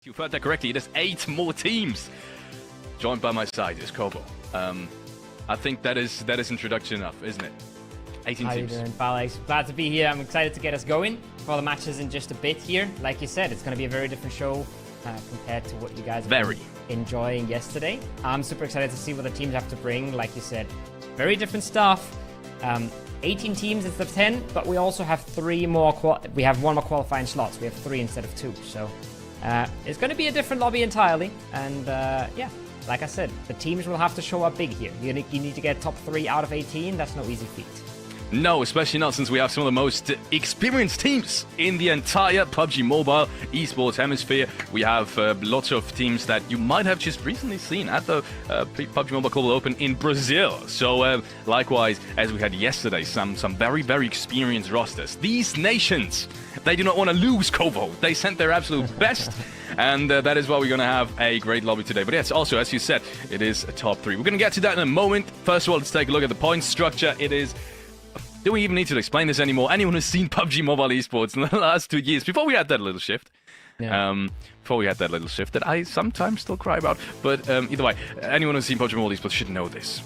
You've heard that correctly. There's 8 more teams. Joined by my side is Kobo. I think that is introduction enough, isn't it? 18 How teams. How you doing, Alex? Glad to be here. I'm excited to get us going for the matches in just a bit here. Like you said, it's going to be a very different show compared to what you guys were enjoying yesterday. I'm super excited to see what the teams have to bring. Like you said, very different stuff. 18 teams instead of 10, but we also have 3 more. We have 1 more qualifying slots. We have 3 instead of 2. So it's going to be a different lobby entirely. And yeah, like I said, the teams will have to show up big here. You need to get top 3 out of 18. That's no easy feat. No, especially not since we have some of the most experienced teams in the entire PUBG Mobile esports hemisphere. We have lots of teams that you might have just recently seen at the PUBG Mobile Global Open in Brazil. So likewise, as we had yesterday, some very, very experienced rosters. These nations, they do not want to lose, Kovo. They sent their absolute best. And that is why we're going to have a great lobby today. But yes, also, as you said, it is a top 3. We're going to get to that in a moment. First of all, let's take a look at the point structure. It is... Do we even need to explain this anymore? Anyone who's seen PUBG Mobile Esports in the last 2 years, before we had that little shift, that I sometimes still cry about, but either way, anyone who's seen PUBG Mobile Esports should know this.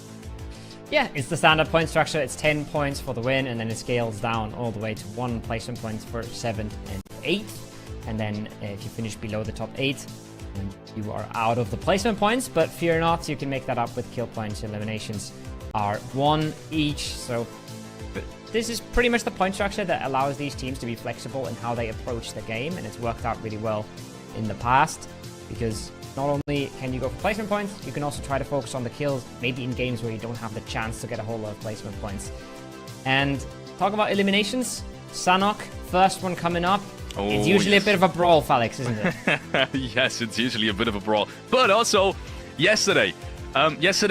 Yeah, it's the standard point structure. It's 10 points for the win, and then it scales down all the way to 1 placement points for 7th and 8th. And then if you finish below the top 8, then you are out of the placement points. But fear not, you can make that up with kill points. Eliminations are 1 each, so... This is pretty much the point structure that allows these teams to be flexible in how they approach the game, and it's worked out really well in the past, because not only can you go for placement points, you can also try to focus on the kills, maybe in games where you don't have the chance to get a whole lot of placement points. And talk about eliminations, Sanhok, first one coming up. Oh, it's usually a bit of a brawl, Alex, isn't it? Yes, it's usually a bit of a brawl. But also, yesterday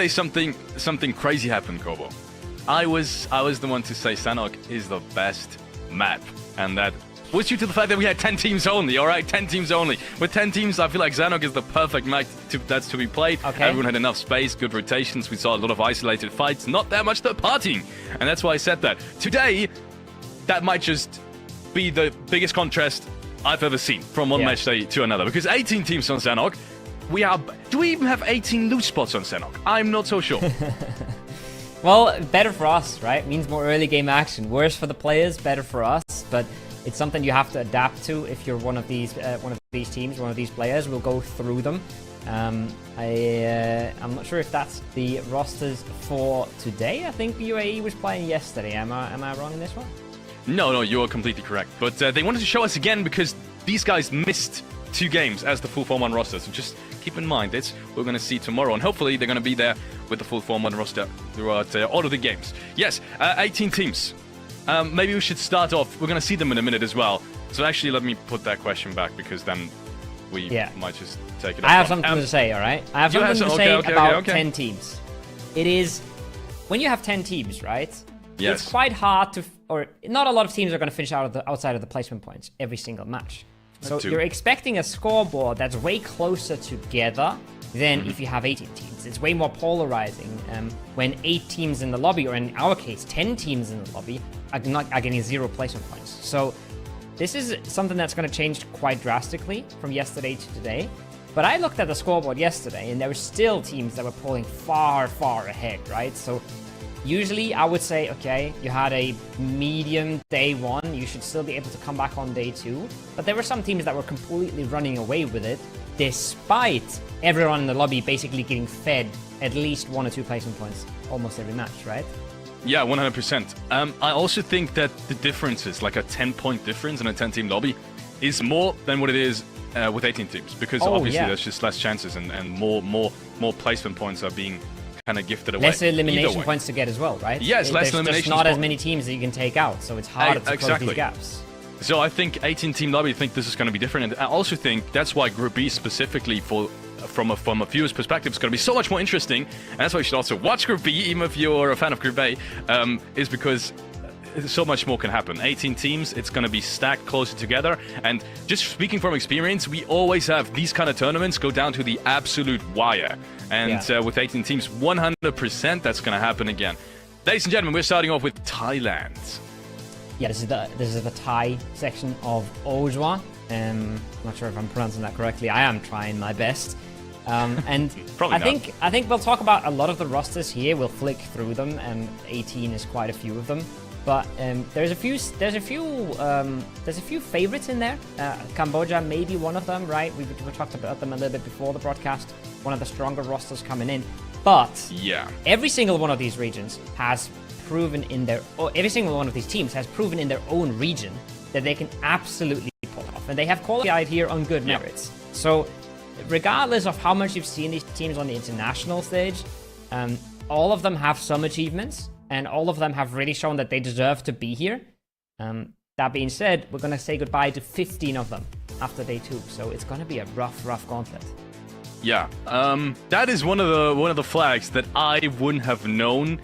something crazy happened, Kobo. I was the one to say Sanhok is the best map, and that was due to the fact that we had 10 teams only, alright? 10 teams only. With 10 teams, I feel like Sanhok is the perfect map that's to be played. Okay. Everyone had enough space, good rotations, we saw a lot of isolated fights, not that much third partying, and that's why I said that. Today, that might just be the biggest contrast I've ever seen from one match day to another, because 18 teams on Sanhok, do we even have 18 loot spots on Sanhok? I'm not so sure. Well, better for us, right? Means more early game action. Worse for the players, better for us. But it's something you have to adapt to if you're one of these teams, one of these players. We'll go through them. I'm not sure if that's the rosters for today. I think UAE was playing yesterday. Am I wrong in this one? No, you are completely correct. But they wanted to show us again because these guys missed 2 games as the full Form 1 roster. So just keep in mind, it's we're going to see tomorrow, and hopefully they're going to be there with the full Form 1 roster throughout all of the games. Yes, 18 teams. Maybe we should start off. We're going to see them in a minute as well. So actually, let me put that question back, because then we might just take it up. I have something to say, all right? I have something to say about 10 teams. It is, when you have 10 teams, right? Yes. It's quite hard to, or not a lot of teams are going to finish outside of the placement points every single match. So you're expecting a scoreboard that's way closer together than if you have 18 teams. It's way more polarizing when 8 teams in the lobby, or in our case, 10 teams in the lobby, are getting 0 placement points. So this is something that's going to change quite drastically from yesterday to today. But I looked at the scoreboard yesterday, and there were still teams that were pulling far, far ahead, right? So usually I would say, okay, you had a medium day 1, you should still be able to come back on day 2. But there were some teams that were completely running away with it, despite everyone in the lobby basically getting fed at least 1 or 2 placement points almost every match, right? Yeah, 100%. I also think that the differences, like a 10-point difference in a 10-team lobby, is more than what it is with 18 teams, because obviously there's just less chances, and more placement points are being kind of gifted away. Less elimination points to get as well, right? Yes, less elimination. There's just not as many teams that you can take out, so it's harder to close these gaps. So I think 18-team lobby, I think this is going to be different, and I also think that's why Group B specifically, from a viewer's perspective, is going to be so much more interesting, and that's why you should also watch Group B, even if you're a fan of Group A, is because so much more can happen. 18 teams, it's going to be stacked closer together, and just speaking from experience, we always have these kind of tournaments go down to the absolute wire, and with 18 teams, 100% that's going to happen again. Ladies and gentlemen, we're starting off with Thailand. Yeah, this is the Thai section of Ojwa. Not sure if I'm pronouncing that correctly. I am trying my best. And I think we'll talk about a lot of the rosters here. We'll flick through them, and 18 is quite a few of them. But there's a few favorites in there. Cambodia may be one of them, right? We talked about them a little bit before the broadcast. One of the stronger rosters coming in. But every single one of these regions has proven every single one of these teams has proven in their own region that they can absolutely pull off, and they have qualified here on good merits. So, regardless of how much you've seen these teams on the international stage, all of them have some achievements, and all of them have really shown that they deserve to be here. That being said, we're going to say goodbye to 15 of them after day 2, so it's going to be a rough gauntlet. Yeah, that is one of the flags that I wouldn't have known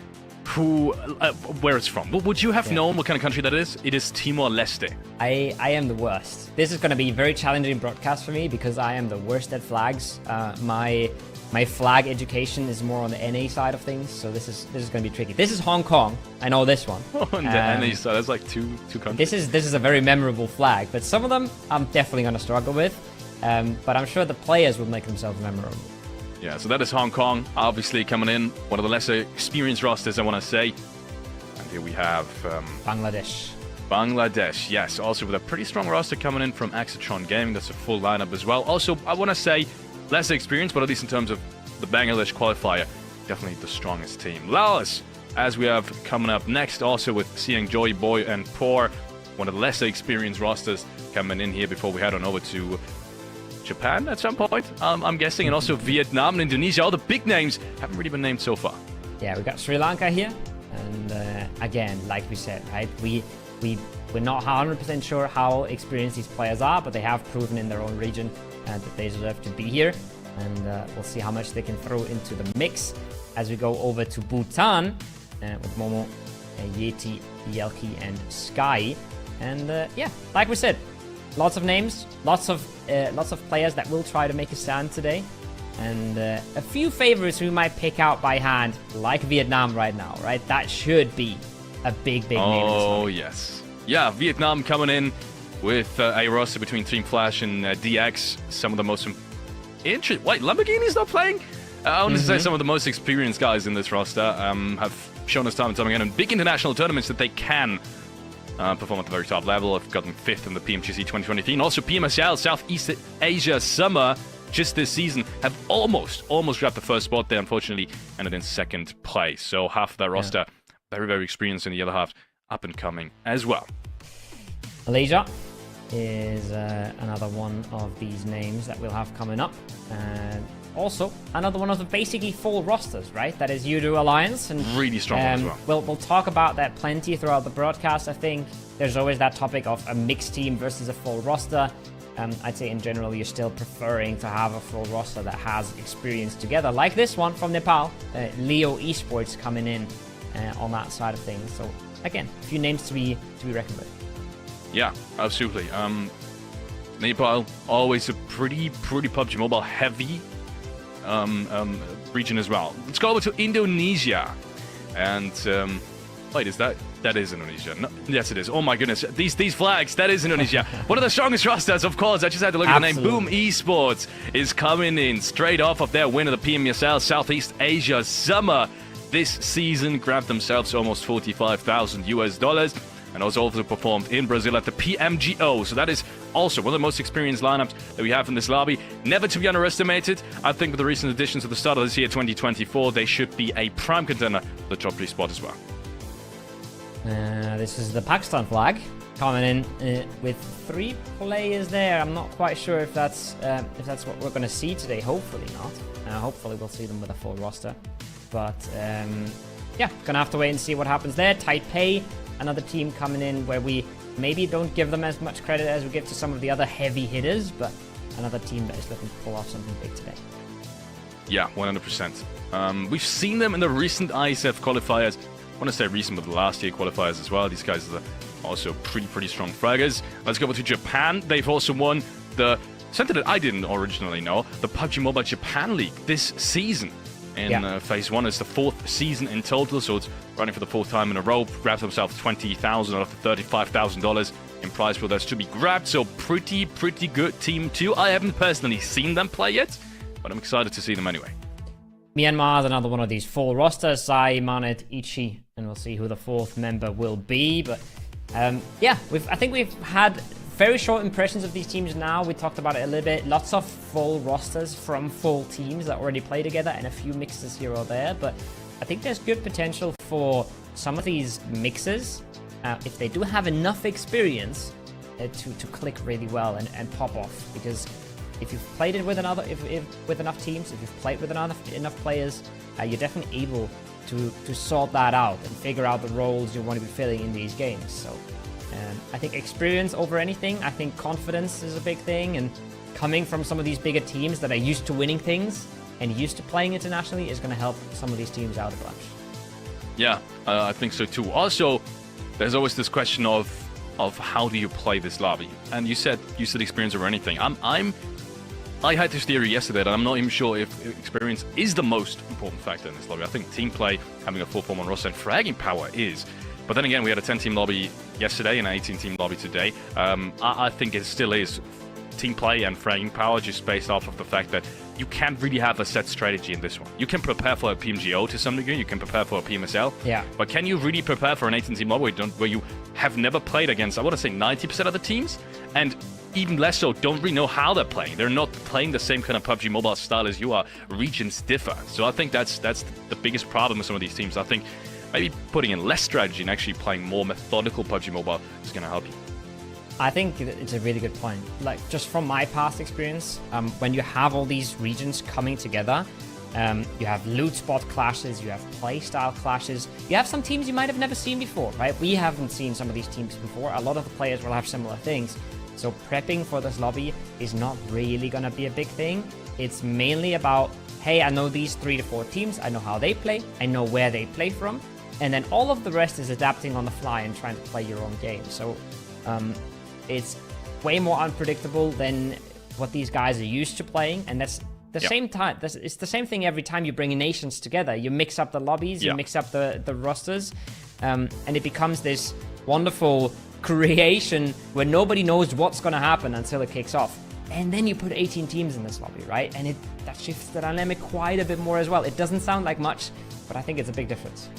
where it's from. Would you have known what kind of country that is? It is Timor-Leste. I am the worst. This is going to be a very challenging broadcast for me because I am the worst at flags. My flag education is more on the NA side of things, so this is going to be tricky. This is Hong Kong. I know this one. On the NA side, that's like two countries. This is a very memorable flag, but some of them I'm definitely going to struggle with. But I'm sure the players will make themselves memorable. Yeah, so that is Hong Kong, obviously coming in. One of the lesser experienced rosters, I want to say. And here we have... Bangladesh. Bangladesh, yes. Also with a pretty strong roster coming in from Axatron Gaming. That's a full lineup as well. Also, I want to say, lesser experienced, but at least in terms of the Bangladesh qualifier, definitely the strongest team. Laos, as we have coming up next, also with Siang Joy Boy and Poor. One of the lesser experienced rosters coming in here before we head on over to Japan at some point, I'm guessing, and also Vietnam and Indonesia. All the big names haven't really been named so far. Yeah, we got Sri Lanka here, and again, like we said, right, we're not 100% sure how experienced these players are, but they have proven in their own region that they deserve to be here, and we'll see how much they can throw into the mix as we go over to Bhutan with Momo, Yeti, Yelki, and Sky, and yeah, like we said. Lots of names, lots of players that will try to make a stand today, and a few favorites we might pick out by hand, like Vietnam right now, right? That should be a big name. Oh yes, yeah. Vietnam coming in with a roster between Team Flash and DX. Some of the most interesting. Wait, Lamborghini's not playing. I want to say some of the most experienced guys in this roster have shown us time and time again in big international tournaments that they can. Perform at the very top level. I've gotten 5th in the PMGC 2023. And also PMSL Southeast Asia Summer just this season have almost grabbed the first spot. They unfortunately ended in 2nd place. So half of that roster very, very experienced, and the other half up and coming as well. Malaysia is another one of these names that we'll have coming up. And also another one of the basically full rosters, right? That is Yudu Alliance, and really strong one as well. We'll talk about that plenty throughout the broadcast. I think there's always that topic of a mixed team versus a full roster. I'd say in general you're still preferring to have a full roster that has experience together, like this one from Nepal, Leo Esports coming in on that side of things. So again, a few names to be reckoned with. Yeah, absolutely. Nepal always a pretty PUBG Mobile heavy region as well. Let's go over to Indonesia, and wait, that is Indonesia? No, yes, it is. Oh my goodness, these flags, that is Indonesia. One of the strongest rosters, of course. I just had to look at the name. Boom Esports is coming in straight off of their win of the PMSL Southeast Asia Summer this season. Grabbed themselves almost $45,000. And also performed in Brazil at the PMGO. So that is also one of the most experienced lineups that we have in this lobby. Never to be underestimated. I think with the recent additions at the start of this year, 2024, they should be a prime contender for the top 3 spot as well. This is the Pakistan flag coming in with 3 players there. I'm not quite sure if that's what we're going to see today. Hopefully not. Hopefully we'll see them with a full roster. But yeah, gonna have to wait and see what happens there. Taipei. Another team coming in where we maybe don't give them as much credit as we give to some of the other heavy hitters, but another team that is looking to pull off something big today. Yeah, 100%. We've seen them in the recent Iesf qualifiers. I want to say recent, but the last year qualifiers as well. These guys are also pretty strong fraggers. Let's go over to Japan. They've also won something that I didn't originally know, the PUBG Mobile Japan League this season. In phase 1, it's the 4th season in total, so it's running for the 4th time in a row. Grabs himself $20,000 out of $35,000. in prize pool that's to be grabbed. So pretty good team too. I haven't personally seen them play yet, but I'm excited to see them anyway. Myanmar is another one of these full rosters. Sai, Manit, Ichi, and we'll see who the fourth member will be. But yeah, I think we've had very short impressions of these teams now. We talked about it a little bit. Lots of full rosters from full teams that already play together and a few mixes here or there. But I think there's good potential for some of these mixes, if they do have enough experience, to click really well and pop off. Because if you've played it with with enough teams, if you've played with enough players, you're definitely able to sort that out and figure out the roles you want to be filling in these games. So I think experience over anything. I think confidence is a big thing, and coming from some of these bigger teams that are used to winning things and used to playing internationally is going to help some of these teams out a bunch. Yeah, I think so too. Also, there's always this question of how do you play this lobby? And you said experience over anything. I had this theory yesterday that I'm not even sure if experience is the most important factor in this lobby. I think team play, having a full form on roster, and fragging power is. But then again, we had a 10-team lobby yesterday and an 18-team lobby today. I think it still is team play and fragging power, just based off of the fact that you can't really have a set strategy in this one. You can prepare for a PMGO to some degree, you can prepare for a PMSL, but can you really prepare for an 18-team lobby where you have never played against, I want to say 90% of the teams, and even less so, don't really know how they're playing. They're not playing the same kind of PUBG Mobile style as you are. Regions differ. So I think that's the biggest problem with some of these teams. I think maybe putting in less strategy and actually playing more methodical PUBG Mobile is going to help you. I think it's a really good point. Like, just from my past experience, when you have all these regions coming together, you have loot spot clashes, you have playstyle clashes, you have some teams you might have never seen before, right? We haven't seen some of these teams before. A lot of the players will have similar things. So prepping for this lobby is not really going to be a big thing. It's mainly about, hey, I know these 3 to 4 teams, I know how they play, I know where they play from, and then all of the rest is adapting on the fly and trying to play your own game. So it's way more unpredictable than what these guys are used to playing, and that's the same time. It's the same thing every time you bring nations together. You mix up the lobbies, you mix up the rosters, and it becomes this wonderful creation where nobody knows what's going to happen until it kicks off. And then you put 18 teams in this lobby, right? And that shifts the dynamic quite a bit more as well. It doesn't sound like much, but I think it's a big difference.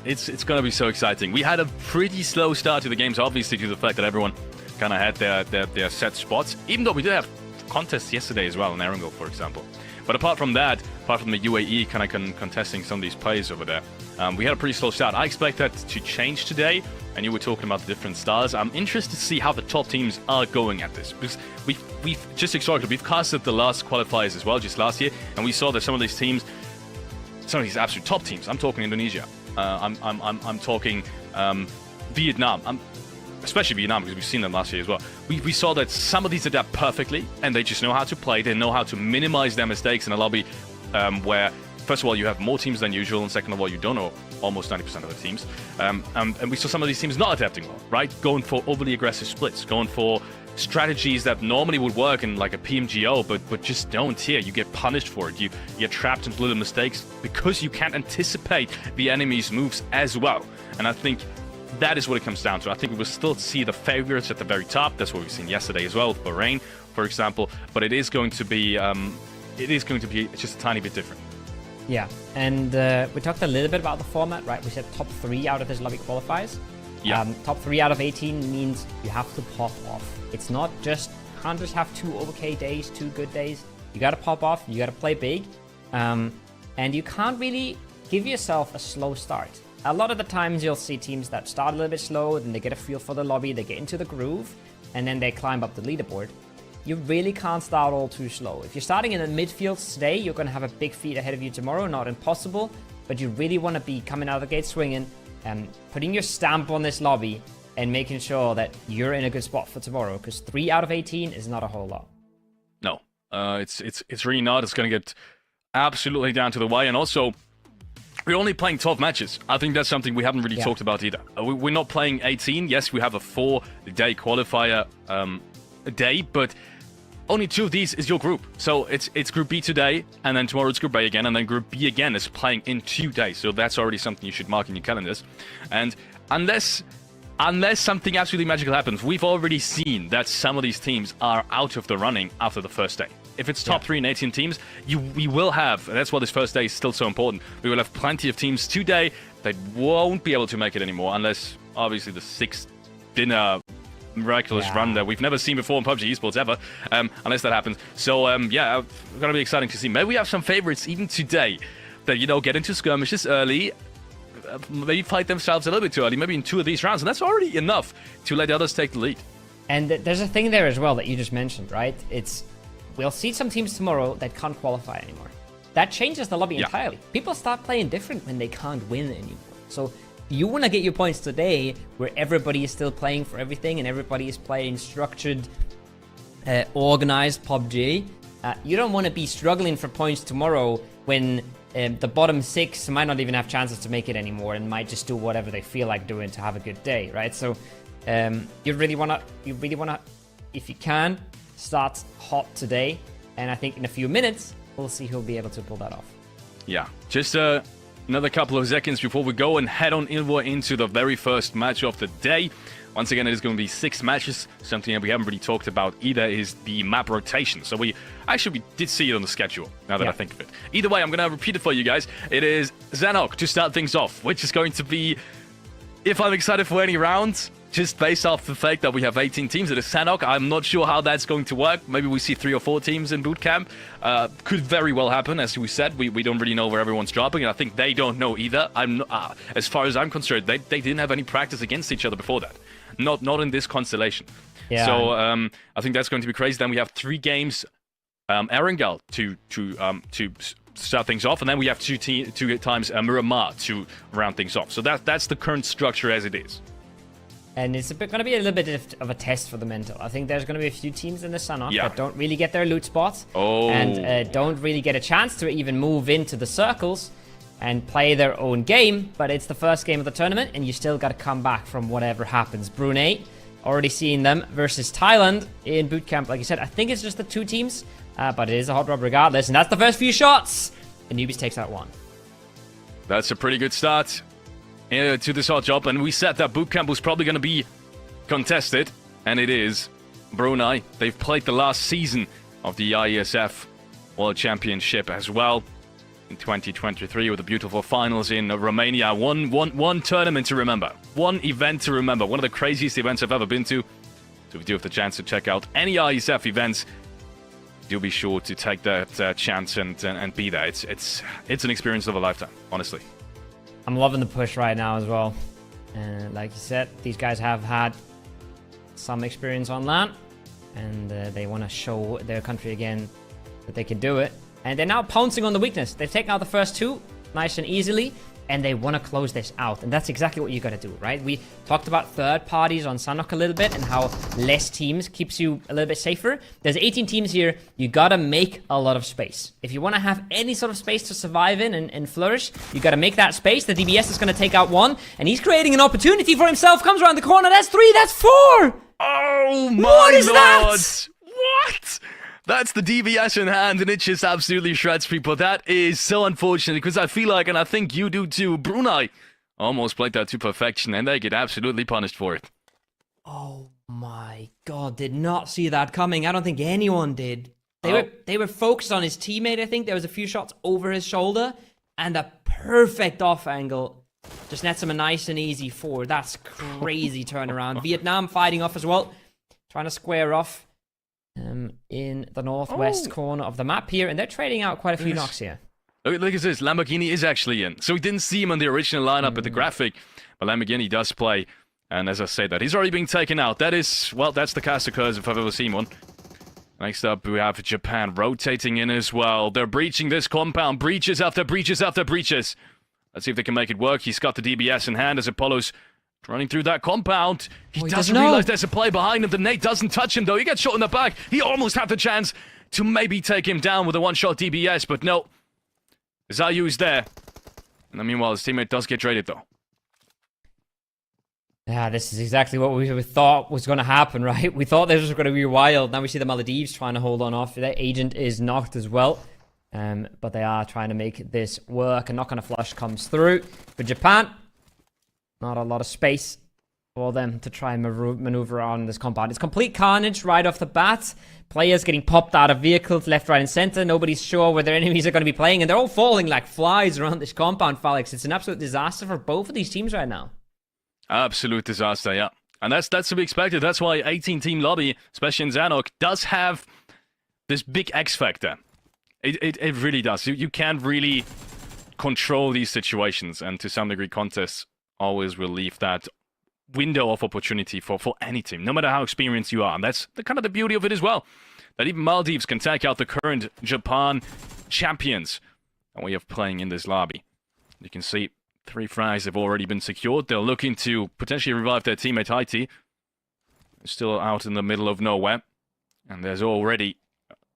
It's going to be so exciting. We had a pretty slow start to the games, obviously, due to the fact that everyone kind of had their set spots, even though we did have contests yesterday as well in Erangel, for example. But apart from that, apart from the UAE kind of contesting some of these plays over there, we had a pretty slow start. I expect that to change today, and you were talking about the different styles. I'm interested to see how the top teams are going at this, because we've just historically, we've casted the last qualifiers as well, just last year, and we saw that some of these teams, some of these absolute top teams, I'm talking Indonesia, I'm talking Vietnam, especially Vietnam, because we've seen them last year as well. We saw that some of these adapt perfectly, and they just know how to play. They know how to minimize their mistakes in a lobby where, first of all, you have more teams than usual, and second of all, you don't know almost 90% of the teams. And we saw some of these teams not adapting well, right? Going for overly aggressive splits, going for strategies that normally would work in like a PMGO, but just don't here. You get punished for it. You get trapped into little mistakes because you can't anticipate the enemy's moves as well. And I think that is what it comes down to. I think we will still see the favorites at the very top. That's what we've seen yesterday as well with Bahrain, for example. But it is going to be just a tiny bit different. Yeah, and we talked a little bit about the format, right? We said top 3 out of this lobby qualifies. Yeah. Top 3 out of 18 means you have to pop off. It's not just, can't just have 2 okay days, 2 good days. You got to pop off, you got to play big, and you can't really give yourself a slow start. A lot of the times you'll see teams that start a little bit slow, then they get a feel for the lobby, they get into the groove, and then they climb up the leaderboard. You really can't start all too slow. If you're starting in the midfield today, you're going to have a big feat ahead of you tomorrow. Not impossible, but you really want to be coming out of the gate swinging and putting your stamp on this lobby and making sure that you're in a good spot for tomorrow, because 3 out of 18 is not a whole lot. No, it's really not. It's going to get absolutely down to the wire. And also, we're only playing 12 matches. I think that's something we haven't really talked about either. We're not playing 18. Yes, we have a 4-day qualifier a day, but only 2 of these is your group. So it's Group B today, and then tomorrow it's Group A again, and then Group B again is playing in 2 days. So that's already something you should mark in your calendars. And unless unless something absolutely magical happens, we've already seen that some of these teams are out of the running after the first day. If it's top 3 in 18 teams, we will have, and that's why this first day is still so important, we will have plenty of teams today that won't be able to make it anymore, unless, obviously, the 6th dinner miraculous run that we've never seen before in PUBG Esports ever, unless that happens. So, yeah, gonna be exciting to see. Maybe we have some favorites even today that, you know, get into skirmishes early, maybe fight themselves a little bit too early, maybe in 2 of these rounds, and that's already enough to let the others take the lead. And there's a thing there as well that you just mentioned, right? We'll see some teams tomorrow that can't qualify anymore. That changes the lobby entirely. People start playing different when they can't win anymore. So you want to get your points today where everybody is still playing for everything and everybody is playing structured, organized PUBG. You don't want to be struggling for points tomorrow when the bottom 6 might not even have chances to make it anymore and might just do whatever they feel like doing to have a good day, right? So you really want to, if you can, start hot today. And I think in a few minutes, we'll see who'll be able to pull that off. Yeah, just another couple of seconds before we go and head on into the very first match of the day. Once again, it is going to be 6 matches. Something that we haven't really talked about either is the map rotation. So we did see it on the schedule, now that I think of it. Either way, I'm going to repeat it for you guys. It is Sanhok to start things off, which is going to be, if I'm excited for any rounds, just based off the fact that we have 18 teams, it is Sanhok. I'm not sure how that's going to work. Maybe we see 3 or 4 teams in boot camp. Could very well happen, as we said. We don't really know where everyone's dropping, and I think they don't know either. As far as I'm concerned, they didn't have any practice against each other before that. Not in this constellation. Yeah. So I think that's going to be crazy. Then we have 3 games, Erangel to start things off, and then we have 2 times Miramar to round things off. So that's the current structure as it is. And it's going to be a little bit of a test for the mental. I think there's going to be a few teams in the Sanhok that don't really get their loot spots and don't really get a chance to even move into the circles and play their own game. But it's the first game of the tournament, and you still got to come back from whatever happens. Brunei, already seeing them versus Thailand in boot camp. Like you said, I think it's just the 2 teams, but it is a hot rub regardless. And that's the first few shots. And Newbies takes out 1. That's a pretty good start to this hot job, and we said that bootcamp was probably going to be contested, and it is. Brunei, they've played the last season of the Iesf World Championship as well in 2023 with the beautiful finals in Romania. One tournament to remember, one event to remember, one of the craziest events I've ever been to. So if you do have the chance to check out any Iesf events, do be sure to take that chance and be there. It's an experience of a lifetime, honestly. I'm loving the push right now as well. And like you said, these guys have had some experience on land, and they want to show their country again that they can do it. And they're now pouncing on the weakness. They've taken out the first 2 nice and easily, and they want to close this out. And that's exactly what you got to do, right? We talked about third parties on Sanhok a little bit and how less teams keeps you a little bit safer. There's 18 teams here. You got to make a lot of space. If you want to have any sort of space to survive in and flourish, you got to make that space. The DBS is going to take out 1, and he's creating an opportunity for himself. Comes around the corner. That's 3. That's 4. Oh, my what is lord. that? What? That's the DBS in hand, and it just absolutely shreds people. That is so unfortunate, because I feel like, and I think you do too, Brunei almost played that to perfection, and they get absolutely punished for it. Oh my god, did not see that coming. I don't think anyone did. They were focused on his teammate, I think. There was a few shots over his shoulder, and a perfect off angle. Just nets him a nice and easy 4. That's crazy turnaround. Vietnam fighting off as well. Trying to square off. In the northwest corner of the map here, and they're trading out quite a few knocks here. Look at this, Lamborghini is actually in. So we didn't see him on the original lineup at the graphic, but Lamborghini does play, and as I say that, he's already being taken out. That is, well, that's the caster curse if I've ever seen one. Next up, we have Japan rotating in as well. They're breaching this compound, breaches after breaches after breaches. Let's see if they can make it work. He's got the DBS in hand as Apollo's running through that compound. He doesn't realize there's a play behind him. The nade doesn't touch him, though. He gets shot in the back. He almost had the chance to maybe take him down with a one-shot DBS, but no. Zayu is there. And meanwhile, his teammate does get traded, though. Yeah, this is exactly what we thought was going to happen, right? We thought this was going to be wild. Now we see the Maldives trying to hold on off. Their agent is knocked as well. But they are trying to make this work. A knock on a flush comes through. For Japan, not a lot of space. for them to try and maneuver around this compound. It's complete carnage right off the bat. Players getting popped out of vehicles left, right, and center. Nobody's sure where their enemies are going to be playing, and they're all falling like flies around this compound, Felix. It's an absolute disaster for both of these teams right now. Absolute disaster, yeah. And that's to be expected. That's why 18-team lobby, especially in Sanhok, does have this big X factor. It really does. You can't really control these situations, and to some degree, contests always will leave that window of opportunity for any team, no matter how experienced you are. And that's kind of the beauty of it as well, that even Maldives can take out the current Japan champions that we have playing in this lobby. You can see 3 frags have already been secured. They're looking to potentially revive their teammate Haiti. Still out in the middle of nowhere, and there's already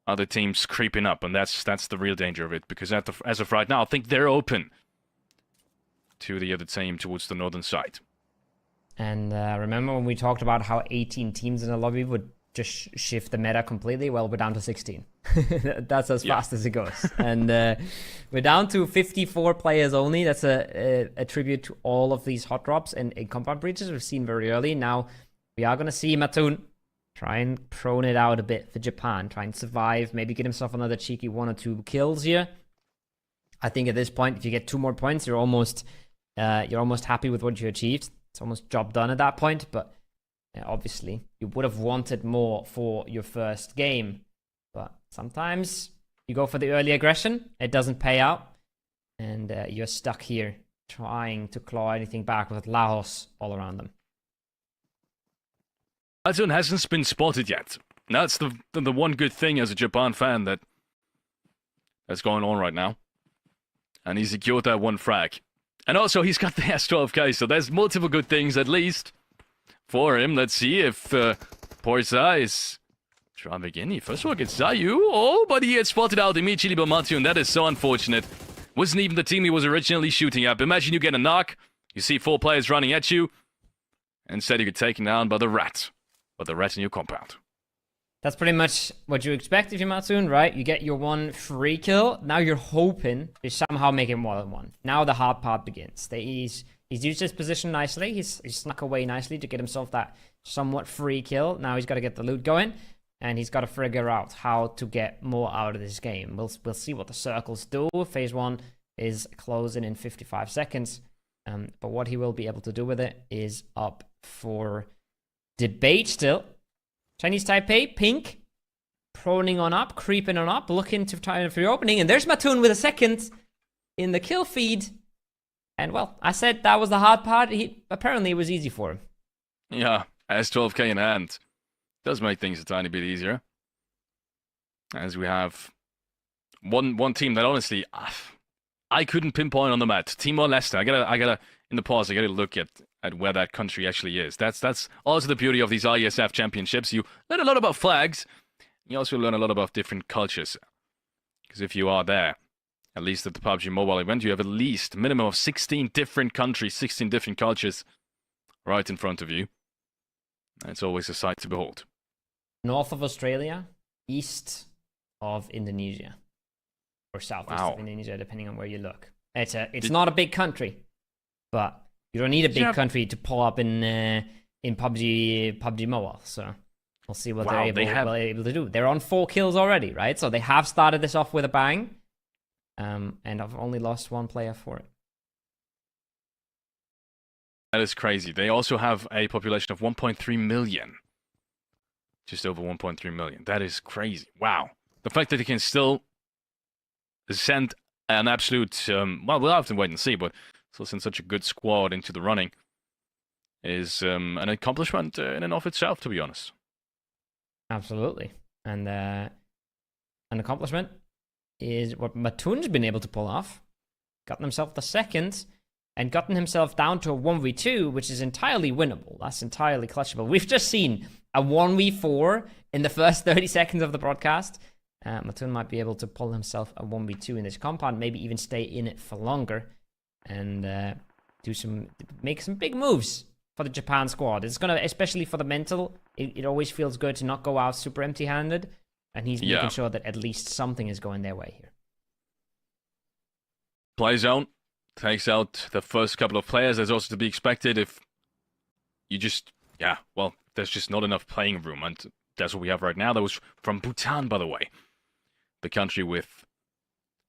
other teams creeping up, and that's the real danger of it, because as of right now, I think they're open to the other team towards the northern side. And remember when we talked about how 18 teams in the lobby would just shift the meta completely? Well, we're down to 16. That's as fast as it goes. And we're down to 54 players only. That's a tribute to all of these hot drops and compound breaches we've seen very early. Now, we are going to see Mattoon try and prone it out a bit for Japan. Try and survive, maybe get himself another cheeky 1 or 2 kills here. I think at this point, if you get 2 more points, you're almost happy with what you achieved. It's almost job done at that point, but obviously you would have wanted more for your first game. But sometimes you go for the early aggression, it doesn't pay out, and you're stuck here trying to claw anything back with Laos all around them. Mattoon hasn't been spotted yet. That's the one good thing as a Japan fan that's going on right now. And he secured that 1 frag. And also, he's got the S12K, so there's multiple good things, at least, for him. Let's see if Porza is trying to begin. He first of all gets Zayu. Oh, but he gets spotted out immediately by Mattoon. That is so unfortunate. Wasn't even the team he was originally shooting at. Imagine you get a knock, you see 4 players running at you, and instead you get taken down by the rat. By the rat in your compound. That's pretty much what you expect if you're Mattoon, right? You get your 1 free kill. Now you're hoping to somehow make it more than 1. Now the hard part begins. He's used his position nicely. He's snuck away nicely to get himself that somewhat free kill. Now he's got to get the loot going, and he's got to figure out how to get more out of this game. We'll see what the circles do. Phase 1 is closing in 55 seconds. But what he will be able to do with it is up for debate still. Chinese Taipei, pink, proning on up, creeping on up, looking to try for your opening. And there's Mattoon with a second in the kill feed. And well, I said that was the hard part. Apparently it was easy for him. Yeah, S12K in hand. Does make things a tiny bit easier. As we have one team that honestly, I couldn't pinpoint on the map. Timor Leste. I gotta in the pause, I gotta look at where that country actually is. That's also the beauty of these Iesf championships. You learn a lot about flags. You also learn a lot about different cultures. Because if you are there, at least at the PUBG Mobile event, you have at least minimum of 16 different countries, 16 different cultures right in front of you. And it's always a sight to behold. North of Australia, east of Indonesia. Or southeast of Indonesia, depending on where you look. It's not a big country, but you don't need a big country to pull up in PUBG Mobile, so we'll see what they're able to do. They're on 4 kills already, right? So they have started this off with a bang, and I've only lost 1 player for it. That is crazy. They also have a population of 1.3 million. Just over 1.3 million. That is crazy. Wow. The fact that they can still send an absolute, well, we'll have to wait and see, but still send such a good squad into the running is an accomplishment in and of itself, to be honest. Absolutely. And an accomplishment is what Mattoon's been able to pull off. Gotten himself the second and gotten himself down to a 1v2, which is entirely winnable. That's entirely clutchable. We've just seen a 1v4 in the first 30 seconds of the broadcast. Mattoon might be able to pull himself a 1v2 in this compound, maybe even stay in it for longer and make some big moves for the Japan squad. It's gonna, especially for the mental, it always feels good to not go out super empty-handed, and he's making sure that at least something is going their way here. Play zone takes out the first couple of players. That's also to be expected if you just, yeah, well, there's just not enough playing room, and that's what we have right now. That was from Bhutan, by the way. The country with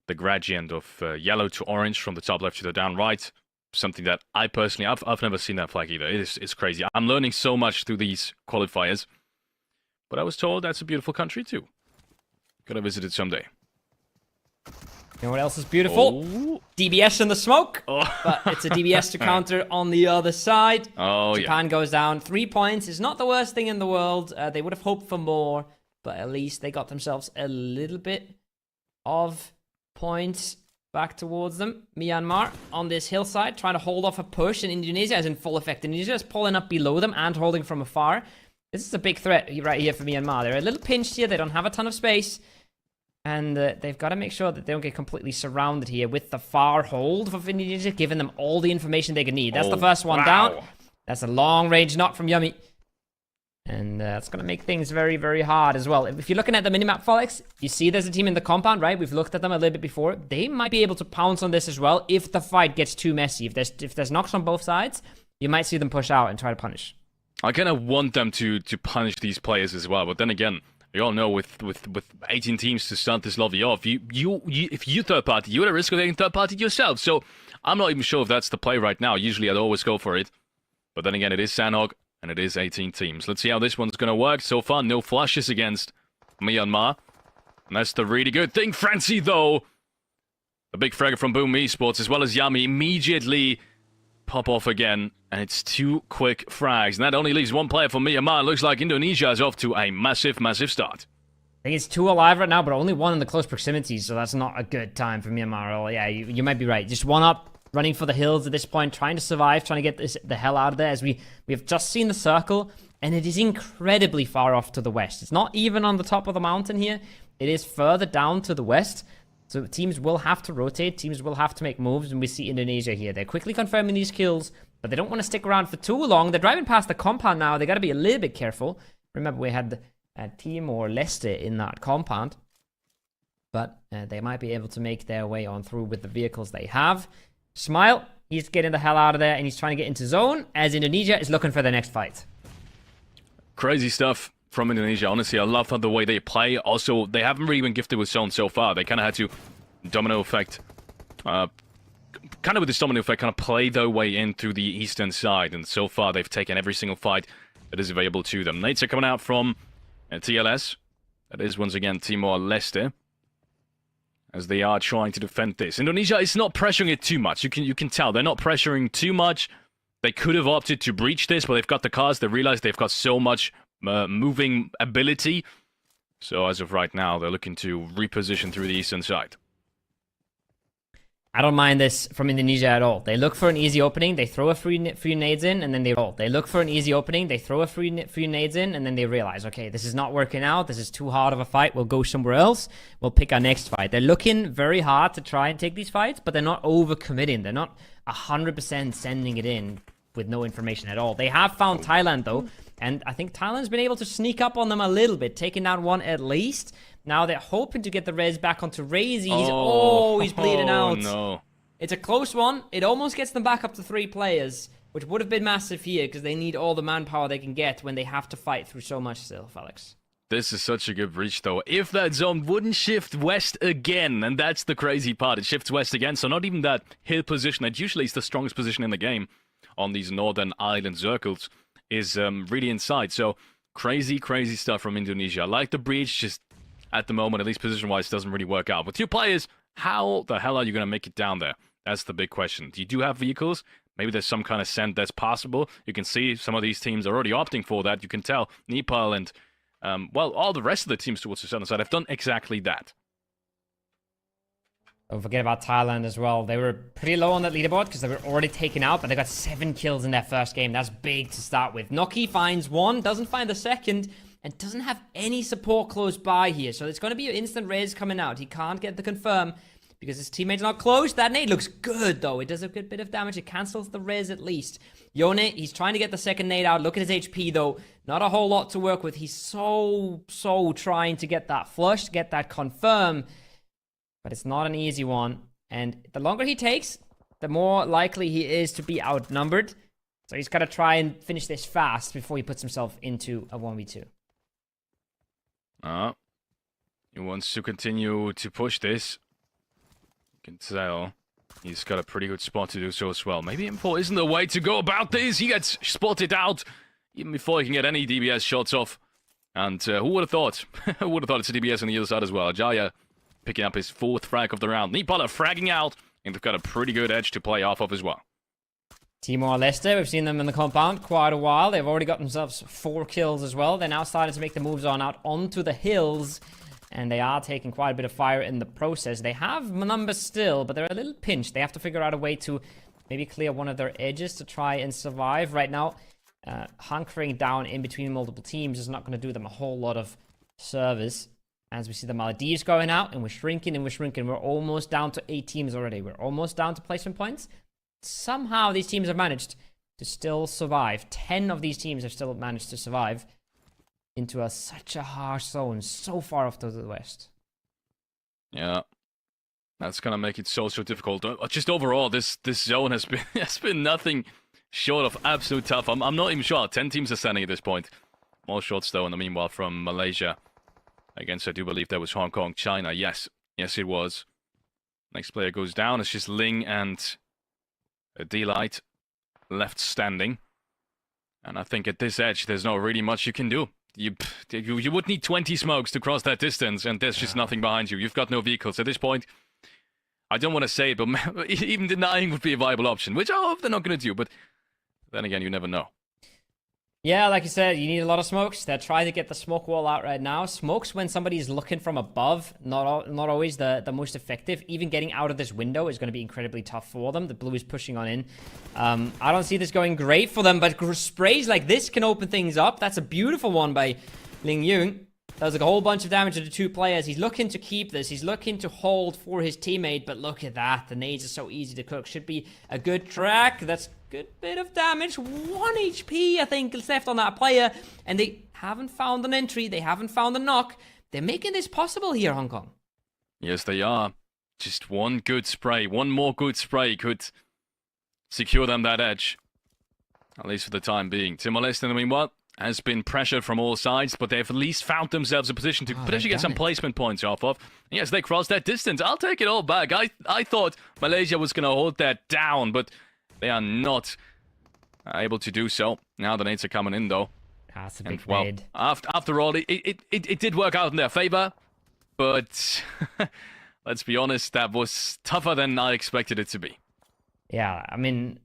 the gradient of yellow to orange from the top left to the down right. Something that I personally, I've never seen that flag either. It's crazy. I'm learning so much through these qualifiers. But I was told that's a beautiful country too. Gotta visit it someday. You know what else is beautiful? Oh. DBS in the smoke. Oh. But it's a DBS to counter on the other side. Oh, Japan goes down. 3 points is not the worst thing in the world. They would have hoped for more, but at least they got themselves a little bit of points back towards them. Myanmar on this hillside, trying to hold off a push, and Indonesia is in full effect. Indonesia is pulling up below them and holding from afar. This is a big threat right here for Myanmar. They're a little pinched here. They don't have a ton of space. And they've got to make sure that they don't get completely surrounded here with the far hold of Indonesia, giving them all the information they can need. That's the first one down. That's a long-range knock from Yummy. And it's going to make things very, very hard as well. If you're looking at the minimap, Felix, you see there's a team in the compound, right? We've looked at them a little bit before. They might be able to pounce on this as well if the fight gets too messy. If there's knocks on both sides, you might see them push out and try to punish. I kind of want them to punish these players as well, but then again, we all know with 18 teams to start this lobby off, if you third party, you're at risk of getting third party yourself. So I'm not even sure if that's the play right now. Usually I'd always go for it, but then again, it is Sanhok and it is 18 teams. Let's see how this one's gonna work. So far, no flushes against Myanmar, and that's the really good thing. Francie though, a big fragger from Boom Esports as well as Yami immediately pop off again, and it's 2 quick frags, and that only leaves 1 player for Myanmar. Looks like Indonesia is off to a massive, massive start. I think it's 2 alive right now, but only 1 in the close proximity, so that's not a good time for Myanmar at all. Yeah, you might be right. Just 1 up, running for the hills at this point, trying to survive, trying to get the hell out of there, as we have just seen the circle, and it is incredibly far off to the west. It's not even on the top of the mountain here. It is further down to the west. So teams will have to rotate, teams will have to make moves, and we see Indonesia here. They're quickly confirming these kills, but they don't want to stick around for too long. They're driving past the compound now. They got to be a little bit careful. Remember, we had Timor-Leste in that compound, but they might be able to make their way on through with the vehicles they have. Smile, he's getting the hell out of there, and he's trying to get into zone, as Indonesia is looking for their next fight. Crazy stuff from Indonesia. Honestly, I love the way they play. Also, they haven't really been gifted with zone so far. They kind of had to domino effect, kind of with this domino effect, kind of play their way in through the eastern side. And so far, they've taken every single fight that is available to them. Nades are coming out from TLS. That is, once again, Timor-Leste, as they are trying to defend this. Indonesia is not pressuring it too much. You can tell. They're not pressuring too much. They could have opted to breach this, but they've got the cars. They realize they've got so much moving ability. So as of right now, they're looking to reposition through the eastern side. I don't mind this from Indonesia at all. They look for an easy opening, they throw a few nades in, and then they roll. They look for an easy opening, they throw a few nades in, and then they realize, okay, this is not working out, this is too hard of a fight, we'll go somewhere else, we'll pick our next fight. They're looking very hard to try and take these fights, but they're not overcommitting. They're not 100% sending it in with no information at all. They have found Thailand, though, and I think Thailand's been able to sneak up on them a little bit, taking down 1 at least. Now they're hoping to get the res back onto Razy. He's bleeding out. No. It's a close one. It almost gets them back up to 3 players, which would have been massive here because they need all the manpower they can get when they have to fight through so much still, Felix. This is such a good breach, though. If that zone wouldn't shift west again, and that's the crazy part, it shifts west again, so not even that hill position that usually is the strongest position in the game on these northern island circles is really inside. So crazy, crazy stuff from Indonesia. I like the breach, just at the moment, at least position-wise, doesn't really work out. With 2 players, how the hell are you going to make it down there? That's the big question. You do have vehicles. Maybe there's some kind of send that's possible. You can see some of these teams are already opting for that. You can tell Nepal and, well, all the rest of the teams towards the southern side have done exactly that. Don't forget about Thailand as well. They were pretty low on that leaderboard because they were already taken out, but they got 7 kills in their first game. That's big to start with. Noki finds 1, doesn't find the second, and doesn't have any support close by here. So it's going to be an instant raise coming out. He can't get the confirm because his teammate's not close. That nade looks good, though. It does a good bit of damage. It cancels the res at least. Yone, he's trying to get the second nade out. Look at his HP, though. Not a whole lot to work with. He's so trying to get that flush, get that confirm. But it's not an easy one. And the longer he takes, the more likely he is to be outnumbered. So he's got to try and finish this fast before he puts himself into a 1v2. He wants to continue to push this. You can tell he's got a pretty good spot to do so as well. Maybe M4 isn't the way to go about this. He gets spotted out even before he can get any DBS shots off. And who would have thought? Who would have thought it's a DBS on the other side as well? Ajaya picking up his 4th frag of the round. Nepal are fragging out, and they've got a pretty good edge to play off of as well. Timor-Leste, we've seen them in the compound quite a while. They've already got themselves 4 kills as well. They're now starting to make the moves on out onto the hills. And they are taking quite a bit of fire in the process. They have numbers still, but they're a little pinched. They have to figure out a way to maybe clear one of their edges to try and survive. Right now, hunkering down in between multiple teams is not going to do them a whole lot of service. As we see the Maldives going out, and we're shrinking and we're shrinking. We're almost down to 8 teams already. We're almost down to placement points. Somehow these teams have managed to still survive. 10 of these teams have still managed to survive into such a harsh zone, so far off to the west. Yeah, that's gonna make it so difficult. Just overall, this zone has been nothing short of absolute tough. I'm not even sure. 10 teams are standing at this point. More shots though in the meanwhile from Malaysia. Against, I do believe that was Hong Kong, China. Yes, it was. Next player goes down. It's just Ling and a D-Light left standing. And I think at this edge, there's not really much you can do. You would need 20 smokes to cross that distance, and there's just nothing behind you. You've got no vehicles. At this point, I don't want to say it, but even denying would be a viable option, which I hope they're not going to do, but then again, you never know. Yeah, like you said, you need a lot of smokes. They're trying to get the smoke wall out right now. Smokes when somebody's looking from above, not always the most effective. Even getting out of this window is going to be incredibly tough for them. The blue is pushing on in. I don't see this going great for them, but sprays like this can open things up. That's a beautiful one by Ling Yun. Does like a whole bunch of damage to the 2 players. He's looking to keep this. He's looking to hold for his teammate, but look at that. The nades are so easy to cook. Should be a good track. That's a good bit of damage. 1 HP, I think, is left on that player. And they haven't found an entry. They haven't found a knock. They're making this possible here, Hong Kong. Yes, they are. Just one good spray. One more good spray could secure them that edge. At least for the time being. Timor-Leste, in the meanwhile, has been pressured from all sides, but they've at least found themselves a position to potentially get some placement points off of. Yes, they crossed that distance. I'll take it all back. I thought Malaysia was going to hold that down, but they are not able to do so. Now the nades are coming in, though. That's a big nade. After all, it did work out in their favor, but let's be honest, that was tougher than I expected it to be. Yeah, I mean,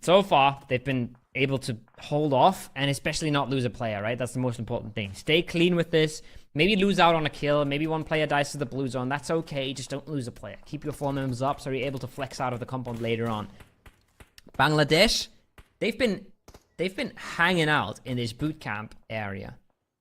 so far, they've been able to hold off and especially not lose a player, right? That's the most important thing. Stay clean with this. Maybe lose out on a kill. Maybe one player dies to the blue zone. That's okay. Just don't lose a player. Keep your 4 members up so you're able to flex out of the compound later on. Bangladesh, they've been hanging out in this boot camp area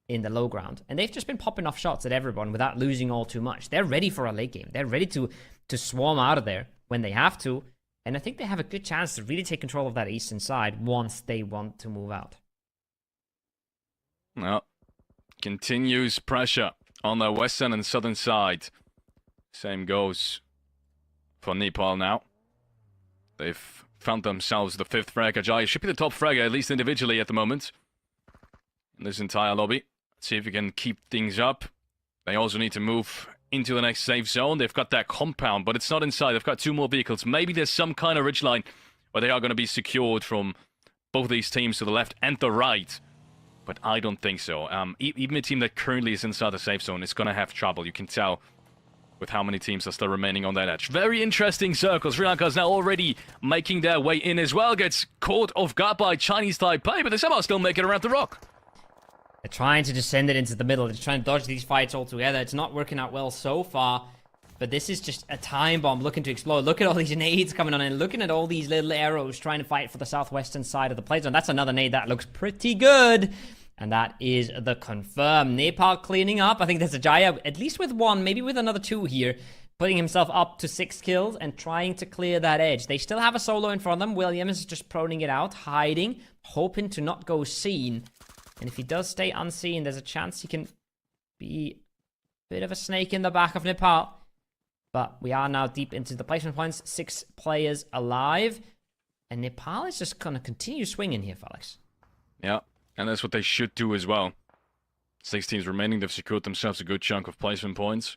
in the low ground, and they've just been popping off shots at everyone without losing all too much. They're ready for a late game. They're ready to swarm out of there when they have to. And I think they have a good chance to really take control of that eastern side once they want to move out. Well, continues pressure on the western and southern side. Same goes for Nepal now. They've found themselves the 5th frag. Ajay should be the top fragger, at least individually at the moment, in this entire lobby. Let's see if we can keep things up. They also need to move into the next safe zone. They've got that compound, but it's not inside. They've got 2 more vehicles. Maybe there's some kind of ridgeline where they are going to be secured from both these teams to the left and the right. But I don't think so. Even a team that currently is inside the safe zone is going to have trouble. You can tell with how many teams are still remaining on that edge. Very interesting circle. Sri Lanka is now already making their way in as well. Gets caught off guard by Chinese Taipei, but they somehow still make it around the rock. They're trying to just send it into the middle. They're trying to dodge these fights altogether. It's not working out well so far. But this is just a time bomb looking to explode. Look at all these nades coming on in. Looking at all these little arrows trying to fight for the southwestern side of the play zone. That's another nade that looks pretty good. And that is the confirm. Nepal cleaning up. I think there's a Jaya, at least with 1, maybe with another 2 here. Putting himself up to 6 kills and trying to clear that edge. They still have a solo in front of them. Williams is just proning it out, hiding, hoping to not go seen. And if he does stay unseen, there's a chance he can be a bit of a snake in the back of Nepal. But we are now deep into the placement points. 6 players alive. And Nepal is just going to continue swinging here, Felix. Yeah, and that's what they should do as well. 6 teams remaining, they've secured themselves a good chunk of placement points.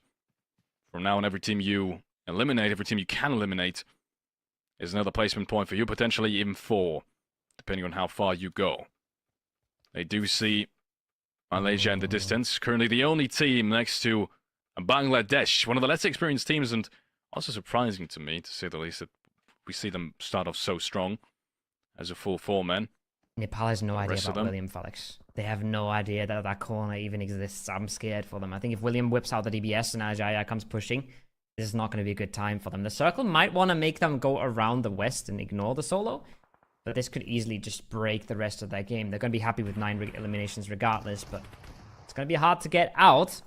From now on, every team you eliminate, every team you can eliminate, is another placement point for you, potentially even 4, depending on how far you go. They do see Malaysia in the distance, currently the only team next to Bangladesh, one of the less experienced teams, and also surprising to me, to say the least, that we see them start off so strong as a full 4-man. Nepal has no idea about William, Felix. They have no idea that that corner even exists. I'm scared for them. I think if William whips out the DBS and Ajaya comes pushing, this is not going to be a good time for them. The circle might want to make them go around the west and ignore the solo, but this could easily just break the rest of their game. They're going to be happy with 9 eliminations regardless, but it's going to be hard to get out.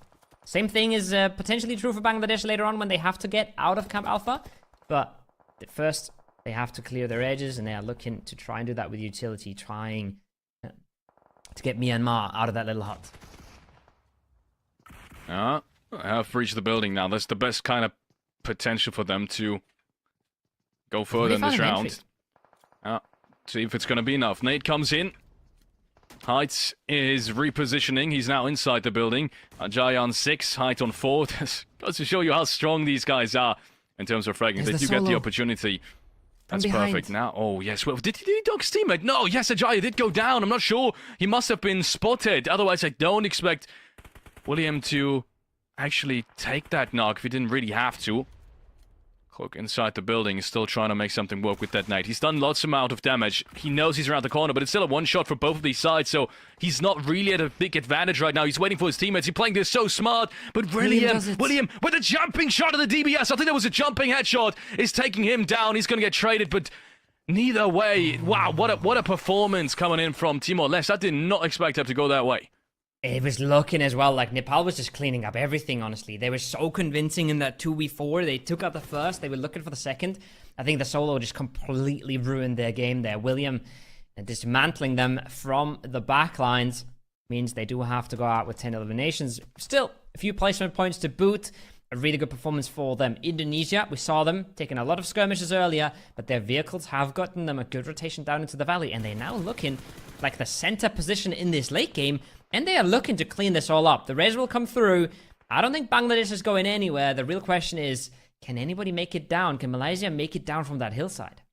Same thing is potentially true for Bangladesh later on when they have to get out of Camp Alpha, but at first they have to clear their edges, and they are looking to try and do that with utility, trying to get Myanmar out of that little hut. I have reached the building now. That's the best kind of potential for them to go further in this round. See if it's going to be enough. Nate comes in. Height is repositioning. He's now inside the building. Ajay on 6, Height on 4. Goes to show you how strong these guys are in terms of fragging. They do get the opportunity. That's perfect. Now, oh yes. Well, did he dog his teammate? No. Yes, Ajay did go down. I'm not sure. He must have been spotted. Otherwise, I don't expect William to actually take that knock if he didn't really have to. Cloak inside the building is still trying to make something work with that Knight. He's done lots amount of damage. He knows he's around the corner, but it's still a one-shot for both of these sides, so he's not really at a big advantage right now. He's waiting for his teammates. He's playing this so smart, but William with a jumping shot of the DBS, I think that was a jumping headshot, is taking him down. He's going to get traded, but neither way. Wow, what a performance coming in from Timor-Leste. I did not expect him to go that way. It was looking as well like Nepal was just cleaning up everything, honestly. They were so convincing in that 2v4. They took out the first. They were looking for the second. I think the solo just completely ruined their game there. William dismantling them from the backlines means they do have to go out with 10 eliminations. Still, a few placement points to boot. A really good performance for them. Indonesia, we saw them taking a lot of skirmishes earlier, but their vehicles have gotten them a good rotation down into the valley, and they're now looking like the center position in this late game, and they are looking to clean this all up. The res will come through. I don't think Bangladesh is going anywhere. The real question is, can anybody make it down? Can Malaysia make it down from that hillside?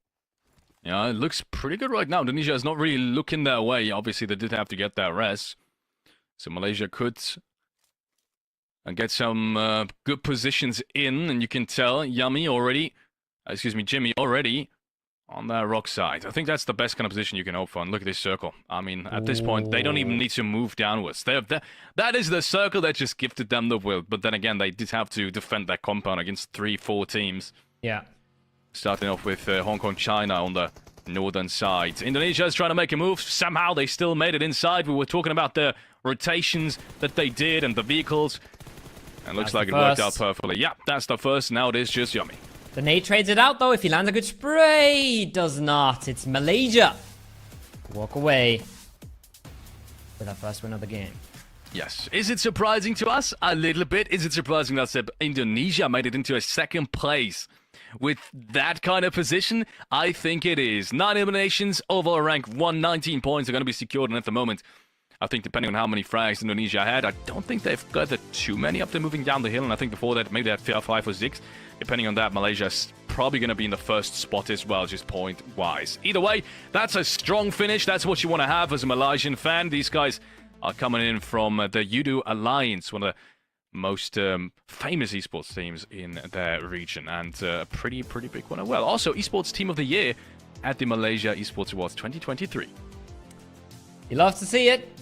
Yeah, it looks pretty good right now. Indonesia is not really looking their way. Obviously, they did have to get that res. So Malaysia could get some good positions in, and you can tell Jimmy already on that rock side. I think that's the best kind of position you can hope for. And look at this circle. I mean, at this point, they don't even need to move downwards. That is the circle that just gifted them the will. But then again, they did have to defend that compound against 3-4 teams. Yeah. Starting off with Hong Kong, China on the northern side. Indonesia is trying to make a move. Somehow they still made it inside. We were talking about the rotations that they did and the vehicles. And looks like it worked out perfectly. Yeah, that's the first. Now it is just Yummy. The nade trades it out, though. If he lands a good spray, does not. It's Malaysia. Walk away with our first win of the game. Yes. Is it surprising to us? A little bit. Is it surprising that Indonesia made it into a second place with that kind of position? I think it is. 9 eliminations, overall rank 119 points are going to be secured, and at the moment, I think depending on how many frags Indonesia had, I don't think they've got too many up there moving down the hill, and I think before that, maybe they had 5 or 6. Depending on that, Malaysia's probably going to be in the first spot as well, just point-wise. Either way, that's a strong finish. That's what you want to have as a Malaysian fan. These guys are coming in from the Yudu Alliance, one of the most famous esports teams in their region, and a pretty big one as well. Also, Esports Team of the Year at the Malaysia Esports Awards 2023. You love to see it.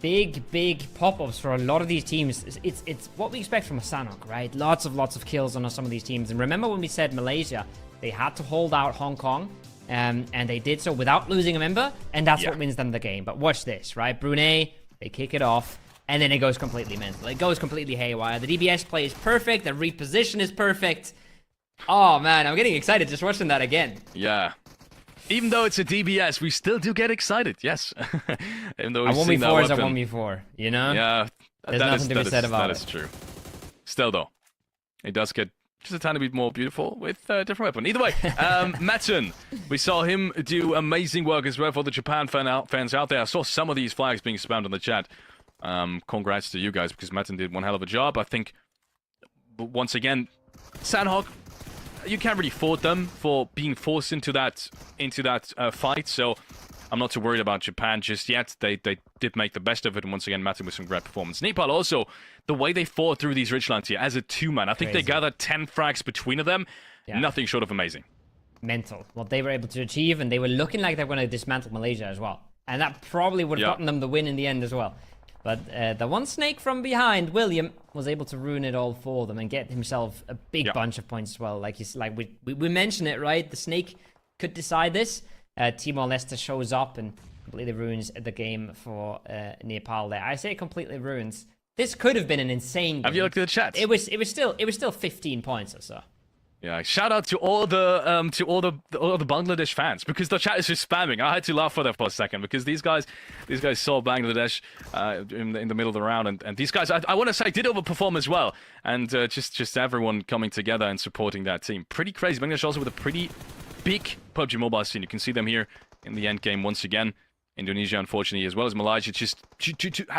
Big pop-ups for a lot of these teams. It's what we expect from a Sanhok, right? Lots of kills on some of these teams. And remember when we said Malaysia, they had to hold out Hong Kong, and they did so without losing a member, and that's what wins them the game. But watch this, right? Brunei, they kick it off, and then it goes completely mental. It goes completely haywire. The DBS play is perfect. The reposition is perfect. Oh, man, I'm getting excited just watching that again. Yeah. Even though it's a DBS, we still do get excited, yes. Even though a 1v4 is a 1v4, you know? Yeah. There's nothing to be said about it. That is true. Still, though, it does get just a tiny bit more beautiful with a different weapon. Either way, Matten, we saw him do amazing work as well for the Japan fans out there. I saw some of these flags being spammed on the chat. Congrats to you guys, because Matten did one hell of a job. I think, once again, Sanhok, you can't really fault them for being forced into that fight, so I'm not too worried about Japan just yet. They did make the best of it, and once again, Matten with some great performance. Nepal also, the way they fought through these ridgelands here as a two-man, I think they gathered 10 frags between of them. Yeah. Nothing short of amazing. Mental. What they were able to achieve, and they were looking like they were going to dismantle Malaysia as well. And that probably would have gotten them the win in the end as well. But the one snake from behind, William, was able to ruin it all for them and get himself a big bunch of points as well. Like we mentioned it, right? The snake could decide this. Timor-Leste shows up and completely ruins the game for Nepal there. I say completely ruins. This could have been an insane game. Have you looked at the chat? It was still 15 points or so. Yeah, shout out to all the Bangladesh fans, because the chat is just spamming. I had to laugh for that for a second, because these guys saw Bangladesh in the middle of the round, and these guys, I want to say, did overperform as well, and just everyone coming together and supporting that team. Pretty crazy. Bangladesh also with a pretty big PUBG Mobile scene. You can see them here in the end game once again. Indonesia, unfortunately, as well as Malaysia, just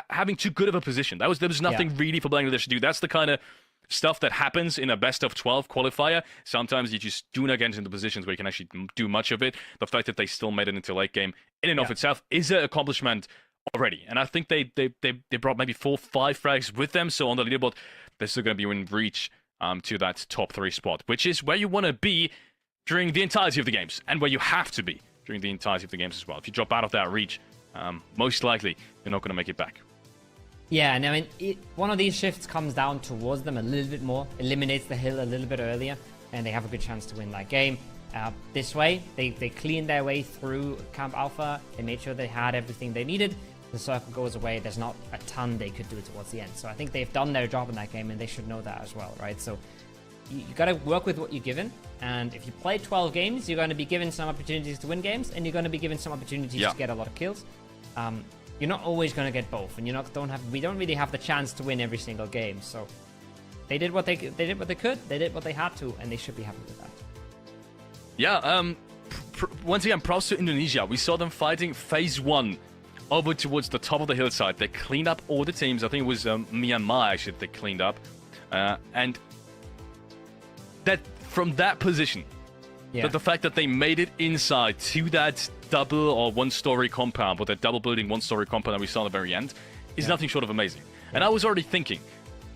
having too good of a position. There was nothing really for Bangladesh to do. That's the kind of stuff that happens in a best of 12 qualifier. Sometimes you just do not get into positions where you can actually do much of it. The fact that they still made it into late game in and of itself is an accomplishment already. And I think they brought maybe 4 or 5 frags with them. So on the leaderboard, they're still going to be in reach to that top 3 spot, which is where you want to be during the entirety of the games, and where you have to be during the entirety of the games as well. If you drop out of that reach, most likely you're not going to make it back. Yeah, and I mean, one of these shifts comes down towards them a little bit more, eliminates the hill a little bit earlier, and they have a good chance to win that game. This way, they cleaned their way through Camp Alpha. They made sure they had everything they needed. The circle goes away. There's not a ton they could do towards the end. So I think they've done their job in that game, and they should know that as well, right? So you got to work with what you're given. And if you play 12 games, you're going to be given some opportunities to win games, and you're going to be given some opportunities to get a lot of kills. You're not always going to get both, and we don't really have the chance to win every single game. So they did what they could, they did what they had to, and they should be happy with that. Yeah, once again, props to Indonesia. We saw them fighting phase 1 over towards the top of the hillside. They cleaned up all the teams. I think it was Myanmar actually they cleaned up, and that from that position, that the fact that they made it inside to that double or one-story compound, or that double building one-story compound that we saw at the very end, is nothing short of amazing. And I was already thinking,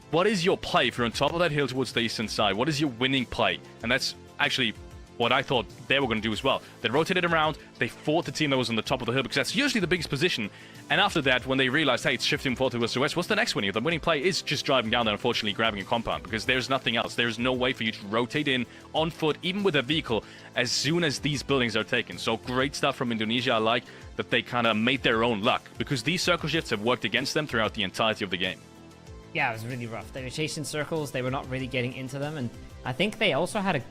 what is your play if you're on top of that hill towards the eastern side? What is your winning play? And that's actually what I thought they were going to do as well. They rotated around, they fought the team that was on the top of the hill, because that's usually the biggest position. And after that, when they realized, hey, it's shifting forward towards the west, what's the next winning? The winning play is just driving down there, unfortunately, grabbing a compound, because there's nothing else. There's no way for you to rotate in on foot, even with a vehicle, as soon as these buildings are taken. So great stuff from Indonesia. I like that they kind of made their own luck, because these circle shifts have worked against them throughout the entirety of the game. Yeah, it was really rough. They were chasing circles. They were not really getting into them. And I think they also had a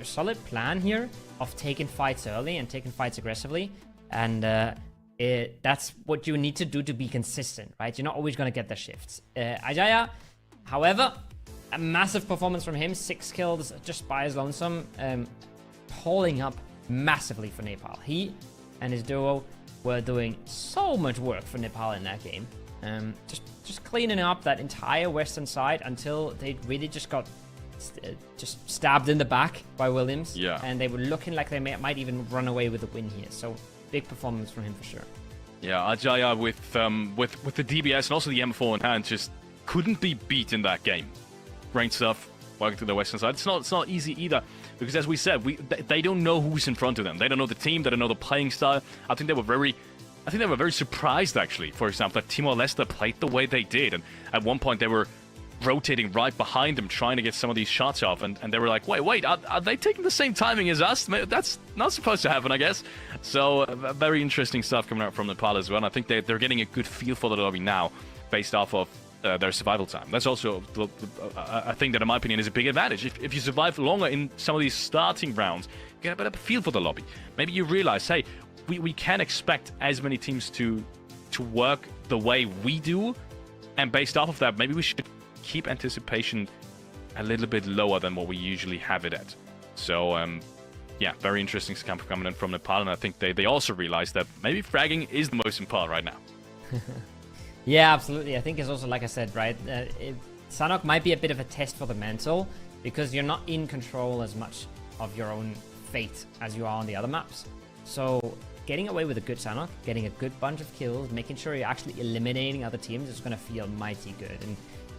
solid plan here of taking fights early and taking fights aggressively. And that's what you need to do to be consistent, right? You're not always going to get the shifts. Ajaya, however, a massive performance from him. 6 kills just by his lonesome. Pulling up massively for Nepal. He and his duo were doing so much work for Nepal in that game. Just cleaning up that entire western side until they really just got just stabbed in the back by Williams. Yeah. And they were looking like they might even run away with a win here. So big performance from him for sure. Yeah, Ajaya with the DBS and also the M4 in hand just couldn't be beat in that game. Great stuff working to the western side. It's not easy either, because as we said, they don't know who's in front of them. They don't know the team. They don't know the playing style. I think they were very surprised, actually, for example, that Timor-Leste played the way they did. And at one point, they were rotating right behind them, trying to get some of these shots off. And they were like, wait, are they taking the same timing as us? That's not supposed to happen, I guess. So very interesting stuff coming out from Nepal as well. And I think they're getting a good feel for the lobby now, based off of their survival time. That's also a thing that, in my opinion, is a big advantage. If you survive longer in some of these starting rounds, you get a better feel for the lobby. Maybe you realize, hey, we can't expect as many teams to work the way we do, and based off of that, maybe we should keep anticipation a little bit lower than what we usually have it at. So, yeah, very interesting camp coming in from Nepal, and I think they also realize that maybe fragging is the most important right now. Yeah, absolutely. I think it's also, like I said, right, Sanhok might be a bit of a test for the mental, because you're not in control as much of your own fate as you are on the other maps. So getting away with a good Sanhok, getting a good bunch of kills, making sure you're actually eliminating other teams is going to feel mighty good.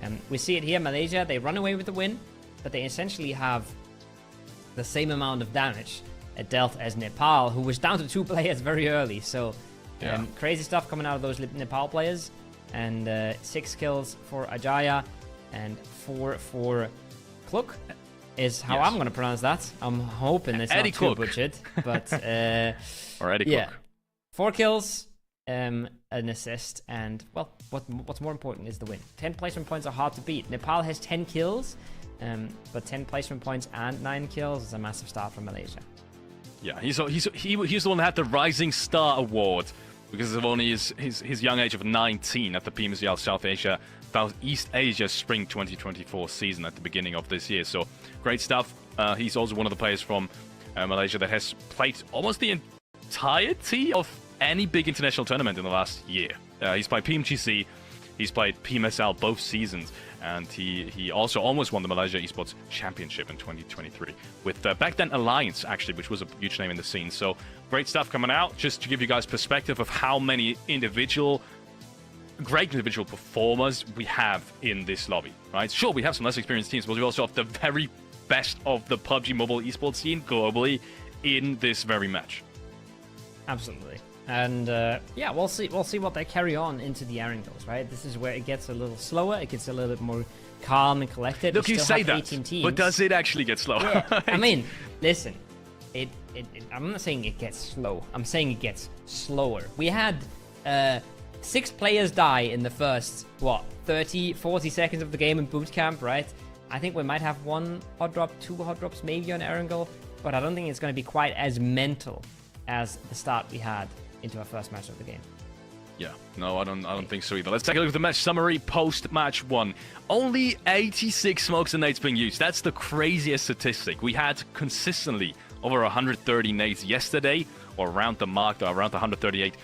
And we see it here, Malaysia, they run away with the win, but they essentially have the same amount of damage dealt as Nepal, who was down to 2 players very early. So crazy stuff coming out of those Nepal players. And 6 kills for Ajaya and 4 for Kluk is how I'm going to pronounce that. I'm hoping it's Eddie not too Kluk. butchered, but Or Eddie yeah, Cook. 4 kills, an assist, and well, what's more important is the win. 10 placement points are hard to beat. Nepal has 10 kills, but 10 placement points and 9 kills is a massive start from Malaysia. Yeah, he's the one that had the Rising Star Award because of only his young age of 19 at the PMCL Southeast Asia Spring 2024 season at the beginning of this year. So great stuff. He's also one of the players from Malaysia that has played almost the entirety of any big international tournament in the last year. He's played PMGC, he's played PMSL both seasons, and he also almost won the Malaysia Esports Championship in 2023 with back then Alliance, actually, which was a huge name in the scene. So great stuff coming out, just to give you guys perspective of how many great individual performers we have in this lobby, right? Sure, we have some less experienced teams, but we also have the very best of the PUBG Mobile esports scene globally in this very match. Absolutely. And yeah, we'll see what they carry on into the Erangels, right? This is where it gets a little slower, it gets a little bit more calm and collected. Look, We you still say have that, 18 teams. but does it actually get slower? Yeah. I mean, listen, I'm not saying it gets slow. I'm saying it gets slower. We had 6 players die in the first, 30, 40 seconds of the game in boot camp, right? I think we might have 1 hot drop, 2 hot drops maybe on Erangel, but I don't think it's going to be quite as mental as the start we had into our first match of the game. Yeah, no, I don't think so either. Let's take a look at the match summary post-match 1. Only 86 smokes and nades being used. That's the craziest statistic. We had consistently over 130 nades yesterday, or around the mark, around the 138,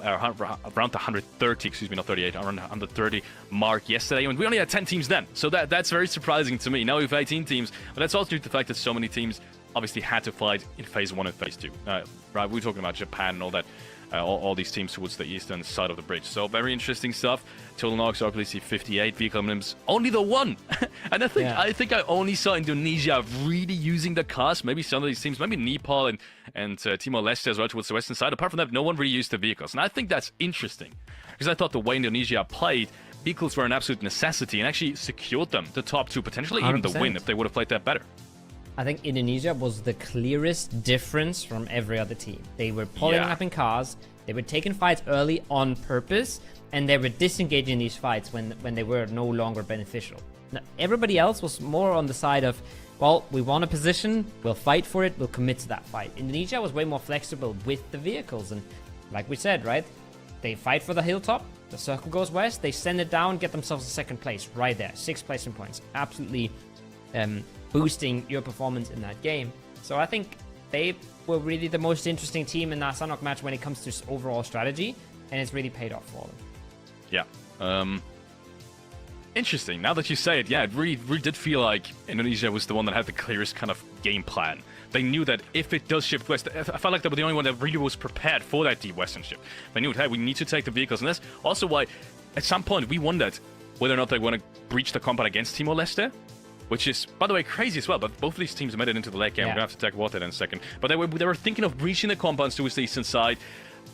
around the 130, excuse me, not 38, around the 130 mark yesterday, and we only had 10 teams then. So that's very surprising to me. Now we have 18 teams, but that's also due to the fact that so many teams obviously had to fight in Phase 1 and Phase 2. Right, we're talking about Japan and all that. All these teams towards the eastern side of the bridge. So very interesting stuff. Total knocks, RPC 58, vehicle minimums, only the 1. And I think I only saw Indonesia really using the cars. Maybe some of these teams, maybe Nepal and Timor-Leste as well towards the western side. Apart from that, no one really used the vehicles. And I think that's interesting because I thought the way Indonesia played, vehicles were an absolute necessity and actually secured them the top 2, potentially even the win if they would have played that better. I think Indonesia was the clearest difference from every other team. They were pulling up in cars, they were taking fights early on purpose, and they were disengaging these fights when they were no longer beneficial. Now, everybody else was more on the side of, well, we want a position, we'll fight for it, we'll commit to that fight. Indonesia was way more flexible with the vehicles, and like we said, right, they fight for the hilltop, the circle goes west, they send it down, get themselves a second place right there, 6 placement points. Absolutely boosting your performance in that game. So I think they were really the most interesting team in that Sanhok match when it comes to overall strategy, and it's really paid off for them. Yeah. Interesting. Now that you say it, yeah, it really did feel like Indonesia was the one that had the clearest kind of game plan. They knew that if it does shift west, I felt like they were the only one that really was prepared for that deep western shift. They knew, hey, we need to take the vehicles, and that's also why at some point we wondered whether or not they want to breach the combat against Timor-Leste, which is, by the way, crazy as well. But both of these teams made it into the late game. We're going to have to take water in a second. But they were thinking of breaching the compounds towards the eastern side,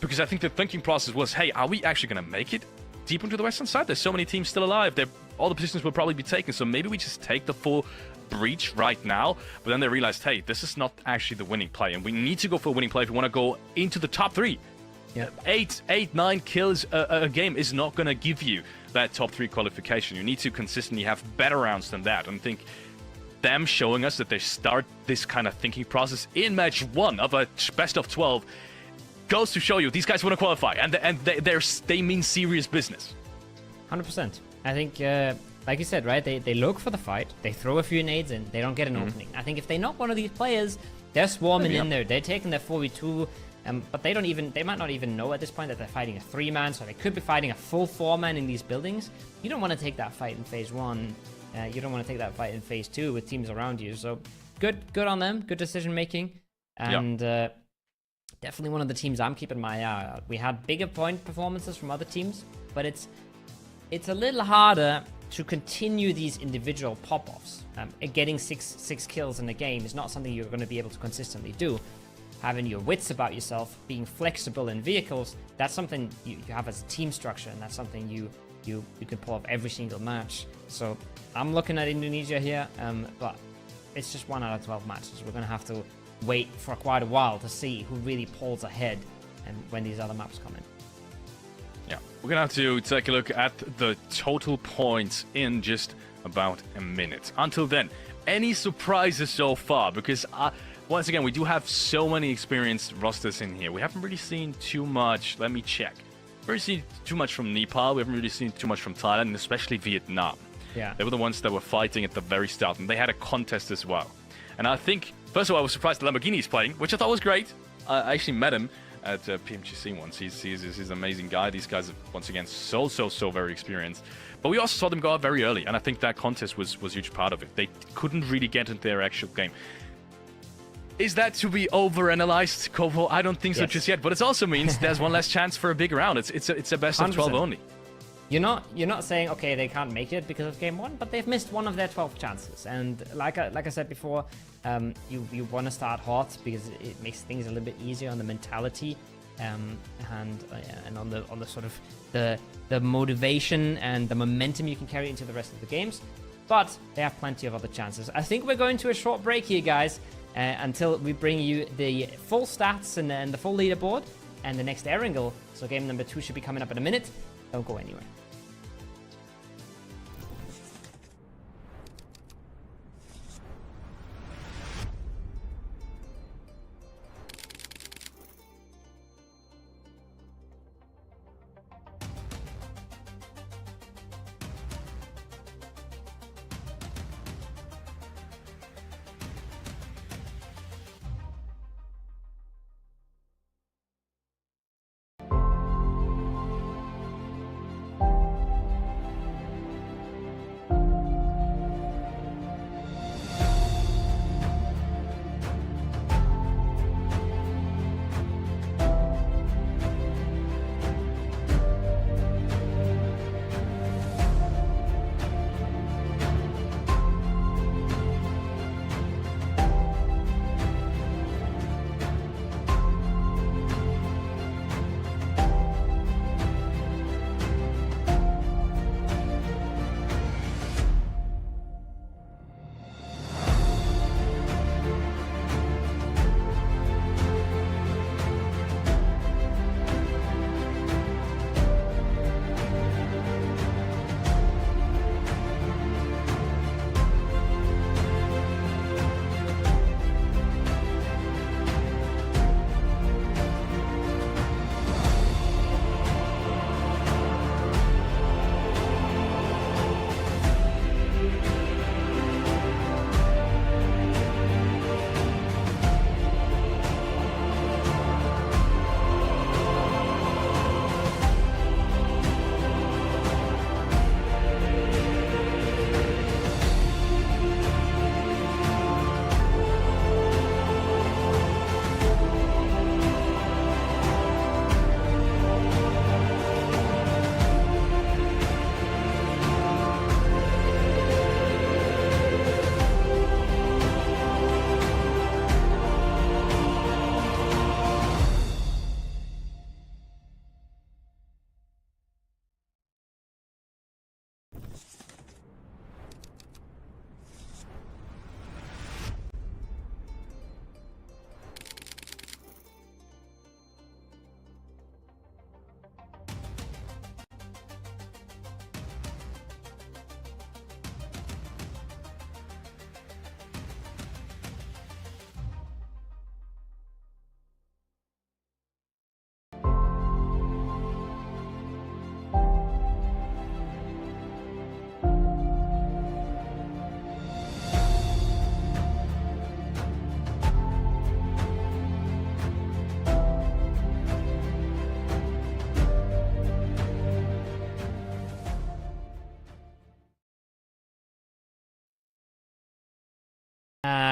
because I think the thinking process was, hey, are we actually going to make it deep into the western side? There's so many teams still alive. All the positions will probably be taken, so maybe we just take the full breach right now. But then they realized, hey, this is not actually the winning play, and we need to go for a winning play if we want to go into the top 3. Yeah. 9 kills a game is not going to give you that top 3 qualification. You need to consistently have better rounds than that. And I think them showing us that they start this kind of thinking process in match 1 of a best of 12 goes to show you these guys want to qualify, and they mean serious business. 100%. I think like you said, right? They look for the fight. They throw a few nades in. They don't get an opening. I think if they knock one of these players, they're swarming in there. They're taking their 4v2. But they might not even know at this point that they're fighting a 3-man, so they could be fighting a full 4-man in these buildings. You don't want to take that fight in phase 1. You don't want to take that fight in phase 2 with teams around you. So good on them. Good decision making. And definitely one of the teams I'm keeping my eye out. We had bigger point performances from other teams, but it's a little harder to continue these individual pop-offs. Getting six kills in a game is not something you're going to be able to consistently do. Having your wits about yourself, being flexible in vehicles, that's something you have as a team structure, and that's something you can pull off every single match. So I'm looking at Indonesia here, but it's just 1 out of 12 matches. We're going to have to wait for quite a while to see who really pulls ahead and when these other maps come in. Yeah, we're going to have to take a look at the total points in just about a minute. Until then, any surprises so far? Because once again, we do have so many experienced rosters in here. We haven't really seen too much. Let me check. We haven't seen too much from Nepal. We haven't really seen too much from Thailand, and especially Vietnam. Yeah. They were the ones that were fighting at the very start, and they had a contest as well. And I think, first of all, I was surprised the Lamborghini is playing, which I thought was great. I actually met him at PMGC once. He's an amazing guy. These guys are, once again, so very experienced. But we also saw them go out very early, and I think that contest was a huge part of it. They couldn't really get into their actual game. Is that to be overanalyzed, Kovo? I don't think so just yet, but it also means there's one less chance for a big round. It's a best of 12 only. You're not saying, okay, they can't make it because of game 1, but they've missed one of their 12 chances. And like I said before, you want to start hot because it makes things a little bit easier on the mentality and on the sort of the motivation and the momentum you can carry into the rest of the games. But they have plenty of other chances. I think we're going to a short break here, guys. Until we bring you the full stats and the full leaderboard and the next Erangel. So game number 2 should be coming up in a minute. Don't go anywhere.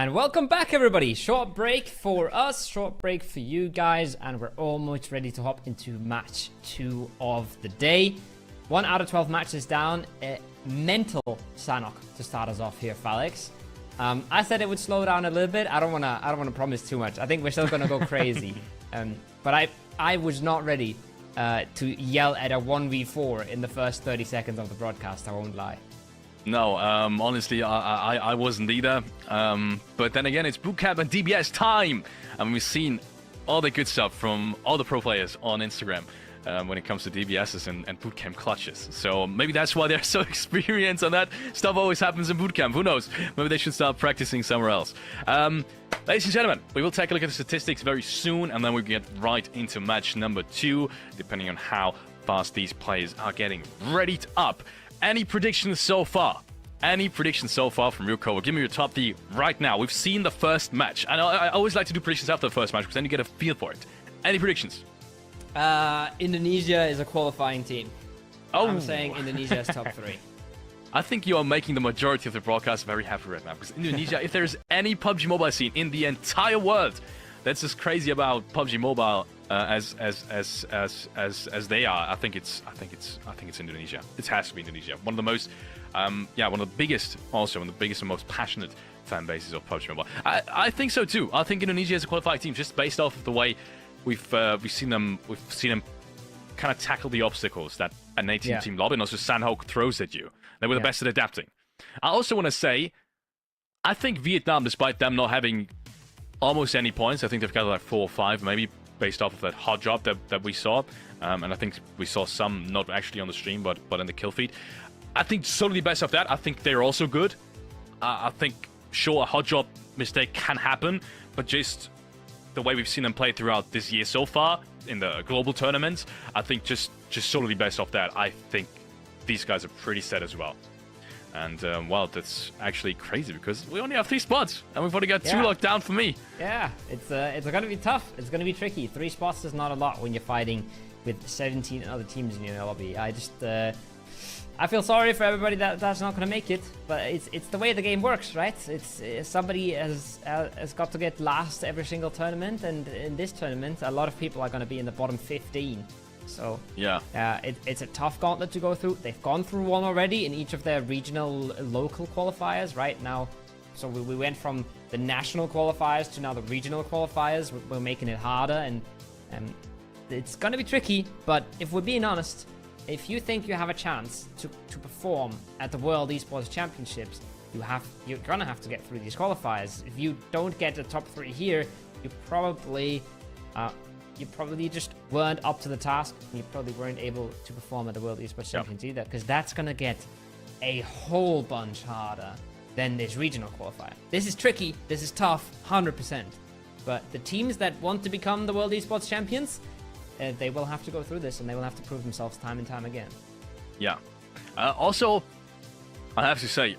And welcome back, everybody. Short break for us, short break for you guys, and we're almost ready to hop into match 2 of the day. 1 out of 12 matches down. A mental Sanhok to start us off here, Felix. I said it would slow down a little bit. I don't wanna promise too much. I think we're still gonna go crazy. But I was not ready to yell at a 1v4 in the first 30 seconds of the broadcast. I won't lie. No, honestly, I wasn't either. But then again, it's bootcamp and DBS time, and we've seen all the good stuff from all the pro players on Instagram when it comes to DBSs and bootcamp clutches. So maybe that's why they're so experienced on that. Stuff always happens in bootcamp. Who knows? Maybe they should start practicing somewhere else. Ladies and gentlemen, we will take a look at the statistics very soon, and then we'll get right into match number 2, depending on how fast these players are getting readied up. Any predictions so far? Any predictions so far from your cover? Give me your top 3 right now. We've seen the first match. I always like to do predictions after the first match because then you get a feel for it. Any predictions? Indonesia is a qualifying team. Oh, I'm saying Indonesia is top 3. I think you are making the majority of the broadcast very happy right now because Indonesia, if there's any PUBG Mobile scene in the entire world that's just crazy about PUBG Mobile as they are, I think it's Indonesia. It has to be Indonesia. One of the most, one of the biggest, also one of the biggest and most passionate fan bases of PUBG Mobile. I think so too. I think Indonesia is a qualified team just based off of the way we've seen them kind of tackle the obstacles that an 18 team lobby and also Sanhok throws at you. They were the best at adapting. I also want to say, I think Vietnam, despite them not having almost any points, I think they've got like 4 or 5 maybe, based off of that hot drop that we saw. And I think we saw some, not actually on the stream, but in the kill feed. I think solely based off that, I think they're also good. I think, sure, a hot drop mistake can happen, but just the way we've seen them play throughout this year so far in the global tournaments, I think just solely based off that, I think these guys are pretty set as well. And, well, that's actually crazy because we only have 3 spots and we've only got 2 locked down for me. Yeah, it's going to be tough. It's going to be tricky. 3 spots is not a lot when you're fighting with 17 other teams in your lobby. I feel sorry for everybody that's not going to make it, but it's the way the game works, right? It's somebody has got to get last every single tournament, and in this tournament, a lot of people are going to be in the bottom 15. So it's a tough gauntlet to go through. They've gone through one already in each of their regional, local qualifiers right now. So we went from the national qualifiers to now the regional qualifiers. We're making it harder, and it's going to be tricky. But if we're being honest, if you think you have a chance to perform at the World Esports Championships, you're going to have to get through these qualifiers. If you don't get the top 3 here, you probably just weren't up to the task. You probably weren't able to perform at the World Esports Champions either, because that's going to get a whole bunch harder than this regional qualifier. This is tricky. This is tough, 100%. But the teams that want to become the World Esports Champions, they will have to go through this, and they will have to prove themselves time and time again. Yeah. Also, I have to say,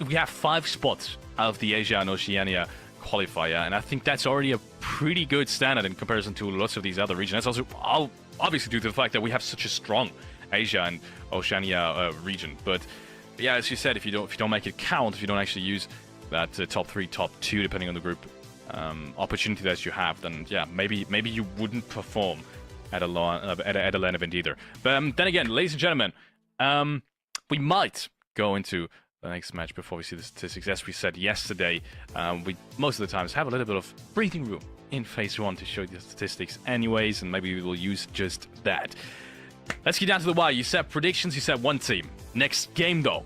we have 5 spots out of the Asia and Oceania qualifier, and I think that's already a pretty good standard in comparison to lots of these other regions. That's also obviously due to the fact that we have such a strong Asia and Oceania region. But yeah, as you said, if you don't make it count, if you don't actually use that top 3, top 2, depending on the group opportunity that you have, then yeah, maybe you wouldn't perform at a LAN event either. But then again, ladies and gentlemen, we might go into the next match before we see the statistics. As we said yesterday, we most of the times have a little bit of breathing room in phase 1 to show you the statistics anyways, and maybe we will use just that. Let's get down to the wire. You said predictions, you said 1 team. Next game though,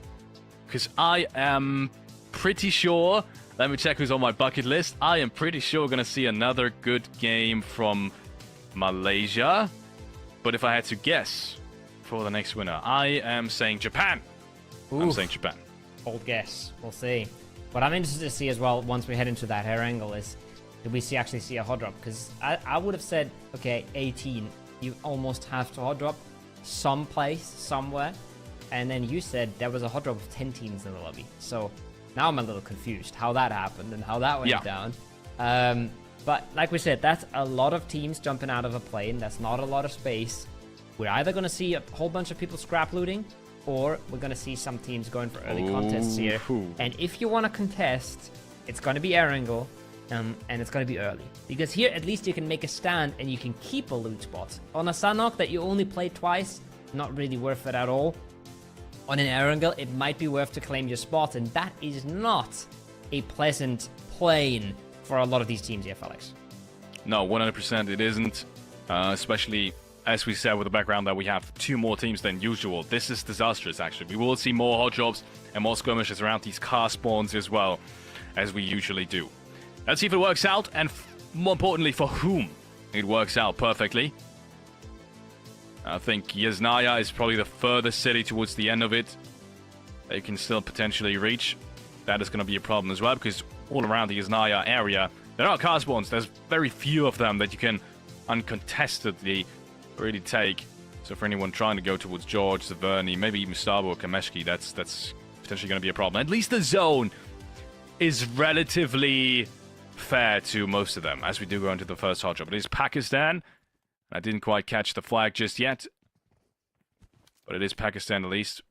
because I am pretty sure, let me check who's on my bucket list. I am pretty sure we're going to see another good game from Malaysia. But if I had to guess for the next winner, I am saying Japan. I'm saying Japan. Bold guess. We'll see. What I'm interested to see as well, once we head into that Erangel, is did we actually see a hot drop? Because I would have said, okay, 18, you almost have to hot drop someplace, somewhere. And then you said there was a hot drop of 10 teams in the lobby. So now I'm a little confused how that happened and how that went down. But like we said, that's a lot of teams jumping out of a plane. That's not a lot of space. We're either going to see a whole bunch of people scrap looting, or we're going to see some teams going for early contests here. And if you want to contest, it's going to be Erangel, and it's going to be early. Because here, at least you can make a stand and you can keep a loot spot. On a Sanhok that you only played twice, not really worth it at all. On an Erangel, it might be worth to claim your spot, and that is not a pleasant plane for a lot of these teams here, Felix. No, 100% it isn't, especially as we said with the background that we have 2 more teams than usual. This is disastrous, actually. We will see more hot drops and more skirmishes around these car spawns as well, as we usually do. Let's see if it works out, and more importantly, for whom it works out perfectly. I think Yasnaya is probably the furthest city towards the end of it. They can still potentially reach. That is going to be a problem as well, because all around the Yasnaya area, there are car spawns. There's very few of them that you can uncontestedly really take. So for anyone trying to go towards George, Zaverny, maybe even Starbo or Kameshki, that's potentially going to be a problem. At least the zone is relatively fair to most of them, as we do go into the first hot drop. It is Pakistan. I didn't quite catch the flag just yet, but it is Pakistan at least.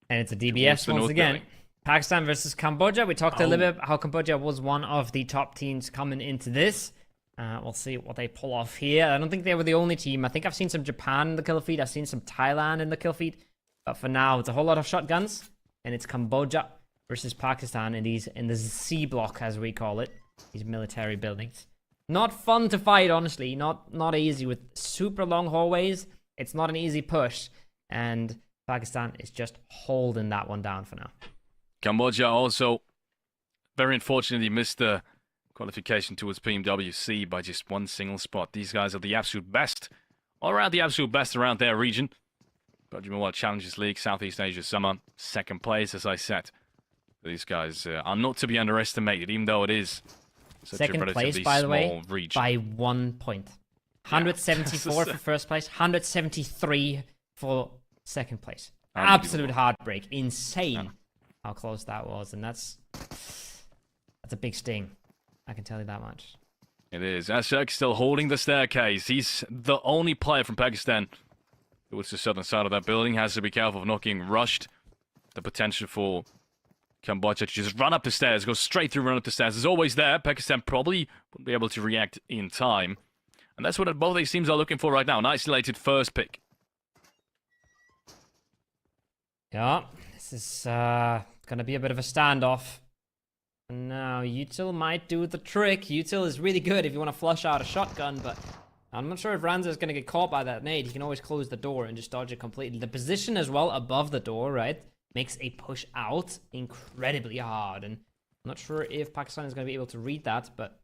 And it's a DBS once again. Building. Pakistan versus Cambodia. We talked a little bit how Cambodia was one of the top teams coming into this. We'll see what they pull off here. I don't think they were the only team. I think I've seen some Japan in the kill feed. I've seen some Thailand in the kill feed. But for now, it's a whole lot of shotguns. And it's Cambodia versus Pakistan in the C block, as we call it. These military buildings. Not fun to fight, honestly. Not easy with super long hallways. It's not an easy push. And Pakistan is just holding that one down for now. Cambodia also very unfortunately missed the qualification towards PMWC by just one single spot. These guys are the absolute best, all around the absolute best around their region. PUBG Mobile Challenges League, Southeast Asia Summer, 2nd place, as I said. These guys are not to be underestimated, even though it is such a relatively place, by the way, region. by 1 point. 174 for first place, 173 for second place. Absolute heartbreak. Insane how close that was. And that's a big sting. I can tell you that much. It is. Ashok still holding the staircase. He's the only player from Pakistan towards the southern side of that building. Has to be careful of not getting rushed. The potential for Cambodia to just run up the stairs, go straight through, run up the stairs is always there. Pakistan probably won't be able to react in time. And that's what both these teams are looking for right now. An isolated first pick. Yeah, this is going to be a bit of a standoff. And now Util might do the trick. Util is really good if you want to flush out a shotgun, but I'm not sure if Ranza is going to get caught by that nade. He can always close the door and just dodge it completely. The position as well above the door, right, makes a push out incredibly hard. And I'm not sure if Pakistan is going to be able to read that, but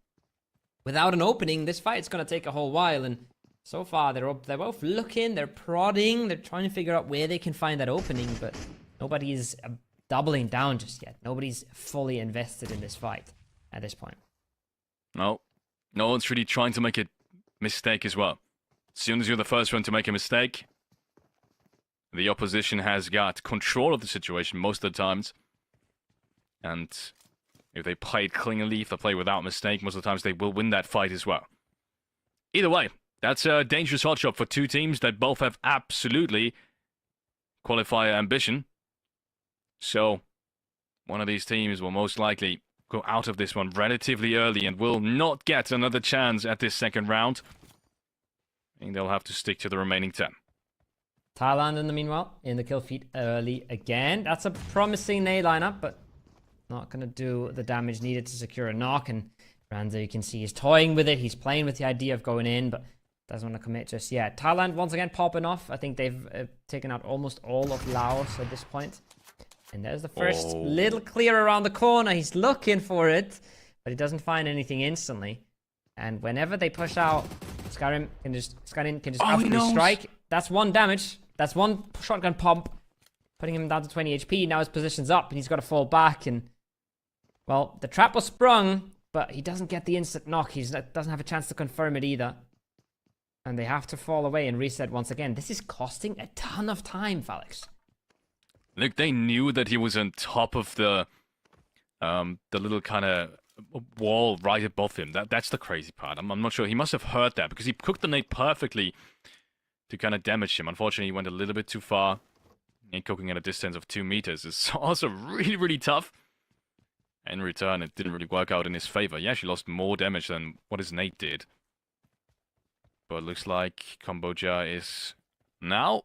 without an opening, this fight's going to take a whole while. And so far, they're both looking, they're prodding, they're trying to figure out where they can find that opening, but nobody's doubling down just yet. Nobody's fully invested in this fight at this point. No one's really trying to make a mistake as well. As soon as you're the first one to make a mistake, the opposition has got control of the situation most of the times. And if they play it cleanly, if they play without mistake, most of the times they will win that fight as well. Either way, that's a dangerous hot shot for 2 teams that both have absolutely qualifier ambition. So, one of these teams will most likely go out of this one relatively early and will not get another chance at this second round. I think they'll have to stick to the remaining 10. Thailand, in the meanwhile, in the kill feed early again. That's a promising nade lineup, but not going to do the damage needed to secure a knock. And Ranza, you can see, he's toying with it. He's playing with the idea of going in, but doesn't want to commit just yet. Thailand, once again, popping off. I think they've taken out almost all of Laos at this point. And there's the first little clear around the corner. He's looking for it, but he doesn't find anything instantly. And whenever they push out, Skyrim can just absolutely strike. That's 1 damage. That's 1 shotgun pump, putting him down to 20 HP. Now his position's up, and he's got to fall back. And, well, the trap was sprung, but he doesn't get the instant knock. He doesn't have a chance to confirm it either. And they have to fall away and reset once again. This is costing a ton of time, Felix. Look, they knew that he was on top of the little kind of wall right above him. That's the crazy part. I'm not sure. He must have heard that because he cooked the nade perfectly to kind of damage him. Unfortunately, he went a little bit too far. And cooking at a distance of 2 meters is also really, really tough. In return, it didn't really work out in his favor. He actually lost more damage than what his nade did. But it looks like Cambodia is now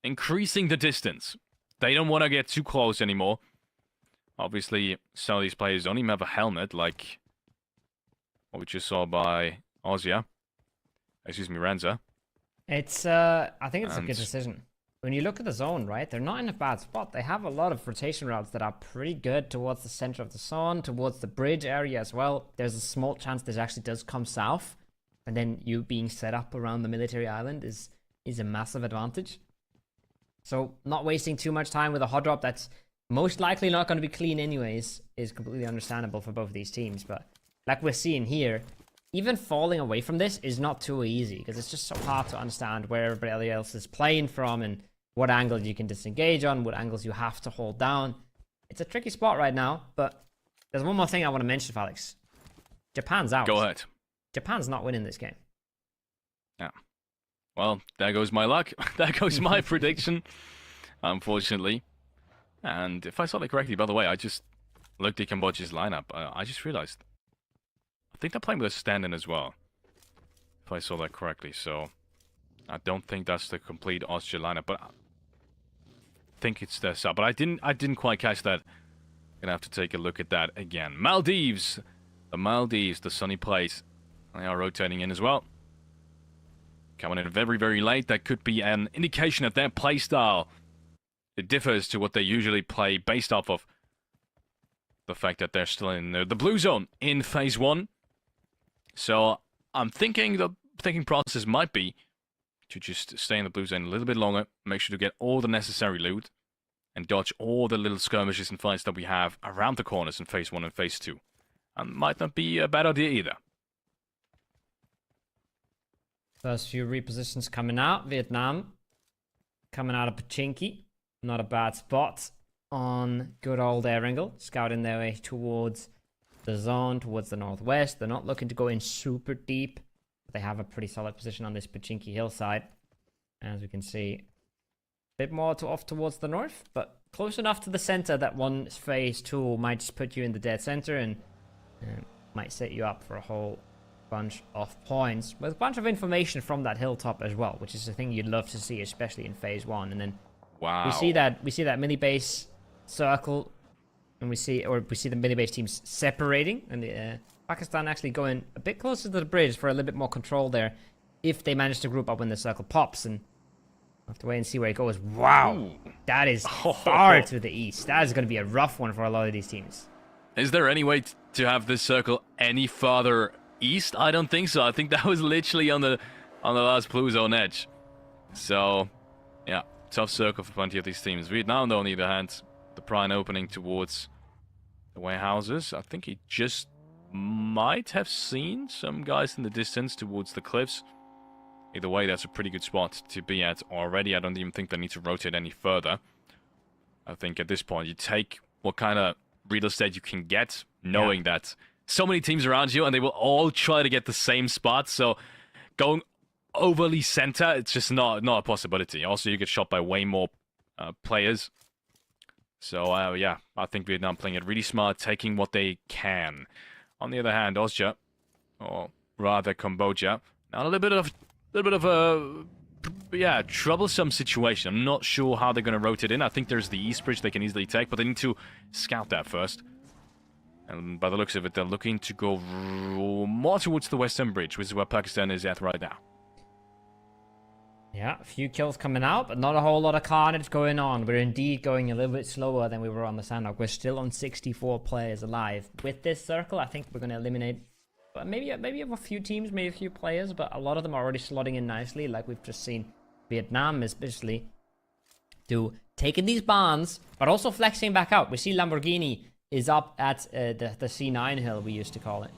increasing the distance. They don't want to get too close anymore. Obviously, some of these players don't even have a helmet, like what we just saw by Ozia. Excuse me, Ranza. It's, I think it's a good decision. When you look at the zone, right, they're not in a bad spot. They have a lot of rotation routes that are pretty good towards the center of the zone, towards the bridge area as well. There's a small chance this actually does come south. And then you being set up around the military island is a massive advantage. So not wasting too much time with a hot drop that's most likely not going to be clean anyways is completely understandable for both of these teams. But like we're seeing here, even falling away from this is not too easy because it's just so hard to understand where everybody else is playing from and what angles you can disengage on, what angles you have to hold down. It's a tricky spot right now, but there's one more thing I want to mention, Felix. Japan's out. Go ahead. Japan's not winning this game. Yeah. Well, there goes my luck. There goes my prediction, unfortunately. And if I saw that correctly, by the way, I just looked at Cambodia's lineup. I just realized. I think they're playing with a stand-in as well. If I saw that correctly. So, I don't think that's the complete Austria lineup. But I think it's their sub. But I didn't quite catch that. Gonna have to take a look at that again. Maldives. The Maldives, the sunny place. They are rotating in as well. Coming in very, very late. That could be an indication of their playstyle. It differs to what they usually play based off of the fact that they're still in the blue zone in phase 1. So I'm thinking the thinking process might be to just stay in the blue zone a little bit longer, make sure to get all the necessary loot, and dodge all the little skirmishes and fights that we have around the corners in phase 1 and phase 2. And might not be a bad idea either. First few repositions coming out. Vietnam coming out of Pachinki. Not a bad spot on good old Erangel. Scouting their way towards the zone, towards the northwest. They're not looking to go in super deep. They have a pretty solid position on this Pachinki hillside. As we can see, a bit more off towards the north, but close enough to the center that one phase 2 might just put you in the dead center and might set you up for a whole bunch of points with a bunch of information from that hilltop as well, which is the thing you'd love to see, especially in phase 1. And then wow, we see that mini base circle, and we see the mini base teams separating, and the Pakistan actually going a bit closer to the bridge for a little bit more control there if they manage to group up when the circle pops. And we'll have to wait and see where it goes. Wow, ooh, that is far to the east. That is going to be a rough one for a lot of these teams. Is there any way to have this circle any farther east? I don't think so. I think that was literally on the last blue zone edge. So, yeah, tough circle for plenty of these teams. Vietnam, though, on the other hand, the prime opening towards the warehouses. I think he just might have seen some guys in the distance towards the cliffs. Either way, that's a pretty good spot to be at already. I don't even think they need to rotate any further. I think at this point, you take what kind of real estate you can get, knowing that so many teams around you and they will all try to get the same spot. So going overly center, it's just not a possibility. Also, you get shot by way more players. So yeah, I think Vietnam playing it really smart, taking what they can. On the other hand, Austria, or rather Cambodia, now a little bit of a troublesome situation. I'm not sure how they're going to rotate in. I think there's the east bridge they can easily take, but they need to scout that first. And by the looks of it, they're looking to go more towards the western bridge, which is where Pakistan is at right now. Yeah, a few kills coming out, but not a whole lot of carnage going on. We're indeed going a little bit slower than we were on the Sanhok. We're still on 64 players alive. With this circle, I think we're going to eliminate maybe a few teams, maybe a few players, but a lot of them are already slotting in nicely, like we've just seen Vietnam especially do, taking these barns, but also flexing back out. We see Lamborghini is up at the C9 hill, we used to call it.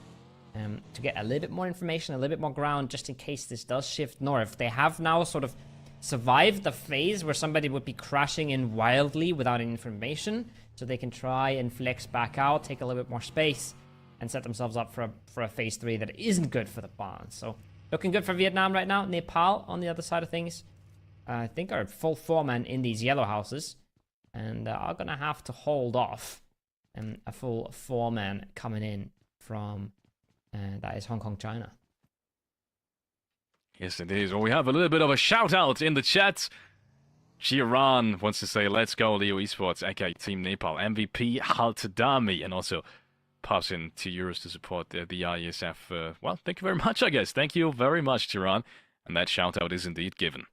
To get a little bit more information, a little bit more ground, just in case this does shift north. They have now sort of survived the phase where somebody would be crashing in wildly without any information, so they can try and flex back out, take a little bit more space, and set themselves up for a phase 3 that isn't good for the barns. So looking good for Vietnam right now. Nepal on the other side of things, I think, are full 4-man in these yellow houses, and are gonna have to hold off and a full 4-man coming in from that is Hong Kong, China. Yes, it is. Well, we have a little bit of a shout out in the chat. Jiran wants to say, let's go, Leo Esports, aka Team Nepal, MVP Haltadami, and also pops in €2 to support the Iesf. Well, thank you very much, I guess. Thank you very much, Jiran. And that shout out is indeed given.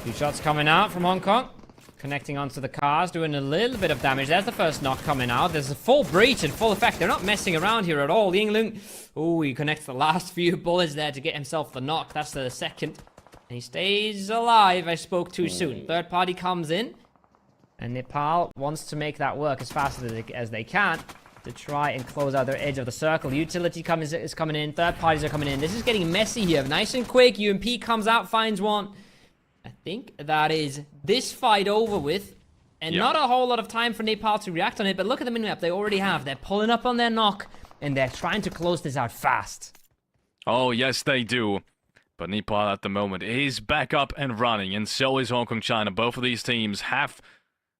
2 shots coming out from Hong Kong. Connecting onto the cars, doing a little bit of damage. There's the first knock coming out. There's a full breach in full effect. They're not messing around here at all. Yinglung, oh, he connects the last few bullets there to get himself the knock. That's the second. And he stays alive. I spoke too soon. Third party comes in. And Nepal wants to make that work as fast as they can to try and close out their edge of the circle. Utility is coming in. Third parties are coming in. This is getting messy here. Nice and quick. UMP comes out, finds one. I think that is this fight over with. And not a whole lot of time for Nepal to react on it. But look at the minimap they already have. They're pulling up on their knock. And they're trying to close this out fast. Oh, yes, they do. But Nepal at the moment is back up and running. And so is Hong Kong, China. Both of these teams have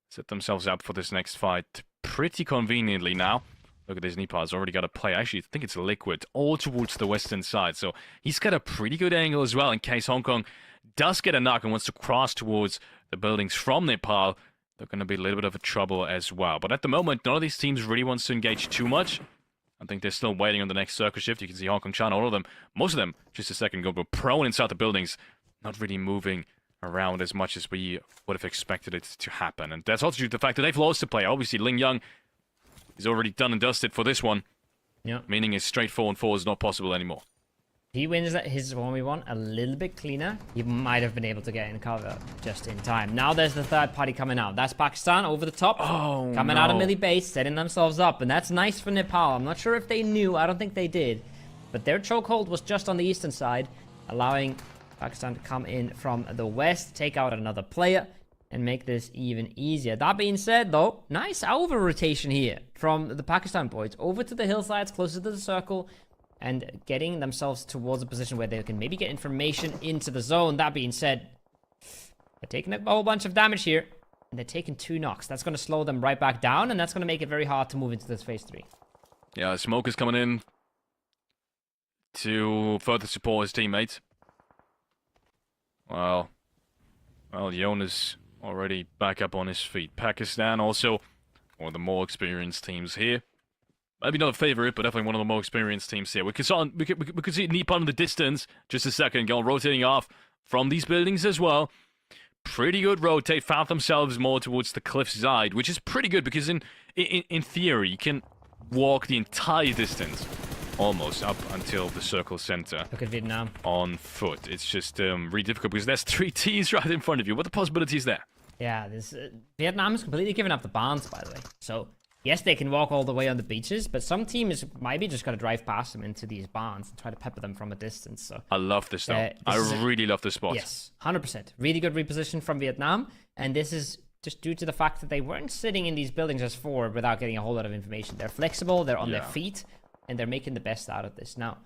set themselves up for this next fight pretty conveniently now. Look at this, Nepal's already got a play. Actually, I think it's Liquid, all towards the western side. So he's got a pretty good angle as well in case Hong Kong does get a knock and wants to cross towards the buildings from Nepal. They're going to be a little bit of a trouble as well. But at the moment, none of these teams really wants to engage too much. I think they're still waiting on the next circle shift. You can see Hong Kong, China, all of them, most of them, just a second ago, were prone inside the buildings, not really moving around as much as we would have expected it to happen. And that's also due to the fact that they've lost the play. Obviously, Ling Young is already done and dusted for this one. Yeah. Meaning his straight 4-on-4 is not possible anymore. He wins his 1v1 a little bit cleaner. He might have been able to get in cover just in time. Now there's the third party coming out. That's Pakistan over the top. Oh, coming out of Millie base, setting themselves up. And that's nice for Nepal. I'm not sure if they knew. I don't think they did. But their chokehold was just on the eastern side, allowing Pakistan to come in from the west, take out another player, and make this even easier. That being said, though, nice over rotation here from the Pakistan boys. Over to the hillsides, closer to the circle, and getting themselves towards a position where they can maybe get information into the zone. That being said, they're taking a whole bunch of damage here, and they're taking 2 knocks. That's going to slow them right back down, and that's going to make it very hard to move into this phase 3. Yeah, Smoke is coming in to further support his teammates. Well, Jonas already back up on his feet. Pakistan also one of the more experienced teams here. Maybe not a favorite, but definitely one of the more experienced teams here. We could see Nepal in the distance just a second ago, rotating off from these buildings as well. Pretty good rotate, found themselves more towards the cliff side, which is pretty good because in theory, you can walk the entire distance almost up until the circle center. Look at Vietnam. On foot. It's just really difficult because there's 3 T's right in front of you. What are the possibilities there? Yeah, Vietnam is completely giving up the barns, by the way. So, yes, they can walk all the way on the beaches, but some teams might be just going to drive past them into these barns and try to pepper them from a distance. So I love this though. I really love this spot. Yes, 100%. Really good reposition from Vietnam, and this is just due to the fact that they weren't sitting in these buildings as forward without getting a whole lot of information. They're flexible, they're on their feet, and they're making the best out of this. Now,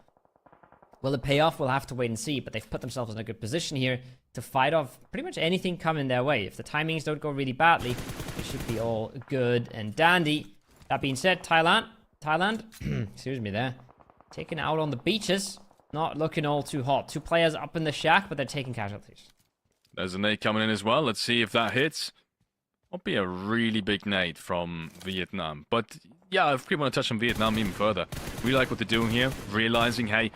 will it pay off? We'll have to wait and see, but they've put themselves in a good position here to fight off pretty much anything coming their way. If the timings don't go really badly, it should be all good and dandy. That being said, Thailand, excuse me there, taken out on the beaches, not looking all too hot. 2 players up in the shack, but they're taking casualties. There's a nade coming in as well. Let's see if that hits. Won't be a really big nade from Vietnam. But yeah, if we want to touch on Vietnam even further, we like what they're doing here, realizing, hey,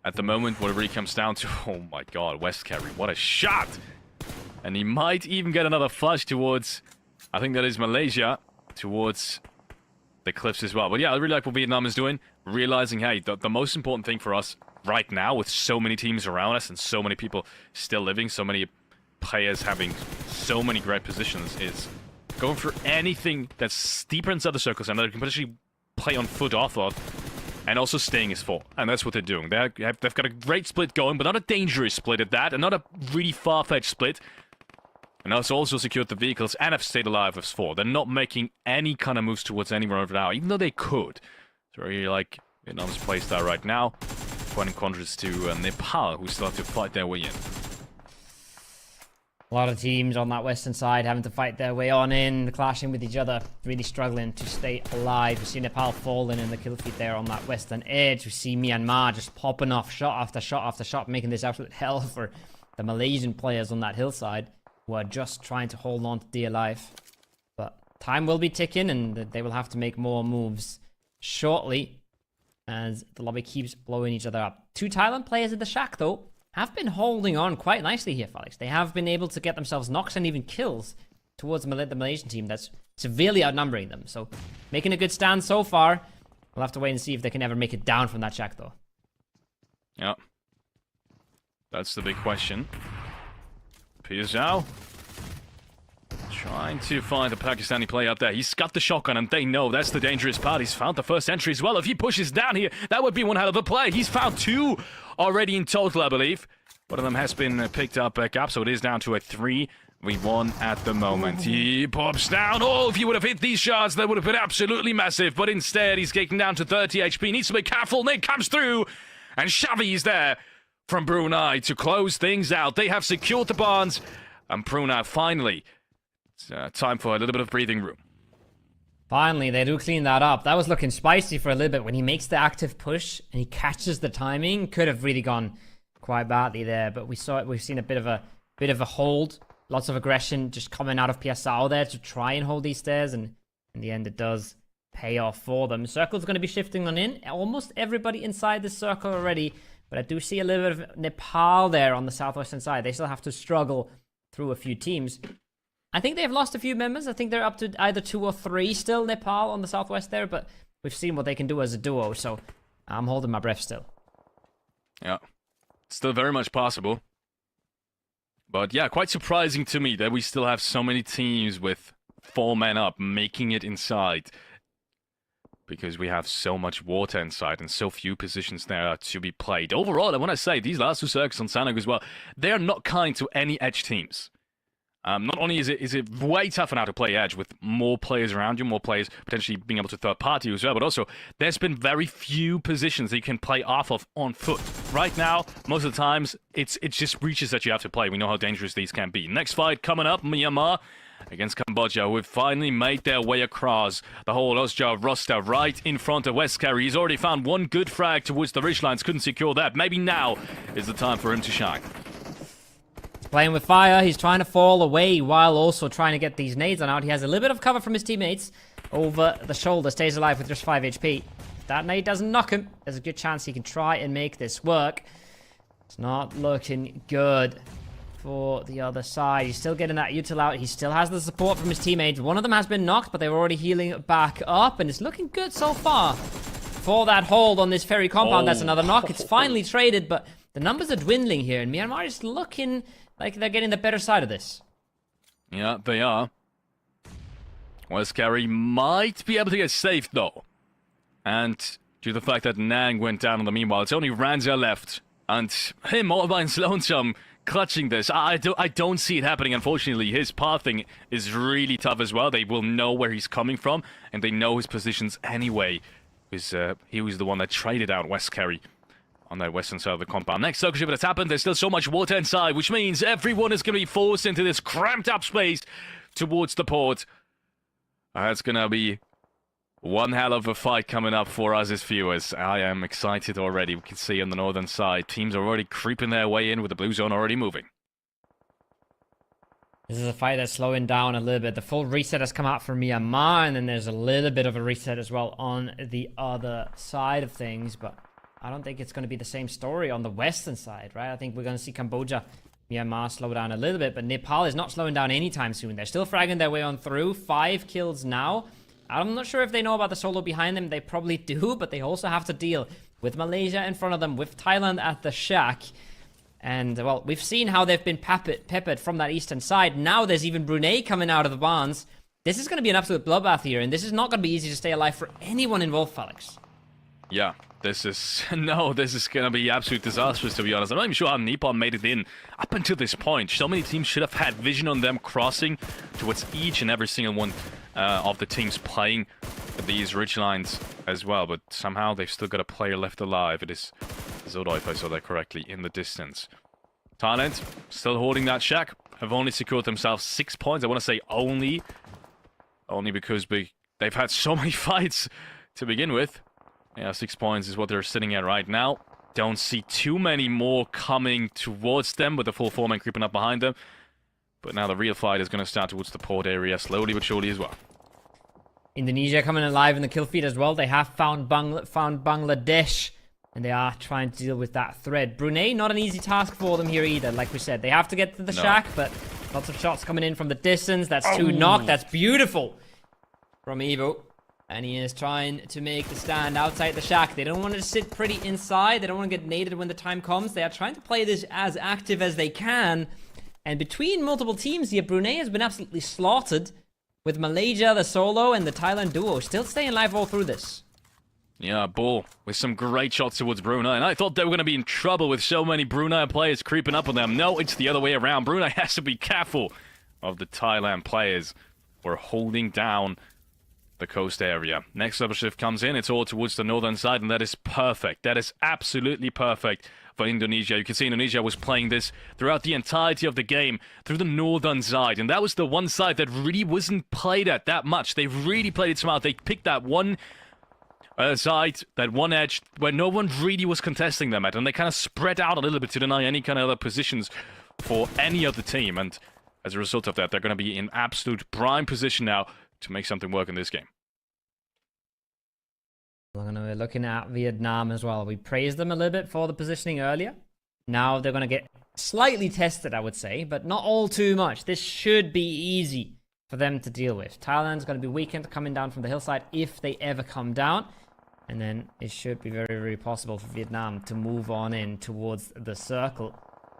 at the moment, what it really comes down to, oh my god, West carry, what a shot! And he might even get another flush towards, I think that is Malaysia, towards the cliffs as well. But yeah, I really like what Vietnam is doing, realizing, hey, the most important thing for us right now, with so many teams around us and so many people still living, so many players having so many great positions, is going for anything that's deeper inside the circle center that can potentially play on foot offload, and also staying as 4. And that's what they're doing. They've got a great split going, but not a dangerous split at that, and not a really far-fetched split. And also secured the vehicles and have stayed alive as 4. They're not making any kind of moves towards anywhere over now, even though they could. So really like Vietnam's playstyle right now, quite in contrast to Nepal, who still have to fight their way in. A lot of teams on that western side having to fight their way on in, clashing with each other, really struggling to stay alive. We see Nepal falling in the kill feed there on that western edge. We see Myanmar just popping off shot after shot after shot, making this absolute hell for the Malaysian players on that hillside who are just trying to hold on to dear life. But time will be ticking and they will have to make more moves shortly as the lobby keeps blowing each other up. 2 Thailand players at the shack though have been holding on quite nicely here, Felix. They have been able to get themselves knocks and even kills towards the Malaysian team that's severely outnumbering them. So, making a good stand so far. We'll have to wait and see if they can ever make it down from that shack, though. Yeah. That's the big question. Pia Zhao trying to find the Pakistani player up there. He's got the shotgun, and they know that's the dangerous part. He's found the first entry as well. If he pushes down here, that would be one hell of a play. He's found 2 already in total, I believe. One of them has been picked up back up, so it is down to a 3v1 at the moment. He pops down. Oh, if he would have hit these shots, that would have been absolutely massive. But instead, he's getting down to 30 HP. Needs to be careful. Nick comes through, and Xavi is there from Brunei to close things out. They have secured the bonds, and Brunei finally... time for a little bit of breathing room. Finally, they do clean that up. That was looking spicy for a little bit when he makes the active push and he catches the timing. Could have really gone quite badly there, but we've seen a bit of a hold. Lots of aggression just coming out of PSL there to try and hold these stairs, and in the end it does pay off for them. Circle's going to be shifting on in. Almost everybody inside the circle already, but I do see a little bit of Nepal there on the southwestern side. They still have to struggle through a few teams. I think they've lost a few members. I think they're up to either 2 or 3 still, Nepal on the southwest there, but we've seen what they can do as a duo, so I'm holding my breath still. Yeah, still very much possible. But yeah, quite surprising to me that we still have so many teams with 4 men up making it inside. Because we have so much water inside and so few positions there to be played. Overall, I want to say, these last 2 circles on Sanhok as well, they are not kind to any edge teams. Not only is it way tougher now to play edge with more players around you, more players potentially being able to third party as well, but also there's been very few positions that you can play off of on foot. Right now, most of the times, it's just reaches that you have to play. We know how dangerous these can be. Next fight coming up, Myanmar against Cambodia, who have finally made their way across the whole Osja roster right in front of Westcarry. He's already found 1 good frag towards the ridgelines, couldn't secure that. Maybe now is the time for him to shine. Playing with fire, he's trying to fall away while also trying to get these nades on out. He has a little bit of cover from his teammates over the shoulder, stays alive with just 5 HP. If that nade doesn't knock him, there's a good chance he can try and make this work. It's not looking good for the other side. He's still getting that util out. He still has the support from his teammates. One of them has been knocked, but they're already healing back up, and it's looking good so far for that hold on this ferry compound. That's another knock. It's finally traded, but the numbers are dwindling here, and Myanmar is looking like they're getting the better side of this. Yeah, they are. Westcarry might be able to get safe, though. And due to the fact that Nang went down in the meanwhile, it's only Erangel left. And him all by his lonesome clutching this. I don't see it happening, unfortunately. His pathing is really tough as well. They will know where he's coming from, and they know his positions anyway. Because he was the one that traded out Westcarry on that western side of the compound. Next circle shift has happened. There's still so much water inside, which means everyone is going to be forced into this cramped up space towards the port. That's going to be one hell of a fight coming up for us as viewers. I am excited already. We can see on the northern side, teams are already creeping their way in with the blue zone already moving. This is a fight that's slowing down a little bit. The full reset has come out for Myanmar, and then there's a little bit of a reset as well on the other side of things, but I don't think it's going to be the same story on the western side, right? I think we're going to see Cambodia, Myanmar slow down a little bit, but Nepal is not slowing down anytime soon. They're still fragging their way on through. 5 kills now. I'm not sure if they know about the solo behind them. They probably do, but they also have to deal with Malaysia in front of them, with Thailand at the shack. And, well, we've seen how they've been peppered from that eastern side. Now there's even Brunei coming out of the bonds. This is going to be an absolute bloodbath here, and this is not going to be easy to stay alive for anyone involved, Felix. Yeah, this is going to be absolute disastrous, to be honest. I'm not even sure how Nepal made it in up until this point. So many teams should have had vision on them crossing towards each and every single one of the teams playing these ridgelines as well, but somehow they've still got a player left alive. It is Zodo, if I saw that correctly, in the distance. Thailand still holding that shack. have only secured themselves 6 points. I want to say only because they've had so many fights to begin with. Yeah, 6 points is what they're sitting at right now. Don't see too many more coming towards them with the full 4-man creeping up behind them. But now the real fight is going to start towards the port area, slowly but surely as well. Indonesia coming alive in the kill feed as well. They have found Bangladesh, and they are trying to deal with that threat. Brunei, not an easy task for them here either, like we said. They have to get to the shack, but lots of shots coming in from the distance. That's 2 knock. That's beautiful from Evo. And he is trying to make the stand outside the shack. They don't want to sit pretty inside. They don't want to get naded when the time comes. They are trying to play this as active as they can. And between multiple teams here, Brunei has been absolutely slaughtered. With Malaysia, the solo, and the Thailand duo still staying alive all through this. Yeah, Bull with some great shots towards Brunei. And I thought they were going to be in trouble with so many Brunei players creeping up on them. No, it's the other way around. Brunei has to be careful of the Thailand players. We're holding down the coast area. Next level shift comes in. It's all towards the northern side, and that is perfect. That is absolutely perfect for Indonesia. You can see Indonesia was playing this throughout the entirety of the game through the northern side, and that was the one side that really wasn't played at that much. They really played it smart. They picked that one side, that one edge where no one really was contesting them at, and they kind of spread out a little bit to deny any kind of other positions for any other team, and as a result of that, they're going to be in absolute prime position now to make something work in this game. We're going to be looking at Vietnam as well. We praised them a little bit for the positioning earlier. Now they're going to get slightly tested, I would say, but not all too much. This should be easy for them to deal with. Thailand's going to be weakened coming down from the hillside if they ever come down. And then it should be very, very possible for Vietnam to move on in towards the circle.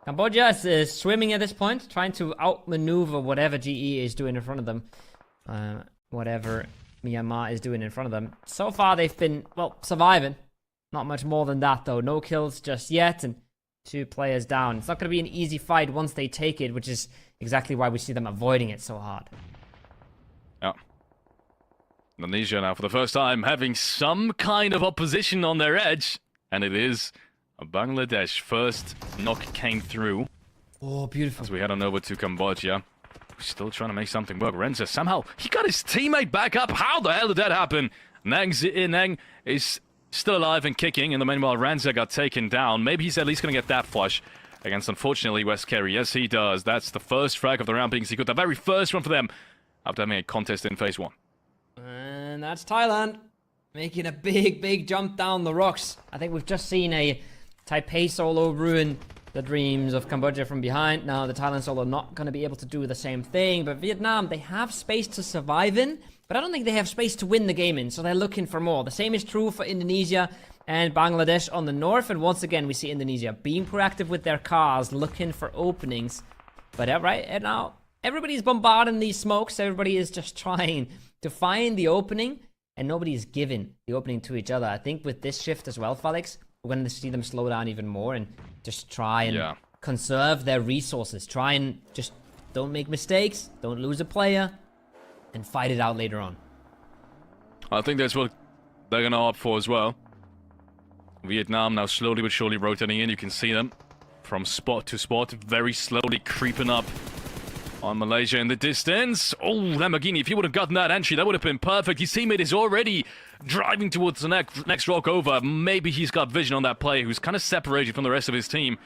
Cambodia is swimming at this point, trying to outmaneuver whatever GE is doing in front of them. Whatever Myanmar is doing in front of them. So far, they've been, well, surviving. Not much more than that, though. No kills just yet, and 2 players down. It's not going to be an easy fight once they take it, which is exactly why we see them avoiding it so hard. Yeah. Indonesia now, for the first time, having some kind of opposition on their edge. And it is a Bangladesh. First knock came through. Oh, beautiful. As we head on over to Cambodia. Still trying to make something work. Renza, somehow, he got his teammate back up. How the hell did that happen? Neng is still alive and kicking. In the meanwhile, Renza got taken down. Maybe he's at least going to get that flush against, unfortunately, West Kerry. Yes, he does. That's the first frag of the round being secured. The very first one for them after having a contest in phase 1. And that's Thailand making a big, big jump down the rocks. I think we've just seen a Taipei solo ruin the dreams of Cambodia from behind. Now, the Thailand solo not going to be able to do the same thing, but Vietnam, they have space to survive in, but I don't think they have space to win the game in, so they're looking for more. The same is true for Indonesia and Bangladesh on the north, and once again, we see Indonesia being proactive with their cars, looking for openings. But right and now, everybody's bombarding these smokes. Everybody is just trying to find the opening, and nobody's giving the opening to each other. I think with this shift as well, Felix, we're going to see them slow down even more and just try and conserve their resources. Try and just don't make mistakes, don't lose a player, and fight it out later on. I think that's what they're going to opt for as well. Vietnam now slowly but surely rotating in. You can see them from spot to spot, very slowly creeping up on Malaysia in the distance. Oh, Lamborghini, if he would have gotten that entry, that would have been perfect. His teammate is already driving towards the next rock over. Maybe he's got vision on that player who's kind of separated from the rest of his team,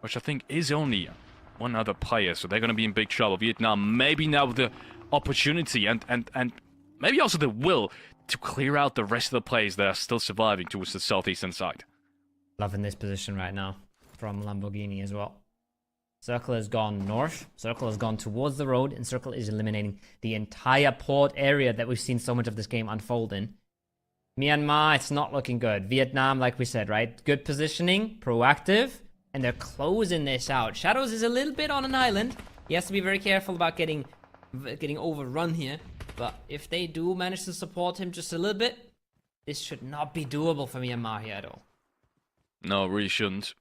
which I think is only one other player, so they're going to be in big trouble. Vietnam maybe now with the opportunity and maybe also the will to clear out the rest of the players that are still surviving towards the southeastern side. Loving this position right now from Lamborghini as well. Circle has gone north, Circle has gone towards the road, and Circle is eliminating the entire port area that we've seen so much of this game unfold in. Myanmar, it's not looking good. Vietnam, like we said, right? Good positioning, proactive, and they're closing this out. Shadows is a little bit on an island. He has to be very careful about getting overrun here. But if they do manage to support him just a little bit, this should not be doable for Myanmar here at all. No, really shouldn't.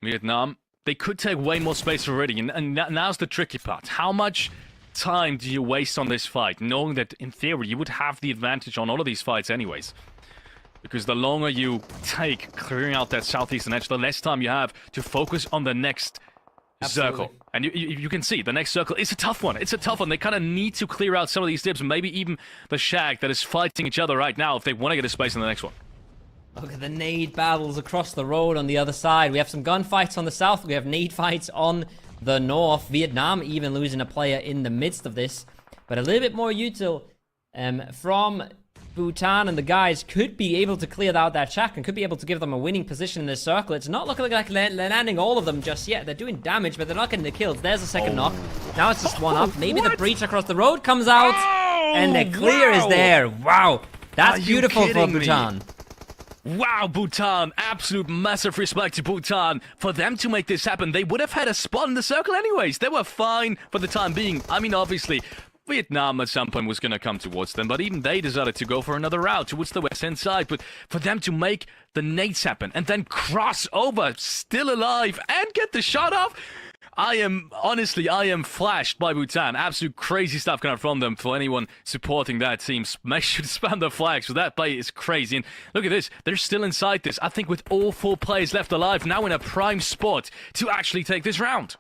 Vietnam, they could take way more space already, and now's the tricky part. How much time do you waste on this fight, knowing that, in theory, you would have the advantage on all of these fights anyways? Because the longer you take clearing out that southeastern edge, the less time you have to focus on the next circle. And you can see the next circle is a tough one. It's a tough one. They kind of need to clear out some of these dips, maybe even the Shag that is fighting each other right now if they want to get a space in the next one. Look at the nade battles across the road on the other side. We have some gunfights on the south. We have nade fights on the north. Vietnam even losing a player in the midst of this. But a little bit more util from Bhutan, and the guys could be able to clear out that shack and could be able to give them a winning position in this circle. It's not looking like they're landing all of them just yet. They're doing damage, but they're not getting the kills. There's a second knock. Now it's just one up. Maybe the breach across the road comes out, and the clear is there. Wow. That's beautiful for Bhutan. Wow, Bhutan. Absolute massive respect to Bhutan. For them to make this happen, they would have had a spot in the circle anyways. They were fine for the time being. I mean, obviously, Vietnam at some point was going to come towards them, but even they decided to go for another route towards the west-hand side. But for them to make the nades happen and then cross over, still alive, and get the shot off, I am flashed by Bhutan. Absolute crazy stuff coming from them. For anyone supporting that team, make sure to spam the flags. So that play is crazy. And look at this. They're still inside this. I think with all 4 players left alive, now in a prime spot to actually take this round.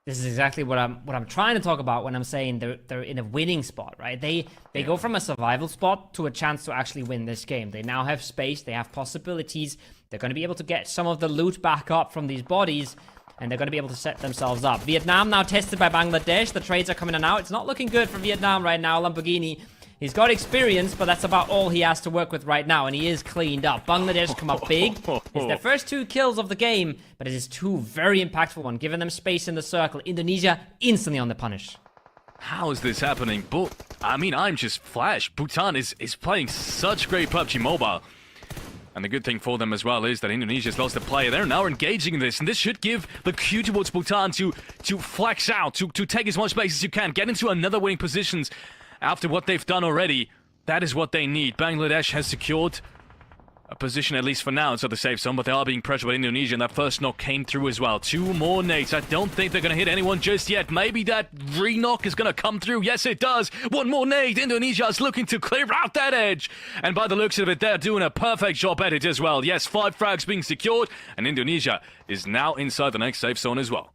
This is exactly what I'm trying to talk about when I'm saying they're in a winning spot, right? They go from a survival spot to a chance to actually win this game. They now have space, they have possibilities. They're going to be able to get some of the loot back up from these bodies, and they're going to be able to set themselves up. Vietnam now tested by Bangladesh. The trades are coming in and out. It's not looking good for Vietnam right now. Lamborghini, he's got experience, but that's about all he has to work with right now, and he is cleaned up. Bangladesh come up big. It's their first 2 kills of the game, but it is 2 very impactful ones, giving them space in the circle. Indonesia instantly on the punish. How is this happening? But I mean, I'm just flashed. Bhutan is playing such great PUBG Mobile. And the good thing for them as well is that Indonesia's lost a player. They're now engaging in this, and this should give the cue towards Bhutan to flex out, to take as much space as you can, get into another winning positions. After what they've done already, that is what they need. Bangladesh has secured a position, at least for now, inside the safe zone, but they are being pressured by Indonesia, and that first knock came through as well. 2 more nades. I don't think they're going to hit anyone just yet. Maybe that re-knock is going to come through. Yes, it does. 1 more nade. Indonesia is looking to clear out that edge. And by the looks of it, they're doing a perfect job at it as well. Yes, 5 frags being secured, and Indonesia is now inside the next safe zone as well.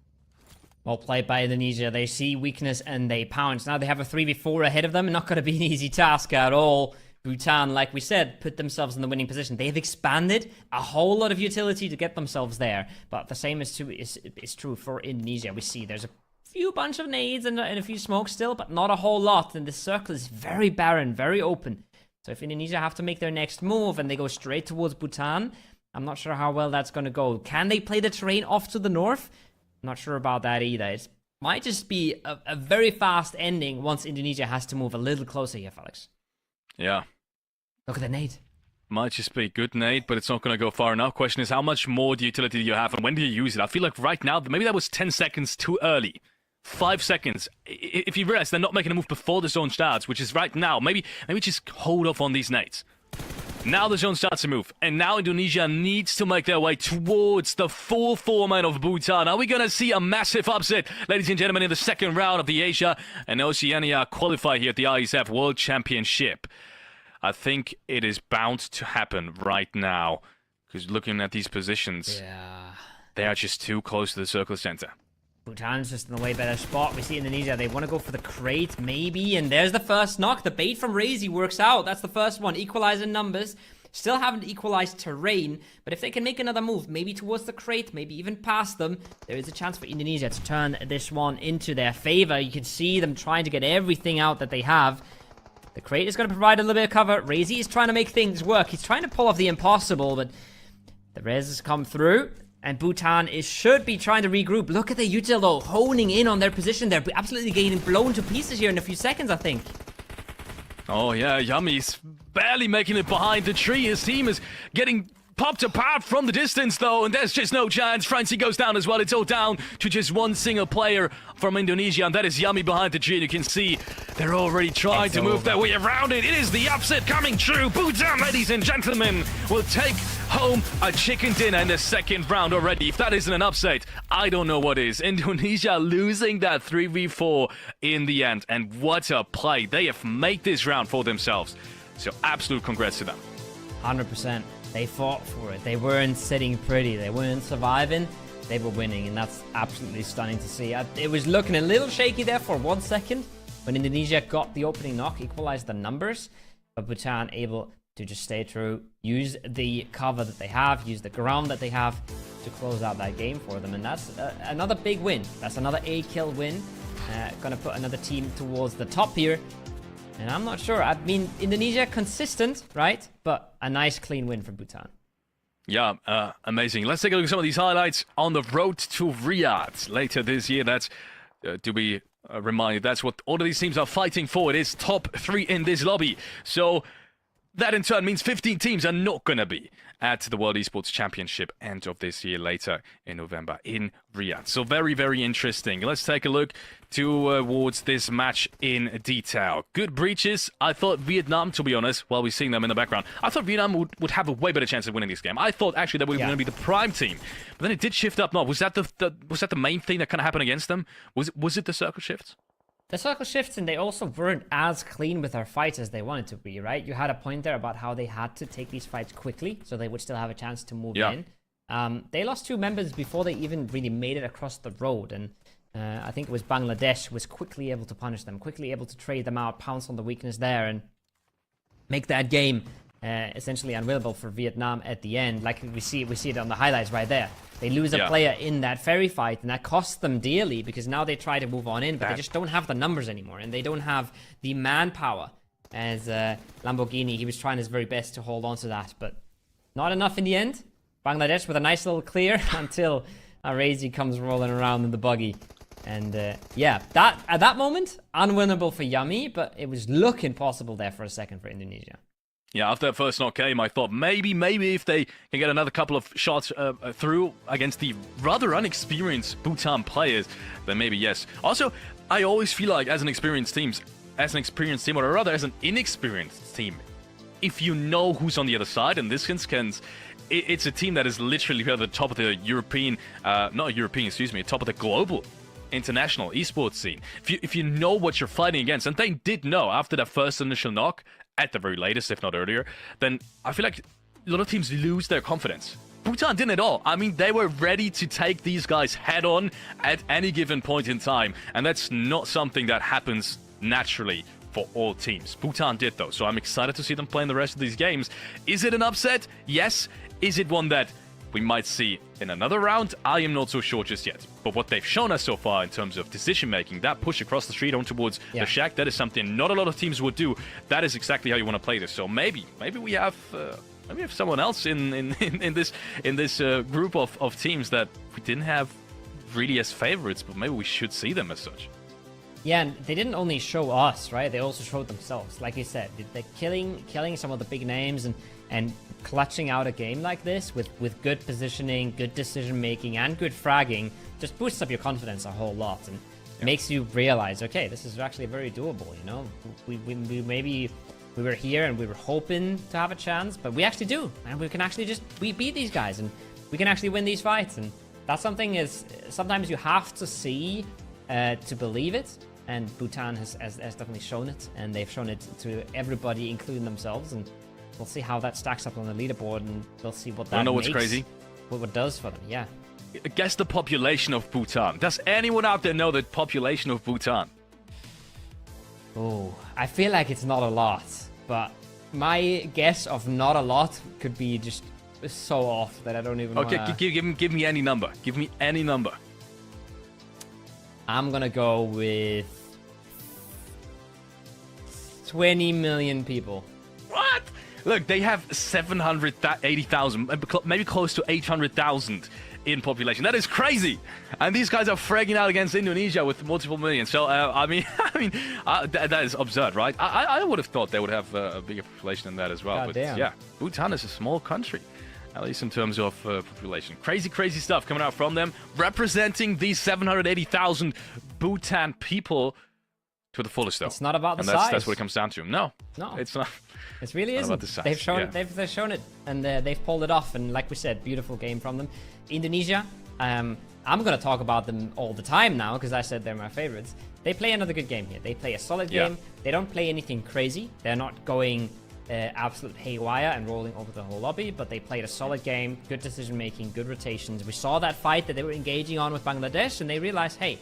Well played by Indonesia. They see weakness and they pounce. Now they have a 3v4 ahead of them. Not going to be an easy task at all. Bhutan, like we said, put themselves in the winning position. They have expanded a whole lot of utility to get themselves there. But the same is true for Indonesia. We see there's a few bunch of nades and a few smokes still, but not a whole lot. And the circle is very barren, very open. So if Indonesia have to make their next move and they go straight towards Bhutan, I'm not sure how well that's going to go. Can they play the terrain off to the north? I'm not sure about that either. It might just be a very fast ending once Indonesia has to move a little closer here, Felix. Yeah. Look at the nade. Might just be a good nade, but it's not going to go far enough. Question is, how much more utility do you have, and when do you use it? I feel like right now, maybe that was 10 seconds too early. 5 seconds. If you realize they're not making a move before the zone starts, which is right now, maybe just hold off on these nades. Now the zone starts to move, and now Indonesia needs to make their way towards the full format of Bhutan. Are we going to see a massive upset, ladies and gentlemen, in the second round of the Asia and Oceania qualifier here at the Iesf World Championship? I think it is bound to happen right now, because looking at these positions, they are just too close to the circle center. Bhutan's just in a way better spot. We see Indonesia, they want to go for the crate, maybe, and there's the first knock. The bait from Razy works out. That's the first one. Equalizing numbers. Still haven't equalized terrain, but if they can make another move, maybe towards the crate, maybe even past them, there is a chance for Indonesia to turn this one into their favor. You can see them trying to get everything out that they have. The crate is going to provide a little bit of cover. Razy is trying to make things work. He's trying to pull off the impossible, but the res has come through. And Bhutan should be trying to regroup. Look at the util though, honing in on their position. They're absolutely getting blown to pieces here in a few seconds, I think. Oh yeah, Yummy's barely making it behind the tree. His team is getting popped apart from the distance though, and there's just no chance. Francie goes down as well. It's all down to just one single player from Indonesia, and that is Yummy behind the tree. And you can see they're already trying to move their way around it. It is the upset coming true. Bhutan, ladies and gentlemen, will take home a chicken dinner in the second round already. If that isn't an upset, I don't know what is. Indonesia losing that 3v4 in the end, and what a play. They have made this round for themselves. So absolute congrats to them. 100%. They fought for it. They weren't sitting pretty. They weren't surviving. they were winning, and that's absolutely stunning to see. It was looking a little shaky there for 1 second when Indonesia got the opening knock, equalized the numbers, but Bhutan able to just stay true, use the cover that they have, use the ground that they have to close out that game for them. And that's another big win. That's another A-kill win. Gonna put another team towards the top here. And I'm not sure. I mean, Indonesia consistent, right? But a nice clean win for Bhutan. Yeah, amazing. Let's take a look at some of these highlights on the road to Riyadh later this year. That's to be reminded, that's what all of these teams are fighting for. It is top 3 in this lobby. So that in turn means 15 teams are not going to be at the World Esports Championship end of this year later in November in Riyadh. So very, very interesting. Let's take a look towards this match in detail. Good breaches. I thought Vietnam, to be honest, while we're seeing them in the background, I thought Vietnam would have a way better chance of winning this game. I thought actually they were going to be the prime team. But then it did shift up. No, was that the main thing that kind of happened against them? Was it the circle shifts? The circle shifts, and they also weren't as clean with their fights as they wanted to be, right? You had a point there about how they had to take these fights quickly so they would still have a chance to move in. They lost 2 members before they even really made it across the road, and I think it was Bangladesh was quickly able to punish them, quickly able to trade them out, pounce on the weakness there, and make that game essentially unwinnable for Vietnam at the end. Like we see it on the highlights right there. They lose a player in that ferry fight, and that costs them dearly because now they try to move on in, but they just don't have the numbers anymore, and they don't have the manpower. As Lamborghini, he was trying his very best to hold on to that, but not enough in the end. Bangladesh with a nice little clear until Arazi comes rolling around in the buggy. And yeah, that at that moment, unwinnable for Yummy, but it was looking possible there for a second for Indonesia. Yeah, after that first knock came, I thought maybe if they can get another couple of shots through against the rather unexperienced Bhutan players, then maybe yes. Also, I always feel like as an experienced team, or rather as an inexperienced team, if you know who's on the other side, in this instance, it's a team that is literally at the top of the top of the global international esports scene. If you know what you're fighting against, and they did know after that first initial knock, at the very latest, if not earlier, then I feel like a lot of teams lose their confidence. Bhutan didn't at all. I mean, they were ready to take these guys head on at any given point in time, and that's not something that happens naturally for all teams. Bhutan did, though, so I'm excited to see them playing the rest of these games. Is it an upset? Yes. Is it one that we might see in another round? I am not so sure just yet. But what they've shown us so far in terms of decision-making, that push across the street on towards the shack, that is something not a lot of teams would do. That is exactly how you want to play this. So maybe we have someone else in this group of teams that we didn't have really as favorites, but maybe we should see them as such. Yeah, and they didn't only show us, right? They also showed themselves. Like you said, they're killing some of the big names and clutching out a game like this with good positioning, good decision making, and good fragging just boosts up your confidence a whole lot and makes you realize, okay, this is actually very doable. You know, we maybe we were here and we were hoping to have a chance, but we actually do, and we can actually we beat these guys and we can actually win these fights. And that's something is sometimes you have to see to believe it. And Bhutan has definitely shown it, and they've shown it to everybody, including themselves. And we'll see how that stacks up on the leaderboard, and we'll see what that what's crazy? What it does for them, yeah. Guess the population of Bhutan. Does anyone out there know the population of Bhutan? Oh, I feel like it's not a lot, but my guess of not a lot could be just so off that I don't even Okay, give me any number. Give me any number. I'm gonna go with 20 million people. What? Look, they have 780,000, maybe close to 800,000 in population. That is crazy. And these guys are fragging out against Indonesia with multiple millions. So, that is absurd, right? I would have thought they would have a bigger population than that as well. God but damn. Yeah, Bhutan is a small country, at least in terms of population. Crazy stuff coming out from them, representing these 780,000 Bhutan people to the fullest, though. It's not about the size. size. That's what it comes down to. No, it's not. It really isn't. About the size. They've shown it, and they've pulled it off. And like we said, beautiful game from them. Indonesia, I'm gonna talk about them all the time now because I said they're my favorites. They play another good game here. They play a solid game. They don't play anything crazy. They're not going absolute haywire and rolling over the whole lobby, but they played a solid game, good decision making, good rotations. We saw that fight that they were engaging on with Bangladesh, and they realized, hey,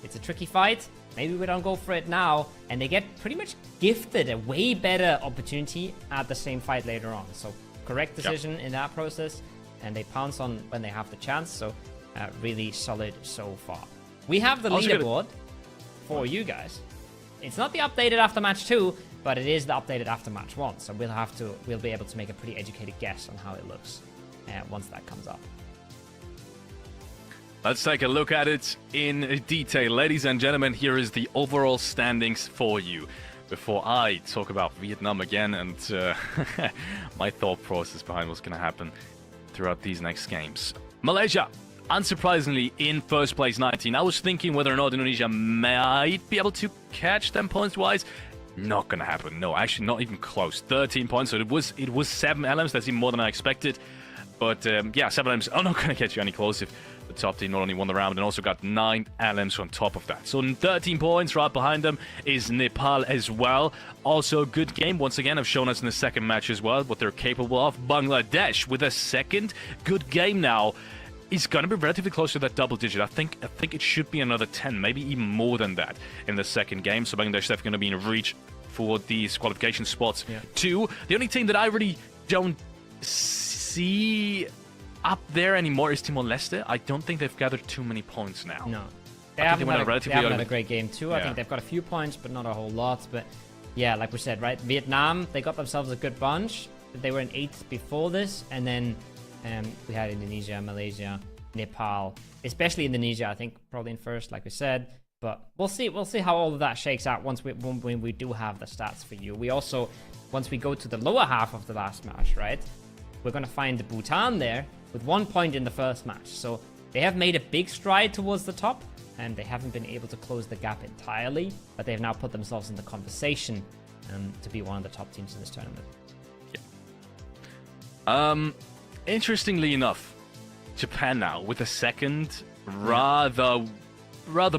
it's a tricky fight. Maybe we don't go for it now, and they get pretty much gifted a way better opportunity at the same fight later on. So correct decision in that process, and they pounce on when they have the chance. So really solid so far. We have the leaderboard for you guys. It's not the updated after match 2, but it is the updated after match 1. So we'll be able to make a pretty educated guess on how it looks once that comes up. Let's take a look at it in detail. Ladies and gentlemen, here is the overall standings for you. Before I talk about Vietnam again and my thought process behind what's going to happen throughout these next games. Malaysia, unsurprisingly, in first place, 19. I was thinking whether or not Indonesia might be able to catch them points-wise. Not going to happen. No, actually not even close. 13 points, so it was 7 LMs. That's even more than I expected. But yeah, 7 LMs are not going to get you any close if the top team not only won the round and also got 9 LMs on top of that. So 13 points. Right behind them is Nepal as well. Also a good game. Once again, have shown us in the second match as well what they're capable of. Bangladesh with a second good game now is going to be relatively close to that double digit. I think it should be another 10, maybe even more than that in the second game. So Bangladesh definitely going to be in reach for these qualification spots too. The only team that I really don't see up there anymore is Timor-Leste. I don't think they've gathered too many points now. No. They haven't had a great game too. I think they've got a few points, but not a whole lot. But yeah, like we said, right? Vietnam, they got themselves a good bunch. They were in 8th before this, and then we had Indonesia, Malaysia, Nepal, especially Indonesia, I think probably in first, like we said. But we'll see how all of that shakes out when we do have the stats for you. We also, once we go to the lower half of the last match, right? We're going to find Bhutan there with 1 point in the first match. So they have made a big stride towards the top, and they haven't been able to close the gap entirely, but they've now put themselves in the conversation to be one of the top teams in this tournament. Yeah. Interestingly enough, Japan now with a second rather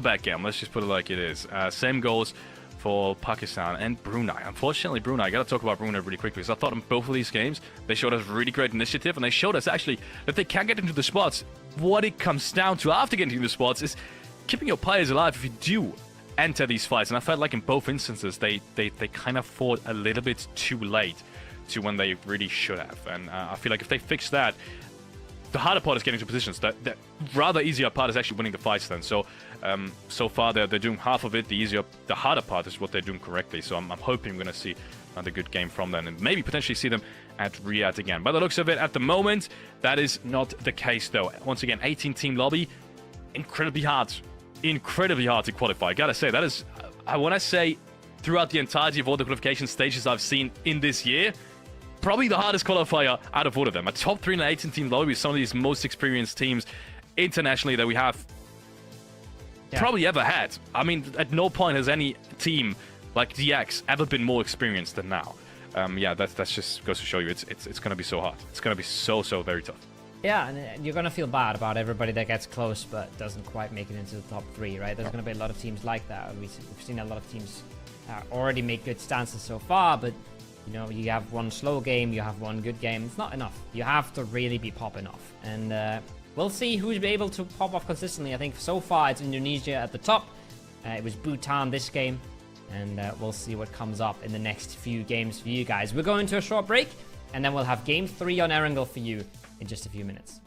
bad game. Let's just put it like it is. Same goals for Pakistan and Brunei. Unfortunately, Brunei, I gotta talk about Brunei really quickly, because I thought in both of these games, they showed us really great initiative, and they showed us actually that they can get into the spots. What it comes down to after getting into the spots is keeping your players alive if you do enter these fights. And I felt like in both instances, they kind of fought a little bit too late to when they really should have. And I feel like if they fix that, the harder part is getting to positions. The rather easier part is actually winning the fights then. So so far they're doing half of it. The harder part is what they're doing correctly. So I'm hoping we're going to see another good game from them, and maybe potentially see them at Riyadh again. By the looks of it, at the moment, that is not the case though. Once again, 18-team lobby, incredibly hard to qualify. I gotta say, that is, I want to say, throughout the entirety of all the qualification stages I've seen in this year, probably the hardest qualifier out of all of them. A top 3 in an 18-team lobby with some of these most experienced teams internationally that we have probably ever had. I mean, at no point has any team like DX ever been more experienced than now. Yeah, that's just goes to show you it's going to be so hard. It's going to be so very tough. Yeah, and you're going to feel bad about everybody that gets close but doesn't quite make it into the top 3, right? There's going to be a lot of teams like that. We've seen a lot of teams already make good stances so far, but you know, you have one slow game, you have one good game. It's not enough. You have to really be popping off. And we'll see who's able to pop off consistently. I think so far it's Indonesia at the top. It was Bhutan this game. And we'll see what comes up in the next few games for you guys. We're going to a short break, and then we'll have Game 3 on Erangel for you in just a few minutes.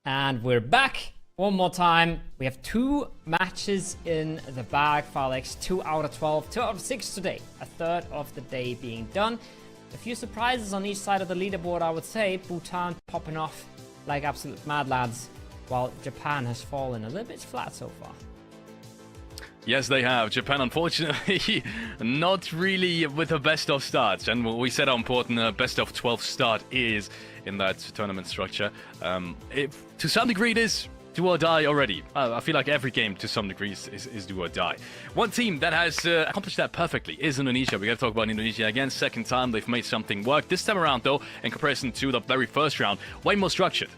And we're back one more time. We have 2 matches in the bag, Falex. 2 out of 12, 2 out of 6 today. A third of the day being done. A few surprises on each side of the leaderboard, I would say. Bhutan popping off like absolute mad lads, while Japan has fallen a little bit flat so far. Yes, they have. Japan, unfortunately, not really with a best of start. And we said how important a best of 12 start is in that tournament structure. To some degree, it is do or die already. I feel like every game to some degree is do or die. One team that has accomplished that perfectly is Indonesia. We got to talk about Indonesia again. Second time they've made something work. This time around, though, in comparison to the very first round, way more structured.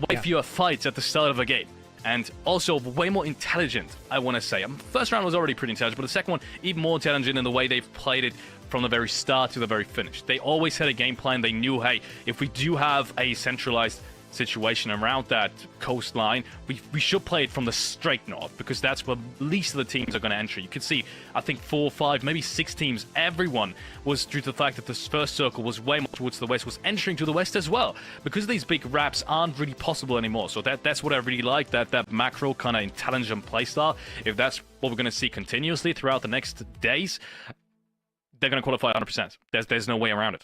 Way fewer fights at the start of a game. And also way more intelligent, I want to say. First round was already pretty intelligent, but the second one, even more intelligent in the way they've played it from the very start to the very finish. They always had a game plan. They knew, hey, if we do have a centralized situation around that coastline, we should play it from the straight north, because that's where least of the teams are going to enter. You could see, I think 4, 5, maybe 6 teams, everyone was, due to the fact that this first circle was way more towards the west, was entering to the west as well, because these big wraps aren't really possible anymore. So that's what I really like, that macro kind of intelligent playstyle. If that's what we're going to see continuously throughout the next days, they're going to qualify 100%. There's no way around it.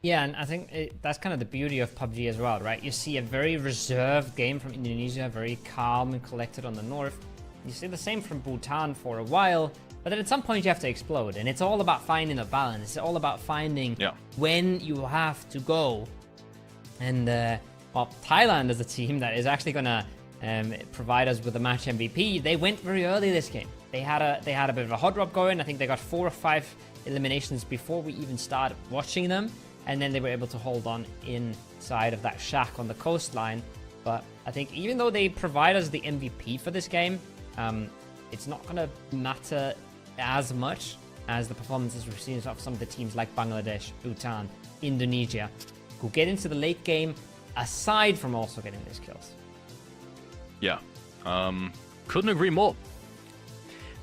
Yeah, and I think that's kind of the beauty of PUBG as well, right? You see a very reserved game from Indonesia, very calm and collected on the north. You see the same from Bhutan for a while, but then at some point you have to explode, and it's all about finding a balance. It's all about finding when you have to go. And well, Thailand is a team that is actually going to provide us with a match MVP. They went very early this game. They had a bit of a hot drop going. I think they got 4 or 5 eliminations before we even started watching them. And then they were able to hold on inside of that shack on the coastline. But I think even though they provide us the MVP for this game, it's not going to matter as much as the performances we've seen of some of the teams like Bangladesh, Bhutan, Indonesia, who get into the late game aside from also getting these kills. Yeah, couldn't agree more.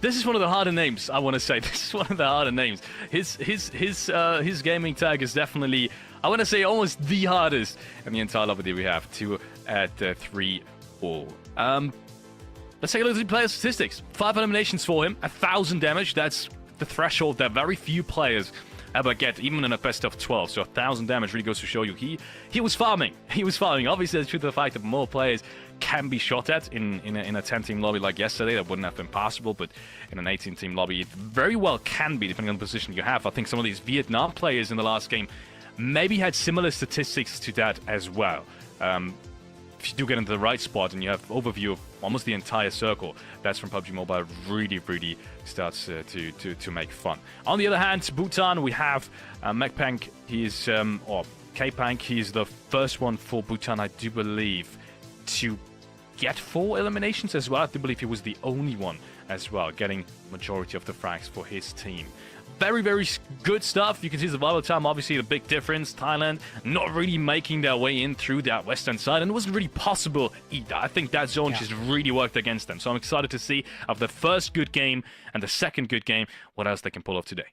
This is one of the harder names, I want to say. This is one of the harder names. His gaming tag is definitely, I want to say, almost the hardest in the entire lobby that we have. 2 at 3 all. Let's take a look at the player statistics. 5 eliminations for him, 1,000 damage. That's the threshold that very few players ever get, even in a best of 12. So 1,000 damage really goes to show you he was farming. He was farming. Obviously, that's due to the fact that more players can be shot at in a 10-team lobby like yesterday. That wouldn't have been possible, but in an 18-team lobby, it very well can be, depending on the position you have. I think some of these Vietnam players in the last game maybe had similar statistics to that as well. If you do get into the right spot and you have overview of almost the entire circle, that's when PUBG Mobile really starts to make fun. On the other hand, Bhutan, we have Mekpank. He's or Kpank. He's the first one for Bhutan, I do believe, to get 4 eliminations as well. I do believe he was the only one as well, getting majority of the frags for his team. Very good stuff. You can see survival time, obviously the big difference. Thailand not really making their way in through that western side, and it wasn't really possible either. I think that zone just really worked against them. So I'm excited to see of the first good game and the second good game, what else they can pull off today.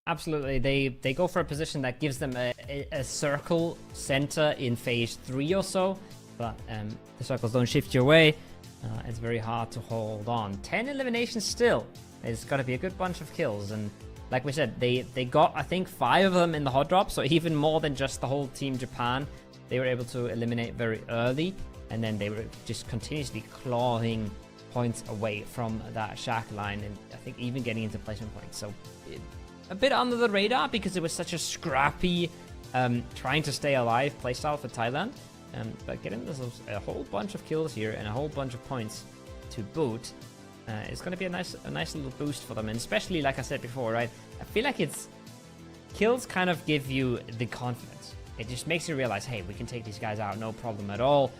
Absolutely. They go for a position that gives them a circle center in phase 3 or so, but the circles don't shift your way. It's very hard to hold on. 10 eliminations still. It's got to be a good bunch of kills, and like we said, they got, I think, 5 of them in the hot drop, so even more than just the whole team Japan. They were able to eliminate very early, and then they were just continuously clawing points away from that shack line, and I think even getting into placement points. So a bit under the radar because it was such a scrappy, trying to stay alive playstyle for Thailand. But getting a whole bunch of kills here and a whole bunch of points to boot, it's going to be a nice little boost for them. And especially, like I said before, right, I feel like kills kind of give you the confidence. It just makes you realize, hey, we can take these guys out, no problem at all.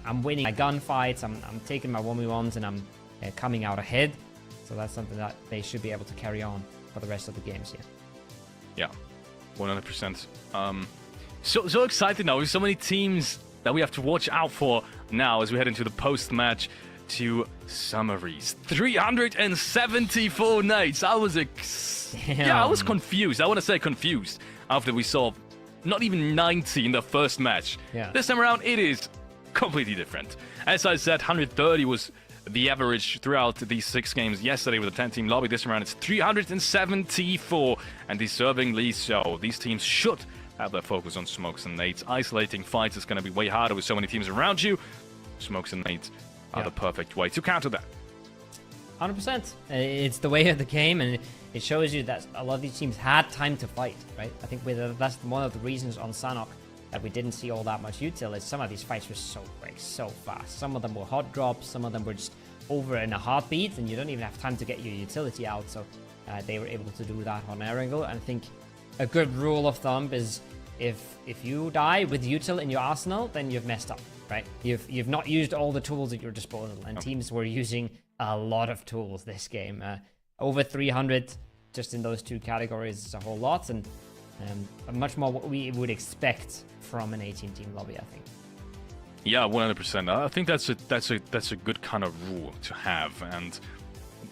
I'm winning my gunfights, I'm taking my 1v1s, and I'm coming out ahead. So that's something that they should be able to carry on for the rest of the games here. Yeah, 100%. So excited now. There's so many teams that we have to watch out for now as we head into the post-match to summaries. 374 nights. I was confused. I want to say confused after we saw not even 90 in the first match. Yeah. This time around, it is completely different. As I said, 130 was the average throughout these 6 games yesterday with a 10-team lobby. This round it's 374, and deservingly so. These teams should have their focus on smokes and nades. Isolating fights is going to be way harder with so many teams around you. Smokes and nades are the perfect way to counter that. 100%. It's the way of the game, and it shows you that a lot of these teams had time to fight, right? I think that's one of the reasons on Sanhok that we didn't see all that much util is some of these fights were so quick, so fast. Some of them were hot drops, some of them were just over in a heartbeat, and you don't even have time to get your utility out, so they were able to do that on Erangel. And I think a good rule of thumb is if you die with util in your arsenal, then you've messed up, right? You've not used all the tools at your disposal, and teams were using a lot of tools this game. Over 300 just in those 2 categories is a whole lot, and much more what we would expect from an 18-team lobby, I think. Yeah, 100%. I think that's a good kind of rule to have, and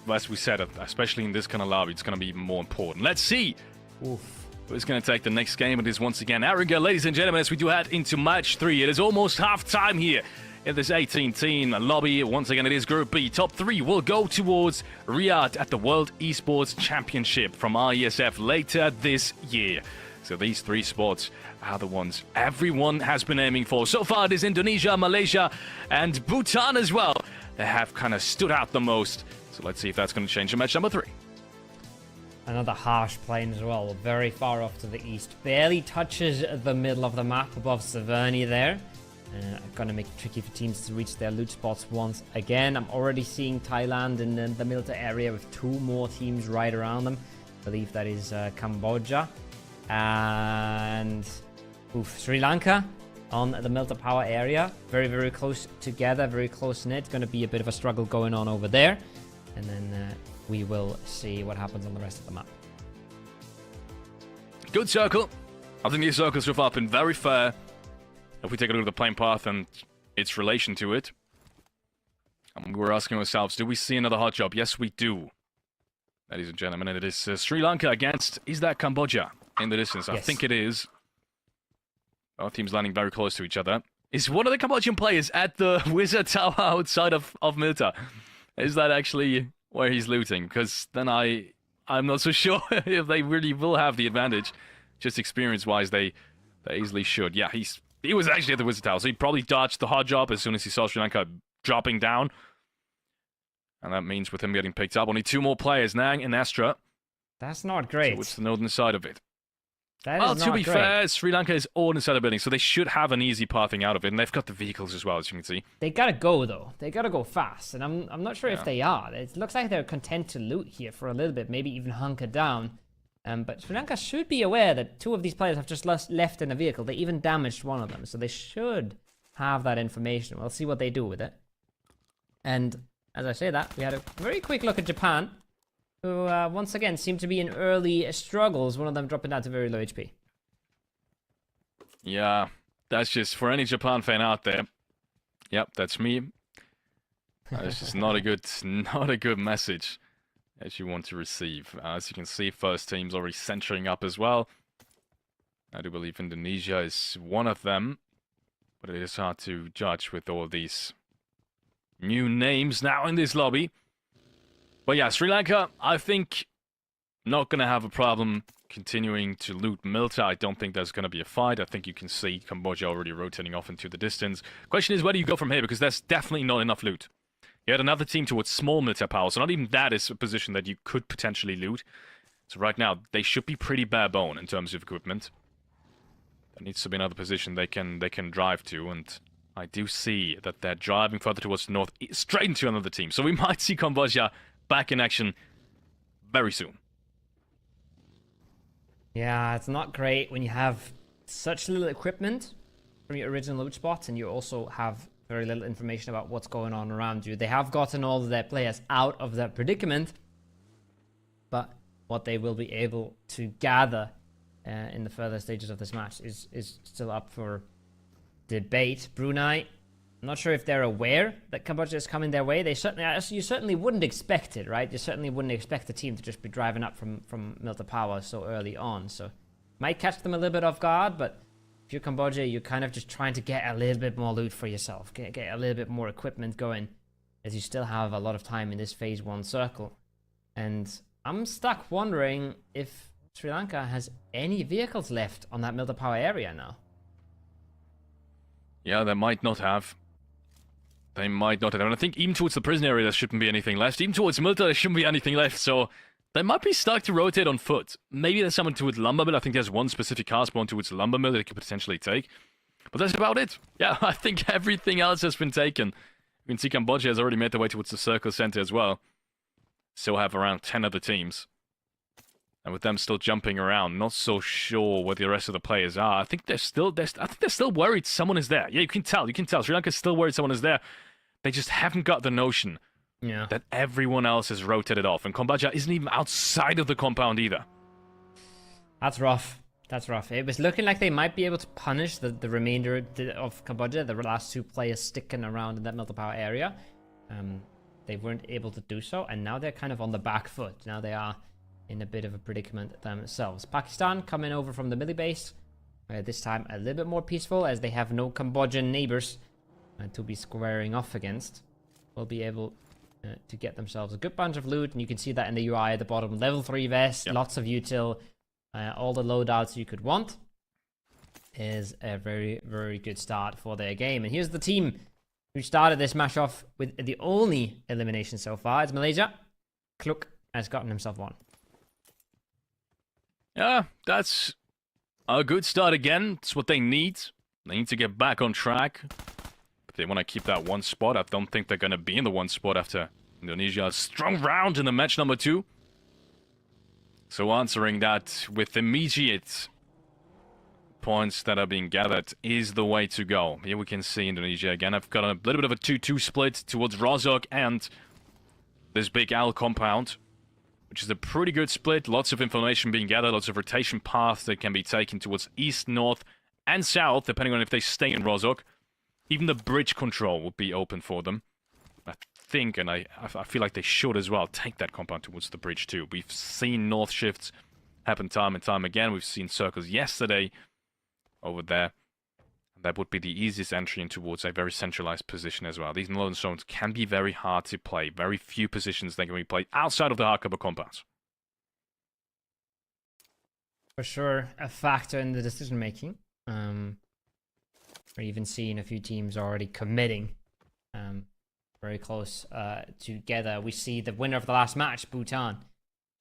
as we said, especially in this kind of lobby, it's going to be even more important. Let's see who's going to take the next game. It is once again Erangel, ladies and gentlemen, as we do head into match 3. It is almost half-time here in this 18-team lobby. Once again, it is Group B. Top 3 will go towards Riyadh at the World Esports Championship from Iesf later this year. So these 3 spots are the ones everyone has been aiming for. So far, it is Indonesia, Malaysia, and Bhutan as well. They have kind of stood out the most. So let's see if that's going to change in match number 3. Another harsh plane as well, very far off to the east. Barely touches the middle of the map above Severny there. Gonna make it tricky for teams to reach their loot spots once again. I'm already seeing Thailand in the Milta area with 2 more teams right around them. I believe that is Cambodia. And Sri Lanka on the Milta Power area. Very, very close together, very close-knit. Going to be a bit of a struggle going on over there. And then we will see what happens on the rest of the map. Good circle. I think these circles so far have been very fair. If we take a look at the playing path and its relation to it, we're asking ourselves, do we see another hot job? Yes, we do. Ladies and gentlemen, and it is Sri Lanka against, is that Cambodia in the distance? Yes. I think it is. Both teams landing very close to each other. Is one of the Cambodian players at the Wizard Tower outside of Milta? Is that actually where he's looting? Because then I'm not so sure if they really will have the advantage. Just experience-wise, they easily should. Yeah, he was actually at the Wizard Tower, so he probably dodged the hot job as soon as he saw Sri Lanka dropping down. And that means with him getting picked up, only 2 more players, Nang and Astra. That's not great. So it's the northern side of it. That well, is to not be great. fair, Sri Lanka is all inside the building, so they should have an easy pathing out of it, and they've got the vehicles as well, as you can see. They gotta go, though. They gotta go fast, and I'm not sure if they are. It looks like they're content to loot here for a little bit, maybe even hunker down. But Sri Lanka should be aware that 2 of these players have just left in a vehicle. They even damaged one of them, so they should have that information. We'll see what they do with it. And as I say that, we had a very quick look at Japan, who once again seem to be in early struggles, one of them dropping down to very low HP. Yeah, that's just for any Japan fan out there. Yep, that's me. That's just not a good message that you want to receive. As you can see, first team's already centering up as well. I do believe Indonesia is one of them, but it is hard to judge with all these new names now in this lobby. But yeah, Sri Lanka, I think, not going to have a problem continuing to loot Milta. I don't think there's going to be a fight. I think you can see Cambodia already rotating off into the distance. Question is, where do you go from here? Because there's definitely not enough loot. You had another team towards small Milta power, so not even that is a position that you could potentially loot. So right now, they should be pretty bare bone in terms of equipment. There needs to be another position they can drive to, and I do see that they're driving further towards the north, straight into another team. So we might see Cambodia back in action very soon. Yeah, it's not great when you have such little equipment from your original loot spots, and you also have very little information about what's going on around you. They have gotten all of their players out of that predicament, but what they will be able to gather in the further stages of this match is still up for debate. Brunei, I'm not sure if they're aware that Cambodia is coming their way. You certainly wouldn't expect it, right? You certainly wouldn't expect the team to just be driving up from Milta Power so early on. So might catch them a little bit off guard, but if you're Cambodia, you're kind of just trying to get a little bit more loot for yourself, get a little bit more equipment going, as you still have a lot of time in this phase 1 circle. And I'm stuck wondering if Sri Lanka has any vehicles left on that military power area now. Yeah, they might not have. They might not have. And I think even towards the prison area, there shouldn't be anything left. Even towards military, there shouldn't be anything left. So they might be stuck to rotate on foot. Maybe there's someone towards lumber mill. I think there's one specific car spawn towards lumber mill that they could potentially take. But that's about it. Yeah, I think everything else has been taken. You can see Cambodia has already made their way towards the circle center as well. Still have around 10 other teams. And with them still jumping around, not so sure where the rest of the players are. I think they're still worried someone is there. Yeah, you can tell. Sri Lanka's still worried someone is there. They just haven't got the notion that everyone else has rotated off. And Cambodia isn't even outside of the compound either. That's rough. That's rough. It was looking like they might be able to punish the remainder of Cambodia, the last 2 players sticking around in that military power area. They weren't able to do so, and now they're kind of on the back foot. Now they are in a bit of a predicament themselves. Pakistan coming over from the military base. This time a little bit more peaceful, as they have no Cambodian neighbors to be squaring off against. Will be able to get themselves a good bunch of loot, and you can see that in the UI at the bottom. Level 3 vest, lots of util, all the loadouts you could want. Is a very, very good start for their game. And here's the team who started this match off with the only elimination so far. It's Malaysia. Kluk has gotten himself one. Yeah, that's a good start again. It's what they need. They need to get back on track. If they want to keep that 1 spot, I don't think they're going to be in the 1 spot after Indonesia's strong round in the match number 2. So answering that with immediate points that are being gathered is the way to go. Here we can see Indonesia again. I've got a little bit of a 2-2 split towards Rozhok and this big Al compound, which is a pretty good split. Lots of information being gathered, lots of rotation paths that can be taken towards east, north, and south, depending on if they stay in Rozhok. Even the bridge control will be open for them. I think, and I feel like they should as well, take that compound towards the bridge too. We've seen north shifts happen time and time again. We've seen circles yesterday over there. That would be the easiest entry in towards a very centralized position as well. These lone zones can be very hard to play. Very few positions that can be played outside of the hardcover compounds. For sure, a factor in the decision making. We're even seeing a few teams already committing very close together. We see the winner of the last match, Bhutan.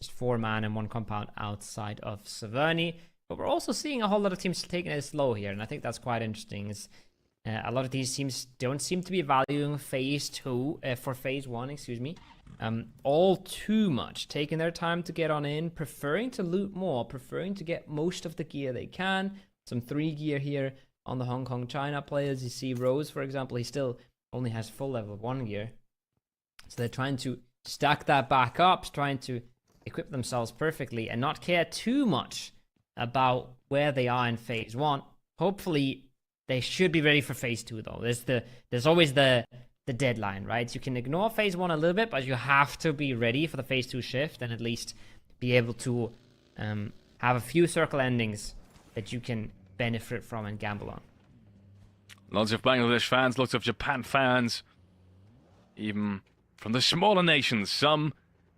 Just 4-man in 1 compound outside of Severny. But we're also seeing a whole lot of teams taking it slow here, and I think that's quite interesting. A lot of these teams don't seem to be valuing phase 2 for phase 1, excuse me, all too much, taking their time to get on in, preferring to loot more, preferring to get most of the gear they can. Some 3 gear here on the Hong Kong China players. You see Rose, for example, he still only has full level 1 gear, so they're trying to stack that back up, trying to equip themselves perfectly and not care too much about where they are in phase 1. Hopefully they should be ready for phase 2 though. There's always the deadline, right? You can ignore phase 1 a little bit, but you have to be ready for the phase 2 shift and at least be able to have a few circle endings that you can benefit from and gamble on. Lots of Bangladesh fans, lots of Japan fans, even from the smaller nations, some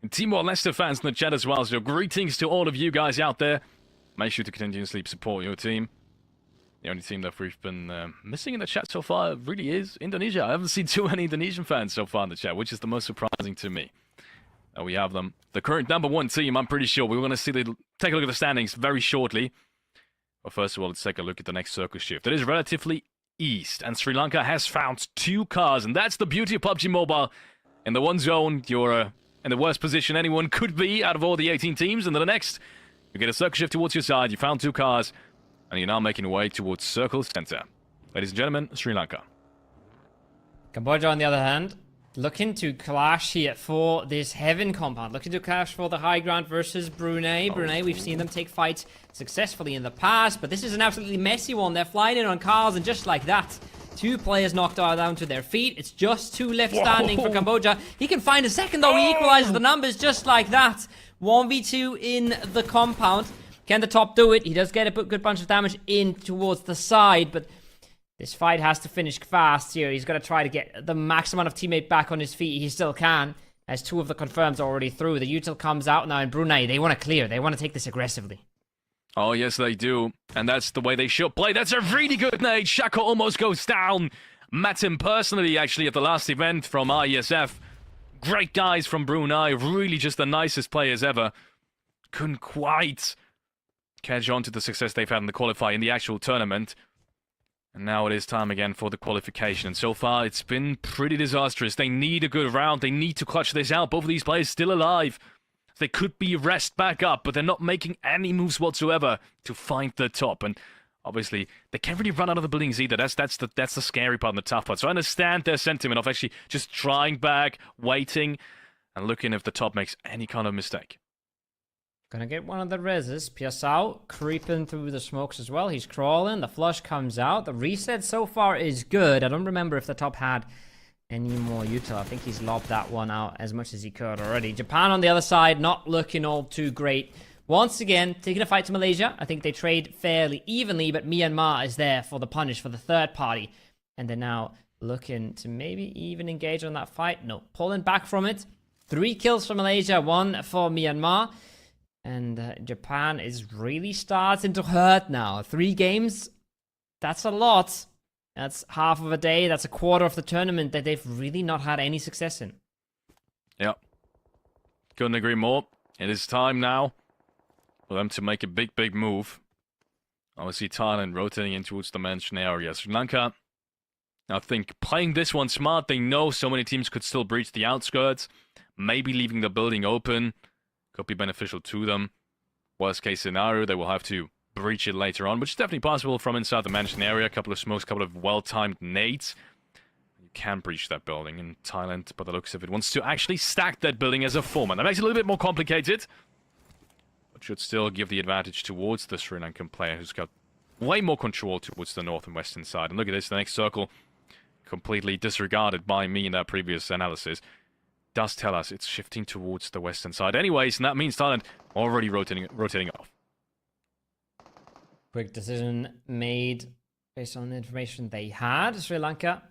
Timor-Leste fans in the chat as well. So greetings to all of you guys out there. Make sure to continuously support your team. The only team that we've been missing in the chat so far really is Indonesia. I haven't seen too many Indonesian fans so far in the chat, which is the most surprising to me. We have them. The current #1 team, I'm pretty sure. We're going to take a look at the standings very shortly. But first of all, let's take a look at the next circle shift. It is relatively east, and Sri Lanka has found 2 cars, and that's the beauty of PUBG Mobile. In the 1 zone, you're in the worst position anyone could be out of all the 18 teams, and then the next, you get a circle shift towards your side, you found 2 cars, and you're now making your way towards circle center. Ladies and gentlemen, Sri Lanka. Cambodia, on the other hand, looking to clash here for this heaven compound. Looking to clash for the high ground versus Brunei. Brunei, we've seen them take fights successfully in the past, but this is an absolutely messy one. They're flying in on cars, and just like that, 2 players knocked down to their feet. It's just 2 left standing for Cambodia. He can find a second, though. He equalizes the numbers just like that. 1v2 in the compound. Can the top do it? He does get a good bunch of damage in towards the side, but this fight has to finish fast here. He's got to try to get the max amount of teammate back on his feet. He still can, as 2 of the confirms are already through. The util comes out now in Brunei. They want to clear. They want to take this aggressively. Oh, yes, they do. And that's the way they should play. That's a really good nade. Shako almost goes down. Met him personally, actually, at the last event from Iesf. Great guys from Brunei. Really just the nicest players ever. Couldn't quite catch on to the success they've had in the qualifier in the actual tournament. And now it is time again for the qualification. And so far, it's been pretty disastrous. They need a good round. They need to clutch this out. Both of these players still alive. They could be rest back up, but they're not making any moves whatsoever to find the top. And obviously, they can't really run out of the buildings either. That's the scary part and the tough part. So I understand their sentiment of actually just trying back, waiting, and looking if the top makes any kind of mistake. Gonna get one of the reses. Piasau creeping through the smokes as well. He's crawling. The flush comes out. The reset so far is good. I don't remember if the top had any more util. I think he's lobbed that one out as much as he could already. Japan on the other side, not looking all too great. Once again, taking a fight to Malaysia. I think they trade fairly evenly, but Myanmar is there for the punish for the third party. And they're now looking to maybe even engage on that fight. No, pulling back from it. 3 kills for Malaysia, 1 for Myanmar. And Japan is really starting to hurt now. 3 games, that's a lot. That's half of a day. That's a quarter of the tournament that they've really not had any success in. Yeah. Couldn't agree more. It is time now for them to make a big move. Obviously, Thailand rotating in towards the mentioned area. Sri Lanka, I think, playing this one smart. They know so many teams could still breach the outskirts. Maybe leaving the building open could be beneficial to them. Worst case scenario, they will have to breach it later on, which is definitely possible from inside the mentioned area. A couple of smokes, a couple of well-timed nades. You can breach that building. In Thailand, by the looks of it, wants to actually stack that building as a format. That makes it a little bit more complicated, but should still give the advantage towards the Sri Lankan player, who's got way more control towards the north and western side. And look at this, the next circle, completely disregarded by me in that previous analysis, does tell us it's shifting towards the western side anyways, and that means Thailand already rotating off. Quick decision made based on the information they had. Sri Lanka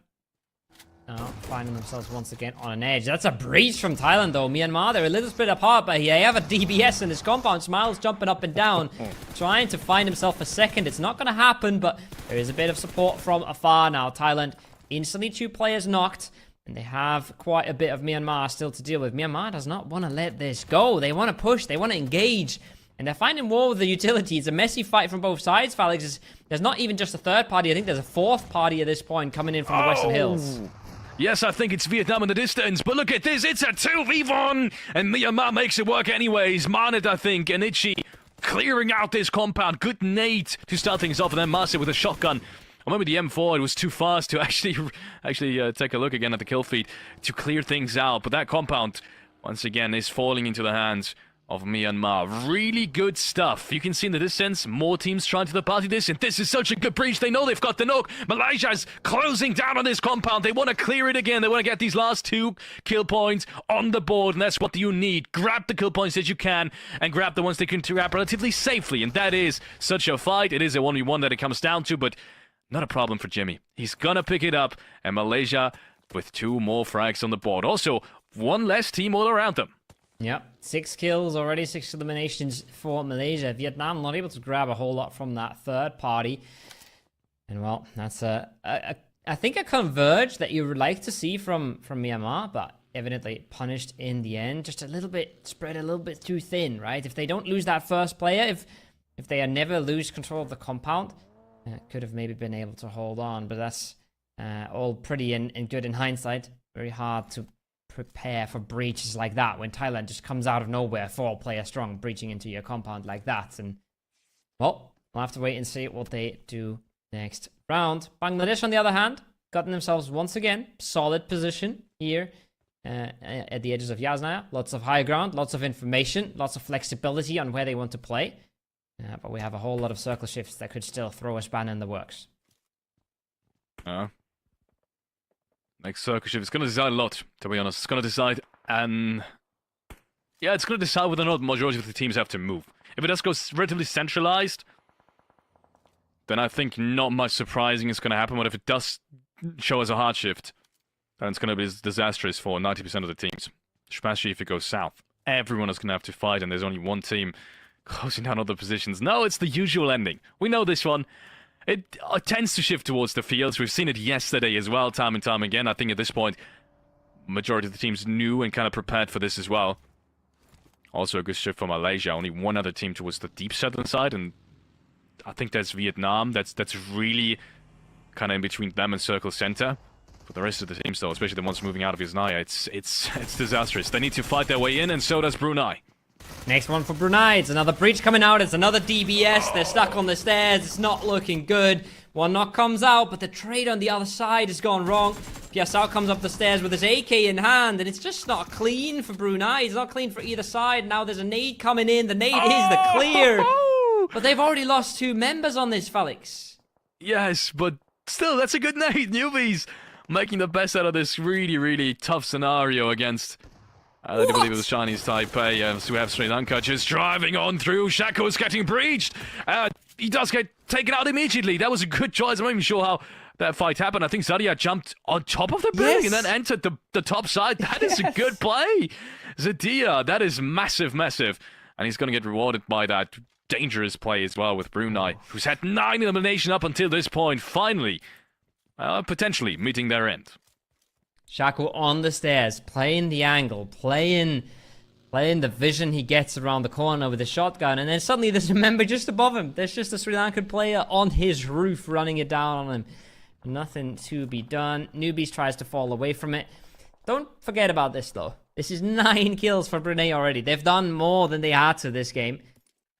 now finding themselves once again on an edge. That's a breach from Thailand though. Myanmar, they're a little bit apart, but they have a DBS in this compound. Smiles jumping up and down, trying to find himself a second. It's not going to happen, but there is a bit of support from afar now. Thailand instantly 2 players knocked. And they have quite a bit of Myanmar still to deal with. Myanmar does not want to let this go. They want to push. They want to engage. And they're finding war with the utility. It's a messy fight from both sides, Felix. There's not even just a third party. I think there's a 4th party at this point coming in from the Western Hills. Yes, I think it's Vietnam in the distance, but look at this. It's a 2v1, and Myanmar makes it work anyways. Manit, I think, and Ichi clearing out this compound. Good nade to start things off, and then Marcel with a shotgun. Or maybe the M4, it was too fast to actually take a look again at the kill feed to clear things out. But that compound, once again, is falling into the hands of Myanmar. Really good stuff. You can see in the distance, more teams trying to the party this, and this is such a good breach. They know they've got the knock. Malaysia is closing down on this compound. They want to clear it again. They want to get these last 2 kill points on the board, and that's what you need. Grab the kill points that you can, and grab the ones they can grab relatively safely, and that is such a fight. It is a 1v1 that it comes down to, but not a problem for Jimmy. He's gonna pick it up, and Malaysia with 2 more frags on the board. Also, 1 less team all around them. Yep, 6 kills already, 6 eliminations for Malaysia. Vietnam not able to grab a whole lot from that third party. And well, that's I think a converge that you would like to see from Myanmar, but evidently punished in the end. Just a little bit, spread a little bit too thin, right? If they don't lose that first player, if they never lose control of the compound, could have maybe been able to hold on, but that's all pretty and good in hindsight. Very hard to prepare for breaches like that when Thailand just comes out of nowhere, 4-player strong, breaching into your compound like that. And, well, we'll have to wait and see what they do next round. Bangladesh, on the other hand, gotten themselves once again solid position here at the edges of Yasnaya. Lots of high ground, lots of information, lots of flexibility on where they want to play. But we have a whole lot of circle shifts that could still throw a spanner in the works. Next circle shift, it's going to decide a lot, to be honest. It's going to decide, yeah, it's going to decide whether or not the majority of the teams have to move. If it does go relatively centralized, then I think not much surprising is going to happen. But if it does show as a hard shift, then it's going to be disastrous for 90% of the teams. Especially if it goes south. Everyone is going to have to fight, and there's only one team closing down other positions. No, it's the usual ending. We know this one. It tends to shift towards the fields. We've seen it yesterday as well, time and time again. I think at this point, majority of the teams knew and kind of prepared for this as well. Also a good shift for Malaysia. Only one other team towards the deep southern side, and I think that's Vietnam. That's really kind of in between them and Circle Center. For the rest of the teams, though, especially the ones moving out of Yasnaya, it's disastrous. They need to fight their way in, and so does Brunei. Next one for Brunei. It's another breach coming out. It's another DBS. They're stuck on the stairs. It's not looking good. One knock comes out, but the trade on the other side has gone wrong. Piasao comes up the stairs with his AK in hand, and it's just not clean for Brunei. It's not clean for either side. Now there's a nade coming in. The nade is the clear. But they've already lost 2 members on this, Felix. Yes, but still, that's a good nade. Newbies making the best out of this really, really tough scenario against... I do believe it was Chinese Taipei. So we have Sri Lanka just driving on through. Shaco's getting breached. He does get taken out immediately. That was a good choice. I'm not even sure how that fight happened. I think Zadia jumped on top of the building and then entered the top side. That is a good play. Zadia, that is massive, massive. And he's going to get rewarded by that dangerous play as well with Brunei, who's had 9 elimination up until this point. Finally, potentially meeting their end. Shaco on the stairs, playing the angle, playing the vision he gets around the corner with the shotgun, and then suddenly there's a member just above him. There's just a Sri Lankan player on his roof running it down on him. Nothing to be done. Newbies tries to fall away from it. Don't forget about this, though. This is 9 kills for Brunei already. They've done more than they had to this game.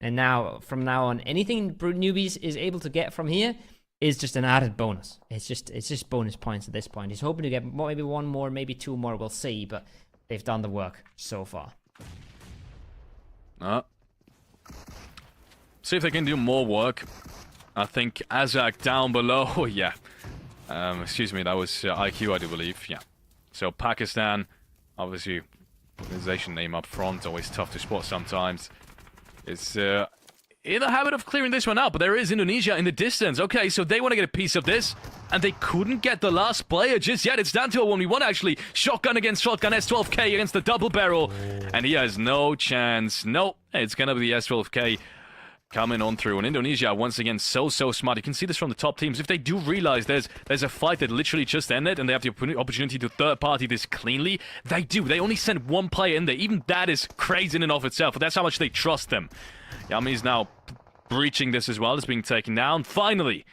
And now, from now on, anything Newbies is able to get from here is just an added bonus. It's just bonus points at this point. He's hoping to get maybe 1 more, maybe 2 more. We'll see, but they've done the work so far. See if they can do more work. I think Azak down below. Yeah. Excuse me, that was IQ, I do believe. Yeah. So Pakistan, obviously, organization name up front, always tough to spot sometimes. It's in the habit of clearing this one out, but there is Indonesia in the distance. Okay, so they want to get a piece of this, and they couldn't get the last player just yet. It's down to a 1v1, actually. Shotgun against shotgun, S12K against the double barrel, and he has no chance. Nope, it's going to be the S12K coming on through. And Indonesia, once again, so smart. You can see this from the top teams. If they do realize there's a fight that literally just ended, and they have the opportunity to third-party this cleanly, they do. They only send 1 player in there. Even that is crazy in and of itself, but that's how much they trust them. Yami's now breaching this as well. It's being taken down. Finally,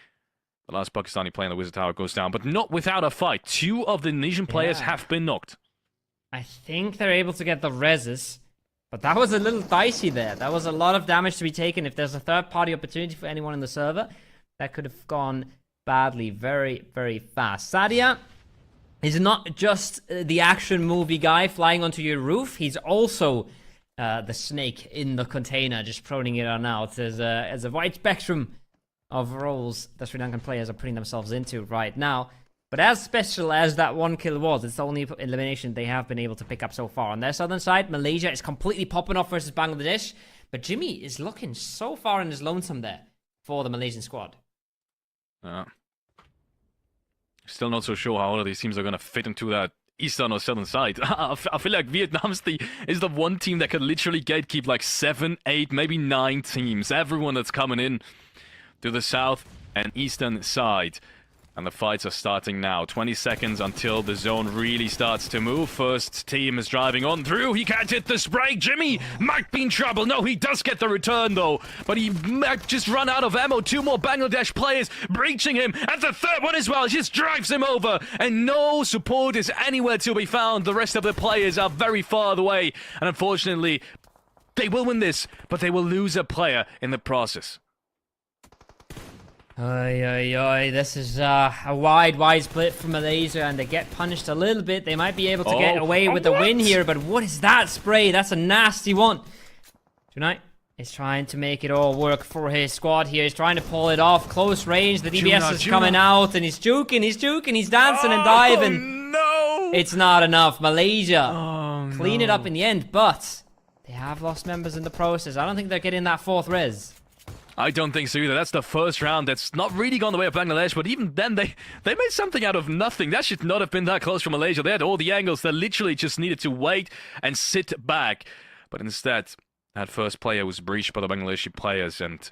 the last Pakistani player in the Wizard Tower goes down, but not without a fight. 2 of the Indonesian players have been knocked. I think they're able to get the reses, but that was a little dicey there. That was a lot of damage to be taken. If there's a third-party opportunity for anyone in the server, that could have gone badly very, very fast. Sadia is not just the action movie guy flying onto your roof. He's also the snake in the container, just proning it on out. There's a wide spectrum of roles that Sri Lankan players are putting themselves into right now. But as special as that 1 kill was, it's the only elimination they have been able to pick up so far. On their southern side, Malaysia is completely popping off versus Bangladesh. But Jimmy is looking so far in his lonesome there for the Malaysian squad. Still not so sure how all of these teams are going to fit into that eastern or southern side. I feel like Vietnam is the one team that could literally gatekeep like 7, 8, maybe 9 teams. Everyone that's coming in to the south and eastern side. And the fights are starting now. 20 seconds until the zone really starts to move. First team is driving on through. He can't hit the spray. Jimmy might be in trouble. No, he does get the return, though. But he might just run out of ammo. 2 more Bangladesh players breaching him. And the third one as well just drives him over. And no support is anywhere to be found. The rest of the players are very far away. And unfortunately, they will win this, but they will lose a player in the process. This is a wide split for Malaysia, and they get punished a little bit. They might be able to get away with the win here, but what is that spray? That's a nasty one. Tonight is trying to make it all work for his squad here. He's trying to pull it off. Close range. The DBS is coming out, and he's juking, he's dancing and diving. No! It's not enough. Malaysia clean it up in the end, but they have lost members in the process. I don't think they're getting that 4th res. I don't think so either. That's the first round. That's not really gone the way of Bangladesh, but even then, they made something out of nothing. That should not have been that close from Malaysia. They had all the angles. They literally just needed to wait and sit back. But instead, that first player was breached by the Bangladeshi players, and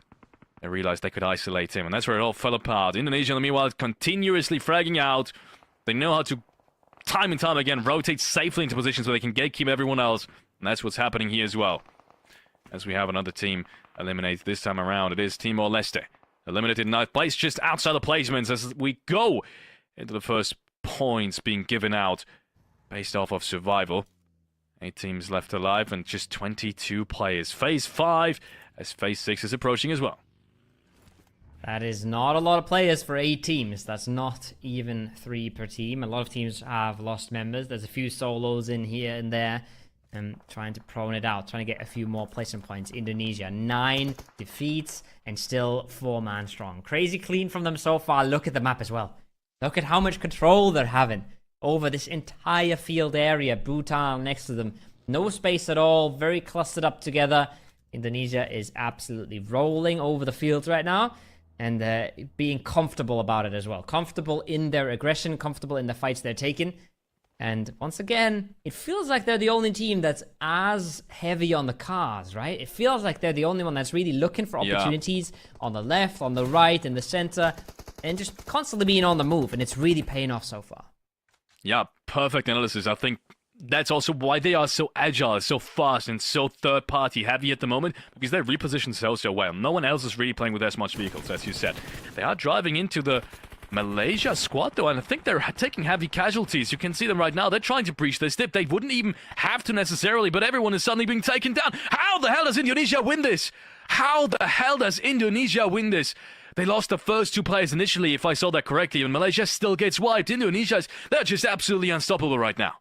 they realized they could isolate him. And that's where it all fell apart. Indonesia, meanwhile, continuously fragging out. They know how to, time and time again, rotate safely into positions where they can gatekeep everyone else. And that's what's happening here as well. As we have another team eliminated this time around. It is Timor-Leste. Eliminated in 9th place, just outside the placements as we go into the first points being given out based off of survival. 8 teams left alive and just 22 players. Phase 5 as Phase 6 is approaching as well. That is not a lot of players for 8 teams. That's not even 3 per team. A lot of teams have lost members. There's a few solos in here and there. And trying to prone it out, trying to get a few more placement points. Indonesia, 9 defeats and still 4-man strong. Crazy clean from them so far. Look at the map as well. Look at how much control they're having over this entire field area. Bhutan next to them. No space at all. Very clustered up together. Indonesia is absolutely rolling over the fields right now. And being comfortable about it as well. Comfortable in their aggression. Comfortable in the fights they're taking. And once again, it feels like they're the only team that's as heavy on the cars, right? It feels like they're the only one that's really looking for opportunities on the left, on the right, in the center, and just constantly being on the move. And it's really paying off so far. Yeah, perfect analysis. I think that's also why they are so agile, so fast, and so third-party heavy at the moment, because they reposition so well. No one else is really playing with as much vehicles, as you said. They are driving into the Malaysia squad, though, and I think they're taking heavy casualties. You can see them right now. They're trying to breach this dip. They wouldn't even have to necessarily, but everyone is suddenly being taken down. How the hell does Indonesia win this? How the hell does Indonesia win this? They lost the first 2 players initially, if I saw that correctly, and Malaysia still gets wiped. They're just absolutely unstoppable right now.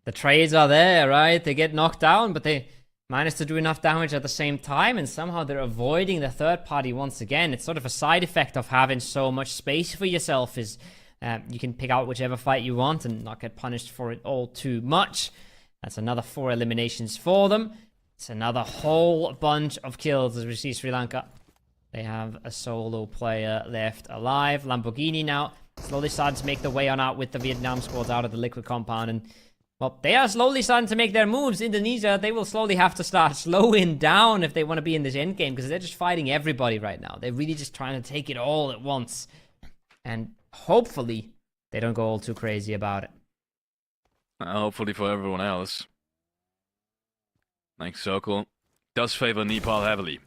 The trades are there, right? They get knocked down, but they manage to do enough damage at the same time, and somehow they're avoiding the third party once again. It's sort of a side effect of having so much space for yourself is you can pick out whichever fight you want and not get punished for it all too much. That's another 4 eliminations for them. It's another whole bunch of kills as we see Sri Lanka. They have a solo player left alive. Lamborghini now slowly starting to make their way on out with the Vietnam squads out of the liquid compound, and well, they are slowly starting to make their moves. Indonesia, they will slowly have to start slowing down if they want to be in this endgame, because they're just fighting everybody right now. They're really just trying to take it all at once. And hopefully, they don't go all too crazy about it. Hopefully for everyone else. Next circle does favor Nepal heavily,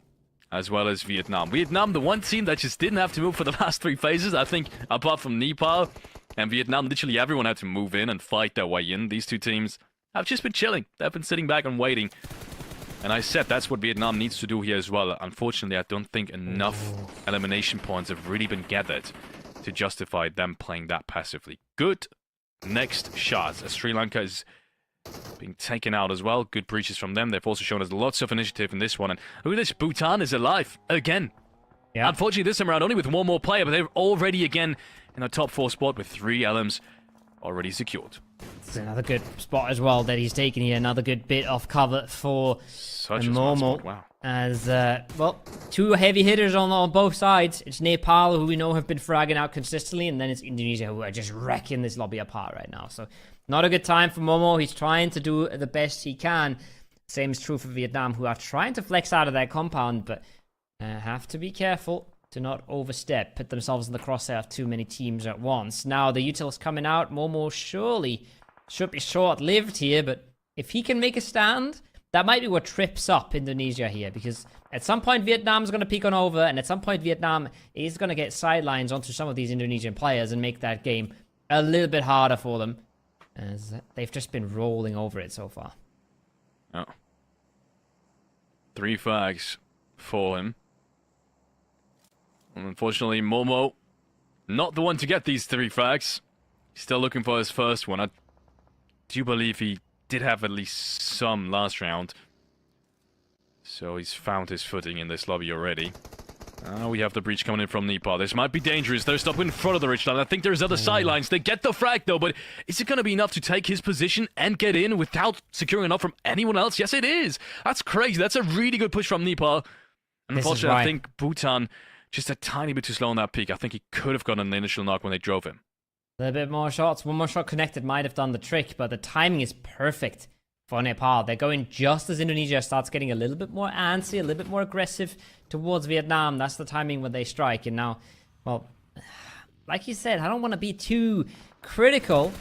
as well as Vietnam. Vietnam, the one team that just didn't have to move for the last 3 phases, I think, apart from Nepal. And Vietnam, literally everyone had to move in and fight their way in. These 2 teams have just been chilling. They've been sitting back and waiting. And I said that's what Vietnam needs to do here as well. Unfortunately, I don't think enough elimination points have really been gathered to justify them playing that passively. Good next shots as Sri Lanka is being taken out as well. Good breaches from them. They've also shown us lots of initiative in this one. And look at this, Bhutan is alive again. Yeah. Unfortunately, this time around only with 1 more player, but they're already again in the top 4 spot with 3 LMs already secured. It's another good spot as well that he's taken here. Another good bit of cover for Momo. Wow. As, well, 2 heavy hitters on both sides. It's Nepal, who we know have been fragging out consistently, and then it's Indonesia, who are just wrecking this lobby apart right now. So, not a good time for Momo. He's trying to do the best he can. Same is true for Vietnam, who are trying to flex out of their compound, but have to be careful to not overstep, put themselves in the crosshair of too many teams at once. Now, the util's coming out. Momo surely should be short-lived here, but if he can make a stand, that might be what trips up Indonesia here, because at some point Vietnam's going to peek on over, and at some point Vietnam is going to get sidelines onto some of these Indonesian players and make that game a little bit harder for them, as they've just been rolling over it so far. Oh. 3 frags for him. Unfortunately, Momo, not the one to get these 3 frags. He's still looking for his first one. I do believe he did have at least some last round. So he's found his footing in this lobby already. We have the breach coming in from Nepal. This might be dangerous. They're stopping in front of the ridgeline. I think there's other sidelines. They get the frag, though, but is it going to be enough to take his position and get in without securing enough from anyone else? Yes, it is. That's crazy. That's a really good push from Nepal. And unfortunately, right. I think Bhutan just a tiny bit too slow on that peak. I think he could have gotten an initial knock when they drove him. A little bit more shots. One more shot connected might have done the trick, but the timing is perfect for Nepal. They're going just as Indonesia starts getting a little bit more antsy, a little bit more aggressive towards Vietnam. That's the timing when they strike. And now, well, like you said, I don't want to be too critical,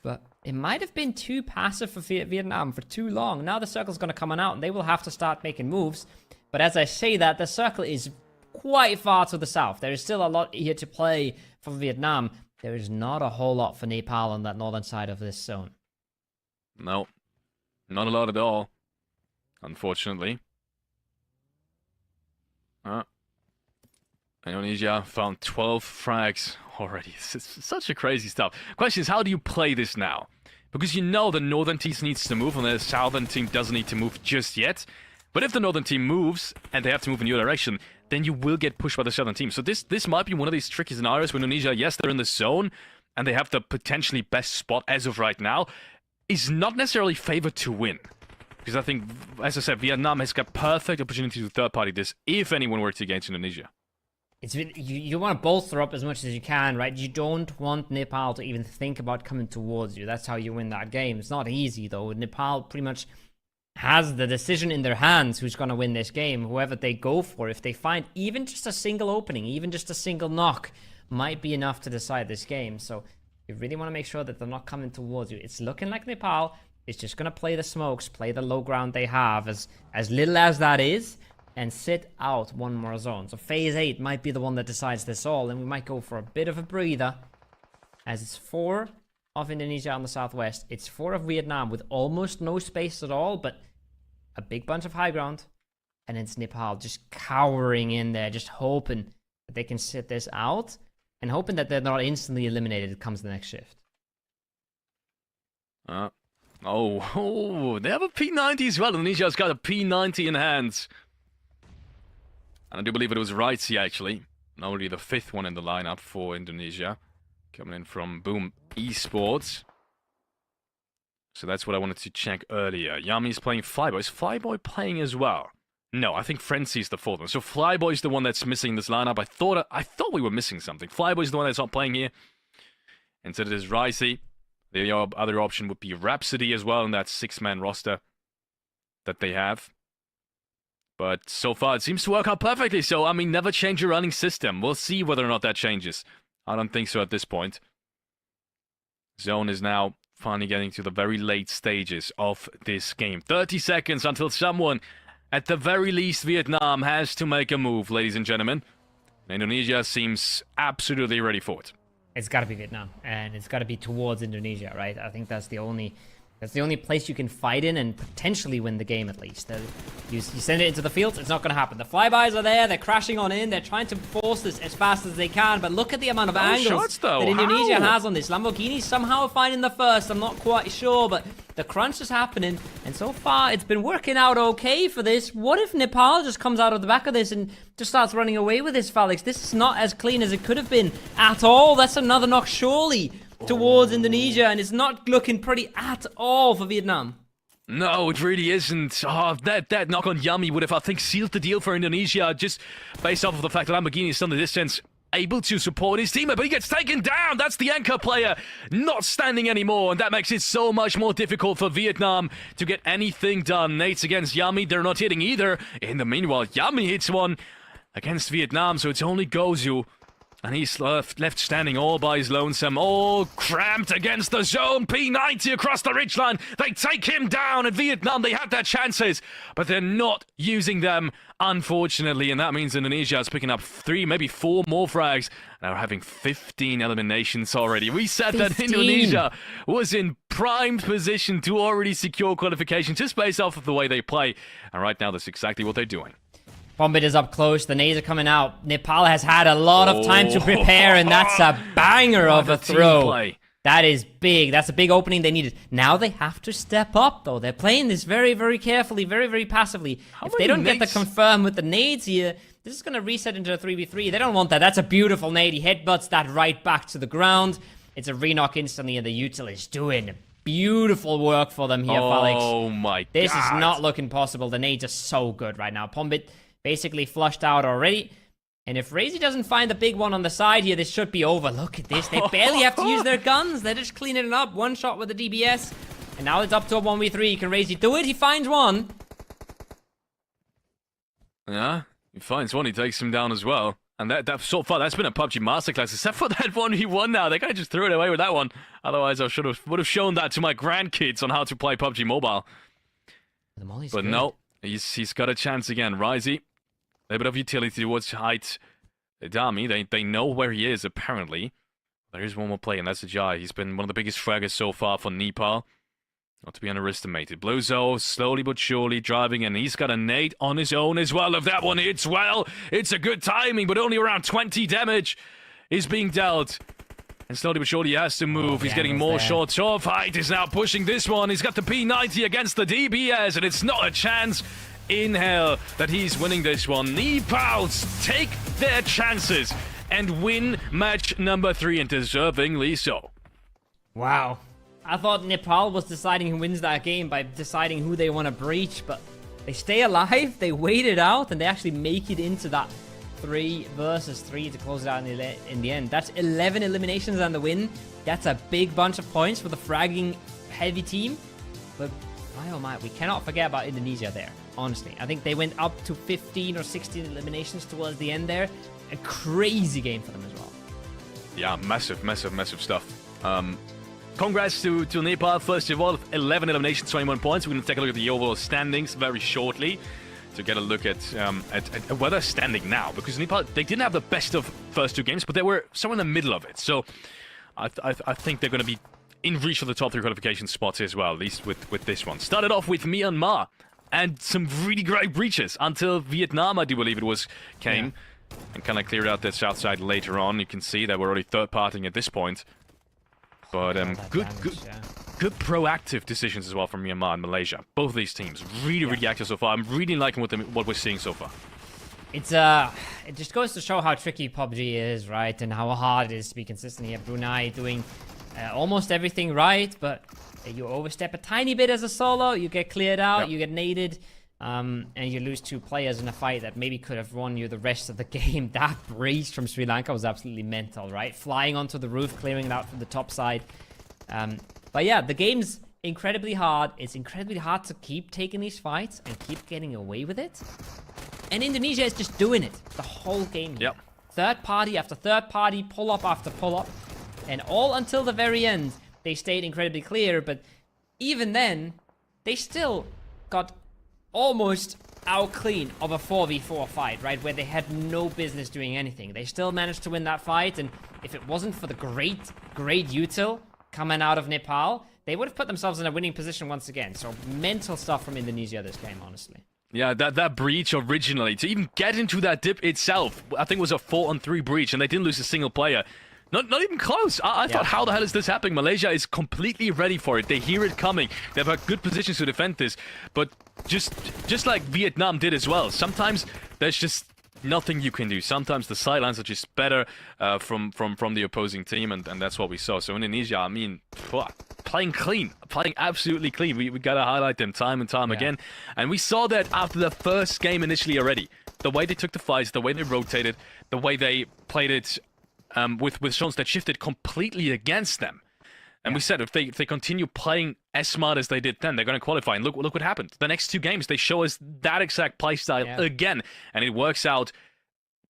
but it might have been too passive for Vietnam for too long. Now the circle's going to come on out, and they will have to start making moves. But as I say that, the circle is quite far to the south. There is still a lot here to play for Vietnam. There is not a whole lot for Nepal on that northern side of this zone. No, not a lot at all, unfortunately. Indonesia found 12 frags already. It's such a crazy stuff. Question is, how do you play this now? Because you know the northern team needs to move and the southern team doesn't need to move just yet. But if the northern team moves and they have to move in your direction, then you will get pushed by the southern team. So this might be one of these tricky scenarios where Indonesia, yes, they're in the zone and they have the potentially best spot as of right now, is not necessarily favored to win. Because I think, as I said, Vietnam has got perfect opportunity to third-party this if anyone were to against Indonesia. You want to bolster up as much as you can, right? You don't want Nepal to even think about coming towards you. That's how you win that game. It's not easy, though. Nepal pretty much has the decision in their hands who's going to win this game. Whoever they go for, if they find even just a single opening, even just a single knock, might be enough to decide this game. So you really want to make sure that they're not coming towards you. It's looking like Nepal is just going to play the smokes, play the low ground they have, as little as that is, and sit out one more zone. So phase 8 might be the one that decides this all, and we might go for a bit of a breather, as it's 4 of Indonesia on the southwest. It's 4 of Vietnam with almost no space at all, but a big bunch of high ground. And it's Nepal just cowering in there, just hoping that they can sit this out, and hoping that they're not instantly eliminated comes the next shift. They have a P90 as well. Indonesia's got a P90 in hands. And I do believe it was Rightsy, actually. Only the 5th one in the lineup for Indonesia. Coming in from Boom Esports. So that's what I wanted to check earlier. Yami's playing Flyboy. Is Flyboy playing as well? No, I think Frenzy's the 4th one. So Flyboy's the one that's missing this lineup. I thought we were missing something. Flyboy's the one that's not playing here. Instead it is Rightsy. The other option would be Rhapsody as well in that 6-man roster that they have. But so far, it seems to work out perfectly. So, I mean, never change your running system. We'll see whether or not that changes. I don't think so at this point. Zone is now finally getting to the very late stages of this game. 30 seconds until someone, at the very least, Vietnam has to make a move, ladies and gentlemen. Indonesia seems absolutely ready for it. It's got to be Vietnam, and it's got to be towards Indonesia, right? I think that's the only place you can fight in and potentially win the game, at least. You send it into the field, it's not going to happen. The flybys are there, they're crashing on in, they're trying to force this as fast as they can, but look at the amount of angles that Indonesia has on this. Lamborghini somehow finding the first, I'm not quite sure, but the crunch is happening, and so far it's been working out okay for this. What if Nepal just comes out of the back of this and just starts running away with this, Falix? This is not as clean as it could have been at all. That's another knock, surely, towards Indonesia, and it's not looking pretty at all for Vietnam. No, it really isn't. That knock on Yami would have, I think, sealed the deal for Indonesia, just based off of the fact that Lamborghini is still in the distance, able to support his teammate, but he gets taken down. That's the anchor player not standing anymore, and that makes it so much more difficult for Vietnam to get anything done. Nates against Yami, they're not hitting either. In the meanwhile, Yami hits one against Vietnam, so it's only Gozu. And he's left standing all by his lonesome, all cramped against the zone. P90 across the ridgeline. They take him down. At Vietnam, they had their chances, but they're not using them, unfortunately. And that means Indonesia is picking up 3, maybe 4 more frags. Now having 15 eliminations already. We said 15. That Indonesia was in prime position to already secure qualification just based off of the way they play. And right now, that's exactly what they're doing. Bombit is up close. The nades are coming out. Nepal has had a lot of time to prepare, and that's a banger of a throw. That is big. That's a big opening they needed. Now they have to step up, though. They're playing this very, very carefully, very, very passively. If they don't get the confirm with the nades here, this is going to reset into a 3v3. They don't want that. That's a beautiful nade. He headbutts that right back to the ground. It's a re-knock instantly, and the util is doing beautiful work for them here, Felix. Oh my god. This is not looking possible. The nades are so good right now. Pombit basically flushed out already. And if Razy doesn't find the big one on the side here, this should be over. Look at this. They barely have to use their guns. They're just cleaning it up. One shot with the DBS. And now it's up to a 1v3. Can Razy do it? He finds one. Yeah, he finds one. He takes him down as well. And that so far, that's been a PUBG masterclass. Except for that 1v1 now. They kind of just threw it away with that one. Otherwise, I would have shown that to my grandkids on how to play PUBG Mobile. But good. No, he's got a chance again. Razy. A bit of utility towards height. Dami, they know where he is, apparently. There is one more play, and that's Ajay. He's been one of the biggest fraggers so far for Nepal. Not to be underestimated. Bluzo, slowly but surely driving, and he's got a nade on his own as well. If that one hits well, it's a good timing, but only around 20 damage is being dealt. And slowly but surely he has to move. He's getting more shots off. Height is now pushing this one. He's got the P90 against the DBS, and it's not a chance in hell that he's winning this one. Nepals take their chances and win match number 3, and deservingly so. Wow. I thought Nepal was deciding who wins that game by deciding who they want to breach, but they stay alive, they wait it out, and they actually make it into that 3 versus 3 to close it out in the end. That's 11 eliminations and the win. That's a big bunch of points for the fragging heavy team. But my oh my, we cannot forget about Indonesia there. Honestly, I think they went up to 15 or 16 eliminations towards the end there. A crazy game for them as well. Yeah, massive stuff. Congrats to Nepal, first of all. 11 eliminations, 21 points. We're going to take a look at the overall standings very shortly to get a look at where they're standing now. Because Nepal, they didn't have the best of first 2 games, but they were somewhere in the middle of it. So I think they're going to be in reach of the top 3 qualification spots as well, at least with this one. Started off with Myanmar. And some really great breaches until Vietnam, I do believe it was, came and kind of cleared out their south side later on. You can see they were already third-partying at this point. But good proactive decisions as well from Myanmar and Malaysia. Both of these teams really active so far. I'm really liking what we're seeing so far. It's it just goes to show how tricky PUBG is, right? And how hard it is to be consistent here. Brunei doing almost everything right, but you overstep a tiny bit as a solo, you get cleared out, you get naded, and you lose 2 players in a fight that maybe could have won you the rest of the game. That breach from Sri Lanka was absolutely mental, right? Flying onto the roof, clearing it out from the top side. But yeah, the game's incredibly hard. It's incredibly hard to keep taking these fights and keep getting away with it. And Indonesia is just doing it the whole game here. Third party after third party, pull up after pull up, and all until the very end. They stayed incredibly clear, but even then, they still got almost out clean of a 4v4 fight, right? Where they had no business doing anything. They still managed to win that fight, and if it wasn't for the great util coming out of Nepal, they would have put themselves in a winning position once again. So mental stuff from Indonesia this game, honestly. Yeah, that breach originally, to even get into that dip itself, I think was a 4-on-3 breach, and they didn't lose a single player. Not even close. I thought, how the hell is this happening? Malaysia is completely ready for it. They hear it coming. They've had good positions to defend this. But just like Vietnam did as well, sometimes there's just nothing you can do. Sometimes the sidelines are just better from the opposing team, and that's what we saw. So Indonesia, I mean, playing clean, playing absolutely clean. We got to highlight them time and time again. And we saw that after the first game initially already. The way they took the fights, the way they rotated, the way they played it with shots that shifted completely against them. And we said if they continue playing as smart as they did then, they're going to qualify. And look what happened. The next 2 games, they show us that exact play style again. And it works out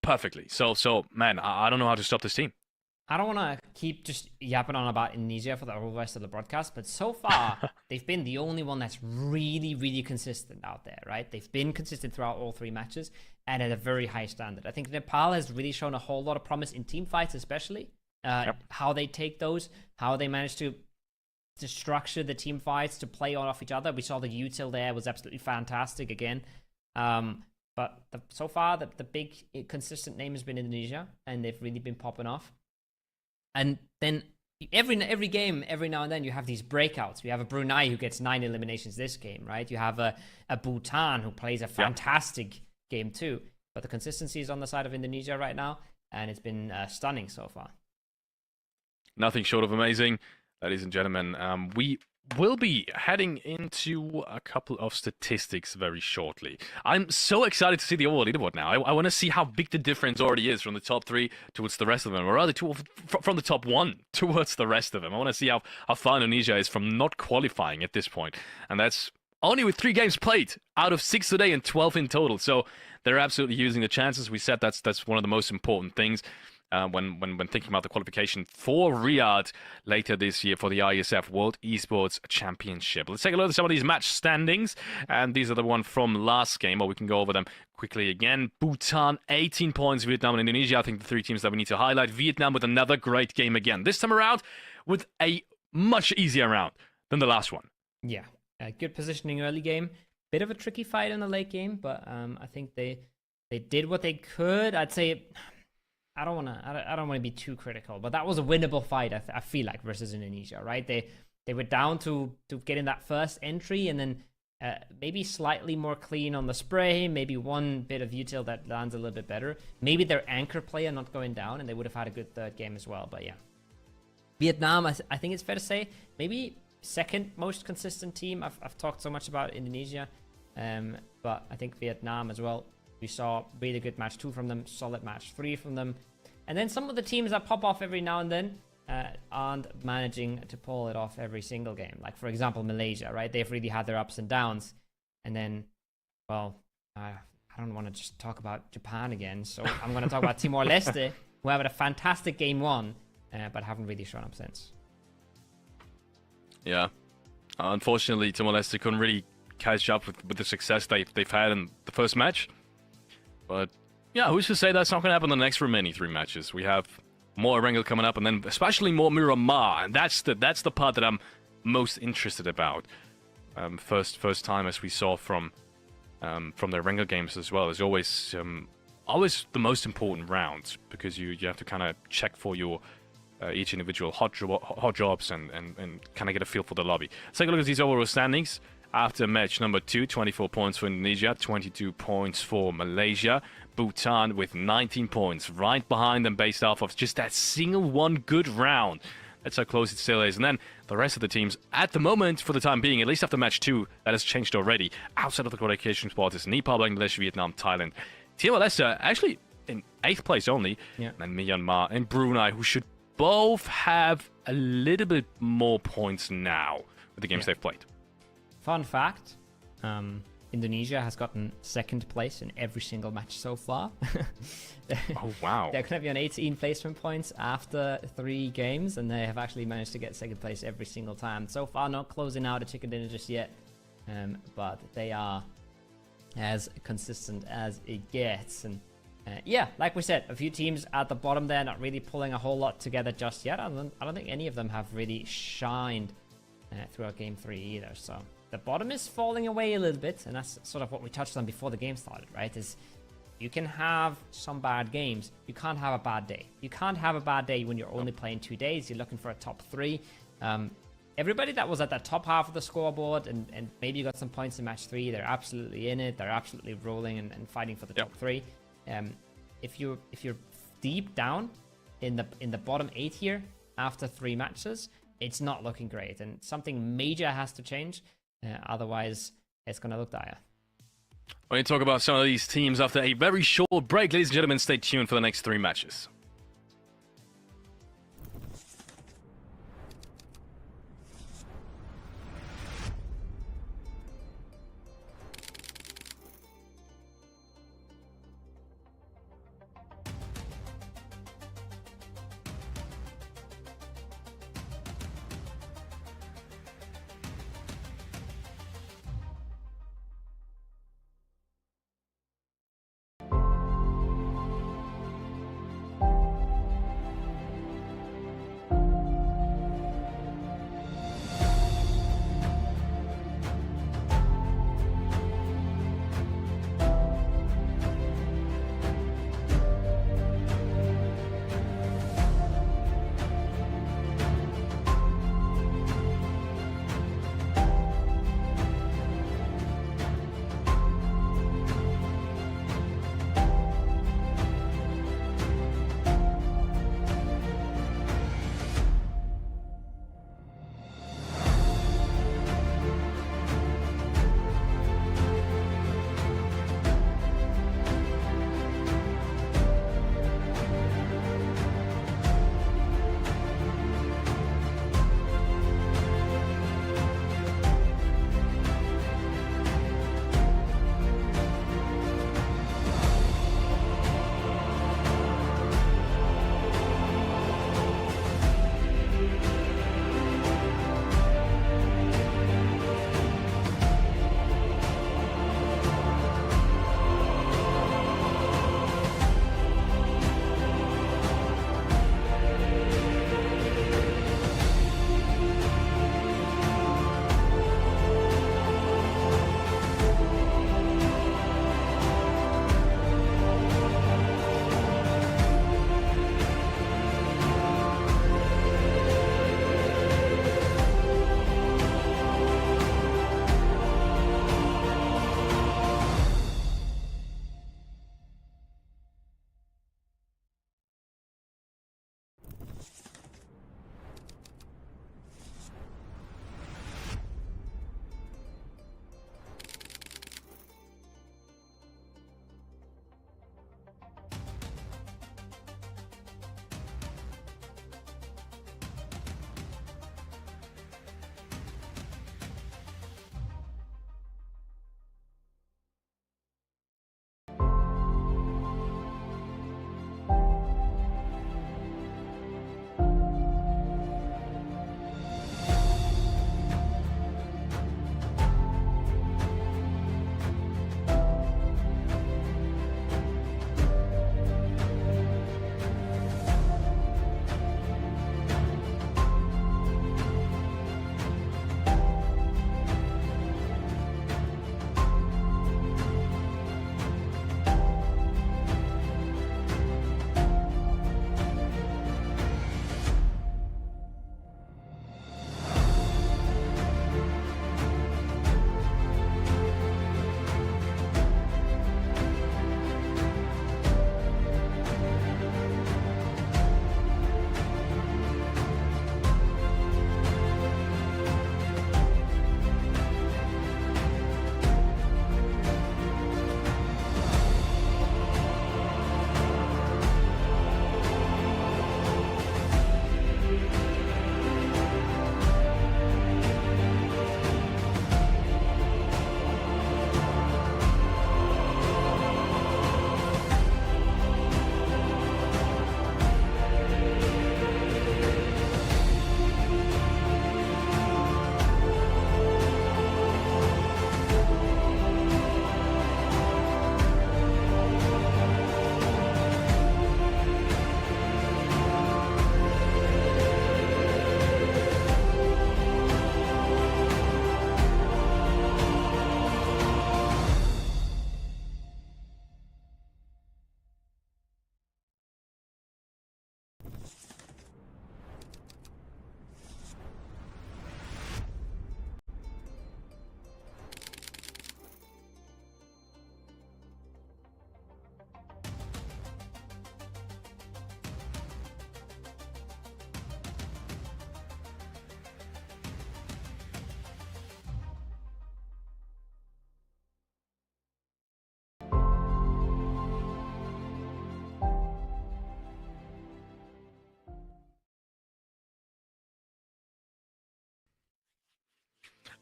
perfectly. So man, I don't know how to stop this team. I don't want to keep just yapping on about Indonesia for the whole rest of the broadcast, but so far, they've been the only one that's really consistent out there, right? They've been consistent throughout all 3 matches and at a very high standard. I think Nepal has really shown a whole lot of promise in team fights, especially. How they take those, how they manage to structure the team fights to play off each other. We saw the util there was absolutely fantastic again. But so far, the big consistent name has been Indonesia, and they've really been popping off. And then every game, every now and then, you have these breakouts. We have a Brunei who gets 9 eliminations this game, right? You have a Bhutan who plays a fantastic game too. But the consistency is on the side of Indonesia right now, and it's been stunning so far. Nothing short of amazing, ladies and gentlemen. We will be heading into a couple of statistics very shortly. I'm so excited to see the overall leaderboard now. I want to see how big the difference already is from the top 3 towards the rest of them, or rather from the top 1 towards the rest of them. I want to see how far Indonesia is from not qualifying at this point. And that's only with 3 games played out of 6 today and 12 in total. So they're absolutely using the chances. We said that's one of the most important things. When thinking about the qualification for Riyadh later this year for the Iesf World Esports Championship. Let's take a look at some of these match standings, and these are the one from last game, or we can go over them quickly again. Bhutan, 18 points, Vietnam and Indonesia, I think the 3 teams that we need to highlight. Vietnam with another great game again, this time around with a much easier round than the last one. Yeah, good positioning early game, bit of a tricky fight in the late game, but I think they did what they could. I'd say I don't want to be too critical, but that was a winnable fight. I feel like versus Indonesia, right? They were down to get in that first entry, and then maybe slightly more clean on the spray, maybe one bit of util that lands a little bit better. Maybe their anchor player not going down, and they would have had a good third game as well. But yeah, Vietnam, I think it's fair to say, maybe second most consistent team. I've talked so much about Indonesia, but I think Vietnam as well. We saw really good match 2 from them, solid match 3 from them. And then some of the teams that pop off every now and then aren't managing to pull it off every single game. Like, for example, Malaysia, right? They've really had their ups and downs. And then, well, I don't want to just talk about Japan again. So I'm going to talk about Timor-Leste, who have had a fantastic game 1, but haven't really shown up since. Yeah. Unfortunately, Timor-Leste couldn't really catch up with the success they've had in the first match. But yeah, who's to say that's not going to happen in the next remaining 3 matches? We have more Erangel coming up, and then especially more Miramar, and that's the part that I'm most interested about. First time, as we saw from the Erangel games as well, is always the most important round, because you have to kind of check for your each individual hot jobs and kind of get a feel for the lobby. Let's take a look at these overall standings. After match number 2, 24 points for Indonesia, 22 points for Malaysia. Bhutan with 19 points, right behind them based off of just that single one good round. That's how close it still is. And then the rest of the teams, at the moment, for the time being, at least after match 2, that has changed already. Outside of the qualification spot is Nepal, Bangladesh, Vietnam, Thailand. Timor-Leste actually in 8th place only. Yeah. And Myanmar and Brunei, who should both have a little bit more points now with the games they've played. Fun fact, Indonesia has gotten 2nd place in every single match so far. Oh, wow. They're going to be on 18 placement points after 3 games, and they have actually managed to get 2nd place every single time. So far, not closing out a chicken dinner just yet, but they are as consistent as it gets. And yeah, like we said, a few teams at the bottom there not really pulling a whole lot together just yet. I don't think any of them have really shined throughout game 3 either, so the bottom is falling away a little bit, and that's sort of what we touched on before the game started, right? Is you can have some bad games. You can't have a bad day. You can't have a bad day when you're only playing 2 days. You're looking for a top 3. Everybody that was at that top half of the scoreboard and maybe you got some points in match 3, they're absolutely in it. They're absolutely rolling and fighting for the top 3. If you're deep down in the bottom 8 here after 3 matches, it's not looking great, and something major has to change. Otherwise, it's going to look dire. We're going to talk about some of these teams after a very short break. Ladies and gentlemen, stay tuned for the next 3 matches.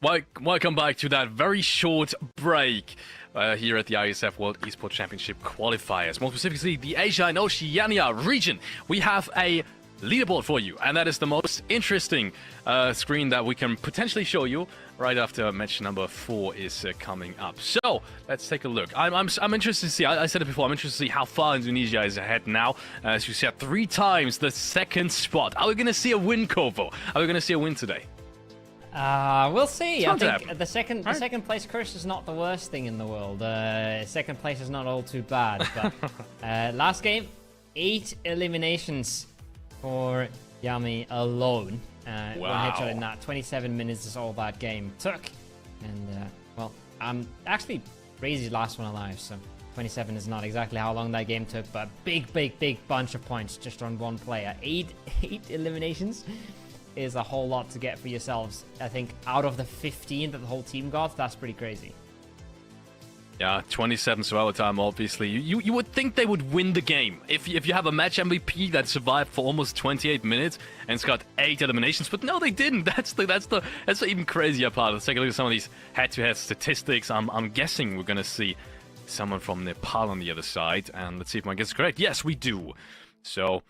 Welcome back to that very short break here at the Iesf World Esports Championship Qualifiers. More specifically, the Asia and Oceania region. We have a leaderboard for you, and that is the most interesting screen that we can potentially show you right after match number 4 is coming up. So let's take a look. I'm interested to see. I said it before. I'm interested to see how far Indonesia is ahead now. As you said, 3 times the second spot. Are we going to see a win, Kovo? Are we going to see a win today? We'll see. I think happen. the second place curse is not the worst thing in the world. Second place is not all too bad. But last game, 8 eliminations for Yami alone. Wow. One headshot in that. 27 minutes is all that game took. And, well, I'm actually Crazy's last one alive, so 27 is not exactly how long that game took, but big bunch of points just on one player. 8 eliminations is a whole lot to get for yourselves. I think out of the 15 that the whole team got, that's pretty crazy. Yeah, 27 survival time, obviously. You would think they would win the game. If you have a match MVP that survived for almost 28 minutes and it's got 8 eliminations, but no, they didn't. That's the even crazier part. Let's take a look at some of these head-to-head statistics. I'm guessing we're gonna see someone from Nepal on the other side, and let's see if my guess is correct. Yes, we do. So,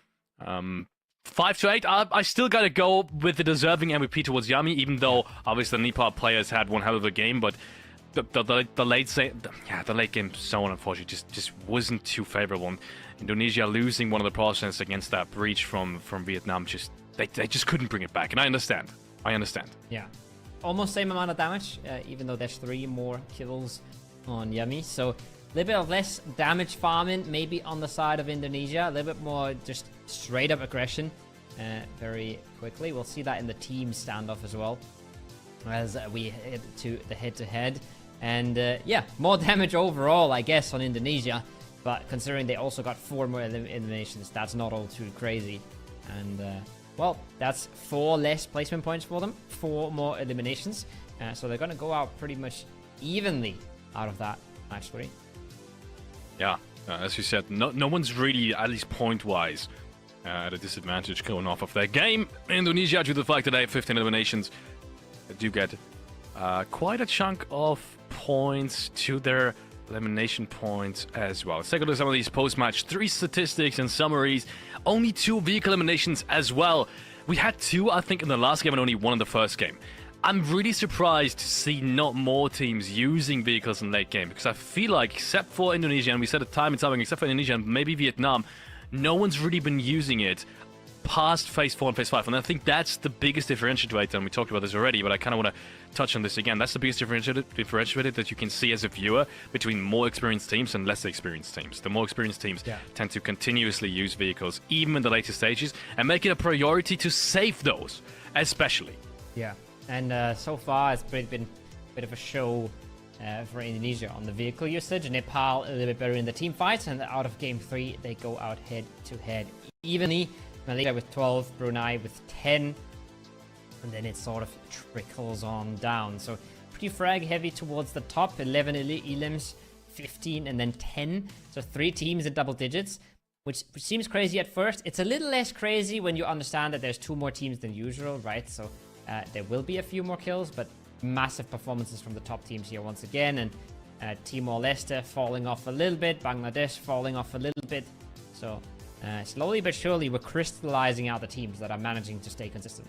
5 to 8. I still gotta go with the deserving MVP towards Yami, even though obviously the Nepal players had one hell of a game, but the late game zone unfortunately just wasn't too favorable. And Indonesia losing one of the process against that breach from Vietnam, they just couldn't bring it back, and I understand. Yeah, almost same amount of damage, even though there's 3 more kills on Yami. So a little bit of less damage farming maybe on the side of Indonesia, a little bit more just straight up aggression very quickly. We'll see that in the team standoff as well as we head to the head-to-head. And yeah, more damage overall, I guess, on Indonesia. But considering they also got 4 more eliminations, that's not all too crazy. And, well, that's 4 less placement points for them. 4 more eliminations. So they're going to go out pretty much evenly out of that match 3. Yeah, as you said, no one's really, at least point-wise, at a disadvantage going off of their game. Indonesia, due to the fact that they have 15 eliminations, do get quite a chunk of points to their elimination points as well. Let's take a look at some of these post-match 3 statistics and summaries. Only 2 vehicle eliminations as well. We had 2, I think, in the last game and only 1 in the first game. I'm really surprised to see not more teams using vehicles in late game, because I feel like, except for Indonesia, and we said it time and time again, except for Indonesia and maybe Vietnam, no one's really been using it past phase 4 and phase 5, and I think that's the biggest differentiator, and we talked about this already, but I kind of want to touch on this again. That's the biggest differentiator that you can see as a viewer between more experienced teams and less experienced teams. The more experienced teams tend to continuously use vehicles, even in the later stages, and make it a priority to save those, especially. Yeah, and so far it's been a bit of a show for Indonesia on the vehicle usage. Nepal a little bit better in the team fights, and out of game 3 they go out head-to-head evenly. Malaysia with 12, Brunei with 10, and then it sort of trickles on down. So pretty frag heavy towards the top, 11 elims, 15, and then 10. So 3 teams in double digits, which seems crazy at first. It's a little less crazy when you understand that there's 2 more teams than usual, right? So there will be a few more kills, but massive performances from the top teams here once again. And Timor-Leste falling off a little bit, Bangladesh falling off a little bit. So slowly but surely, we're crystallizing out the teams that are managing to stay consistent.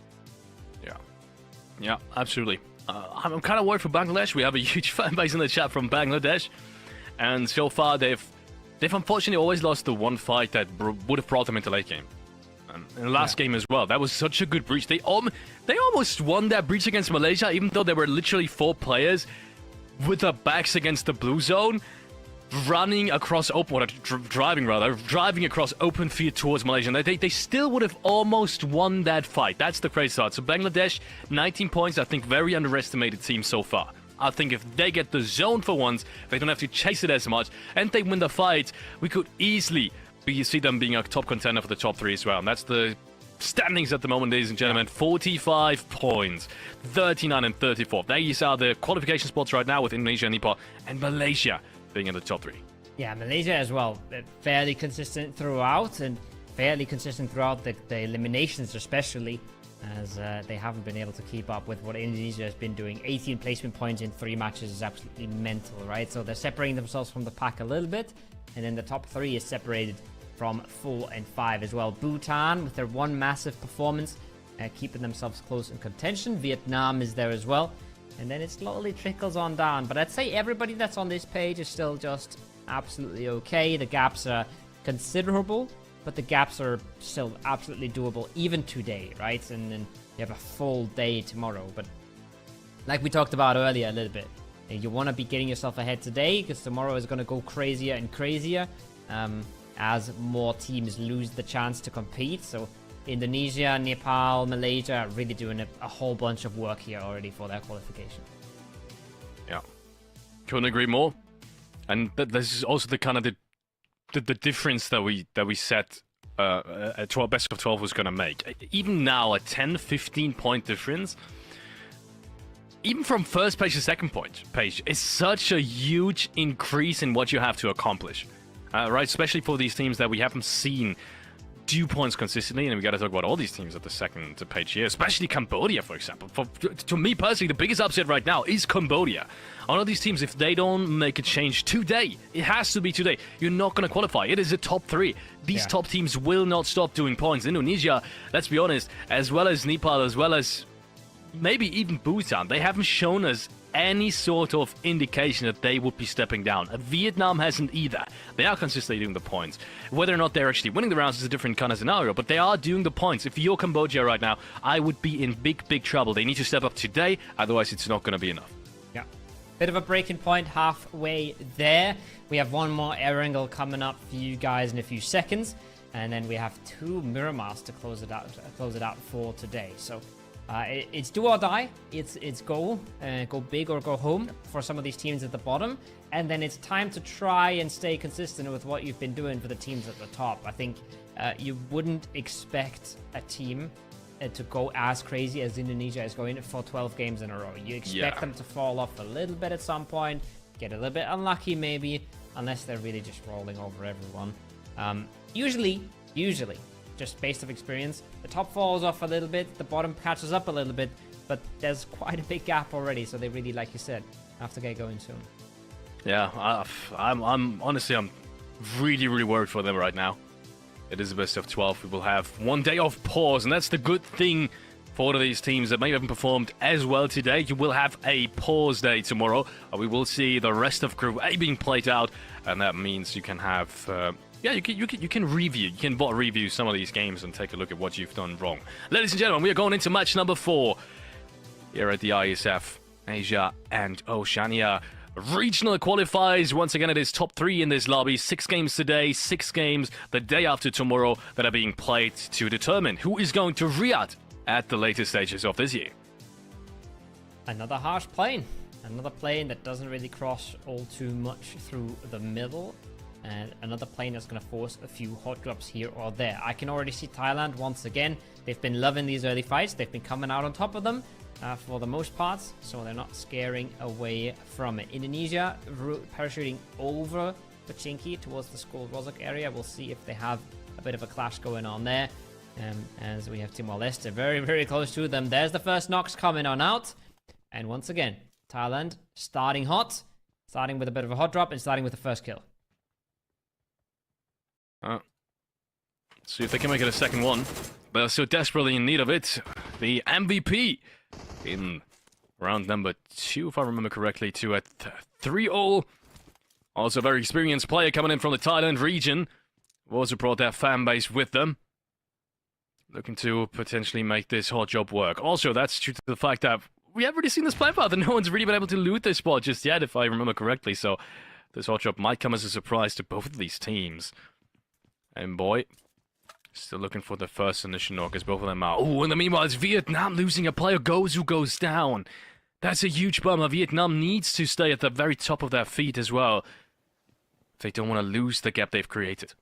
Yeah, absolutely. I'm kind of worried for Bangladesh. We have a huge fan base in the chat from Bangladesh, and so far they've unfortunately always lost the one fight that would have brought them into late game. In the last game as well, that was such a good breach. They almost won that breach against Malaysia, even though there were literally 4 players with their backs against the blue zone, running across driving across open field towards Malaysia. They still would have almost won that fight. That's the crazy part. So Bangladesh, 19 points. I think very underestimated team so far. I think if they get the zone for once, they don't have to chase it as much, and they win the fight, we could easily see them being a top contender for the top 3 as well. And that's the standings at the moment, ladies and gentlemen. 45 points, 39 and 34. These are the qualification spots right now with Indonesia and Nepal, and Malaysia being in the top 3. Yeah, Malaysia as well. Fairly consistent throughout, and fairly consistent throughout the eliminations especially. as they haven't been able to keep up with what Indonesia has been doing. 18 placement points in 3 matches is absolutely mental, right? So they're separating themselves from the pack a little bit, and then the top 3 is separated from 4 and 5 as well. Bhutan, with their one massive performance, keeping themselves close in contention. Vietnam is there as well, and then it slowly trickles on down. But I'd say everybody that's on this page is still just absolutely okay. The gaps are considerable, but the gaps are still absolutely doable even today, right? And then you have a full day tomorrow. But like we talked about earlier a little bit, you want to be getting yourself ahead today, because tomorrow is going to go crazier and crazier as more teams lose the chance to compete. So Indonesia, Nepal, Malaysia are really doing a whole bunch of work here already for their qualification. Yeah, couldn't agree more. And this is also the kind of the difference that we set a 12 best of 12 was going to make. Even now, a 10-15 point difference, even from first page to second page, is such a huge increase in what you have to accomplish, right? Especially for these teams that we haven't seen do points consistently, and we got to talk about all these teams at the second page here, especially Cambodia, for example. To me personally, the biggest upset right now is Cambodia. All of these teams, if they don't make a change today, it has to be today, you're not going to qualify. It is a top 3. These top teams will not stop doing points. Indonesia, let's be honest, as well as Nepal, as well as maybe even Bhutan, they haven't shown us any sort of indication that they would be stepping down. Vietnam hasn't either. They are consistently doing the points. Whether or not they're actually winning the rounds is a different kind of scenario, but they are doing the points. If you're Cambodia right now, I would be in big trouble. They need to step up today, otherwise it's not going to be enough. Yeah. Bit of a breaking point halfway there. We have one more Erangel coming up for you guys in a few seconds, and then we have 2 Miramars to close it out for today. So it's do or die. It's go big or go home for some of these teams at the bottom, and then it's time to try and stay consistent with what you've been doing for the teams at the top. I think you wouldn't expect a team to go as crazy as Indonesia is going for 12 games in a row. You expect them to fall off a little bit at some point, get a little bit unlucky maybe, unless they're really just rolling over everyone. Usually, just based off experience, the top falls off a little bit, the bottom catches up a little bit, but there's quite a big gap already, so they really, like you said, have to get going soon. Yeah, I'm honestly, I'm really worried for them right now. It is the best of 12. We will have one day of pause, and that's the good thing for all of these teams that may have performed as well today. You will have a pause day tomorrow. We will see the rest of Group A being played out, and that means you can have... you can review. You can bot review some of these games and take a look at what you've done wrong. Ladies and gentlemen, we are going into match number 4 here at the Iesf Asia and Oceania regional qualifiers. Once again, it is top 3 in this lobby. 6 games today, 6 games the day after tomorrow that are being played to determine who is going to Riyadh at the later stages of this year. Another harsh plane. Another plane that doesn't really cross all too much through the middle. And another plane that's going to force a few hot drops here or there. I can already see Thailand once again. They've been loving these early fights. They've been coming out on top of them for the most part, so they're not scaring away from it. Indonesia parachuting over Pachinki towards the Skol Rozak area. We'll see if they have a bit of a clash going on there. As we have Timor-Leste very close to them. There's the first knocks coming on out. And once again, Thailand starting hot, starting with a bit of a hot drop and starting with the first kill. See if they can make it a second one. They're so desperately in need of it. The MVP in round number 2, if I remember correctly, to a 3-0. Also a very experienced player coming in from the Thailand region. Also brought their fan base with them. Looking to potentially make this hot job work. Also, that's due to the fact that we haven't really seen this play path and no one's really been able to loot this spot just yet, if I remember correctly. So this hot job might come as a surprise to both of these teams. And boy, still looking for the first initial knock as both of them are. Oh, in the meanwhile, it's Vietnam losing a player. Gozu goes down. That's a huge bummer. Vietnam needs to stay at the very top of their feet as well. They don't want to lose the gap they've created.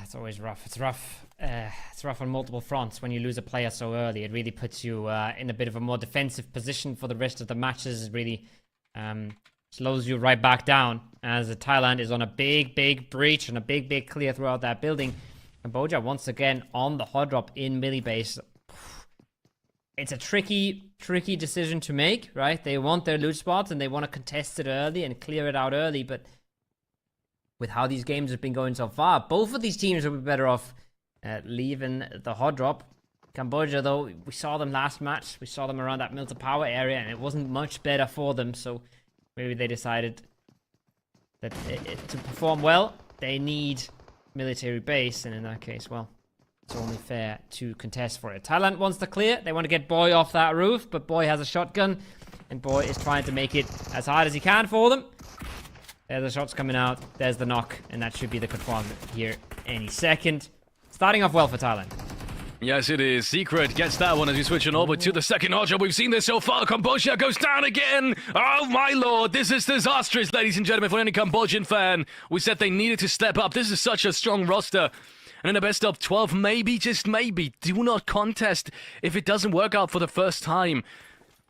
It's always rough. It's rough. It's rough on multiple fronts when you lose a player so early. It really puts you in a bit of a more defensive position for the rest of the matches. It really slows you right back down as Thailand is on a big breach and a big clear throughout that building. Cambodia once again on the hard drop in Millie base. It's a tricky decision to make, right? They want their loot spots and they want to contest it early and clear it out early, but with how these games have been going so far, both of these teams will be better off leaving the hard drop. Cambodia, though, we saw them last match. We saw them around that Mill to Power area, and it wasn't much better for them, so maybe they decided that to perform well, they need military base, and in that case, well, it's only fair to contest for it. Thailand wants to clear. They want to get Boy off that roof, but Boy has a shotgun, and Boy is trying to make it as hard as he can for them. There's the shots coming out. There's the knock, and that should be the confirm here any second. Starting off well for Thailand. Yes, it is. Secret gets that one as we switch on over to the second hard job. We've seen this so far. Cambodia goes down again. Oh, my lord. This is disastrous, ladies and gentlemen, for any Cambodian fan. We said they needed to step up. This is such a strong roster. And in a best of 12, maybe, just maybe, do not contest if it doesn't work out for the first time.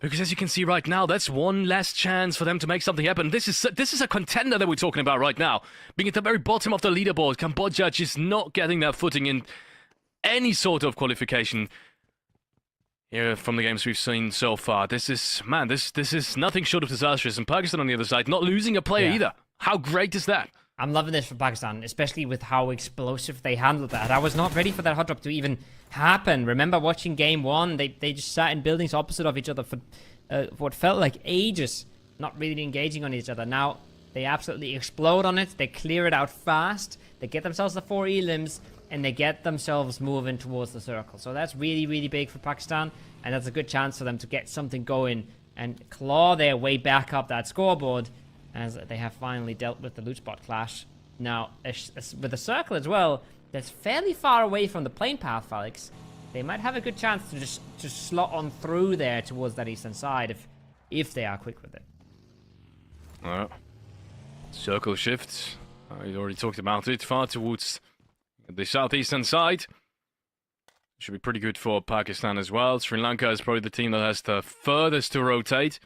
Because as you can see right now, that's one last chance for them to make something happen. This is a contender that we're talking about right now. Being at the very bottom of the leaderboard, Cambodia just not getting their footing in any sort of qualification here from the games we've seen so far. This is nothing short of disastrous. And Pakistan on the other side, not losing a player either. How great is that? I'm loving this for Pakistan, especially with how explosive they handled that. I was not ready for that hot drop to even happen. Remember watching game one, they just sat in buildings opposite of each other for what felt like ages, not really engaging on each other. Now, they absolutely explode on it. They clear it out fast. They get themselves the 4 elims, and they get themselves moving towards the circle. So that's really, really big for Pakistan, and that's a good chance for them to get something going and claw their way back up that scoreboard as they have finally dealt with the loot spot clash. Now, with the circle as well, that's fairly far away from the plane path, Felix. They might have a good chance to just slot on through there towards that eastern side if they are quick with it. Circle shift. We already talked about it. Far towards the southeastern side. Should be pretty good for Pakistan as well. Sri Lanka is probably the team that has the furthest to rotate.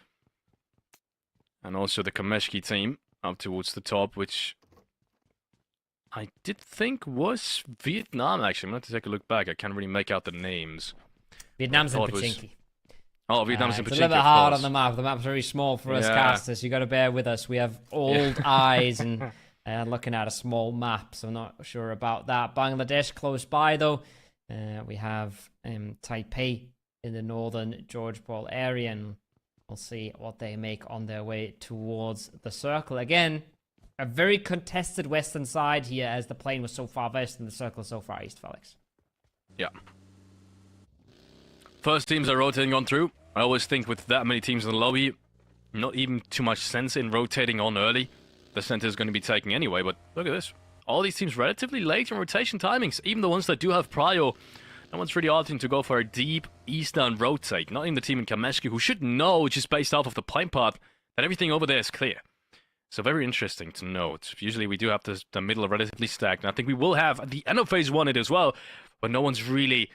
And also the Kameshki team up towards the top, which I did think was Vietnam, actually. I'm going to have to take a look back. I can't really make out the names. Vietnam's in Pachinki. Oh, Vietnam's in Pachinki, it's a little bit hard on the map. The map's very small for us casters. You got to bear with us. We have old eyes and looking at a small map, so I'm not sure about that. Bangladesh close by, though. We have Taipei in the northern George Paul area, and we'll see what they make on their way towards the circle. Again, a very contested western side here, as the plane was so far west and the circle so far east, Felix. Yeah. First teams are rotating on through. I always think with that many teams in the lobby, not even too much sense in rotating on early. The center is going to be taking anyway, but look at this. All these teams relatively late in rotation timings. Even the ones that do have prio, no one's really opting to go for a deep eastern rotate. Not even the team in Kameshki, who should know, just based off of the plane path, that everything over there is clear. So very interesting to note. Usually we do have the middle relatively stacked, and I think we will have at the end of phase 1 it as well, but no one's really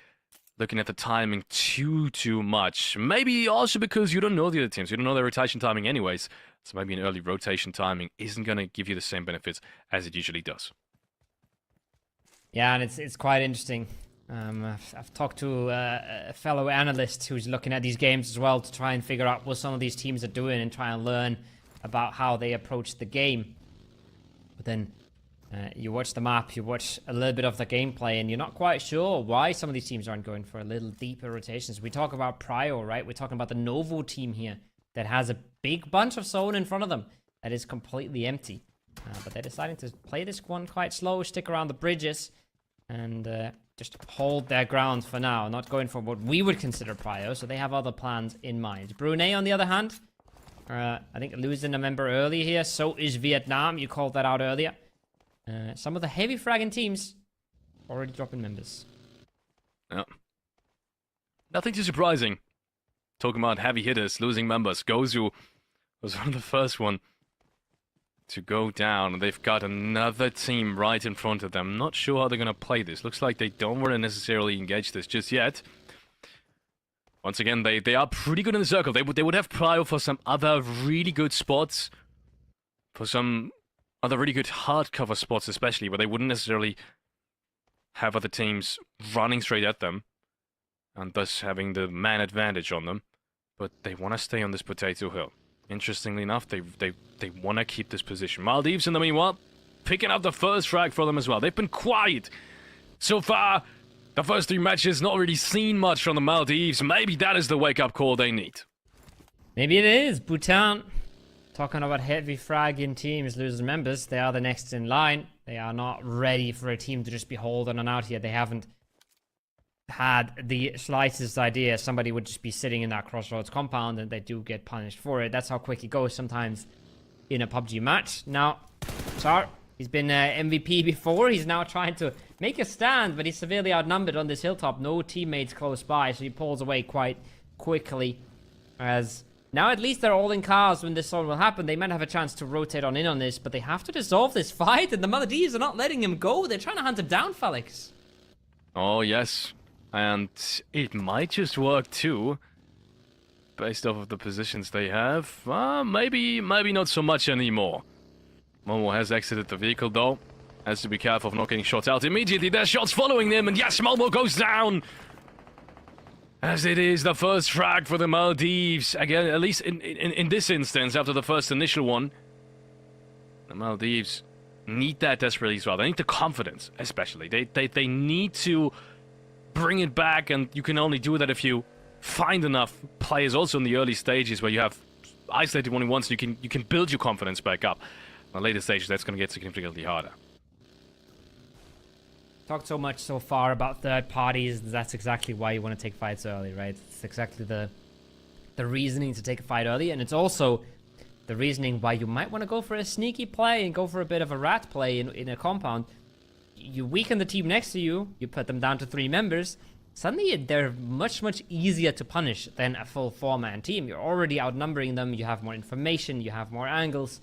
looking at the timing too much. Maybe also because you don't know the other teams. You don't know their rotation timing anyways. So maybe an early rotation timing isn't going to give you the same benefits as it usually does. Yeah, and it's quite interesting. I've talked to a fellow analyst who's looking at these games as well to try and figure out what some of these teams are doing and try and learn about how they approach the game. But then you watch the map, you watch a little bit of the gameplay, and you're not quite sure why some of these teams aren't going for a little deeper rotations. We talk about Prio, right? We're talking about the Novo team here that has a big bunch of zone in front of them that is completely empty. But they're deciding to play this one quite slow, stick around the bridges, and just hold their ground for now, not going for what we would consider Prio, so they have other plans in mind. Brunei, on the other hand, I think losing a member early here, so is Vietnam. You called that out earlier. Some of the heavy fragging teams already dropping members. Yeah. Nothing too surprising. Talking about heavy hitters, losing members. Gozu was one of the first one to go down. They've got another team right in front of them. Not sure how they're going to play this. Looks like they don't want to necessarily engage this just yet. Once again, they are pretty good in the circle. They would have prio for some other really good spots. For some other really good hardcover spots especially, where they wouldn't necessarily have other teams running straight at them, and thus having the man advantage on them. But they want to stay on this potato hill. Interestingly enough, they want to keep this position. Maldives, in the meanwhile, picking up the first frag for them as well. They've been quiet so far. The first 3 matches, not really seen much from the Maldives. Maybe that is the wake-up call they need. Maybe it is. Bhutan, talking about heavy fragging teams losing members. They are the next in line. They are not ready for a team to just be holding on out here. They haven't had the slightest idea somebody would just be sitting in that crossroads compound, and they do get punished for it. That's how quick it goes sometimes in a PUBG match. Now, Tsar, he's been MVP before. He's now trying to make a stand, but he's severely outnumbered on this hilltop. No teammates close by, so he pulls away quite quickly. As now at least they're all in cars when this zone will happen. They might have a chance to rotate on in on this, but they have to dissolve this fight, and the Maldives are not letting him go. They're trying to hunt him down, Felix. Oh, yes. And it might just work too, based off of the positions they have. Maybe not so much anymore. Momo has exited the vehicle though. Has to be careful of not getting shot out immediately. There's shots following them, and yes, Momo goes down. As it is the first frag for the Maldives. Again, at least in this instance, after the first initial one, the Maldives need that desperately as well. They need the confidence, especially. They need to bring it back, and you can only do that if you find enough players also in the early stages where you have isolated one once, you can build your confidence back up. On later stages, that's going to get significantly harder. Talked so much so far about third parties. That's exactly why you want to take fights early, right? It's exactly the reasoning to take a fight early, and it's also the reasoning why you might want to go for a sneaky play and go for a bit of a rat play in a compound. You weaken the team next to you, you put them down to 3 members, suddenly they're much easier to punish than a full 4-man team. You're already outnumbering them, you have more information, you have more angles,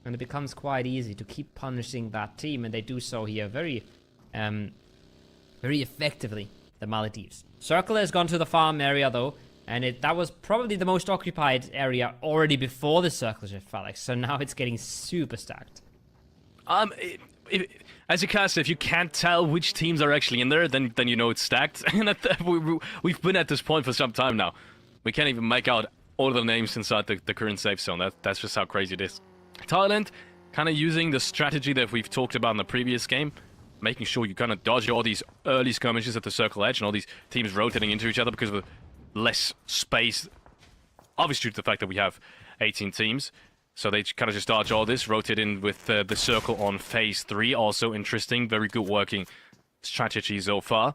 and it becomes quite easy to keep punishing that team, and they do so here very effectively, the Maldives. Circle has gone to the farm area though, and that was probably the most occupied area already before the circle shift, Alex, so now it's getting super stacked. As a caster, if you can't tell which teams are actually in there, then you know it's stacked. And we've been at this point for some time now. We can't even make out all of the names inside the current safe zone. That's just how crazy it is. Thailand, kind of using the strategy that we've talked about in the previous game, making sure you kind of dodge all these early skirmishes at the circle edge and all these teams rotating into each other because of less space. Obviously, due to the fact that we have 18 teams. So they kind of just dodge all this, rotate in with the circle on phase 3. Also interesting, very good working strategy so far.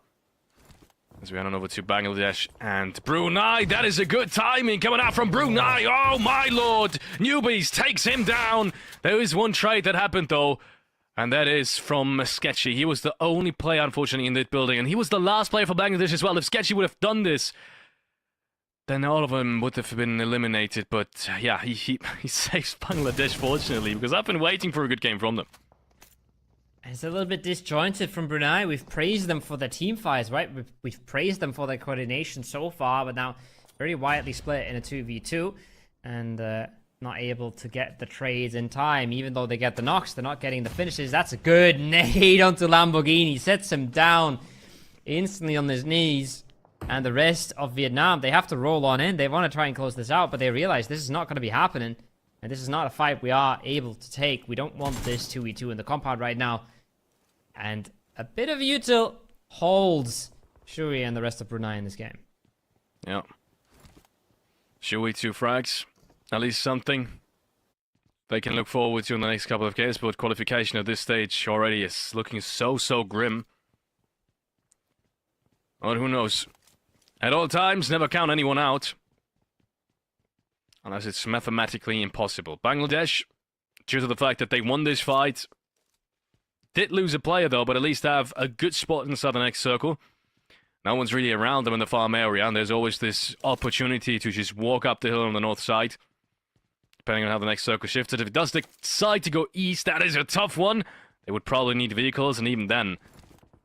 As we head on over to Bangladesh and Brunei. That is a good timing coming out from Brunei. Oh my lord! Newbies takes him down. There is one trade that happened though, and that is from Sketchy. He was the only player, unfortunately, in that building, and he was the last player for Bangladesh as well. If Sketchy would have done this, then all of them would have been eliminated. But yeah, he saves Bangladesh, fortunately, because I've been waiting for a good game from them. It's a little bit disjointed from Brunei. We've praised them for their team fights, right? We've praised them for their coordination so far, but now very widely split in a 2v2, and not able to get the trades in time. Even though they get the knocks, they're not getting the finishes. That's a good nade onto Lamborghini. Sets him down instantly on his knees. And the rest of Vietnam, they have to roll on in. They want to try and close this out, but they realize this is not going to be happening. And this is not a fight we are able to take. We don't want this 2v2 in the compound right now. And a bit of util holds Shui and the rest of Brunei in this game. Yeah. Shui 2 frags. At least something they can look forward to in the next couple of games, but qualification at this stage already is looking so grim. But who knows? At all times, never count anyone out. Unless it's mathematically impossible. Bangladesh, due to the fact that they won this fight, did lose a player though, but at least have a good spot inside the next circle. No one's really around them in the farm area, and there's always this opportunity to just walk up the hill on the north side. Depending on how the next circle shifted. If it does decide to go east, that is a tough one. They would probably need vehicles, and even then,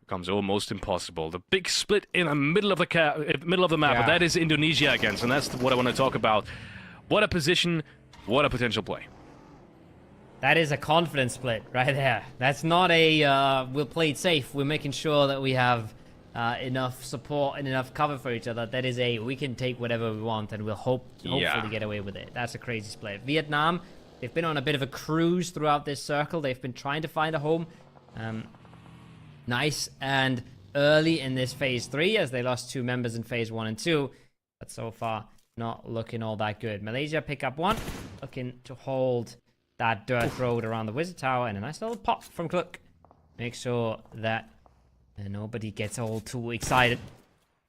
becomes almost impossible. The big split in the middle of the map, but that is Indonesia against, and that's what I want to talk about. What a position, what a potential play. That is a confidence split right there. That's not a, we'll play it safe. We're making sure that we have enough support and enough cover for each other. That is a, we can take whatever we want and we'll hopefully get away with it. That's a crazy split. Vietnam, they've been on a bit of a cruise throughout this circle. They've been trying to find a home. Nice and early in this phase 3 as they lost 2 members in phase 1 and 2. But so far, not looking all that good. Malaysia pick up 1. Looking to hold that dirt road around the wizard tower, and a nice little pop from Cluck. Make sure that nobody gets all too excited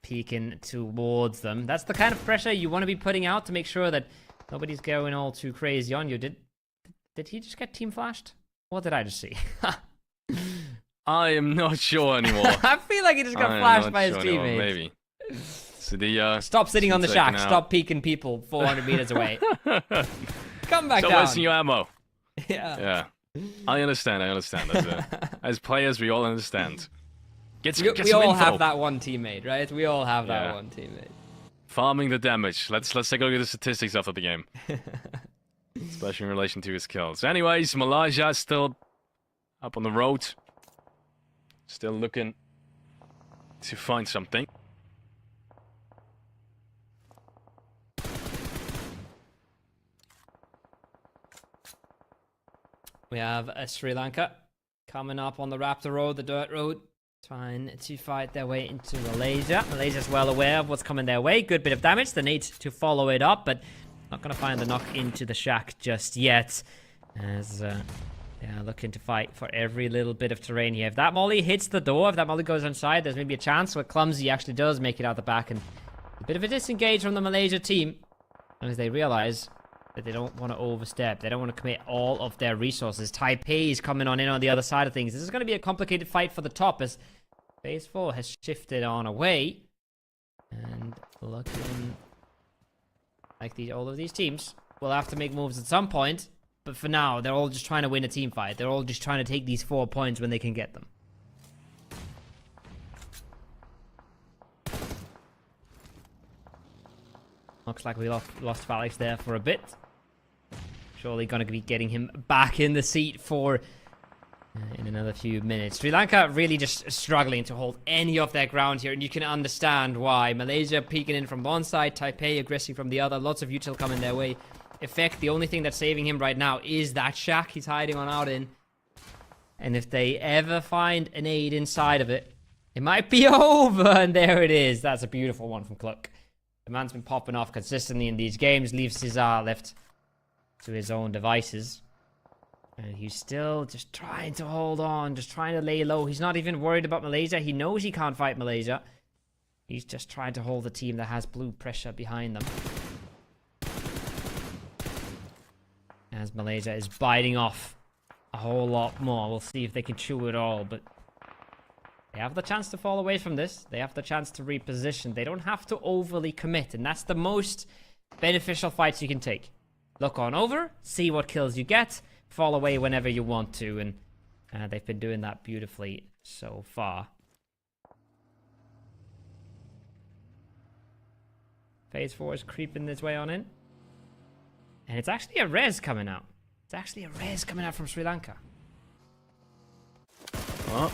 peeking towards them. That's the kind of pressure you want to be putting out to make sure that nobody's going all too crazy on you. Did he just get team flashed? What did I just see? I am not sure anymore. I feel like he just got flashed by his teammate. Maybe. So the stop sitting on the shack. Stop peeking people 400 meters away. Come back down. Stop wasting your ammo. Yeah. I understand. As players, we all understand. We all have that one teammate, right? We all have that one teammate. Farming the damage. Let's take a look at the statistics after the game. Especially in relation to his kills. Anyways, Malaysia still up on the road. Still looking to find something. We have Sri Lanka coming up on the Raptor Road, the dirt road, trying to fight their way into Malaysia. Malaysia's well aware of what's coming their way. Good bit of damage. They need to follow it up, but not going to find the knock into the shack just yet. As they are looking to fight for every little bit of terrain here. If that molly hits the door, if that molly goes inside, there's maybe a chance where Clumsy actually does make it out the back. And a bit of a disengage from the Malaysia team as they realize that they don't want to overstep. They don't want to commit all of their resources. Taipei is coming on in on the other side of things. This is going to be a complicated fight for the top as phase 4 has shifted on away. And looking like all of these teams will have to make moves at some point. But for now, they're all just trying to win a team fight. They're all just trying to take these 4 points when they can get them. Looks like we lost Alex there for a bit. Surely going to be getting him back in the seat for in another few minutes. Sri Lanka really just struggling to hold any of their ground here, and you can understand why. Malaysia peeking in from one side, Taipei aggressing from the other. Lots of util coming their way. Effect, the only thing that's saving him right now is that shack he's hiding on out in. And if they ever find an aid inside of it, it might be over. And there it is. That's a beautiful one from Cluck. The man's been popping off consistently in these games. Leaves Cesar left to his own devices. And he's still just trying to hold on. Just trying to lay low. He's not even worried about Malaysia. He knows he can't fight Malaysia. He's just trying to hold the team that has blue pressure behind them. As Malaysia is biting off a whole lot more. We'll see if they can chew it all. But they have the chance to fall away from this. They have the chance to reposition. They don't have to overly commit. And that's the most beneficial fights you can take. Look on over. See what kills you get. Fall away whenever you want to. And they've been doing that beautifully so far. Phase 4 is creeping its way on in. And it's actually a res coming out. It's actually a res coming out from Sri Lanka. Well,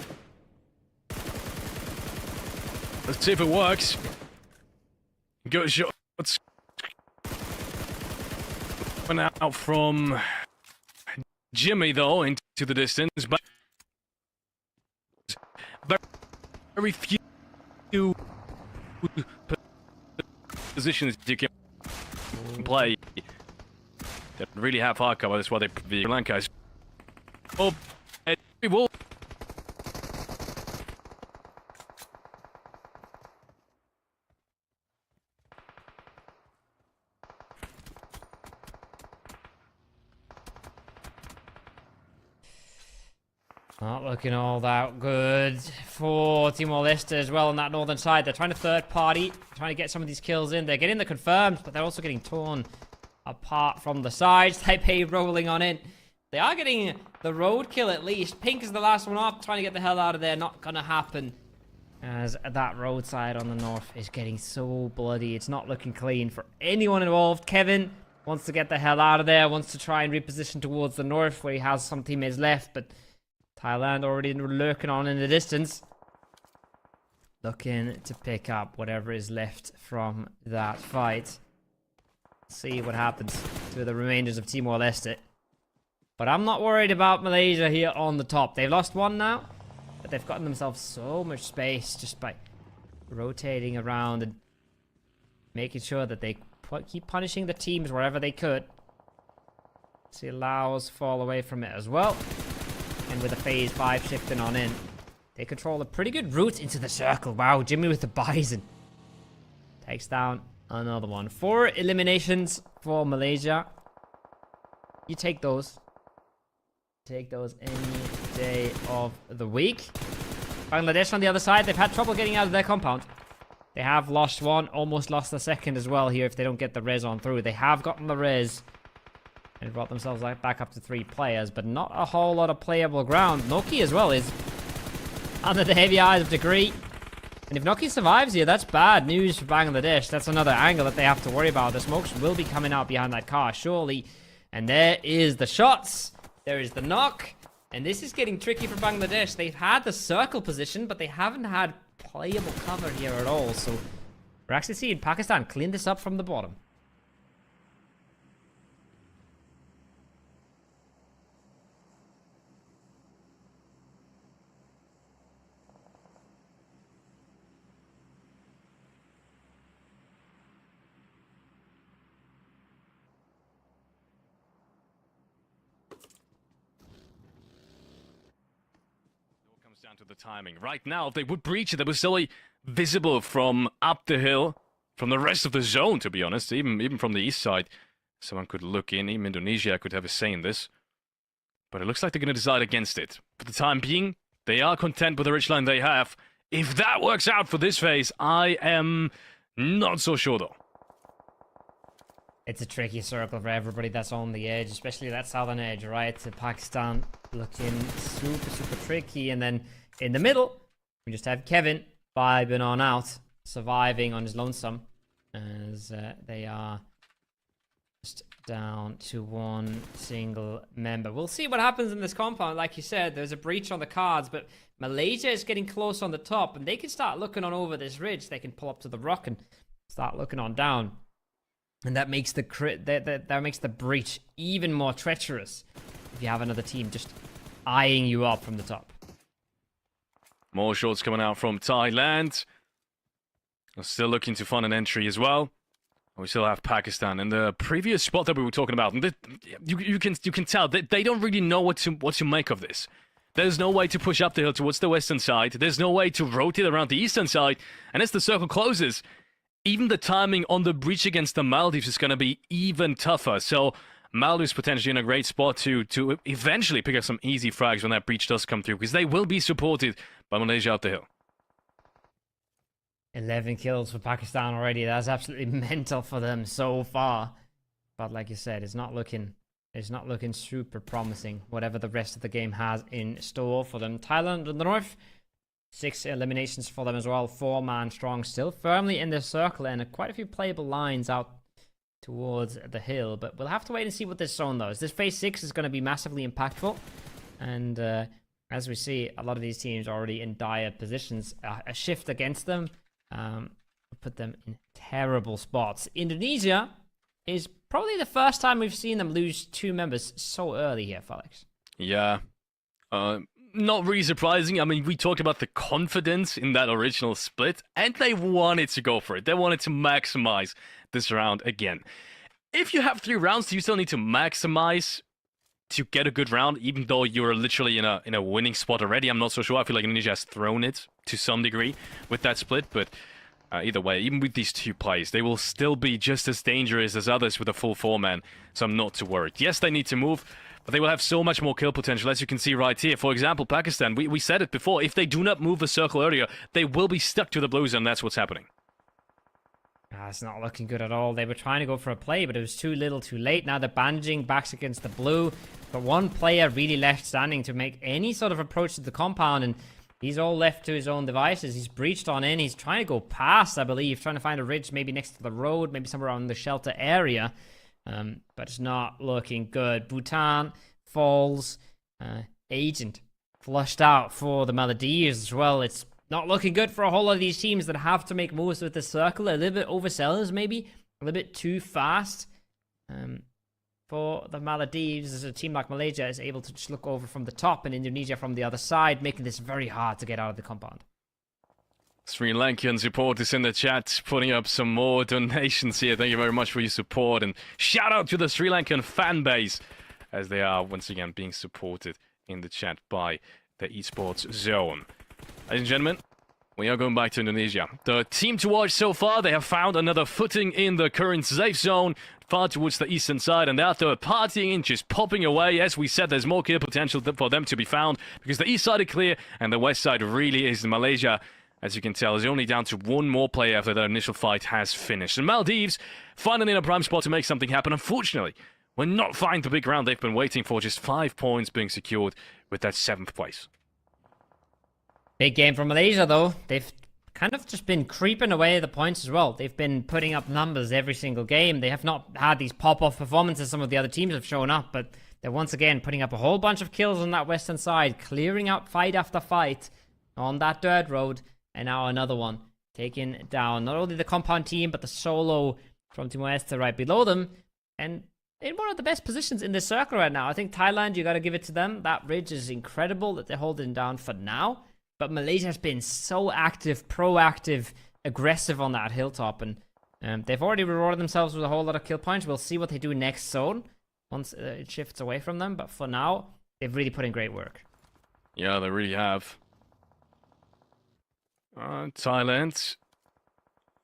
let's see if it works. Good shots. Went out from Jimmy, though, into the distance. But very few positions you can play that really have hard cover. That's why the Sri Lanka is. Oh, we will. Not looking all that good for Timor-Leste as well on that northern side. They're trying to third party, trying to get some of these kills in. They're getting the confirmed, but they're also getting torn apart from the sides. Taipei rolling on in. They are getting the roadkill at least. Pink is the last one up, trying to get the hell out of there. Not gonna happen. As that roadside on the north is getting so bloody. It's not looking clean for anyone involved. Kevin wants to get the hell out of there, wants to try and reposition towards the north where he has some teammates left, but Thailand already lurking on in the distance. Looking to pick up whatever is left from that fight. See what happens to the remainders of Timor-Leste. But I'm not worried about Malaysia here on the top. They've lost one now, but they've gotten themselves so much space just by rotating around and making sure that they keep punishing the teams wherever they could. See Laos fall away from it as well. And with a phase 5 shifting on in, they control a pretty good route into the circle. Wow, Jimmy with the Bison. Takes down another one. 4 eliminations for Malaysia. You take those. Take those any day of the week. Bangladesh on the other side, they've had trouble getting out of their compound. They have lost one, almost lost the second as well here if they don't get the res on through. They have gotten the res and brought themselves back up to 3 players, but not a whole lot of playable ground. Noki as well is under the heavy eyes of Degree. And if Noki survives here, that's bad news for Bangladesh. That's another angle that they have to worry about. The smokes will be coming out behind that car, surely. And there is the shots. There is the knock. And this is getting tricky for Bangladesh. They've had the circle position, but they haven't had playable cover here at all. So we're actually seeing Pakistan clean this up from the bottom. Down to the timing. Right now, if they would breach it, they were still visible from up the hill, from the rest of the zone, to be honest, even from the east side. Someone could look in, even Indonesia could have a say in this. But it looks like they're going to decide against it. For the time being, they are content with the ridge line they have. If that works out for this phase, I am not so sure, though. It's a tricky circle for everybody that's on the edge, especially that southern edge, right? To Pakistan looking super tricky. And then in the middle, we just have Kevin vibing on out, surviving on his lonesome, as they are just down to 1 single member. We'll see what happens in this compound. Like you said, there's a breach on the cards, but Malaysia is getting close on the top, and they can start looking on over this ridge. They can pull up to the rock and start looking on down. And that makes the that makes the breach even more treacherous if you have another team just eyeing you up from the top. More shots coming out from Thailand. They're still looking to find an entry as well. We still have Pakistan in the previous spot that we were talking about. And you can tell that they don't really know what to make of this. There's no way to push up the hill towards the western side. There's no way to rotate around the eastern side. And as the circle closes, even the timing on the breach against the Maldives is going to be even tougher. So Maldives potentially in a great spot to eventually pick up some easy frags when that breach does come through, because they will be supported by Malaysia up the hill. 11 kills for Pakistan already. That's absolutely mental for them so far. But like you said, it's not looking super promising, whatever the rest of the game has in store for them. Thailand in the north, 6 eliminations for them as well. 4-man strong, still firmly in the circle, and quite a few playable lines out towards the hill. But we'll have to wait and see what this zone does. This phase 6 is going to be massively impactful, and as we see, a lot of these teams are already in dire positions. A shift against them put them in terrible spots. Indonesia is probably the first time we've seen them lose 2 members so early here, Felix. Yeah. Not really surprising. I mean, we talked about the confidence in that original split, and they wanted to go for it. They wanted to maximize this round again. If you have 3 rounds, you still need to maximize to get a good round, even though you're literally in a winning spot already. I'm not so sure. I feel like Indonesia has thrown it to some degree with that split, but either way, even with these 2 plays, they will still be just as dangerous as others with a full 4-man, so I'm not too worried. Yes, they need to move, but they will have so much more kill potential, as you can see right here. For example, Pakistan, we said it before, if they do not move the circle earlier, they will be stuck to the blue zone. That's what's happening. It's not looking good at all. They were trying to go for a play, but it was too little too late. Now they're bandaging backs against the blue, but 1 player really left standing to make any sort of approach to the compound, and he's all left to his own devices. He's breached on in. He's trying to go past, I believe, trying to find a ridge maybe next to the road, maybe somewhere on the shelter area. but it's not looking good. Bhutan falls. Agent flushed out for the Maldives as well. It's not looking good for a whole lot of these teams that have to make moves with the circle. A little bit overzealous, maybe. A little bit too fast. For the Maldives, as a team like Malaysia is able to just look over from the top and Indonesia from the other side, making this very hard to get out of the compound. Sri Lankan supporters in the chat putting up some more donations here. Thank you very much for your support, and shout out to the Sri Lankan fan base as they are once again being supported in the chat by the Esports Zone. Ladies and gentlemen, we are going back to Indonesia. The team to watch so far, they have found another footing in the current safe zone, far towards the eastern side, and after partying in, just popping away. As we said, there's more kill potential for them to be found, because the east side is clear, and the west side really is Malaysia. As you can tell, is only down to one more player after that initial fight has finished. And Maldives, finally in a prime spot to make something happen. Unfortunately, we're not finding the big round they've been waiting for, just 5 points being secured with that 7th place. Big game for Malaysia, though. They've kind of just been creeping away the points as well. They've been putting up numbers every single game. They have not had these pop-off performances some of the other teams have shown up, but they're once again putting up a whole bunch of kills on that western side, clearing out fight after fight on that dirt road, and now another one taking down not only the compound team, but the solo from Timor-Leste right below them, and in one of the best positions in this circle right now. I think Thailand, you got to give it to them. That ridge is incredible that they're holding down for now. But Malaysia has been so active, proactive, aggressive on that hilltop. And they've already rewarded themselves with a whole lot of kill points. We'll see what they do next zone once it shifts away from them. But for now, they've really put in great work. Yeah, they really have. Thailand.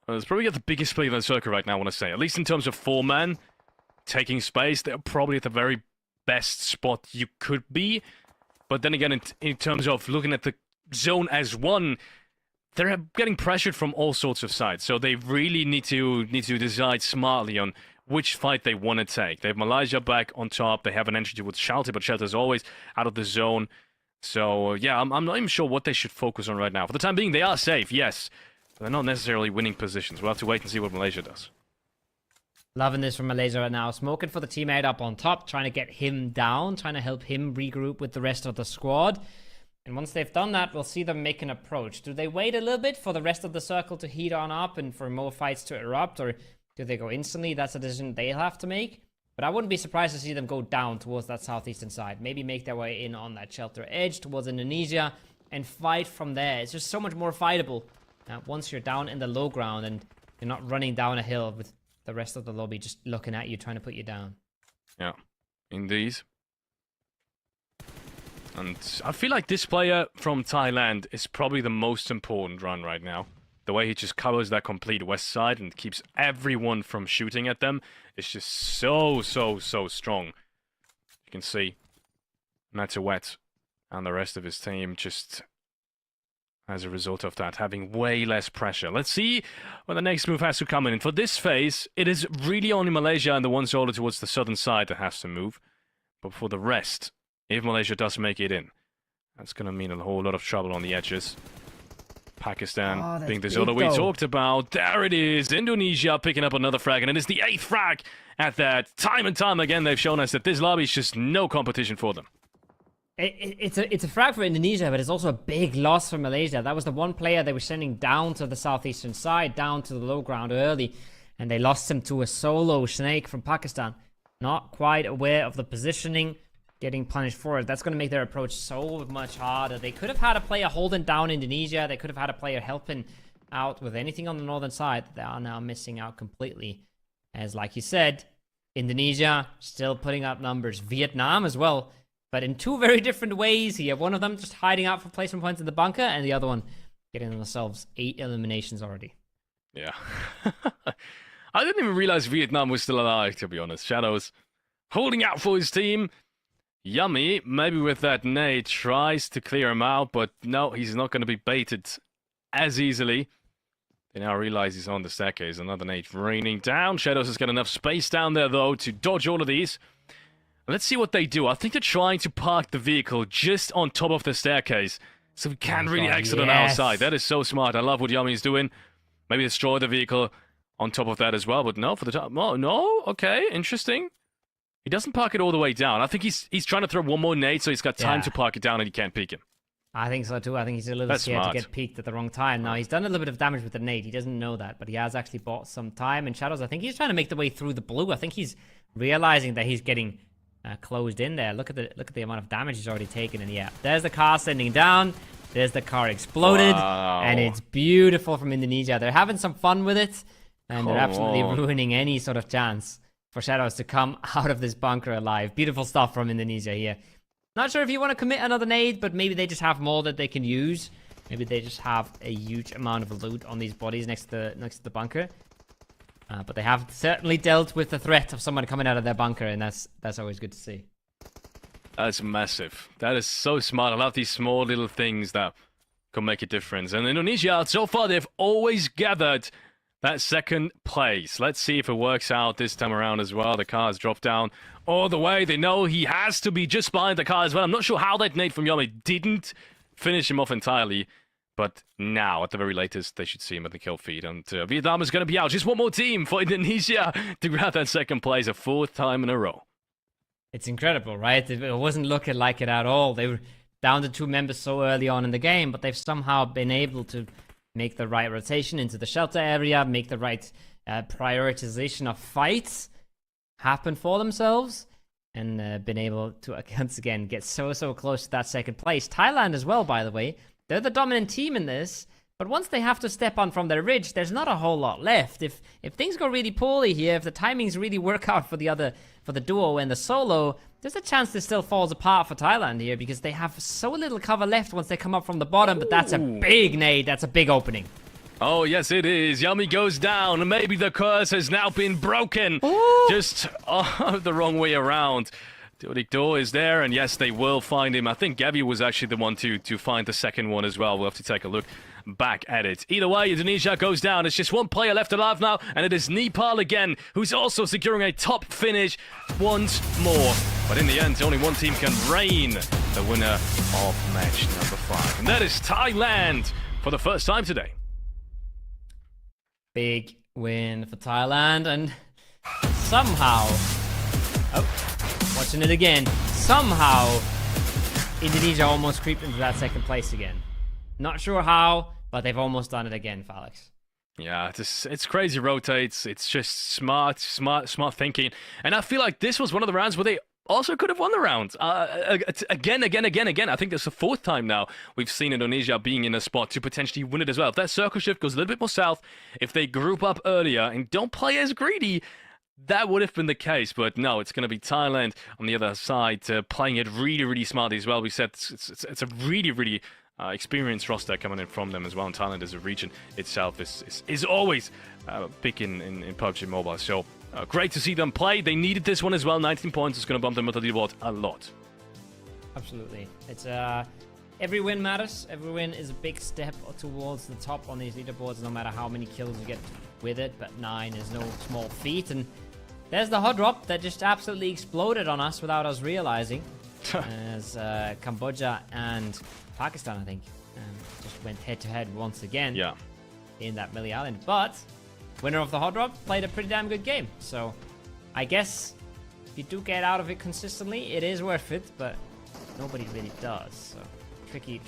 It's probably got the biggest play in the circle right now, I want to say. At least in terms of 4-man. Taking space, they're probably at the very best spot you could be. But then again, in terms of looking at the zone as one, they're getting pressured from all sorts of sides. So they really need to decide smartly on which fight they want to take. They have Malaysia back on top. They have an entry towards Shelter, but Shelter's always out of the zone. So yeah, I'm not even sure what they should focus on right now. For the time being, they are safe, yes. But they're not necessarily winning positions. We'll have to wait and see what Malaysia does. Loving this from Malaysia right now. Smoking for the teammate up on top, trying to get him down, trying to help him regroup with the rest of the squad. And once they've done that, we'll see them make an approach. Do they wait a little bit for the rest of the circle to heat on up and for more fights to erupt? Or do they go instantly? That's a decision they'll have to make. But I wouldn't be surprised to see them go down towards that southeastern side. Maybe make their way in on that Shelter edge towards Indonesia and fight from there. It's just so much more fightable once you're down in the low ground and you're not running down a hill with the rest of the lobby just looking at you, trying to put you down. Yeah, indeed. And I feel like this player from Thailand is probably the most important run right now. The way he just covers that complete west side and keeps everyone from shooting at them is just so strong. You can see Matawet and the rest of his team just, as a result of that, having way less pressure. Let's see when the next move has to come in. For this phase, it is really only Malaysia and the one soldier towards the southern side that has to move. But for the rest, if Malaysia does make it in, that's going to mean a whole lot of trouble on the edges. Pakistan being the zone that we talked about. There it is. Indonesia picking up another frag, and it is the 8th frag at that. Time and time again, they've shown us that this lobby is just no competition for them. It's a frag for Indonesia, but it's also a big loss for Malaysia. That was the one player they were sending down to the southeastern side, down to the low ground early, and they lost him to a solo Snake from Pakistan. Not quite aware of the positioning, getting punished for it. That's going to make their approach so much harder. They could have had a player holding down Indonesia. They could have had a player helping out with anything on the northern side. They are now missing out completely. As like you said, Indonesia still putting up numbers. Vietnam as well. But in two very different ways here. One of them just hiding out for placement points in the bunker, and the other one getting themselves 8 eliminations already. Yeah. I didn't even realize Vietnam was still alive, to be honest. Shadows holding out for his team. Yummy, maybe with that nade, tries to clear him out, but no, he's not going to be baited as easily. They now realize he's on the staircase. Another nade raining down. Shadows has got enough space down there, though, to dodge all of these. Let's see what they do. I think they're trying to park the vehicle just on top of the staircase, so we can't really exit on our side. That is so smart. I love what Yummy's doing. Maybe destroy the vehicle on top of that as well. But no, for the time, oh, no, okay, interesting. He doesn't park it all the way down. I think he's trying to throw one more nade, so he's got time to park it down, and he can't peek him. I think so too. I think he's a little scared to get peeked at the wrong time. Now, he's done a little bit of damage with the nade. He doesn't know that, but he has actually bought some time. And Shadows, I think he's trying to make the way through the blue. I think he's realizing that he's getting closed in there. Look at the amount of damage he's already taken. And yeah, there's the car sending down. There's the car exploded. Wow. And it's beautiful from Indonesia. They're having some fun with it. And they're absolutely ruining any sort of chance for Shadows to come out of this bunker alive. Beautiful stuff from Indonesia here. Not sure if you want to commit another nade, but maybe they just have more that they can use. Maybe they just have a huge amount of loot on these bodies next to the bunker. But they have certainly dealt with the threat of someone coming out of their bunker, and that's always good to see. That's massive. That is so smart. I love these small little things that can make a difference. And Indonesia, so far, they've always gathered that second place. Let's see if it works out this time around as well. The car's dropped down all the way. They know he has to be just behind the car as well. I'm not sure how that nade from Yami didn't finish him off entirely. But now, at the very latest, they should see him at the kill feed. And Vietnam is going to be out. Just one more team for Indonesia to grab that second place, a fourth time in a row. It's incredible, right? It wasn't looking like it at all. They were down to 2 members so early on in the game, but they've somehow been able to make the right rotation into the shelter area, make the right prioritization of fights happen for themselves, and been able to once again get so close to that second place. Thailand as well, by the way. They're the dominant team in this, but once they have to step on from their ridge, there's not a whole lot left. If things go really poorly here, if the timings really work out for the duo and the solo, there's a chance this still falls apart for Thailand here because they have so little cover left once they come up from the bottom, but that's a big nade, that's a big opening. Oh, yes, it is. Yummy goes down, and maybe the curse has now been broken. Ooh. Just the wrong way around. Dictor is there, and yes, they will find him. I think Gavi was actually the one to find the second one as well. We'll have to take a look back at it. Either way, Indonesia goes down. It's just one player left alive now, and it is Nepal again, who's also securing a top finish once more. But in the end, only one team can reign the winner of match number 5. And that is Thailand for the first time today. Big win for Thailand, and somehow... watching it again. Somehow, Indonesia almost creeped into that second place again. Not sure how, but they've almost done it again, Felix. Yeah, it's crazy rotates. It's just smart thinking. And I feel like this was one of the rounds where they also could have won the round. Again. I think that's the 4th time now we've seen Indonesia being in a spot to potentially win it as well. If that circle shift goes a little bit more south, if they group up earlier and don't play as greedy, that would have been the case, but no, it's going to be Thailand on the other side, playing it really smartly as well. We said it's a really experienced roster coming in from them as well, and Thailand as a region itself is always big in PUBG Mobile. So great to see them play. They needed this one as well. 19 points is going to bump them up the leaderboard a lot. Absolutely. It's every win matters. Every win is a big step towards the top on these leaderboards, no matter how many kills you get with it. But 9 is no small feat, and there's the hot drop that just absolutely exploded on us without us realizing. As Cambodia and Pakistan, I think, just went head-to-head once again in that Millie Island. But winner of the hot drop played a pretty damn good game. So I guess if you do get out of it consistently, it is worth it, but nobody really does. So tricky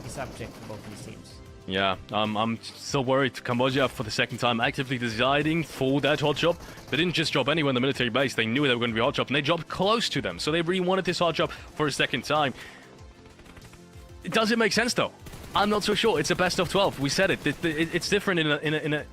subject for both these teams. Yeah, I'm still worried. Cambodia, for the second time, actively deciding for that hot drop. They didn't just drop anywhere in the military base. They knew they were going to be hot drop, and they dropped close to them. So they really wanted this hot drop for a second time. Does it make sense, though? I'm not so sure. It's a best of 12. We said it. It's different in a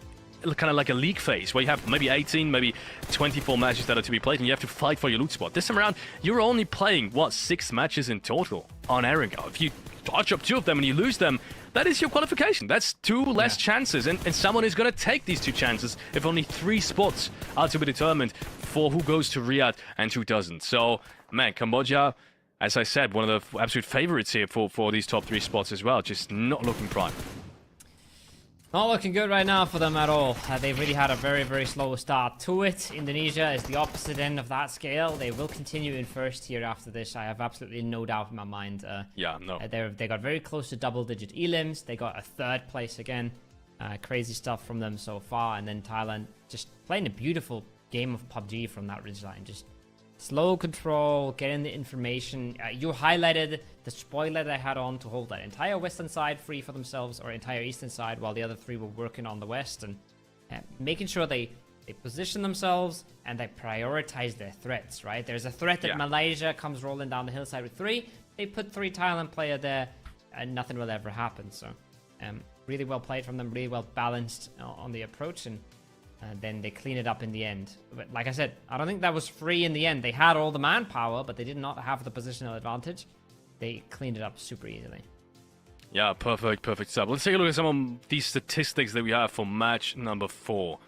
kind of like a league phase, where you have maybe 18, maybe 24 matches that are to be played, and you have to fight for your loot spot. This time around, you're only playing, 6 matches in total on Erangel. If you hot drop 2 of them and you lose them, that is your qualification. That's 2 less chances, and someone is going to take these 2 chances if only 3 spots are to be determined for who goes to Riyadh and who doesn't. So, man, Cambodia, as I said, one of the absolute favorites here for these top 3 spots as well. Just not looking prime. Not looking good right now for them at all. They've really had a very slow start to it. Indonesia is the opposite end of that scale. They will continue in first here after this. I have absolutely no doubt in my mind. They got very close to double-digit elims. They got a 3rd place again. Crazy stuff from them so far, and then Thailand just playing a beautiful game of PUBG from that ridgeline. Just slow control, getting the information. You highlighted the spoiler they had on to hold that entire western side free for themselves, or entire eastern side, while the other three were working on the west, and making sure they position themselves and they prioritize their threats, right? There's a threat that Malaysia comes rolling down the hillside with 3. They put 3 Thailand player there, and nothing will ever happen. So really well played from them, really well balanced on the approach, and then they clean it up in the end. But like I said, I don't think that was free in the end. They had all the manpower, but they did not have the positional advantage. They cleaned it up super easily. Yeah, perfect stuff. Let's take a look at some of these statistics that we have for match number 4,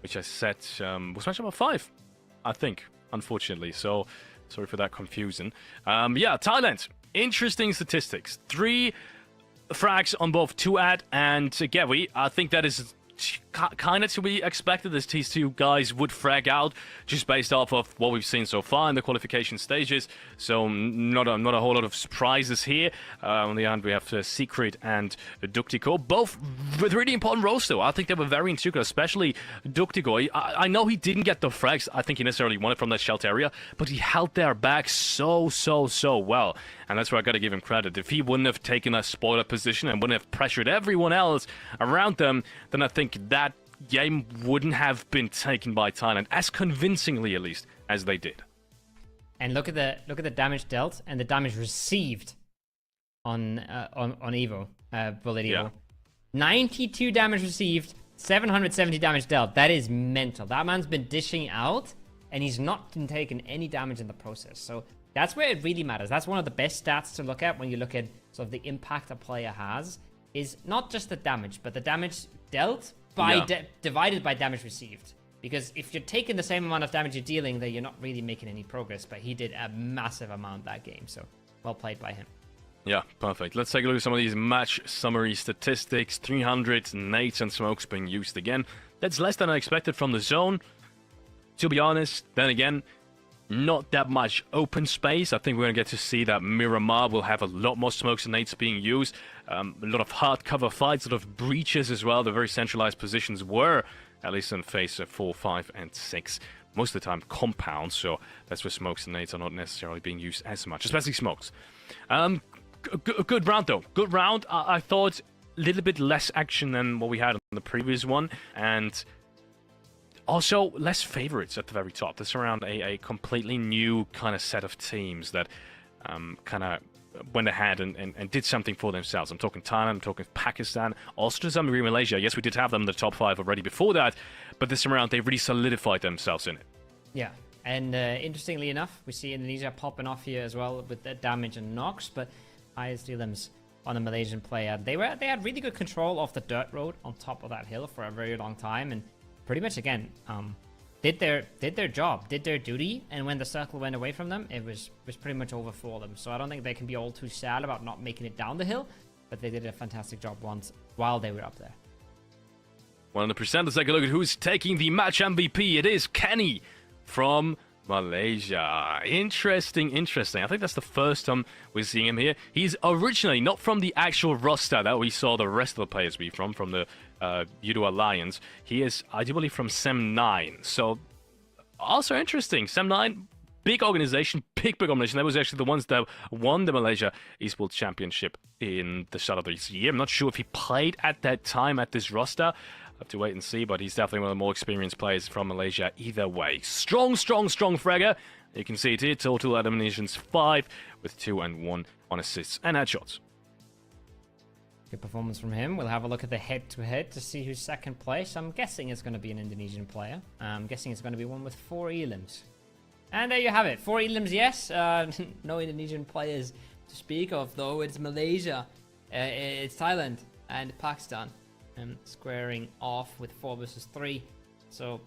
which I said was match number 5, I think, unfortunately. So sorry for that confusion. Yeah, Thailand, interesting statistics. 3 frags on both Tuat and Gewi. I think that is kind of to be expected, as these 2 guys would frag out just based off of what we've seen so far in the qualification stages. So not a whole lot of surprises here. On the end, we have Secret and Duktiko, both with really important roles though. I think they were very integral, especially Duktiko. I know he didn't get the frags I think he necessarily wanted from that shelter area, but he held their back so well, and that's where I gotta give him credit. If he wouldn't have taken a spoiler position and wouldn't have pressured everyone else around them, then I think that game wouldn't have been taken by Thailand as convincingly, at least, as they did. And look at the damage dealt and the damage received on Evo, Bullet Evo. Yeah. 92 damage received, 770 damage dealt. That is mental. That man's been dishing out, and he's not been taking any damage in the process. So that's where it really matters. That's one of the best stats to look at when you look at sort of the impact a player has, is not just the damage, but the damage dealt by divided by damage received. Because if you're taking the same amount of damage you're dealing, then you're not really making any progress. But he did a massive amount that game, so well played by him. Yeah, perfect. Let's take a look at some of these match summary statistics. 300 nades and smokes being used again. That's less than I expected from the zone, to be honest. Then again, not that much open space. I think we're going to get to see that Miramar will have a lot more smokes and nades being used. A lot of hard cover fights, a lot of breaches as well. The very centralized positions were, at least in phase 4, 5, and 6. Most of the time compounds, so that's where smokes and nades are not necessarily being used as much, especially smokes. Good round though. Good round. I thought a little bit less action than what we had on the previous one, and also less favorites at the very top. This around a completely new kind of set of teams that kind of went ahead and did something for themselves. I'm talking Thailand, I'm talking Pakistan, also to some degree Malaysia. Yes, we did have them in the top 5 already before that, but this time around they really solidified themselves in it. Yeah. And interestingly enough, we see Indonesia popping off here as well with the damage and knocks, but highest elims on a Malaysian player. They had really good control of the dirt road on top of that hill for a very long time, and pretty much again did their job, did their duty, and when the circle went away from them, it was pretty much over for them. So I don't think they can be all too sad about not making it down the hill, but they did a fantastic job once while they were up there. 100%. Let's take a look at who's taking the match MVP. It is Kenny from Malaysia. Interesting. I think that's the first time we're seeing him here. He's originally not from the actual roster that we saw the rest of the players be from the Yudo Alliance. He is, I do believe, from Sem9. So, also interesting. Sem9, big organization, big organization. That was actually the ones that won the Malaysia Esports Championship in the start of this year. I'm not sure if he played at that time at this roster. Have to wait and see, but he's definitely one of the more experienced players from Malaysia either way. Strong fragger. You can see it here. Total eliminations 5 with 2 and 1 on assists and headshots. Good performance from him. We'll have a look at the head-to-head to see who's second place. I'm guessing it's going to be an Indonesian player. I'm guessing it's going to be one with 4 elims. And there you have it. 4 elims, yes. No Indonesian players to speak of, though. It's Malaysia, it's Thailand, and Pakistan. Squaring off with 4 versus 3. So,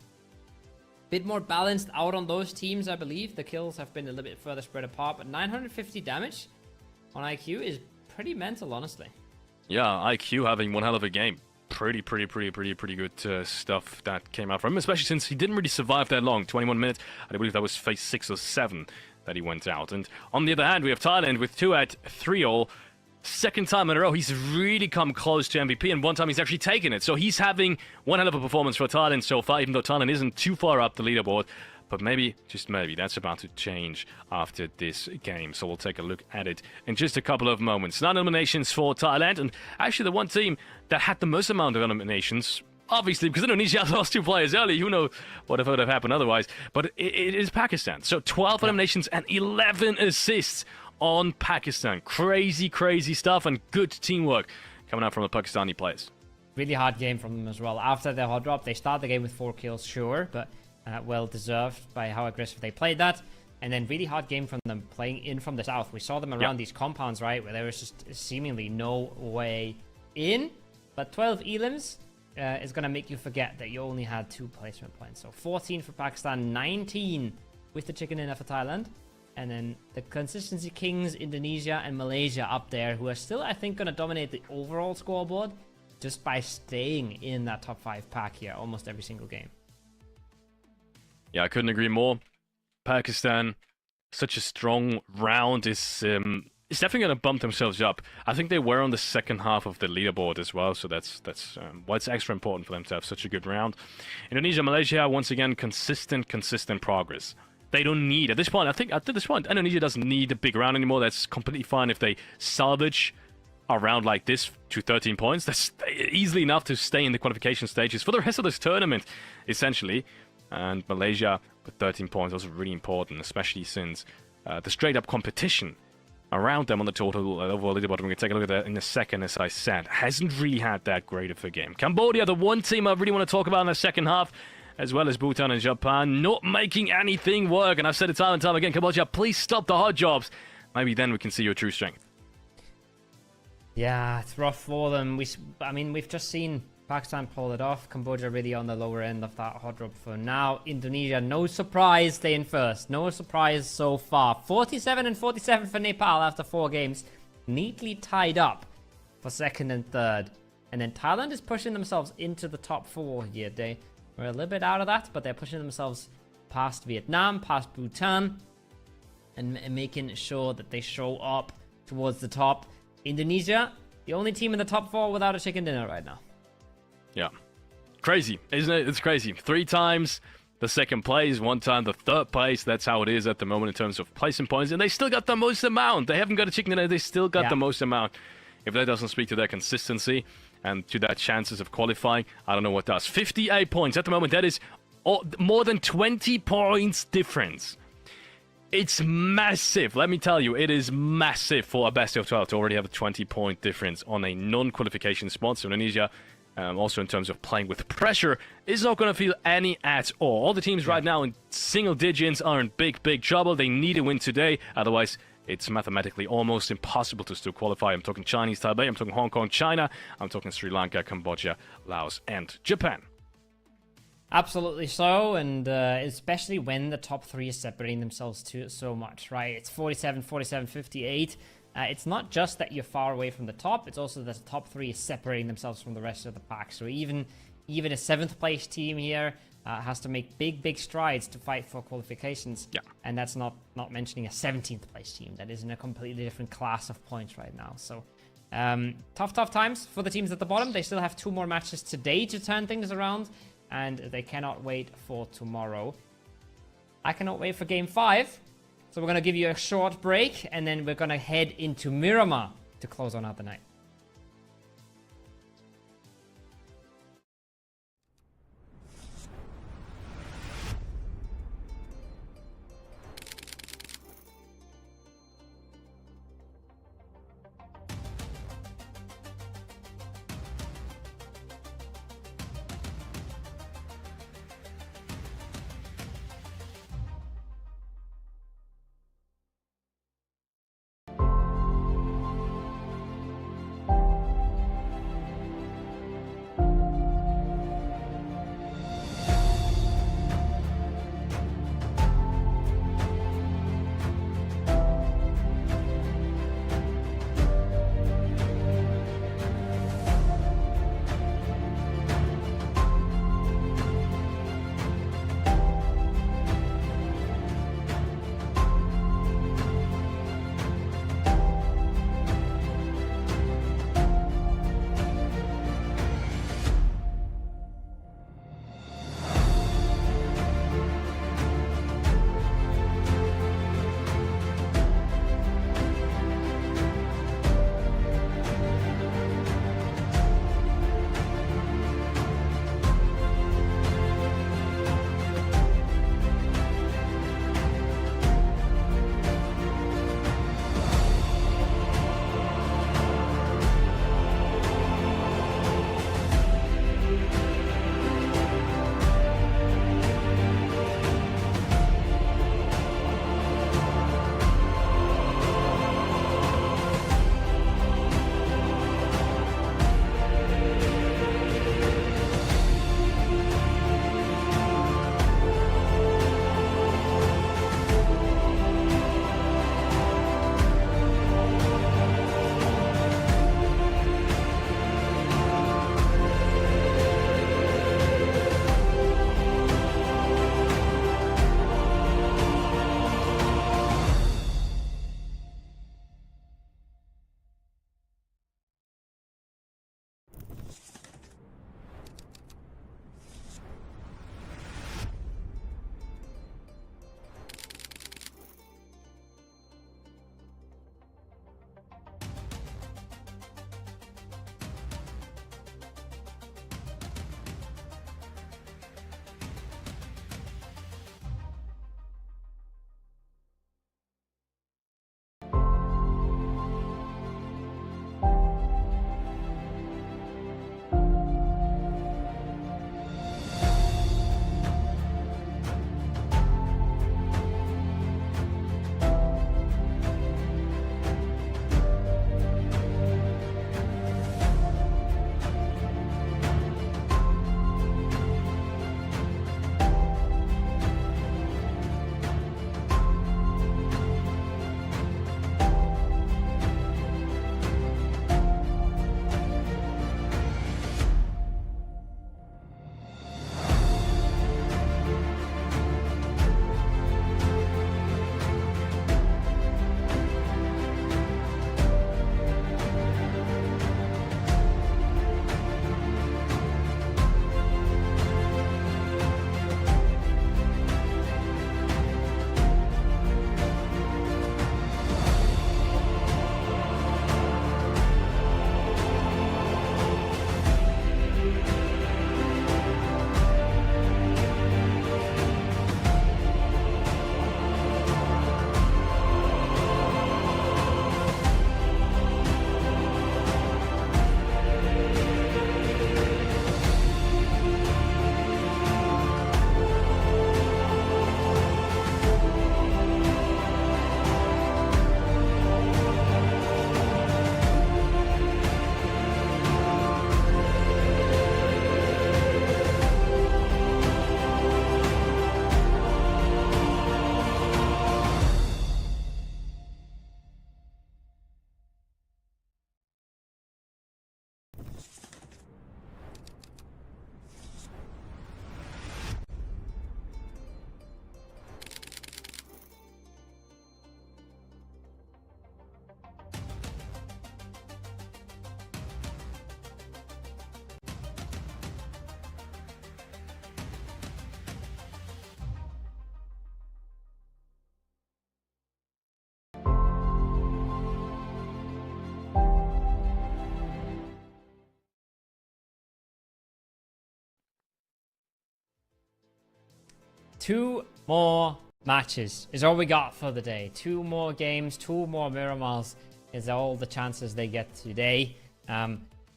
a bit more balanced out on those teams, I believe. The kills have been a little bit further spread apart, but 950 damage on IQ is pretty mental, honestly. Yeah, IQ having one hell of a game. Pretty good stuff that came out from him, especially since he didn't really survive that long. 21 minutes. I believe that was phase 6 or 7 that he went out. And on the other hand, we have Thailand with 2 at 3-all. second time in a row, he's really come close to MVP, and one time he's actually taken it. So he's having one hell of a performance for Thailand so far, even though Thailand isn't too far up the leaderboard. But maybe, just maybe, that's about to change after this game. So we'll take a look at it in just a couple of moments. 9 eliminations for Thailand, and actually the one team that had the most amount of eliminations, obviously, because Indonesia lost 2 players early. Who knows what would have happened otherwise? But it is Pakistan. So 12 eliminations and 11 assists on Pakistan. Crazy, crazy stuff, and good teamwork coming out from the Pakistani players. Really hard game from them as well. After their hot drop, they start the game with 4 kills, sure, but well deserved by how aggressive they played that. And then really hard game from them playing in from the south. We saw them around these compounds, right, where there was just seemingly no way in. But 12 elims is going to make you forget that you only had 2 placement points. So 14 for Pakistan, 19 with the chicken dinner for Thailand. And then the consistency kings, Indonesia and Malaysia up there, who are still, I think, going to dominate the overall scoreboard just by staying in that top 5 pack here almost every single game. Yeah, I couldn't agree more. Pakistan, such a strong round, is definitely going to bump themselves up. I think they were on the second half of the leaderboard as well, so that's why it's extra important for them to have such a good round. Indonesia, Malaysia, once again, consistent progress. They don't need, at this point, I think at this point, Indonesia doesn't need a big round anymore. That's completely fine if they salvage a round like this to 13 points. That's easily enough to stay in the qualification stages for the rest of this tournament, essentially. And Malaysia with 13 points, also really important, especially since the straight-up competition around them on the total overall leaderboard, we're going to take a look at that in a second, as I said, hasn't really had that great of a game. Cambodia, the one team I really want to talk about in the second half, as well as Bhutan and Japan, not making anything work. And I've said it time and time again, Cambodia, please stop the hot jobs. Maybe then we can see your true strength. Yeah, it's rough for them. I mean, we've just seen Pakistan pull it off. Cambodia really on the lower end of that hot drop for now. Indonesia, no surprise, staying first. No surprise so far. 47 and 47 for Nepal after 4 games. Neatly tied up for second and third. And then Thailand is pushing themselves into the top 4 here. They were a little bit out of that, but they're pushing themselves past Vietnam, past Bhutan, and making sure that they show up towards the top. Indonesia, the only team in the top 4 without a chicken dinner right now. Yeah. Crazy, isn't it? It's crazy. 3 times the second place, 1 time the third place. That's how it is at the moment in terms of placing points. And they still got the most amount. They haven't got a chicken dinner. They still got the most amount. If that doesn't speak to their consistency and to their chances of qualifying, I don't know what does. 58 points at the moment. That is more than 20 points difference. It's massive. Let me tell you, it is massive for a best of 12 to already have a 20-point difference on a non-qualification spot. So Indonesia, also in terms of playing with pressure, is not going to feel any at all. All the teams right now in single digits are in big trouble. They need a win today. Otherwise, it's mathematically almost impossible to still qualify. I'm talking Chinese Taipei, I'm talking Hong Kong, China, I'm talking Sri Lanka, Cambodia, Laos, and Japan. Absolutely so, and especially when the top 3 is separating themselves so much, right? It's 47, 47, 58. It's not just that you're far away from the top, it's also that the top 3 is separating themselves from the rest of the pack. So even a 7th place team here has to make big strides to fight for qualifications. Yeah. And that's not mentioning a 17th place team that is in a completely different class of points right now. So tough times for the teams at the bottom. They still have 2 more matches today to turn things around, and they cannot wait for tomorrow. I cannot wait for game 5. So we're going to give you a short break, and then we're going to head into Miramar to close on out the night. 2 more matches is all we got for the day. 2 more games, 2 more Miramars is all the chances they get today.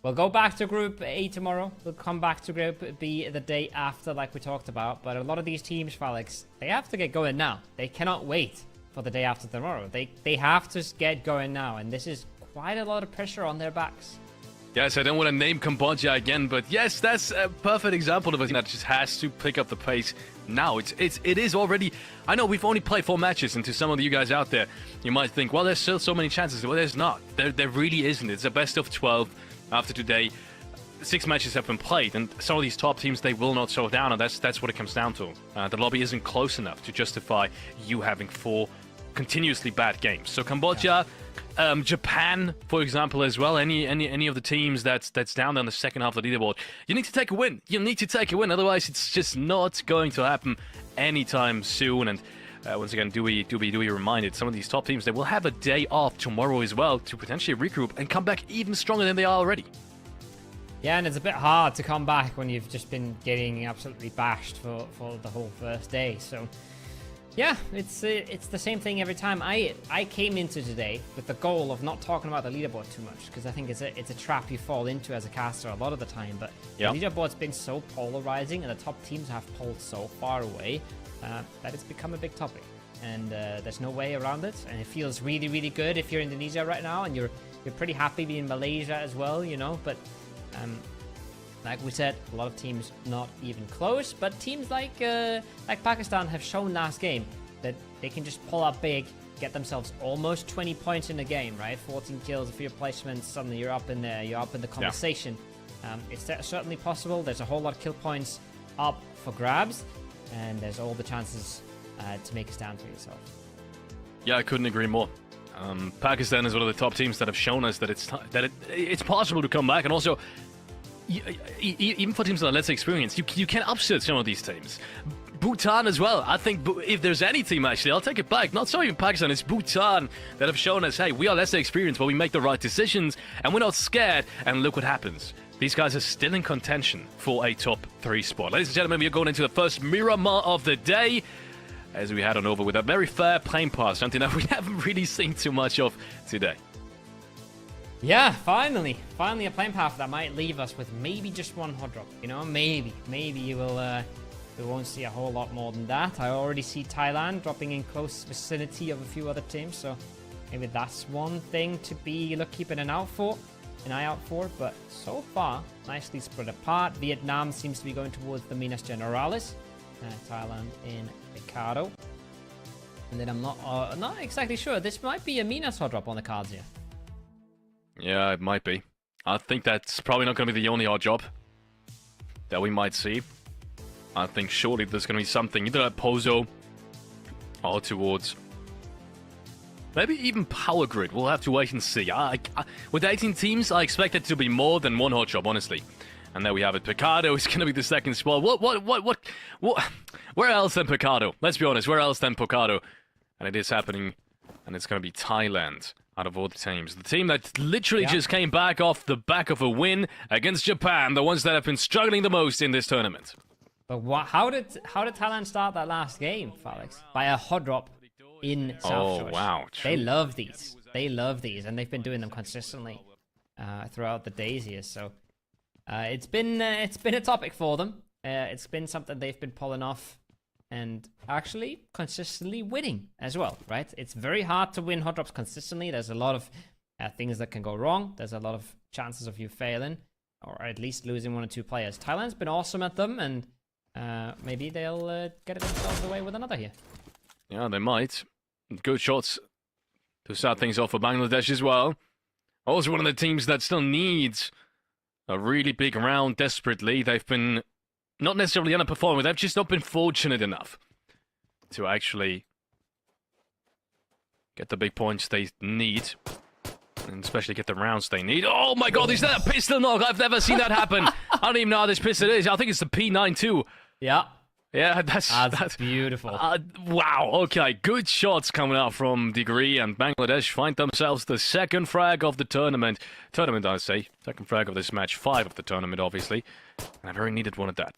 We'll go back to Group A tomorrow. We'll come back to Group B the day after, like we talked about. But a lot of these teams, Felix, they have to get going now. They cannot wait for the day after tomorrow. They have to get going now, and this is quite a lot of pressure on their backs. Yes, I don't want to name Cambodia again, but yes, that's a perfect example of a team that just has to pick up the pace now. It is already. I know we've only played 4 matches, and to some of you guys out there, you might think, well, there's still so many chances. Well, there's not. There really isn't. It's a best of 12 after today. 6 matches have been played, and some of these top teams, they will not slow down, and that's what it comes down to. The lobby isn't close enough to justify you having 4 continuously bad games. So Cambodia. Japan, for example, as well. Any of the teams that's down there in the second half of the leaderboard, you need to take a win. You need to take a win, otherwise it's just not going to happen anytime soon. And once again, do we reminded some of these top teams, they will have a day off tomorrow as well to potentially regroup and come back even stronger than they are already. Yeah, and it's a bit hard to come back when you've just been getting absolutely bashed for the whole first day. So. Yeah, it's the same thing every time. I came into today with the goal of not talking about the leaderboard too much, because I think it's a trap you fall into as a caster a lot of the time. But the leaderboard's been so polarizing, and the top teams have pulled so far away that it's become a big topic. And there's no way around it. And it feels really, really good if you're Indonesia right now, and you're pretty happy being Malaysia as well, you know. But like we said, a lot of teams not even close, but teams like Pakistan have shown last game that they can just pull up big, get themselves almost 20 points in the game, right? 14 kills, a few placements, suddenly you're up in there, you're up in the conversation. Yeah. It's certainly possible. There's a whole lot of kill points up for grabs, and there's all the chances to make a stand for yourself. Yeah, I couldn't agree more. Pakistan is one of the top teams that have shown us that it's possible to come back, and also. Even for teams that are less experienced, you can upset some of these teams. Bhutan as well. I think if there's any team, actually, I'll take it back. Not so even Pakistan, it's Bhutan that have shown us, hey, we are less experienced, but we make the right decisions, and we're not scared, and look what happens. These guys are still in contention for a top 3 spot. Ladies and gentlemen, we are going into the first Miramar of the day, as we head on over with a very fair plane pass, something that we haven't really seen too much of today. Yeah, finally a plane path that might leave us with maybe just 1 hot drop. You know, maybe you will. We won't see a whole lot more than that. I already see Thailand dropping in close vicinity of a few other teams, so maybe that's one thing to be keeping an eye out for. But so far, nicely spread apart. Vietnam seems to be going towards the Minas Generalis. Thailand in Ricardo. And then I'm not exactly sure. This might be a Minas hot drop on the cards here. Yeah, it might be. I think that's probably not going to be the only odd job that we might see. I think surely there's going to be something either at Pozo or towards maybe even Power Grid. We'll have to wait and see. With 18 teams, I expect it to be more than 1 hot job, honestly. And there we have it. Picado is going to be the second spot. What? Where else than Picado? Let's be honest. Where else than Picado? And it is happening. And it's going to be Thailand. Out of all the teams. The team that literally just came back off the back of a win against Japan, the ones that have been struggling the most in this tournament. But how did Thailand start that last game, Felix? By a hot drop in South Georgia. Wow. They love these. And they've been doing them consistently throughout the days here. So it's been a topic for them. It's been something they've been pulling off. And actually consistently winning as well, right? It's very hard to win hot drops consistently. There's a lot of things that can go wrong. There's a lot of chances of you failing, or at least losing 1 or 2 players. Thailand's been awesome at them, and maybe they'll get themselves away with another here. Yeah, they might. Good shots to start things off for Bangladesh as well. Also one of the teams that still needs a really big round desperately. They've been not necessarily underperforming, they've just not been fortunate enough to actually get the big points they need. And especially get the rounds they need. Oh my god, is that a pistol knock? I've never seen that happen. I don't even know how this pistol is. I think it's the P92. Yeah. Yeah, that's beautiful. Wow, okay. Good shots coming out from Degree, and Bangladesh find themselves the second frag of the tournament. I say. Second frag of this match. 5 of the tournament, obviously. And a very needed one at that.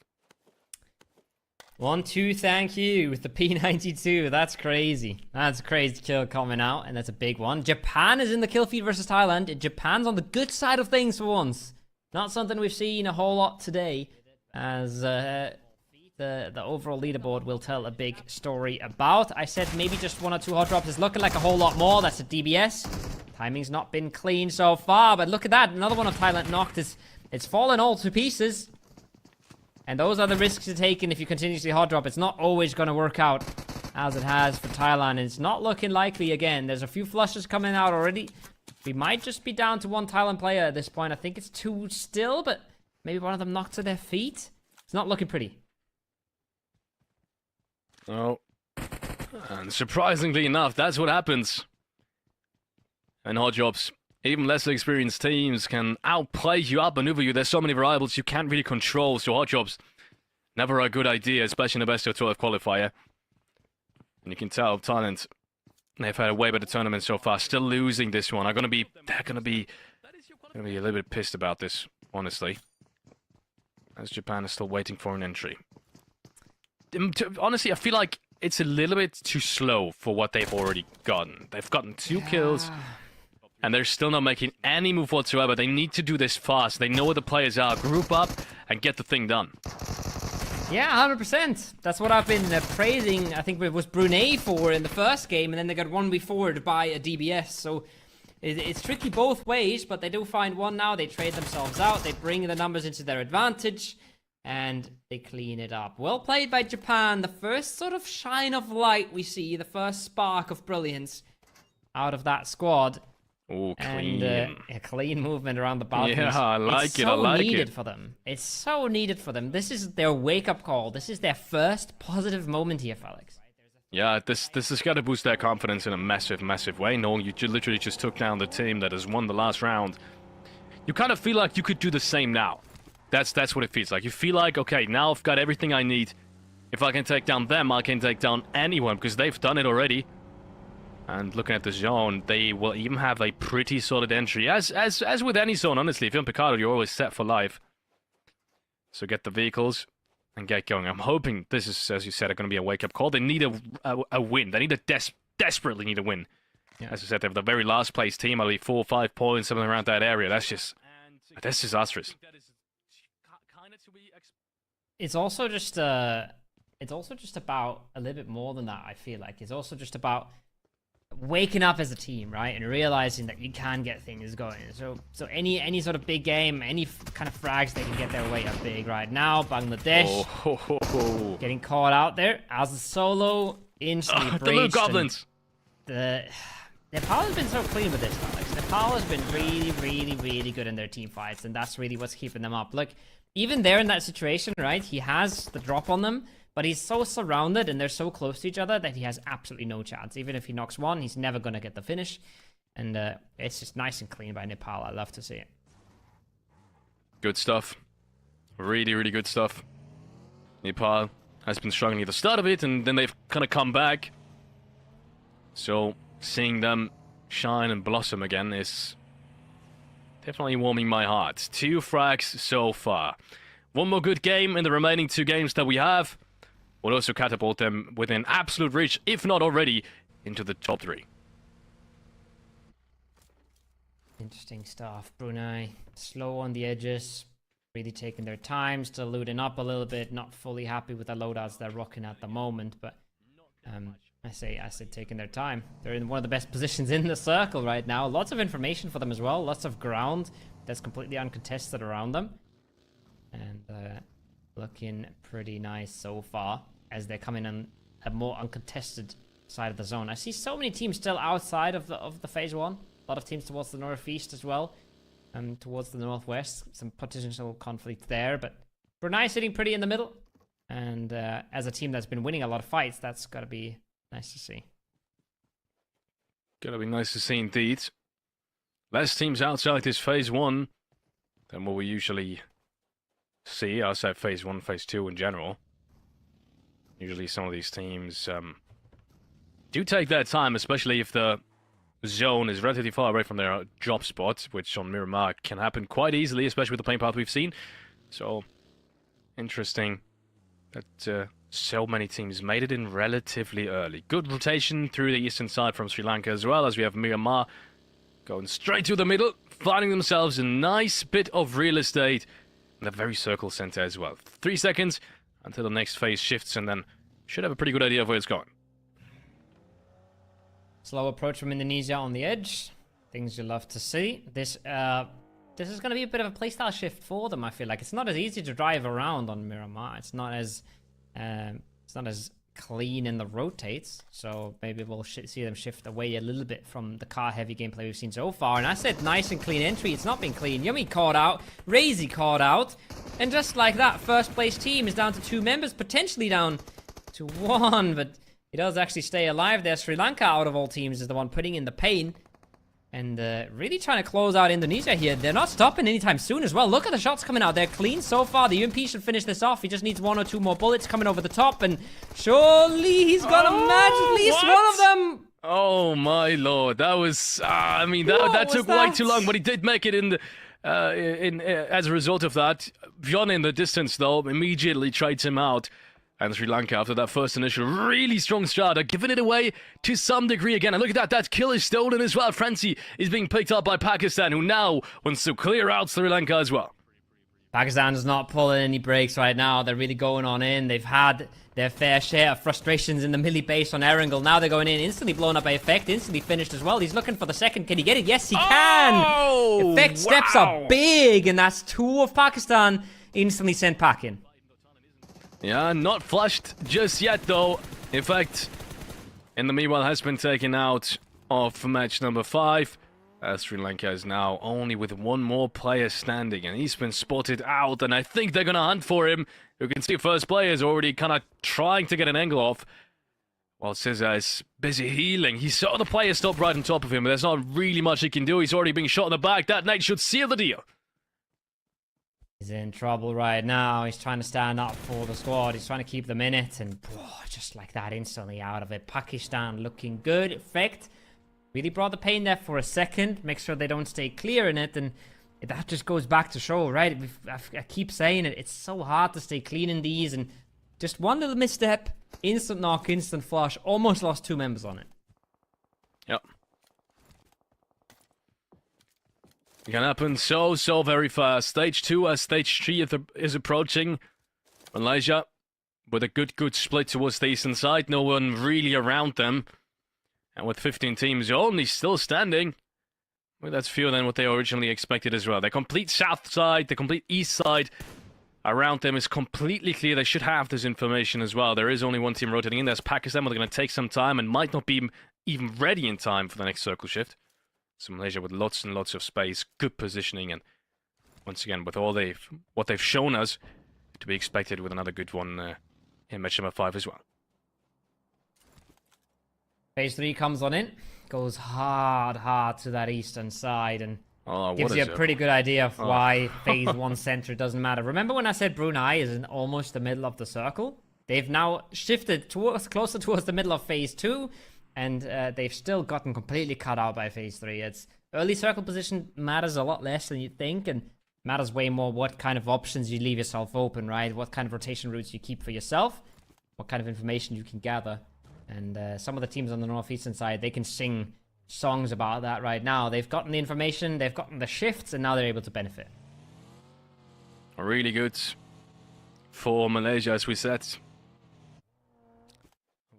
1-2, thank you, with the P92. That's crazy. That's a crazy kill coming out, and that's a big one. Japan is in the kill feed versus Thailand. Japan's on the good side of things for once. Not something we've seen a whole lot today, as the overall leaderboard will tell a big story about. I said maybe just 1 or 2 hot drops. It's looking like a whole lot more. That's a DBS. Timing's not been clean so far, but look at that. Another one of Thailand knocked. It's fallen all to pieces. And those are the risks you're taking if you continuously hot drop. It's not always going to work out as it has for Thailand. And it's not looking likely again. There's a few flushes coming out already. We might just be down to 1 Thailand player at this point. I think it's 2 still, but maybe one of them knocked to their feet. It's not looking pretty. Oh. And surprisingly enough, that's what happens. And hot drops. Even less experienced teams can outplay you, outmaneuver you. There's so many variables you can't really control, so hot drops, never a good idea, especially in the best of 12 qualifier. And you can tell Thailand, they've had a way better tournament so far. Still losing this one. They're gonna be a little bit pissed about this, honestly. As Japan is still waiting for an entry. Honestly, I feel like it's a little bit too slow for what they've already gotten. They've gotten 2 kills. And they're still not making any move whatsoever. They need to do this fast. They know where the players are. Group up and get the thing done. Yeah, 100%. That's what I've been praising, I think it was Brunei for in the first game, and then they got 1v4'd by a DBS. So it's tricky both ways, but they do find one now. They trade themselves out. They bring the numbers into their advantage, and they clean it up. Well played by Japan. The first sort of shine of light we see, the first spark of brilliance out of that squad. Oh, clean. And a clean movement around the balconies. Yeah, I like it, I like it. It's so needed for them. It's so needed for them. This is their wake-up call. This is their first positive moment here, Felix. Yeah, this has got to boost their confidence in a massive, massive way, knowing you literally just took down the team that has won the last round. You kind of feel like you could do the same now. That's what it feels like. You feel like, okay, now I've got everything I need. If I can take down them, I can take down anyone, because they've done it already. And looking at the zone, they will even have a pretty solid entry. As with any zone, honestly, if you're in Picardo, you're always set for life. So get the vehicles and get going. I'm hoping this is, as you said, going to be a wake-up call. They need a win. They need desperately need a win. Yeah. As I said, they have the very last place team, I believe 4 or 5 points, something around that area. That's disastrous. It's also just about a little bit more than that, I feel like. It's also just about waking up as a team, right, and realizing that you can get things going. So any sort of big game, any kind of frags, they can get their way up big. Right now, Bangladesh getting caught out there as a solo instantly breached. The Blue Goblins. Nepal has been so clean with this, Alex. Nepal has been really, really, really good in their team fights, and that's really what's keeping them up. Look, even there in that situation, right, he has the drop on them, but he's so surrounded and they're so close to each other that he has absolutely no chance. Even if he knocks one, he's never going to get the finish. And it's just nice and clean by Nepal. I love to see it. Good stuff. Really, really good stuff. Nepal has been struggling at the start of it, and then they've kind of come back. So seeing them shine and blossom again is definitely warming my heart. 2 frags so far. One more good game in the remaining 2 games that we have will also catapult them within absolute reach, if not already, into the top 3. Interesting stuff. Brunei, slow on the edges, really taking their time, still looting up a little bit, not fully happy with the loadouts they're rocking at the moment, but I say taking their time. They're in one of the best positions in the circle right now. Lots of information for them as well, lots of ground that's completely uncontested around them. And looking pretty nice so far as they're coming on a more uncontested side of the zone. I see so many teams still outside of the phase 1. A lot of teams towards the northeast as well, and towards the northwest. Some potential conflict there, but Brunei sitting pretty in the middle. And as a team that's been winning a lot of fights, that's got to be nice to see. Gotta be nice to see indeed. Less teams outside this phase 1 than what we usually see outside phase 1, phase 2 in general. Usually some of these teams do take their time, especially if the zone is relatively far away from their drop spot, which on Miramar can happen quite easily, especially with the playing path we've seen. So, interesting that So many teams made it in relatively early. Good rotation through the eastern side from Sri Lanka as well, as we have Miramar going straight to the middle, finding themselves a nice bit of real estate in the very circle center as well. 3 seconds until the next phase shifts, and then should have a pretty good idea of where it's going. Slow approach from Indonesia on the edge. Things you love to see. This is going to be a bit of a playstyle shift for them, I feel like. It's not as easy to drive around on Miramar. It's not as clean in the rotates. So maybe we'll see them shift away a little bit from the car-heavy gameplay we've seen so far. And I said nice and clean entry. It's not been clean. Yummy caught out. Razy caught out. And just like that, first place team is down to 2 members, potentially down to 1. But he does actually stay alive there. Sri Lanka, out of all teams, is the one putting in the pain. And really trying to close out Indonesia here. They're not stopping anytime soon as well. Look at the shots coming out. They're clean so far. The UMP should finish this off. He just needs 1 or 2 more bullets coming over the top. And surely he's going to match at least one of them. Oh, my lord. That was... I mean, that took way too long. But he did make it in the... as a result of that. Bjorn in the distance, though, immediately trades him out. And Sri Lanka, after that first initial really strong start, are giving it away to some degree again. And look at that kill is stolen as well. Francie is being picked up by Pakistan, who now wants to clear out Sri Lanka as well. Pakistan is not pulling any breaks right now. They're really going on in. They've had their fair share of frustrations in the melee base on Erangel. Now they're going in, instantly blown up by Effect, instantly finished as well. He's looking for the second. Can he get it? Yes, he can! Effect steps up big, and that's 2 of Pakistan instantly sent packing. Yeah, not flushed just yet, though. In fact, in the meanwhile, has been taken out of match number 5. Sri Lanka is now only with 1 more player standing, and he's been spotted out, and I think they're going to hunt for him. You can see first player is already kind of trying to get an angle off, while Cesar is busy healing. He saw the player stop right on top of him, but there's not really much he can do. He's already being shot in the back. That nade should seal the deal. He's in trouble right now. He's trying to stand up for the squad. He's trying to keep them in it. And just like that, instantly out of it. Pakistan looking good. Effect really brought the pain there for a second. Make sure they don't stay clear in it. And that just goes back to show, right? I keep saying it. It's so hard to stay clean in these. And just one little misstep. Instant knock, instant flush. Almost lost 2 members on it. Yep. It can happen so very fast. Stage 2 as Stage 3 is approaching. Malaysia with a good split towards the eastern side. No one really around them. And with 15 teams only still standing, well, that's fewer than what they originally expected as well. The complete south side, the complete east side around them is completely clear. They should have this information as well. There is only 1 team rotating in. There's Pakistan, but they're going to take some time and might not be even ready in time for the next circle shift. So Malaysia with lots and lots of space, good positioning, and once again, with all what they've shown us, to be expected with another good one in match number 5 as well. Phase 3 comes on in, goes hard to that eastern side, and gives you a pretty good idea of why Phase 1 center doesn't matter. Remember when I said Brunei is in almost the middle of the circle? They've now shifted closer towards the middle of Phase 2, and they've still gotten completely cut out by Phase 3. It's early circle position matters a lot less than you think, and matters way more what kind of options you leave yourself open, right? What kind of rotation routes you keep for yourself, what kind of information you can gather. And some of the teams on the northeastern side, they can sing songs about that right now. They've gotten the information, they've gotten the shifts, and now they're able to benefit. Really good for Malaysia, as we said.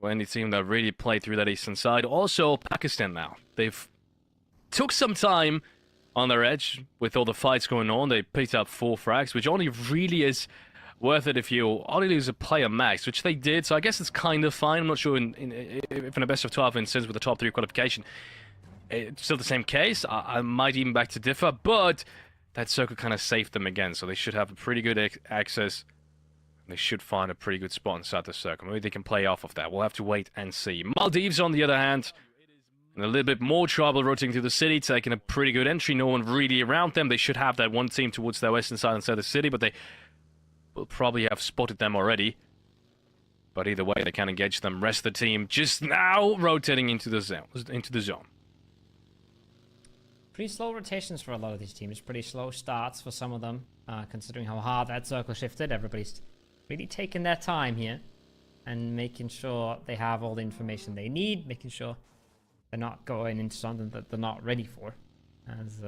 Any team that really played through that eastern side. Also, Pakistan now. They've took some time on their edge with all the fights going on. They picked up 4 frags, which only really is worth it if you only lose a player max, which they did. So I guess it's kind of fine. I'm not sure if in a best of 12 instance with the top 3 qualification, it's still the same case. I might even back to differ, but that circle kind of saved them again. So they should have a pretty good access. They should find a pretty good spot inside the circle. Maybe they can play off of that. We'll have to wait and see. Maldives, on the other hand, in a little bit more trouble rotating through the city, taking a pretty good entry. No one really around them. They should have that 1 team towards their western side inside the city, but they will probably have spotted them already. But either way, they can engage them. Rest of the team just now rotating into the zone. Pretty slow rotations for a lot of these teams. Pretty slow starts for some of them, considering how hard that circle shifted. Everybody's really taking their time here. and making sure they have all the information they need, making sure they're not going into something that they're not ready for. As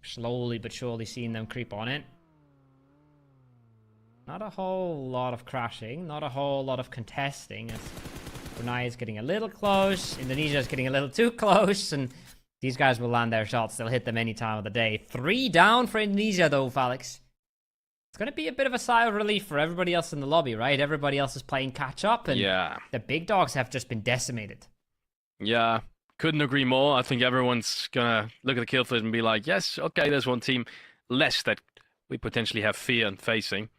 slowly but surely seeing them creep on it. Not a whole lot of crashing, not a whole lot of contesting, as Brunei is getting a little close, Indonesia is getting a little too close, and these guys will land their shots. They'll hit them any time of the day. 3 down for Indonesia, though, Felix. It's going to be a bit of a sigh of relief for everybody else in the lobby, right? Everybody else is playing catch-up, and the big dogs have just been decimated. Yeah, couldn't agree more. I think everyone's going to look at the kill feed and be like, yes, okay, there's one team less that we potentially have fear in facing.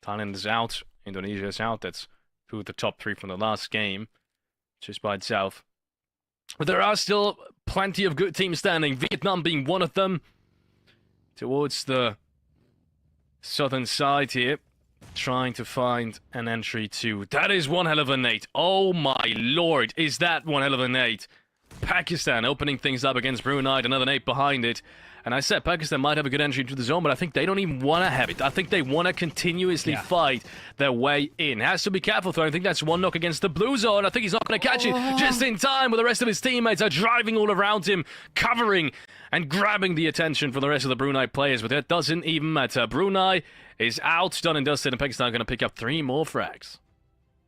Thailand is out. Indonesia is out. That's 2 of the top 3 from the last game, just by itself. But there are still plenty of good teams standing. Vietnam being one of them. Towards the southern side here. Trying to find an entry to... That is one hell of a nade. Oh my lord. Is that one hell of a nade? Pakistan opening things up against Brunei. Another nade behind it. And I said Pakistan might have a good entry into the zone, but I think they don't even want to have it. I think they want to continuously fight their way in. Has to be careful, though. I think that's one knock against the blue zone. I think he's not going to catch it just in time, where the rest of his teammates are driving all around him, covering and grabbing the attention from the rest of the Brunei players. But that doesn't even matter. Brunei is out, done and dusted, and Pakistan are going to pick up 3 more frags.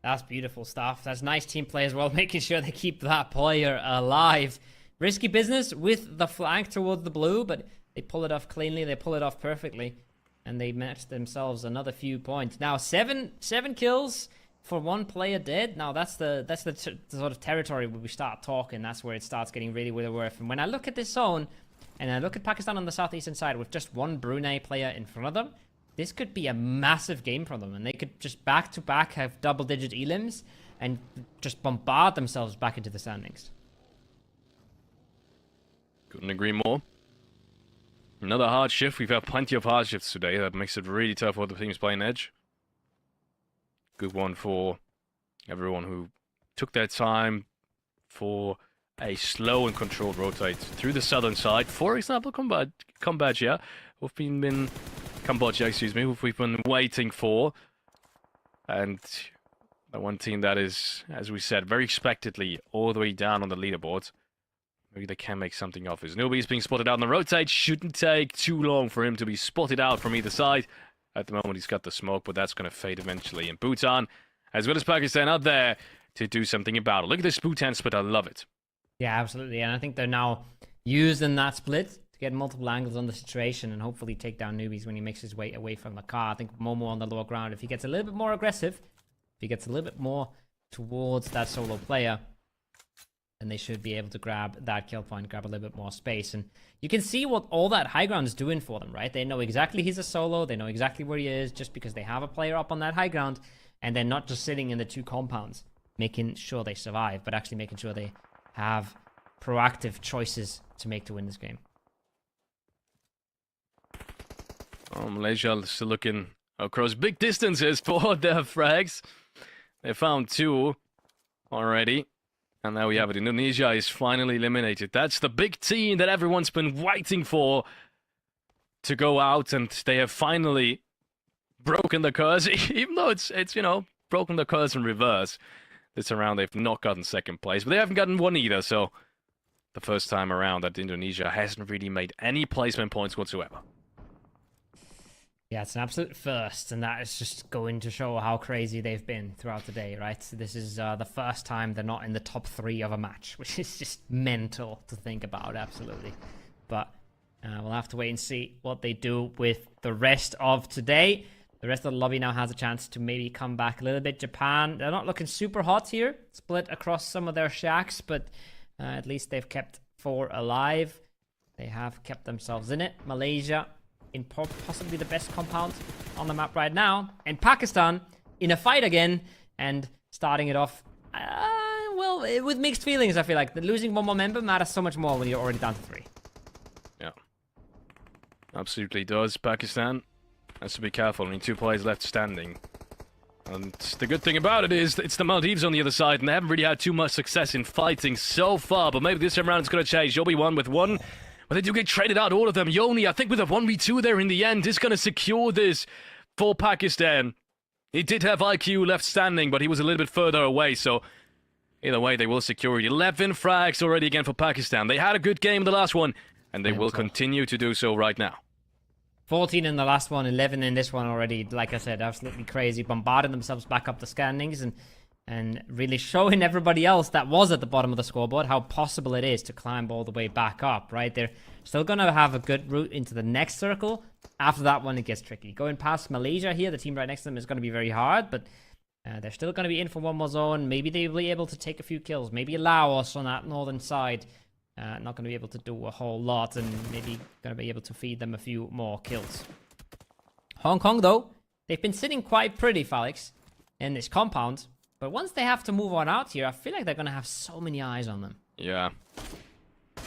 That's beautiful stuff. That's nice team play as well, making sure they keep that player alive. Risky business with the flank towards the blue, but they pull it off cleanly, they pull it off perfectly, and they match themselves another few points. Now, seven kills for 1 player dead. Now, that's the sort of territory where we start talking. That's where it starts getting really worth. And when I look at this zone, and I look at Pakistan on the southeastern side with just 1 Brunei player in front of them, this could be a massive game for them, and they could just back-to-back have double-digit elims and just bombard themselves back into the standings. Couldn't agree more. Another hard shift. We've had plenty of hard shifts today. That makes it really tough for the teams playing Edge. Good one for everyone who took their time for a slow and controlled rotate through the southern side. For example, Cambodia, who've been waiting for. And the one team that is, as we said, very expectedly all the way down on the leaderboard. Maybe they can make something of it. Nobody's being spotted out on the rotate. Shouldn't take too long for him to be spotted out from either side. At the moment, he's got the smoke, but that's going to fade eventually. And Bhutan, as well as Pakistan, out there to do something about it. Look at this Bhutan split. I love it. Yeah, absolutely. And I think they're now using that split to get multiple angles on the situation and hopefully take down Newbies when he makes his way away from the car. I think Momo on the lower ground, if he gets a little bit more aggressive, if he gets a little bit more towards that solo player, and they should be able to grab that kill point, grab a little bit more space. And you can see what all that high ground is doing for them, right? They know exactly he's a solo. They know exactly where he is just because they have a player up on that high ground, and they're not just sitting in the 2 compounds, making sure they survive, but actually making sure they have proactive choices to make to win this game. Oh, Malaysia still looking across big distances for their frags. They found 2 already. And now we have it. Indonesia is finally eliminated. That's the big team that everyone's been waiting for to go out, and they have finally broken the curse. Even though it's broken the curse in reverse. This round they've not gotten 2nd place, but they haven't gotten 1 either. So the first time around that Indonesia hasn't really made any placement points whatsoever. Yeah, it's an absolute first, and that is just going to show how crazy they've been throughout the day, right? So this is the first time they're not in the top 3 of a match, which is just mental to think about, absolutely. But we'll have to wait and see what they do with the rest of today. The rest of the lobby now has a chance to maybe come back a little bit. Japan, they're not looking super hot here, split across some of their shacks, but at least they've kept 4 alive. They have kept themselves in it. Malaysia in possibly the best compound on the map right now. And Pakistan in a fight again and starting it off, well, with mixed feelings, I feel like. Losing 1 more member matters so much more when you're already down to 3. Yeah. Absolutely does. Pakistan has to be careful. I mean, 2 players left standing. And the good thing about it is it's the Maldives on the other side, and they haven't really had too much success in fighting so far. But maybe this time around it's going to change. You'll be 1 with 1. But they do get traded out, all of them. Yoni, I think with a 1v2 there in the end, is going to secure this for Pakistan. He did have IQ left standing, but he was a little bit further away, so either way, they will secure it. 11 frags already again for Pakistan. They had a good game in the last one, and they will continue to do so right now. 14 in the last one, 11 in this one already. Like I said, absolutely crazy. Bombarding themselves back up the standings and really showing everybody else that was at the bottom of the scoreboard how possible it is to climb all the way back up, right? They're still going to have a good route into the next circle. After that one, it gets tricky. Going past Malaysia here, the team right next to them, is going to be very hard, but they're still going to be in for one more zone. Maybe they'll be able to take a few kills. Maybe Laos on that northern side. Not going to be able to do a whole lot, and maybe going to be able to feed them a few more kills. Hong Kong, though, they've been sitting quite pretty, Felix, in this compound. But once they have to move on out here, I feel like they're going to have so many eyes on them. Yeah.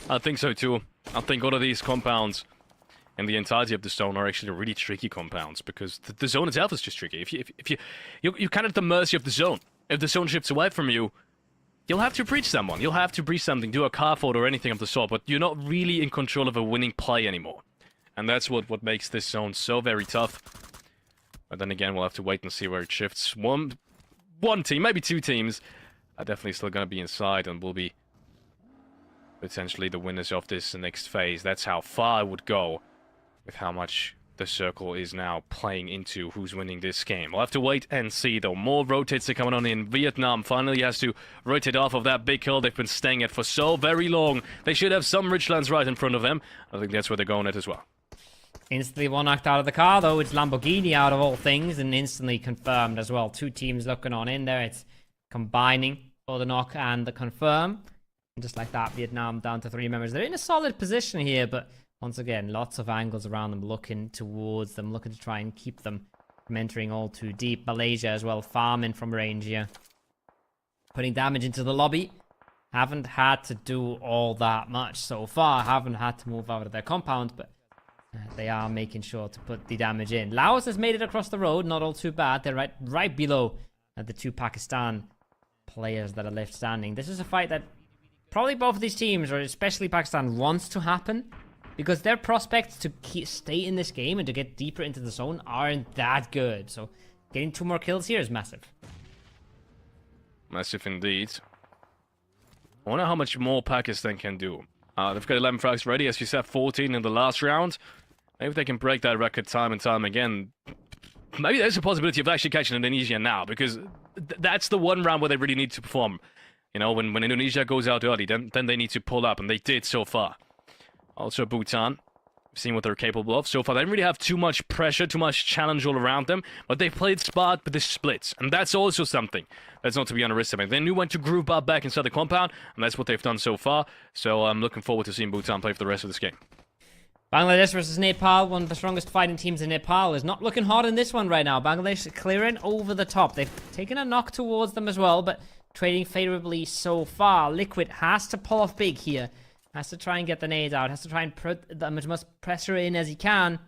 I think so, too. I think all of these compounds and the entirety of the zone are actually really tricky compounds, because the zone itself is just tricky. You're kind of at the mercy of the zone. If the zone shifts away from you, you'll have to breach someone. You'll have to breach something, do a car fort or anything of the sort, but you're not really in control of a winning play anymore. And that's what makes this zone so very tough. But then again, we'll have to wait and see where it shifts. One team, maybe two teams, are definitely still going to be inside and will be potentially the winners of this next phase. That's how far I would go with how much the circle is now playing into who's winning this game. We'll have to wait and see, though. More rotates are coming on in. Vietnam finally has to rotate off of that big hill they've been staying at for so very long. They should have some Richlands right in front of them. I think that's where they're going at as well. Instantly one knocked out of the car, though. It's Lamborghini out of all things, and instantly confirmed as well. Two teams looking on in there. It's combining for the knock and the confirm. And just like that, Vietnam down to 3 members. They're in a solid position here, but once again, lots of angles around them, looking towards them, looking to try and keep them from entering all too deep. Malaysia as well, farming from range here. Putting damage into the lobby. Haven't had to do all that much so far. Haven't had to move out of their compound, but they are making sure to put the damage in. Laos has made it across the road, not all too bad. They're right below the two Pakistan players that are left standing. This is a fight that probably both of these teams, or especially Pakistan, wants to happen, because their prospects to stay in this game and to get deeper into the zone aren't that good. So getting 2 more kills here is massive. Massive indeed. I wonder how much more Pakistan can do. They've got 11 frags ready, as you said, 14 in the last round. Maybe they can break that record time and time again. Maybe there's a possibility of actually catching Indonesia now, because that's the one round where they really need to perform. You know, when Indonesia goes out early, then they need to pull up, and they did so far. Also Bhutan, we've seen what they're capable of so far. They didn't really have too much pressure, too much challenge all around them, but they played smart with the splits, and that's also something that's not to be underestimated. They knew when to group up back inside the compound, and that's what they've done so far. So I'm looking forward to seeing Bhutan play for the rest of this game. Bangladesh versus Nepal, one of the strongest fighting teams in Nepal, is not looking hot in this one right now. Bangladesh clearing over the top. They've taken a knock towards them as well, but trading favorably so far. Liquid has to pull off big here. Has to try and get the nades out. Has to try and put as much pressure in as he can.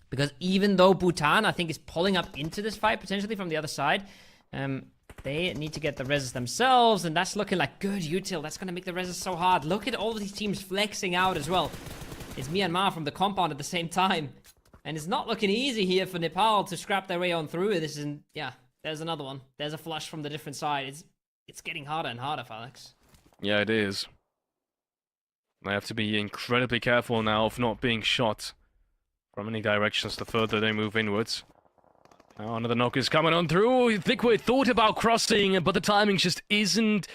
Because even though Bhutan, I think, is pulling up into this fight, potentially from the other side, they need to get the reses themselves, and that's looking like good util. That's going to make the reses so hard. Look at all of these teams flexing out as well. It's Myanmar from the compound at the same time. And it's not looking easy here for Nepal to scrap their way on through. This is, yeah, there's another one. There's a flush from the different side. It's getting harder and harder, Alex. Yeah, it is. They have to be incredibly careful now of not being shot from any directions the further they move inwards. Now another knock is coming on through. Liquid thought about crossing, but the timing just isn't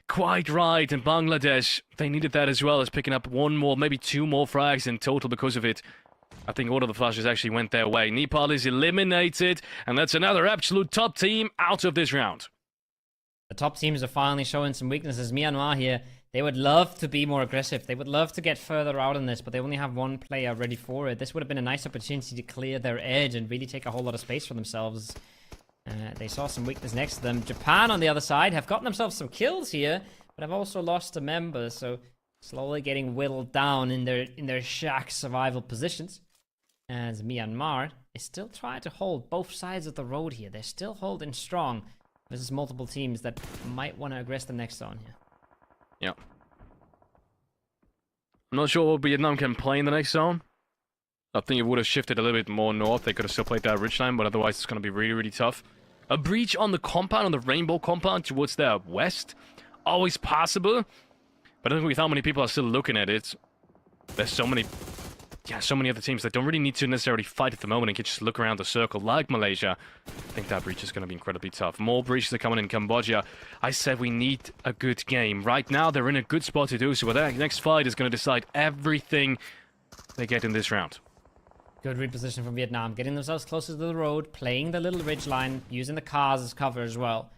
quite right. And Bangladesh, they needed that as well as picking up 1 more, maybe 2 more frags in total because of it. I think all of the flashes actually went their way. Nepal is eliminated, and that's another absolute top team out of this round. The top teams are finally showing some weaknesses. Myanmar here, they would love to be more aggressive. They would love to get further out in this, but they only have 1 player ready for it. This would have been a nice opportunity to clear their edge and really take a whole lot of space for themselves. They saw some weakness next to them. Japan, on the other side, have gotten themselves some kills here, but have also lost a member, so slowly getting whittled down in their shack survival positions. As Myanmar is still trying to hold both sides of the road here. They're still holding strong versus multiple teams that might want to aggress the next zone here. Yeah. I'm not sure what Vietnam can play in the next zone. I think it would have shifted a little bit more north. They could have still played that ridgeline, but otherwise it's going to be really, really tough. A breach on the compound, on the Rainbow compound towards the west. Always possible. But I think with how many people are still looking at it, there's so many other teams that don't really need to necessarily fight at the moment and can just look around the circle like Malaysia. I think that breach is going to be incredibly tough. More breaches are coming in Cambodia. I said we need a good game. Right now, they're in a good spot to do so. But their next fight is going to decide everything they get in this round. Good reposition from Vietnam, getting themselves closer to the road, playing the little ridge line, using the cars as cover as well,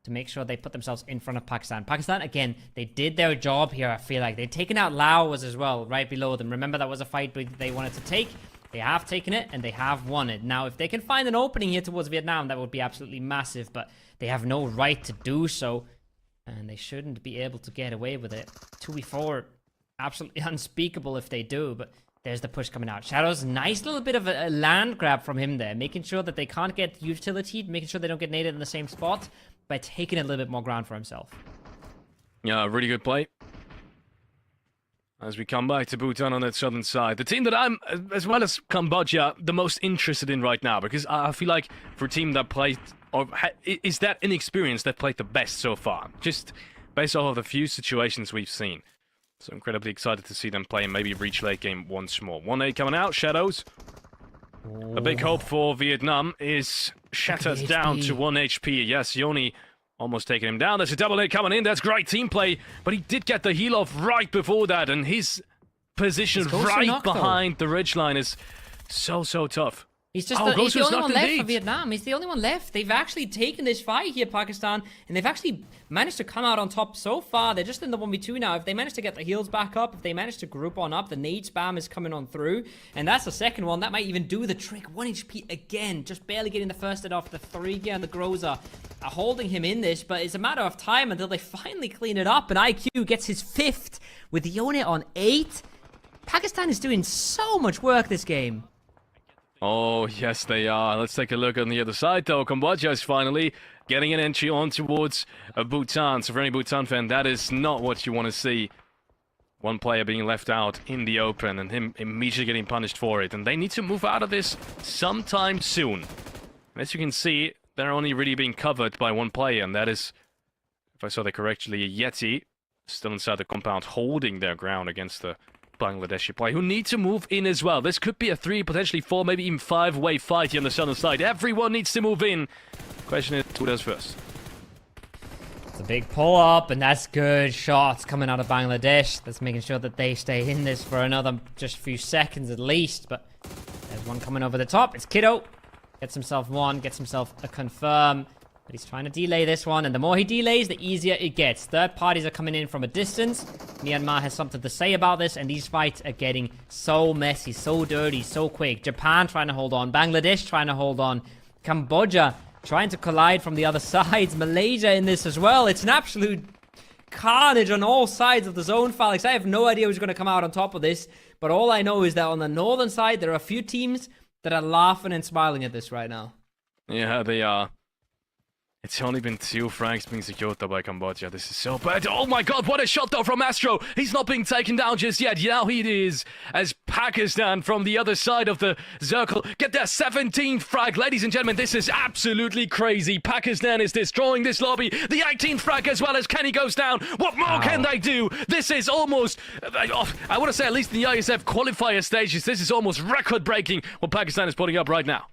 to make sure they put themselves in front of Pakistan. Pakistan, again, they did their job here, I feel like. They'd taken out Laos as well, right below them. Remember, that was a fight they wanted to take. They have taken it, and they have won it. Now, if they can find an opening here towards Vietnam, that would be absolutely massive, but they have no right to do so, and they shouldn't be able to get away with it. 2v4, absolutely unspeakable if they do, but there's the push coming out. Shadows, nice little bit of a land grab from him there, making sure that they can't get utility, making sure they don't get naded in the same spot, by taking a little bit more ground for himself. Yeah, really good play. As we come back to Bhutan on that southern side. The team that I'm, as well as Cambodia, the most interested in right now, because I feel like for a team that played, or is that inexperienced that played the best so far, just based off of the few situations we've seen. So incredibly excited to see them play and maybe reach late game once more. 1-8 coming out, Shadows. A big hope for Vietnam is shattered down to 1 HP. Yes, Yoni almost taking him down. There's a double hit coming in. That's great team play. But he did get the heal off right before that. And his position right behind the ridgeline is so tough. He's just he's the only one left for Vietnam. He's the only one left. They've actually taken this fight here, Pakistan, and they've actually managed to come out on top so far. They're just in the 1v2 now. If they manage to get the heals back up, if they manage to group on up, the nade spam is coming on through, and that's the second one. That might even do the trick. 1 HP again, just barely getting the first hit off. The 3 gear, the Groza are holding him in this, but it's a matter of time until they finally clean it up, and IQ gets his 5th with Yone on 8. Pakistan is doing so much work this game. Oh, yes, they are. Let's take a look on the other side, though. Cambodia is finally getting an entry on towards Bhutan. So for any Bhutan fan, that is not what you want to see. One player being left out in the open and him immediately getting punished for it. And they need to move out of this sometime soon. As you can see, they're only really being covered by one player, and that is, if I saw that correctly, Yeti, still inside the compound, holding their ground against the Bangladeshi player, who need to move in as well. This could be a 3, potentially 4, maybe even 5-way fight here on the southern side. Everyone needs to move in. Question is, who does first? It's a big pull-up, and that's good shots coming out of Bangladesh. That's making sure that they stay in this for another just few seconds at least. But there's one coming over the top. It's Kiddo. Gets himself one, gets himself a confirm. But he's trying to delay this one, and the more he delays, the easier it gets. Third parties are coming in from a distance. Myanmar has something to say about this, and these fights are getting so messy, so dirty, so quick. Japan trying to hold on. Bangladesh trying to hold on. Cambodia trying to collide from the other sides. Malaysia in this as well. It's an absolute carnage on all sides of the zone, Felix. I have no idea who's going to come out on top of this, but all I know is that on the northern side, there are a few teams that are laughing and smiling at this right now. Yeah, they are. It's only been 2 frags being secured though by Cambodia. This is so bad. Oh my god, what a shot though from Astro. He's not being taken down just yet. Now he is, as Pakistan from the other side of the circle get their 17th frag. Ladies and gentlemen, this is absolutely crazy. Pakistan is destroying this lobby. The 18th frag as well as Kenny goes down. What more can they do? This is almost, I want to say at least in the Iesf qualifier stages, this is almost record-breaking what Pakistan is putting up right now.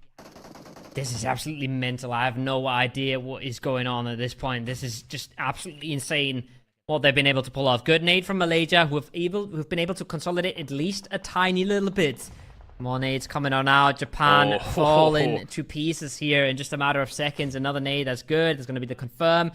This is absolutely mental. I have no idea what is going on at this point. This is just absolutely insane what they've been able to pull off. Good nade from Malaysia, who've been able to consolidate at least a tiny little bit. More nades coming on now. Japan falling to pieces here in just a matter of seconds. Another nade, that's good. There's going to be the confirm.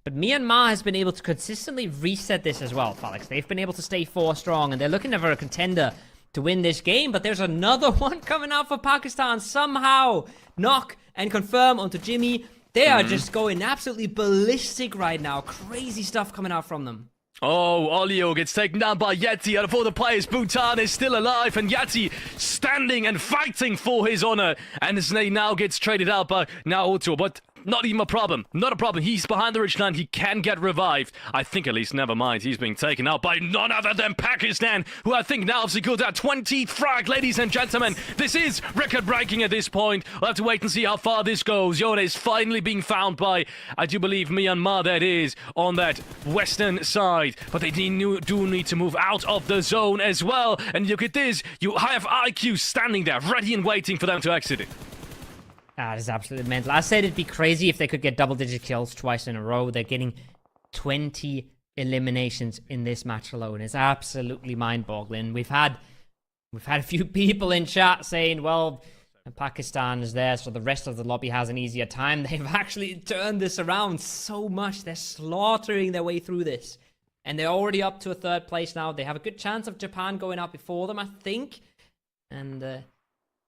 But Myanmar has been able to consistently reset this as well, Felix. They've been able to stay 4 strong, and they're looking for a contender to win this game, but there's another one coming out for Pakistan somehow. Knock and confirm onto Jimmy. They are just going absolutely ballistic right now. Crazy stuff coming out from them. Oh, Olio gets taken down by Yeti. Out of all the players, Bhutan is still alive, and Yeti standing and fighting for his honor. And Snake now gets traded out by Naoto. But Not even a problem. Not a problem. He's behind the ridgeline. He can get revived. I think at least, never mind. He's being taken out by none other than Pakistan, who I think now have secured that 20 frag, ladies and gentlemen. This is record breaking at this point. We'll have to wait and see how far this goes. Yoda is finally being found by, I do believe, Myanmar, that is, on that western side. But they do need to move out of the zone as well. And look at this. You have IQ standing there, ready and waiting for them to exit it. That is absolutely mental. I said it'd be crazy if they could get double-digit kills twice in a row. They're getting 20 eliminations in this match alone. It's absolutely mind-boggling. We've had a few people in chat saying, well, Pakistan is there, so the rest of the lobby has an easier time. They've actually turned this around so much. They're slaughtering their way through this. And they're already up to a third place now. They have a good chance of Japan going out before them, I think. And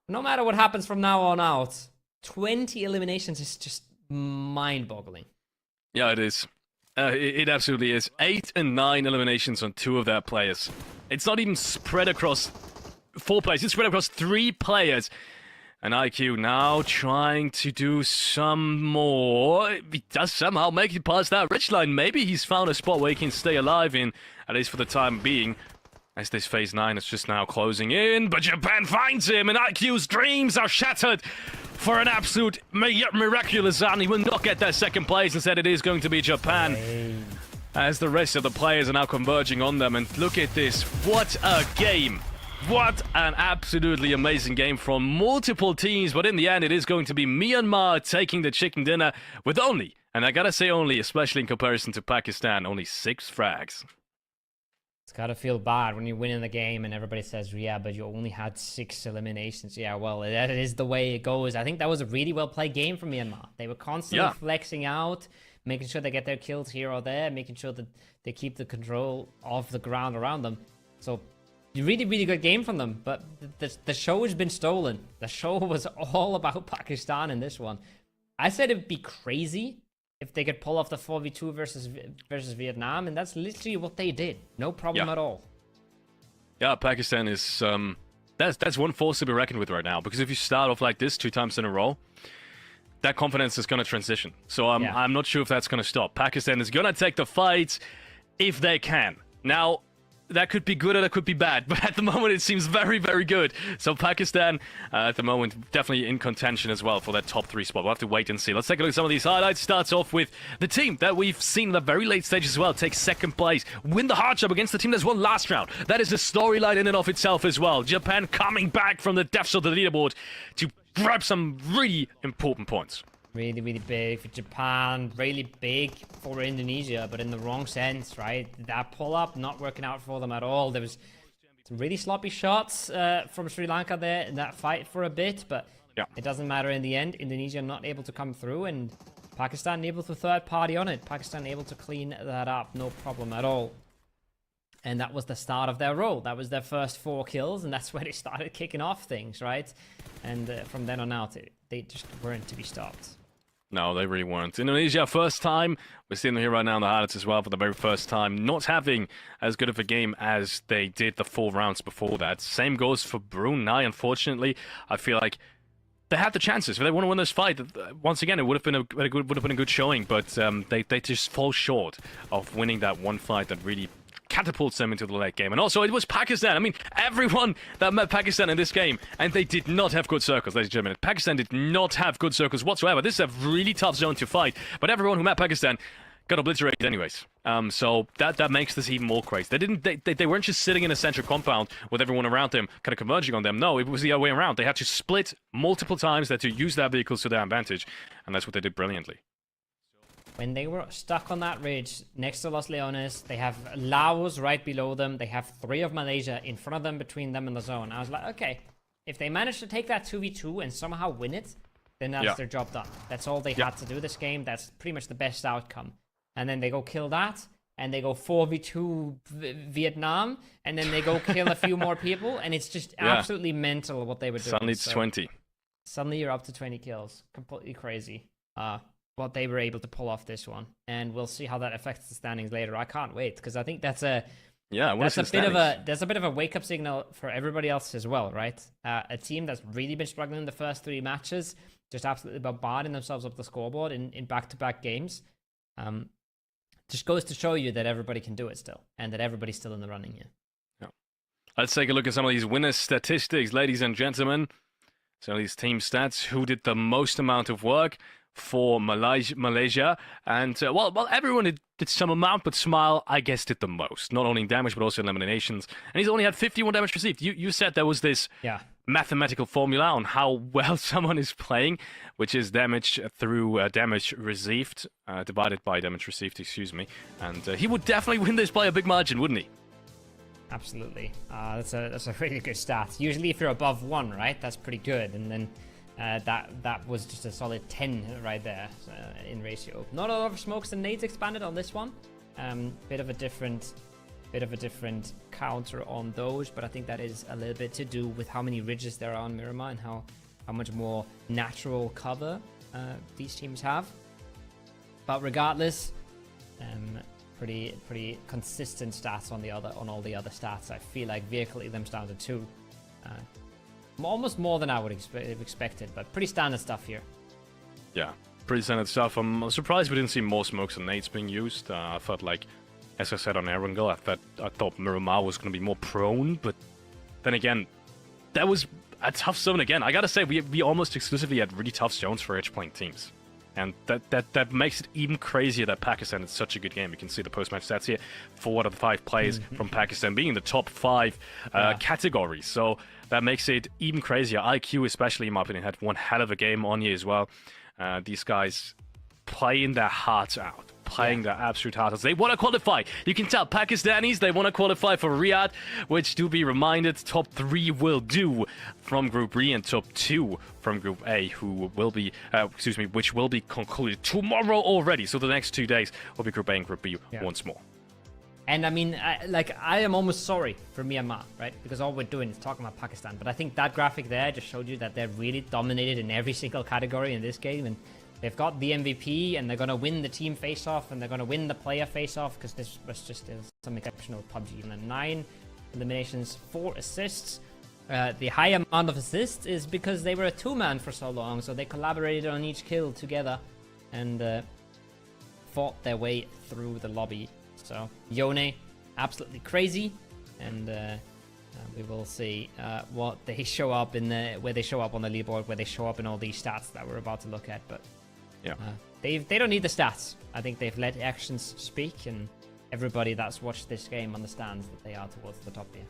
no matter what happens from now on out, 20 eliminations is just mind-boggling. Yeah, it is. It absolutely is. 8 and 9 eliminations on 2 of their players. It's not even spread across 4 players. It's spread across 3 players. And IQ now trying to do some more. He does somehow make it past that ridgeline. Maybe he's found a spot where he can stay alive in, at least for the time being. As this phase 9 is just now closing in, but Japan finds him, and IQ's dreams are shattered for an absolute miraculous run. He will not get that second place. Instead, it is going to be Japan. As the rest of the players are now converging on them. And look at this. What a game. What an absolutely amazing game from multiple teams. But in the end, it is going to be Myanmar taking the chicken dinner with only, and I gotta say only, especially in comparison to Pakistan, only 6 frags. It's gotta feel bad when you win in the game and everybody says, yeah, but you only had 6 eliminations. Yeah, well, that is the way it goes. I think that was a really well-played game from Myanmar. They were constantly flexing out, making sure they get their kills here or there, making sure that they keep the control of the ground around them. So, really, really good game from them. But the show has been stolen. The show was all about Pakistan in this one. I said it'd be crazy if they could pull off the 4v2 versus Vietnam, and that's literally what they did. No problem at all. Yeah, Pakistan is that's one force to be reckoned with right now, because if you start off like this 2 times in a row, that confidence is going to transition. So I'm not sure if that's going to stop. Pakistan is going to take the fight if they can. Now, that could be good or that could be bad, but at the moment it seems very, very good. So Pakistan, at the moment, definitely in contention as well for that top 3 spot. We'll have to wait and see. Let's take a look at some of these highlights. Starts off with the team that we've seen in the very late stages as well take second place, win the hard job against the team that's won last round. That is a storyline in and of itself as well. Japan coming back from the depths of the leaderboard to grab some really important points. Really, really big for Japan, really big for Indonesia, but in the wrong sense, right? That pull-up not working out for them at all. There was some really sloppy shots from Sri Lanka there in that fight for a bit, but it doesn't matter in the end. Indonesia not able to come through, and Pakistan able to third party on it. Pakistan able to clean that up, no problem at all. And that was the start of their roll. That was their first 4 kills, and that's where they started kicking off things, right? And from then on out, they just weren't to be stopped. No, they really weren't. Indonesia, first time. We're seeing them here right now in the highlights as well for the very first time. Not having as good of a game as they did the 4 rounds before that. Same goes for Brunei, unfortunately. I feel like they had the chances. If they want to win this fight, once again, it would have been a good showing. But they just fall short of winning that one fight that really catapults them into the late game. And also, it was Pakistan. I mean, everyone that met Pakistan in this game, and they did not have good circles, ladies and gentlemen. Pakistan did not have good circles whatsoever. This is a really tough zone to fight, but everyone who met Pakistan got obliterated anyways. So that makes this even more crazy. They weren't just sitting in a central compound with everyone around them kind of converging on them. No, it was the other way around. They had to split multiple times. They had to use their vehicles to their advantage, and that's what they did brilliantly. When they were stuck on that ridge next to Los Leones, they have Laos right below them. They have 3 of Malaysia in front of them, between them and the zone. I was like, okay, if they manage to take that 2v2 and somehow win it, then that's their job done. That's all they had to do this game. That's pretty much the best outcome. And then they go kill that, and they go 4v2 Vietnam, and then they go kill a few more people, and it's just absolutely mental what they were doing. Suddenly it's 20. Suddenly you're up to 20 kills. Completely crazy. What they were able to pull off this one, and we'll see how that affects the standings later. I can't wait, because I think that's a Yeah, I want to That's see a the bit of standings. a that's a bit of a wake up signal for everybody else as well, right? A team that's really been struggling in the first 3 matches, just absolutely bombarding themselves up the scoreboard in back-to-back games. Just goes to show you that everybody can do it still, and that everybody's still in the running here. Yeah. Let's take a look at some of these winner statistics, ladies and gentlemen. So these team stats, who did the most amount of work for Malaysia. And, well, everyone did some amount, but Smile, I guess, did the most. Not only in damage, but also in eliminations. And he's only had 51 damage received. You said there was this mathematical formula on how well someone is playing, which is damage through damage received, divided by damage received, excuse me. And he would definitely win this by a big margin, wouldn't he? Absolutely. That's a really good stat. Usually if you're above 1, right, that's pretty good. And then that was just a solid 10 right there in ratio. Not a lot of smokes and nades expanded on this one. Bit of a different counter on those, but I think that is a little bit to do with how many ridges there are on Miramar and how much more natural cover these teams have. But regardless, pretty consistent stats on all the other stats. I feel like vehicle elims down to 2. Almost more than I would have expected, but pretty standard stuff here. Yeah, pretty standard stuff. I'm surprised we didn't see more smokes and nades being used. I felt like, as I said on Erangel, I thought Miramar was going to be more prone, but then again, that was a tough zone again. I gotta say, we almost exclusively had really tough zones for edge-playing teams. And that makes it even crazier that Pakistan is such a good game. You can see the post-match stats here. 4 out of the 5 players from Pakistan being in the top 5 categories. So that makes it even crazier. IQ especially, in my opinion, had one hell of a game on here as well. These guys playing their hearts out. Playing their absolute hearts out. They want to qualify. You can tell Pakistanis, they want to qualify for Riyadh, which, to be reminded, top 3 will do from Group B and top 2 from Group A, who will be, which will be concluded tomorrow already. So the next 2 days will be Group A and Group B once more. And I mean, I am almost sorry for Myanmar, right? Because all we're doing is talking about Pakistan. But I think that graphic there just showed you that they're really dominated in every single category in this game. And they've got the MVP, and they're going to win the team face-off, and they're going to win the player face-off, because this was just some exceptional PUBG. And 9 eliminations, 4 assists. The high amount of assists is because they were a 2-man for so long, so they collaborated on each kill together and fought their way through the lobby. So Yone, absolutely crazy, and we will see what they show up in where they show up on the leaderboard, where they show up in all these stats that we're about to look at. But yeah, they don't need the stats. I think they've let actions speak, and everybody that's watched this game understands that they are towards the top here.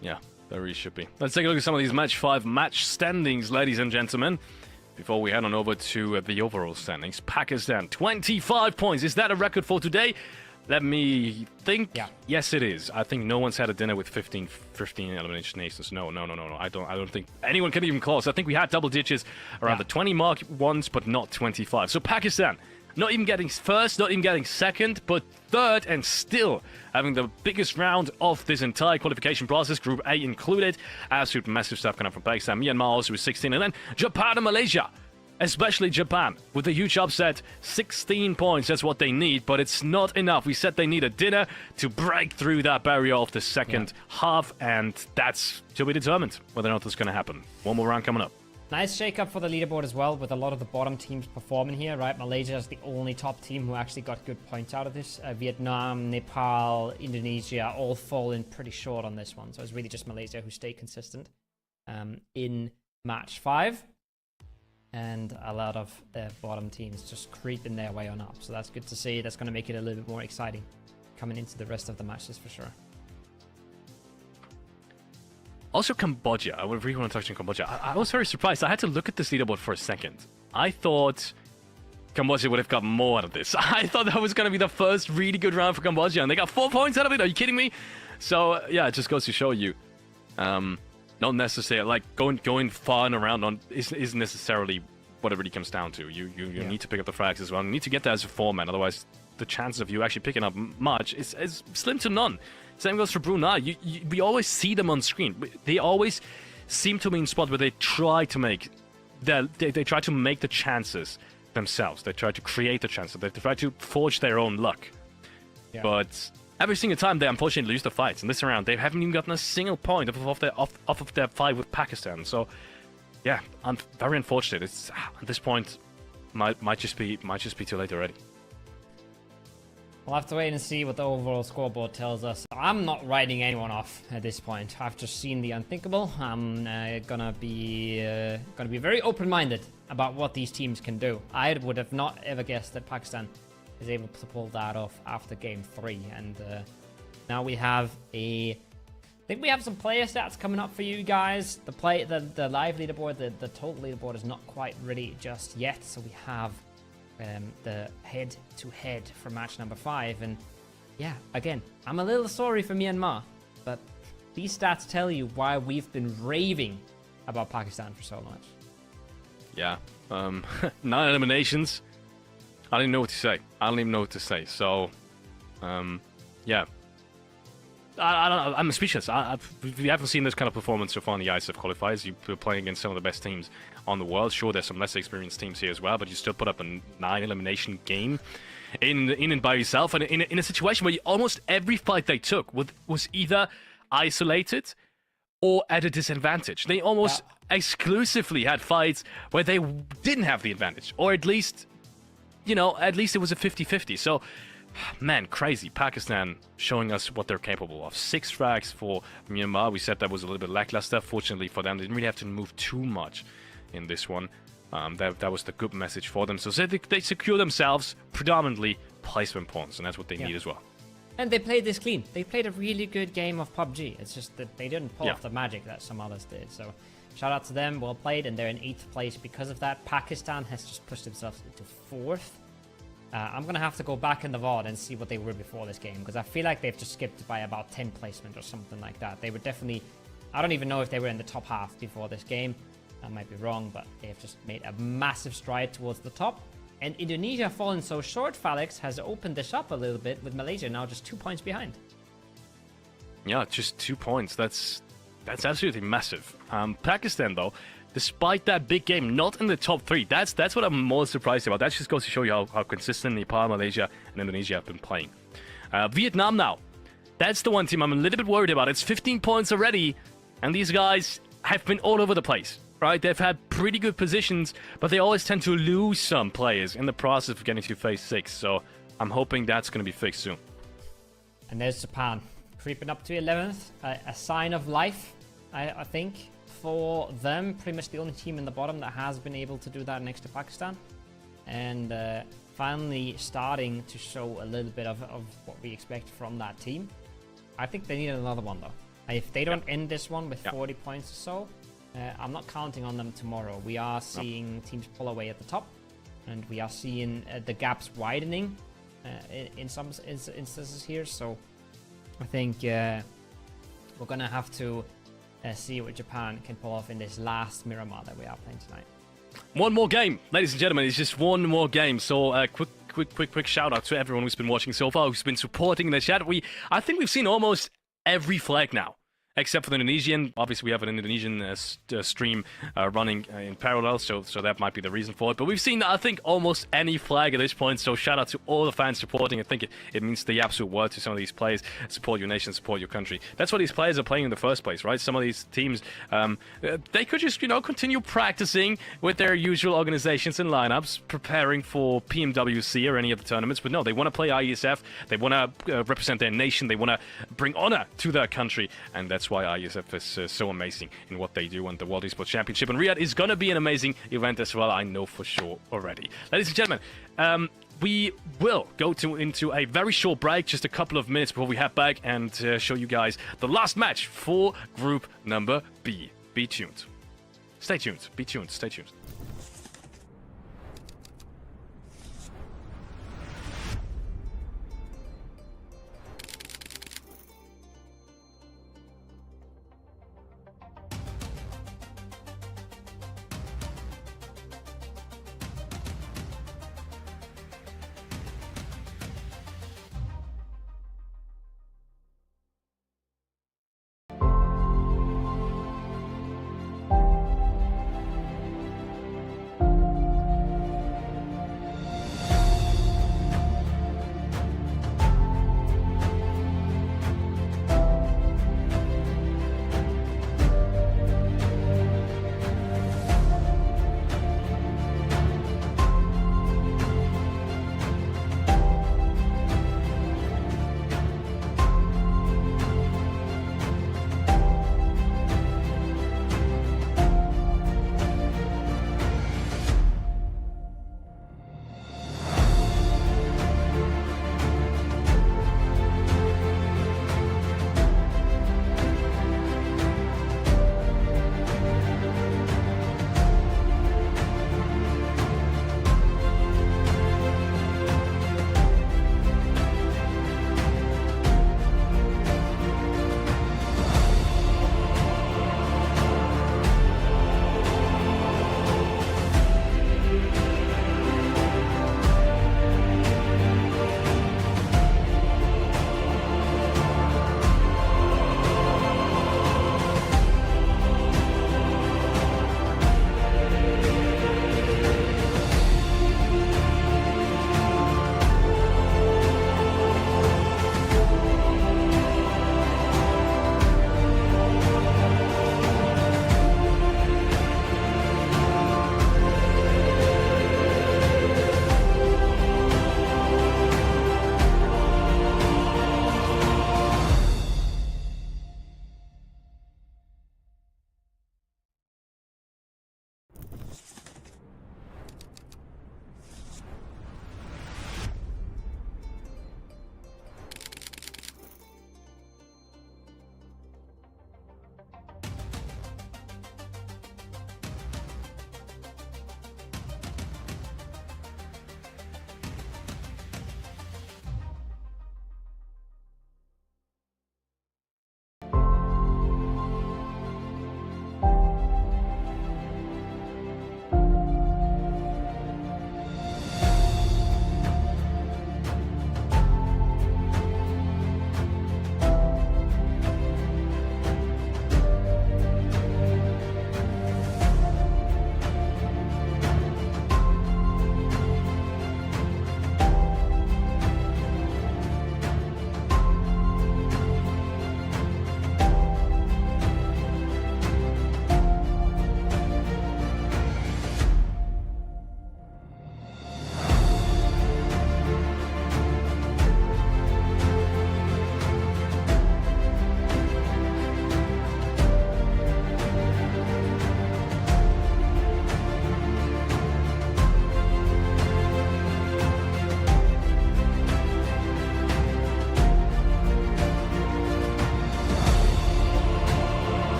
Yeah, they really should be. Let's take a look at some of these match 5 match standings, ladies and gentlemen, before we head on over to the overall standings. Pakistan, 25 points. Is that a record for today? Let me think. Yeah. Yes, it is. I think no one's had a dinner with 15 elimination nations. No. I don't think anyone can even close. I think we had double digits around the 20 mark once, but not 25. So Pakistan, not even getting first, not even getting second, but third, and still having the biggest round of this entire qualification process, Group A included. Absolute massive stuff coming from Pakistan. Myanmar also with 16, and then Japan and Malaysia. Especially Japan, with a huge upset, 16 points, that's what they need, but it's not enough. We said they need a dinner to break through that barrier of the second half, and that's to be determined whether or not that's going to happen. One more round coming up. Nice shake-up for the leaderboard as well, with a lot of the bottom teams performing here, right? Malaysia is the only top team who actually got good points out of this. Vietnam, Nepal, Indonesia all falling pretty short on this one, so it's really just Malaysia who stayed consistent in match 5. And a lot of the bottom teams just creeping their way on up. So that's good to see. That's going to make it a little bit more exciting coming into the rest of the matches for sure. Also, Cambodia. I would really want to touch on Cambodia. I was very surprised. I had to look at this leaderboard for a second. I thought Cambodia would have got more out of this. I thought that was going to be the first really good round for Cambodia, and they got 4 points out of it. Are you kidding me? So, yeah, it just goes to show you. Not necessarily, like, going far and around isn't necessarily what it really comes down to. You need to pick up the frags as well. You need to get there as a 4-man, otherwise the chances of you actually picking up much is slim to none. Same goes for Brunei. We always see them on screen. They always seem to be in spots where they try to make they try to make the chances themselves. They try to create the chances. They try to forge their own luck. Yeah. But every single time they unfortunately lose the fights. And this round, they haven't even gotten a single point off of their fight with Pakistan. So, yeah, very unfortunate. It's at this point might just be too late already. We'll have to wait and see what the overall scoreboard tells us. I'm not writing anyone off at this point. I've just seen the unthinkable. I'm gonna be very open-minded about what these teams can do. I would have not ever guessed that Pakistan is able to pull that off after game 3, and now we have I think we have some player stats coming up for you guys. The live leaderboard, the total leaderboard is not quite ready just yet, so we have the head-to-head for match number 5, and yeah, again, I'm a little sorry for Myanmar, but these stats tell you why we've been raving about Pakistan for so much. Yeah, 9 eliminations. I don't even know what to say. So, yeah. I'm speechless. We haven't seen this kind of performance so far in the Iesf qualifiers. You're playing against some of the best teams on the world. Sure, there's some less experienced teams here as well, but you still put up a 9 elimination game in and by yourself, and in a situation where almost every fight they took was either isolated or at a disadvantage. They almost exclusively had fights where they didn't have the advantage, or at least it was a 50-50. So, man, crazy. Pakistan showing us what they're capable of. 6 frags for Myanmar. We said that was a little bit lackluster. Fortunately for them, they didn't really have to move too much in this one. That was the good message for them. So they secure themselves predominantly placement points, and that's what they need as well. And they played this clean. They played a really good game of PUBG. It's just that they didn't pull off the magic that some others did. So shout out to them. Well played, and they're in 8th place because of that. Pakistan has just pushed themselves into 4th. I'm going to have to go back in the VOD and see what they were before this game, because I feel like they've just skipped by about 10 placement or something like that. They were definitely... I don't even know if they were in the top half before this game. I might be wrong, but they've just made a massive stride towards the top. And Indonesia falling so short, Felix, has opened this up a little bit, with Malaysia now just 2 points behind. Yeah, just 2 points. That's absolutely massive. Pakistan, though, despite that big game, not in the top 3. That's what I'm more surprised about. That just goes to show you how consistent Nepal, Malaysia, and Indonesia have been playing. Vietnam now. That's the one team I'm a little bit worried about. It's 15 points already, and these guys have been all over the place, right? They've had pretty good positions, but they always tend to lose some players in the process of getting to phase 6. So I'm hoping that's going to be fixed soon. And there's Japan, creeping up to 11th. A sign of life, I think, for them. Pretty much the only team in the bottom that has been able to do that next to Pakistan. And finally starting to show a little bit of what we expect from that team. I think they need another one, though. If they don't end this one with 40 points or so, I'm not counting on them tomorrow. We are seeing teams pull away at the top, and we are seeing the gaps widening in some instances here. So I think we're going to have to see what Japan can pull off in this last Miramar that we are playing tonight. One more game, ladies and gentlemen. It's just one more game. So quick shout out to everyone who's been watching so far, who's been supporting in the chat. I think we've seen almost every flag now, except for the Indonesian. Obviously, we have an Indonesian stream running in parallel, so that might be the reason for it. But we've seen, I think, almost any flag at this point, so shout out to all the fans supporting. I think it means the absolute world to some of these players. Support your nation, support your country. That's what these players are playing in the first place, right? Some of these teams, they could just, continue practicing with their usual organizations and lineups, preparing for PMWC or any other tournaments. But no, they want to play Iesf. They want to represent their nation. They want to bring honor to their country, and that's why Iesf is so amazing in what they do, and the World Esports Championship in Riyadh is going to be an amazing event as well, I know for sure already. Ladies and gentlemen, we will go into a very short break, just a couple of minutes before we head back and show you guys the last match for group number B. Be tuned. Stay tuned. Be tuned. Stay tuned.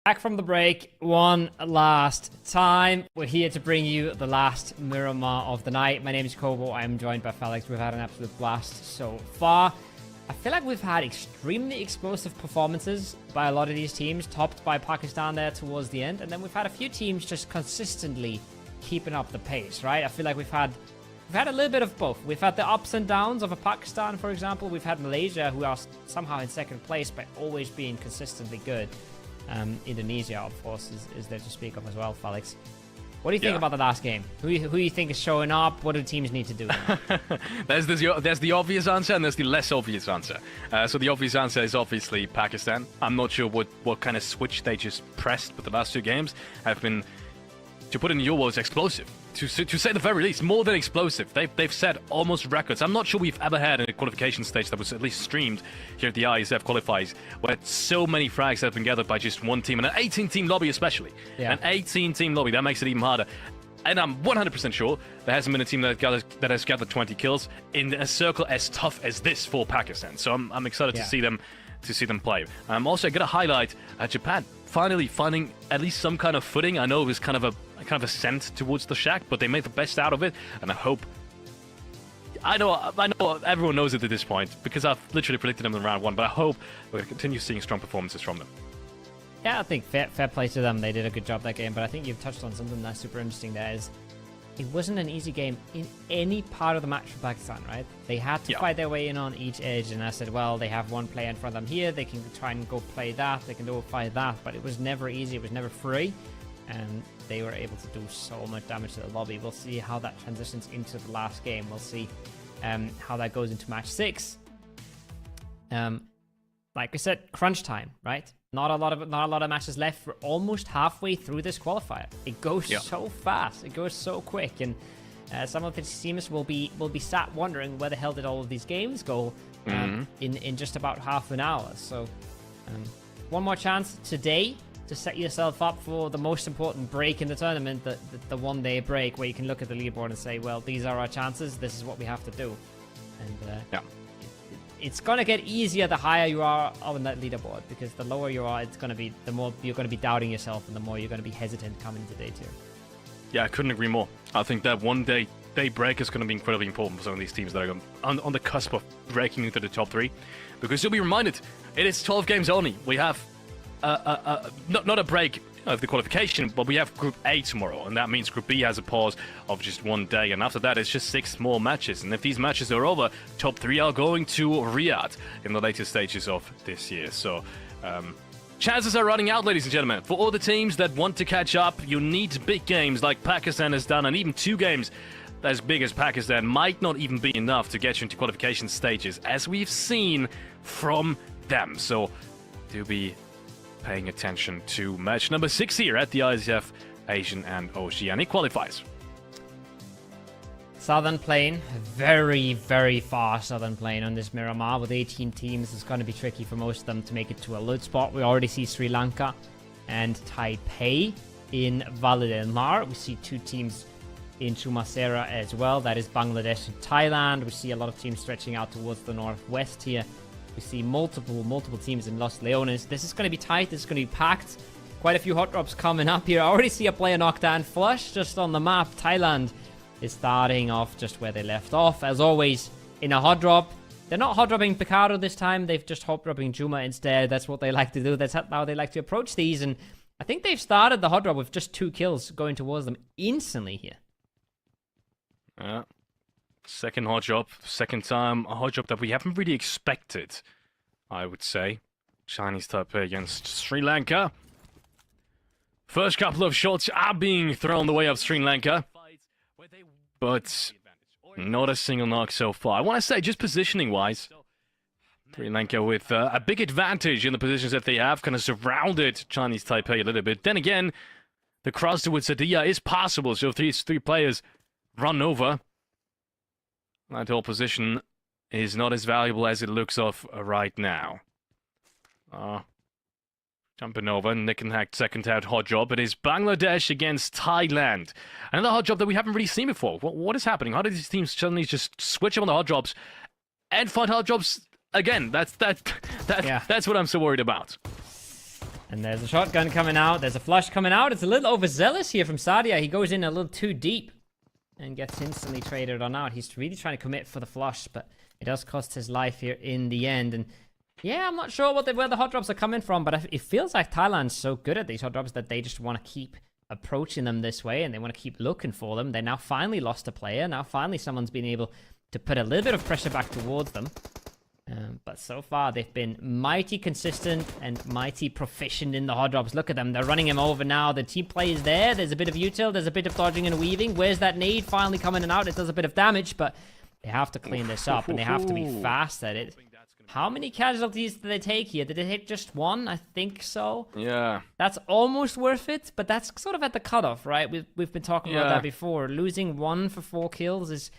Back from the break one last time. We're here to bring you the last Miramar of the night. My name is Kobo. I'm joined by Felix. We've had an absolute blast so far. I feel like we've had extremely explosive performances by a lot of these teams, topped by Pakistan there towards the end. And then we've had a few teams just consistently keeping up the pace, right? I feel like we've had a little bit of both. We've had the ups and downs of a Pakistan, for example. We've had Malaysia, who are somehow in second place, but always being consistently good. Indonesia, of course, is there to speak of as well, Felix. What do you think about the last game? Who you think is showing up? What do teams need to do? There's the obvious answer and there's the less obvious answer. So the obvious answer is obviously Pakistan. I'm not sure what kind of switch they just pressed, but the last two games have been, to put it in your words, explosive. To say the very least, more than explosive. They've set almost records. I'm not sure we've ever had a qualification stage that was at least streamed here at the Iesf Qualifiers, where so many frags have been gathered by just one team, and an 18-team lobby especially. Yeah. An 18-team lobby, that makes it even harder. And I'm 100% sure there hasn't been a team that has gathered 20 kills in a circle as tough as this for Pakistan. So I'm excited to see them play. Also, I got to highlight Japan finally finding at least some kind of footing. I know it was kind of a ascent towards the shack, but they made the best out of it, and I know everyone knows it at this point because I've literally predicted them in round one, but I hope we're going to continue seeing strong performances from them. Yeah, I think fair play to them. They did a good job that game, but I think you've touched on something that's super interesting there is it wasn't an easy game in any part of the match for Pakistan, right? They had to fight their way in on each edge, and I said, well, they have one player in front of them here, they can try and go play that, they can go fight that, but it was never easy, it was never free, and they were able to do so much damage to the lobby. We'll see how that transitions into the last game. We'll see how that goes into match 6. Like I said, crunch time, right? Not a lot of matches left. We're almost halfway through this qualifier. It goes so fast. It goes so quick, and some of its teams will be sat wondering where the hell did all of these games go in just about half an hour. So one more chance today to set yourself up for the most important break in the tournament, the one-day break, where you can look at the leaderboard and say, well, these are our chances. This is what we have to do. And it's going to get easier the higher you are on that leaderboard, because the lower you are, it's going to be, the more you're going to be doubting yourself and the more you're going to be hesitant coming into day 2. Yeah, I couldn't agree more. I think that one-day break is going to be incredibly important for some of these teams that are on the cusp of breaking into the top 3, because you'll be reminded, it is 12 games only. We have not a break of the qualification, but we have Group A tomorrow, and that means Group B has a pause of just one day, and after that it's just 6 more matches, and if these matches are over, top 3 are going to Riyadh in the later stages of this year. So chances are running out, ladies and gentlemen. For all the teams that want to catch up, you need big games like Pakistan has done, and even 2 games as big as Pakistan might not even be enough to get you into qualification stages, as we've seen from them. So do be paying attention to match number 6 here at the Iesf Asian and Oceanic Qualifiers. Southern Plane, very, very far Southern Plane on this Miramar. With 18 teams, it's going to be tricky for most of them to make it to a load spot. We already see Sri Lanka and Taipei in Valle del Mar. We see 2 teams in Chumasera as well. That is Bangladesh and Thailand. We see a lot of teams stretching out towards the northwest here. We see multiple teams in Los Leones. This is going to be tight. This is going to be packed. Quite a few hot drops coming up here. I already see a player knocked down flush just on the map. Thailand is starting off just where they left off. As always, in a hot drop, they're not hot dropping Picardo this time. They've just hot dropping Juma instead. That's what they like to do. That's how they like to approach these. And I think they've started the hot drop with just 2 kills going towards them instantly here. Yeah. Second hot drop, second time a hot drop that we haven't really expected, I would say. Chinese Taipei against Sri Lanka. First couple of shots are being thrown the way of Sri Lanka, but not a single knock so far. I want to say, just positioning-wise, Sri Lanka with a big advantage in the positions that they have, kind of surrounded Chinese Taipei a little bit. Then again, the cross towards Sadia is possible, so if these 3 players run over, that whole position is not as valuable as it looks off right now. Jumping over, Nick and Hack second out hot job. It is Bangladesh against Thailand. Another hot job that we haven't really seen before. What is happening? How did these teams suddenly just switch up on the hot jobs and find hot jobs again? That's what I'm so worried about. And there's a shotgun coming out. There's a flush coming out. It's a little overzealous here from Sadia. He goes in a little too deep and gets instantly traded on out. He's really trying to commit for the flush, but it does cost his life here in the end. And yeah, I'm not sure where the hot drops are coming from, but it feels like Thailand's so good at these hot drops that they just want to keep approaching them this way, and they want to keep looking for them. They now finally lost a player. Now finally someone's been able to put a little bit of pressure back towards them. But so far, they've been mighty consistent and mighty proficient in the hot drops. Look at them. They're running him over now. The team play is there. There's a bit of util. There's a bit of dodging and weaving. Where's that nade? Finally coming in and out. It does a bit of damage, but they have to clean this up, and they have to be fast at it. How many casualties did they take here? Did they take just one? I think so. Yeah. That's almost worth it, but that's sort of at the cutoff, right? We've been talking about that before. Losing 1 for 4 kills is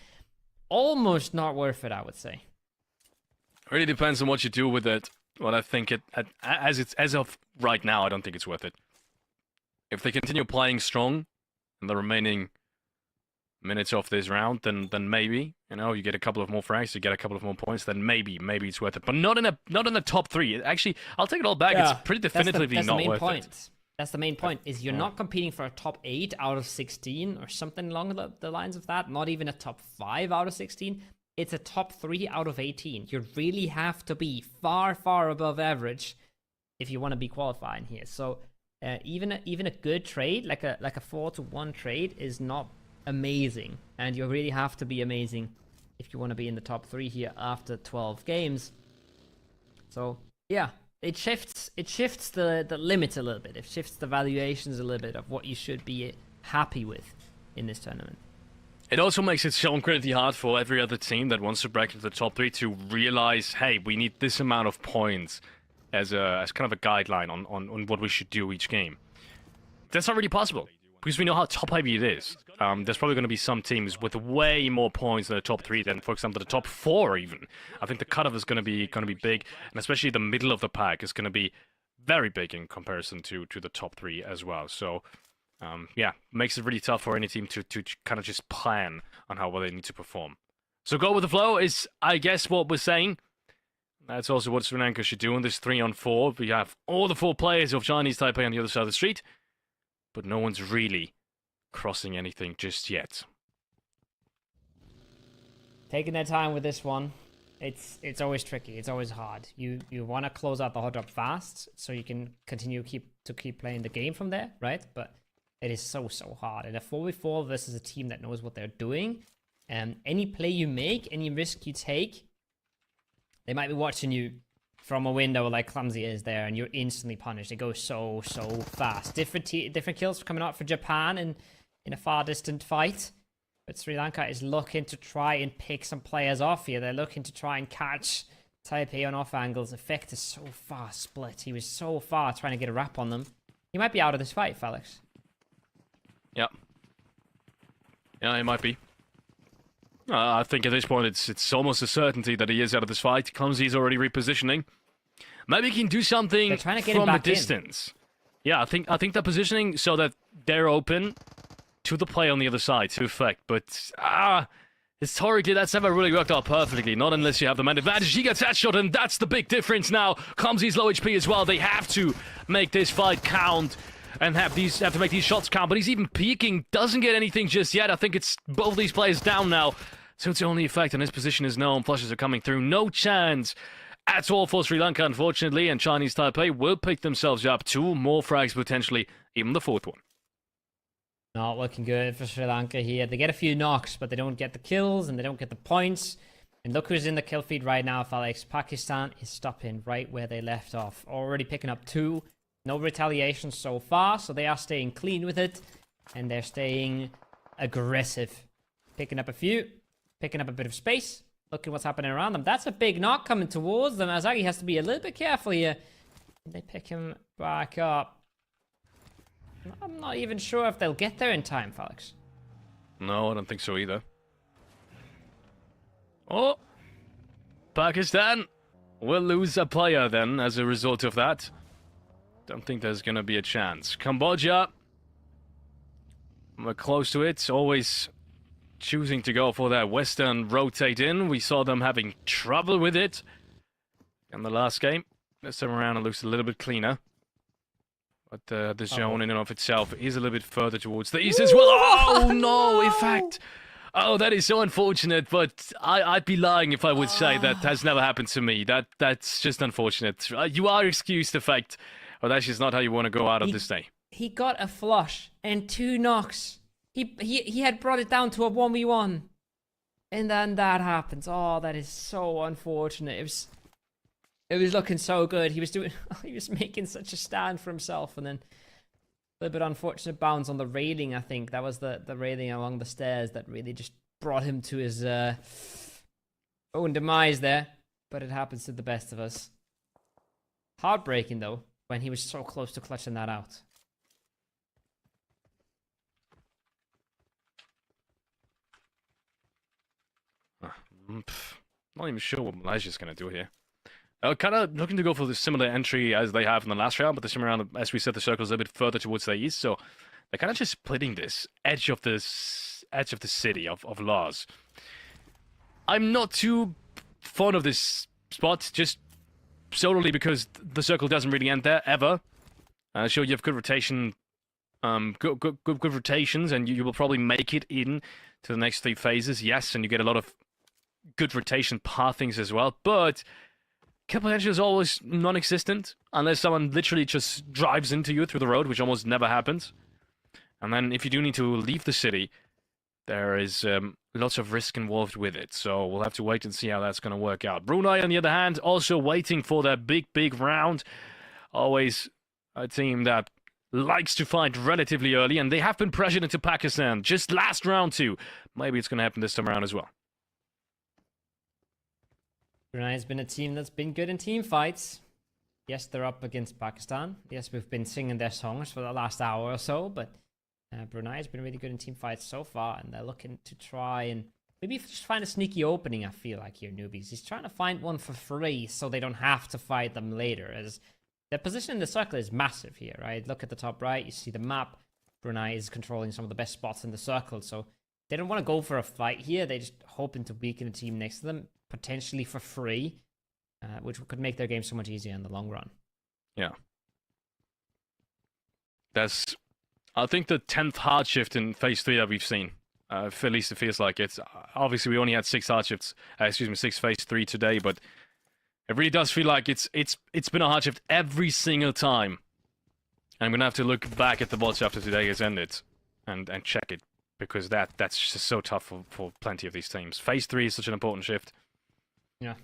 almost not worth it, I would say. Really depends on what you do with it. Well, I think as of right now, I don't think it's worth it. If they continue playing strong in the remaining minutes of this round, then maybe, you know, you get a couple of more frags, you get a couple of more points, then maybe it's worth it. But not in the top 3. Actually, I'll take it all back. Yeah, it's pretty definitively not worth it. That's the main point, is you're not competing for a top 8 out of 16 or something along the lines of that. Not even a top 5 out of 16. It's a top 3 out of 18. You really have to be far, far above average if you want to be qualifying here. So even a good trade, like a 4-1 trade, is not amazing. And you really have to be amazing if you want to be in the top 3 here after 12 games. So yeah, it shifts the limits a little bit. It shifts the valuations a little bit of what you should be happy with in this tournament. It also makes it so incredibly hard for every other team that wants to break into the top 3 to realize, hey, we need this amount of points as kind of a guideline on what we should do each game. That's not really possible, because we know how top-heavy it is. There's probably going to be some teams with way more points in the top 3 than, for example, the top 4 even. I think the cutoff is going to be big, and especially the middle of the pack is going to be very big in comparison to the top 3 as well. So yeah, makes it really tough for any team to kind of just plan on how well they need to perform. So go with the flow is, I guess, what we're saying. That's also what Sri Lanka should do in this 3-on-4. We have all the 4 players of Chinese Taipei on the other side of the street, but no one's really crossing anything just yet. Taking their time with this one. It's always tricky. It's always hard. You want to close out the hot drop fast so you can continue to keep playing the game from there, right? But it is so hard. And a 4v4 versus a team that knows what they're doing, and any play you make, any risk you take, they might be watching you from a window like Clumsy is there, and you're instantly punished. It goes so fast. Different kills coming out for Japan in a far distant fight. But Sri Lanka is looking to try and pick some players off here. They're looking to try and catch Taipei on off angles. Effect is so far split. He was so far trying to get a wrap on them. He might be out of this fight, Felix. Yeah, it might be. I think at this point it's almost a certainty that he is out of this fight. Clumsy's already repositioning. Maybe he can do something from the distance. Yeah, I think they're positioning so that they're open to the play on the other side to effect. But historically, that's never really worked out perfectly. Not unless you have the man advantage. He gets headshot, and that's the big difference now. Clumsy's low HP as well. They have to make this fight count and have to make these shots count. But he's even peeking, doesn't get anything just yet. I think it's both these players down now. So it's the only effect, and his position is known. Flushes are coming through. No chance at all for Sri Lanka, unfortunately. And Chinese Taipei will pick themselves up 2 more frags, potentially even the 4th one. Not looking good for Sri Lanka here. They get a few knocks, but they don't get the kills, and they don't get the points. And look who's in the kill feed right now, Felix. Pakistan is stopping right where they left off. Already picking up 2. No retaliation so far, so they are staying clean with it. And they're staying aggressive. Picking up a few. Picking up a bit of space. Looking what's happening around them. That's a big knock coming towards them. Azagi has to be a little bit careful here. They pick him back up. I'm not even sure if they'll get there in time, Felix. No, I don't think so either. Oh! Pakistan will lose a player then as a result of that. Don't think there's going to be a chance. Cambodia. We're close to it. Always choosing to go for that western rotate in. We saw them having trouble with it in the last game. This time around it looks a little bit cleaner. But the zone in and of itself is a little bit further towards the east as well. Oh no, in fact. Oh, that is so unfortunate, but I'd be lying if I would say that has never happened to me. That's just unfortunate. You are excused, in fact, but that's just not how you want to go out of this day. He got a flush and 2 knocks. He had brought it down to a 1v1. And then that happens. Oh, that is so unfortunate. It was looking so good. He was making such a stand for himself, and then a little bit unfortunate bounce on the railing. I think that was the railing along the stairs that really just brought him to his own demise there. But it happens to the best of us. Heartbreaking though, when he was so close to clutching that out. Not even sure what Malaysia's going to do here. Kind of looking to go for the similar entry as they have in the last round, but this time around, as we said, the circle's a bit further towards the east, so they're kind of just splitting this edge of the city of Lars. I'm not too fond of this spot, just solely because the circle doesn't really end there ever. Sure, you have good rotation, good rotations, and you will probably make it in to the next 3 phases. Yes, and you get a lot of good rotation pathings as well, but kill potential is always non-existent unless someone literally just drives into you through the road, which almost never happens. And then if you do need to leave the city, there is lots of risk involved with it. So we'll have to wait and see how that's going to work out. Brunei, on the other hand, also waiting for their big round. Always a team that likes to fight relatively early, and they have been pressured into Pakistan just last round too. Maybe it's going to happen this time around as well. Brunei has been a team that's been good in team fights. Yes, they're up against Pakistan. Yes, we've been singing their songs for the last hour or so, but Brunei has been really good in team fights so far, and they're looking to try and maybe just find a sneaky opening, I feel like, here, newbies. He's trying to find one for free so they don't have to fight them later, as their position in the circle is massive here, right? Look at the top right, you see the map. Brunei is controlling some of the best spots in the circle, so they don't want to go for a fight here. They're just hoping to weaken a team next to them, potentially for free, which could make their game so much easier in the long run. Yeah. That's, I think, the 10th hard shift in Phase 3 that we've seen. At least it feels like it. Obviously, we only had 6 hard shifts, 6 Phase 3 today, but it really does feel like it's been a hard shift every single time. And I'm going to have to look back at the VODs after today has ended and check it, because that's just so tough for plenty of these teams. Phase 3 is such an important shift. Yeah.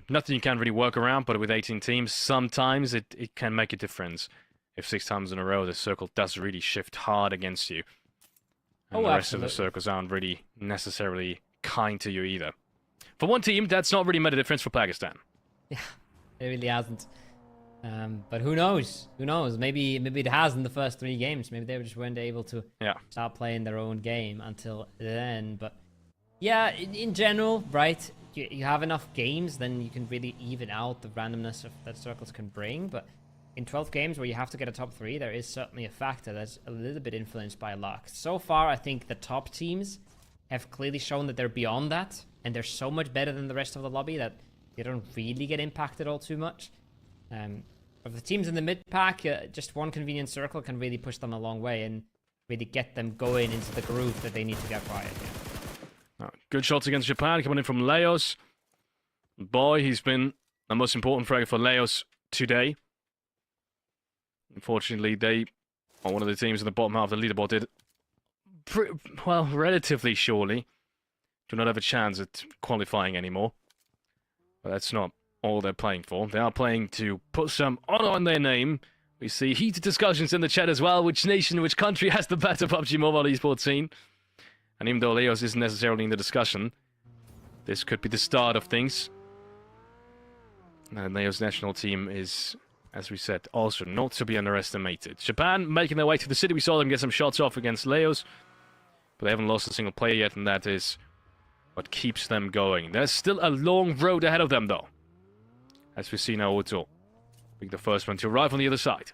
Nothing you can really work around, but with 18 teams, sometimes it can make a difference. If 6 times in a row the circle does really shift hard against you. And the rest of the circles aren't really necessarily kind to you either. For one team, that's not really made a difference for Pakistan. Yeah, it really hasn't. But who knows? Who knows? Maybe it has in the first 3 games. Maybe they just weren't able to start playing their own game until then. But yeah, in general, right? You have enough games, then you can really even out the randomness that circles can bring. But in 12 games where you have to get a top 3, there is certainly a factor that's a little bit influenced by luck. So far, I think the top teams have clearly shown that they're beyond that, and they're so much better than the rest of the lobby that they don't really get impacted all too much. Of the teams in the mid-pack, just one convenient circle can really push them a long way and really get them going into the groove that they need to get right. Good shots against Japan coming in from Laos. Boy, he's been the most important fragger for Laos today. Unfortunately, they are one of the teams in the bottom half of the leaderboard did, well, relatively surely, do not have a chance at qualifying anymore. But that's not all they're playing for. They are playing to put some honor on their name. We see heated discussions in the chat as well. Which nation, which country has the better PUBG Mobile esports scene? And even though Laos isn't necessarily in the discussion, this could be the start of things. And Laos national team is, as we said, also not to be underestimated. Japan making their way to the city. We saw them get some shots off against Laos, but they haven't lost a single player yet, and that is what keeps them going. There's still a long road ahead of them, though. As we see now, Uto being the first one to arrive on the other side.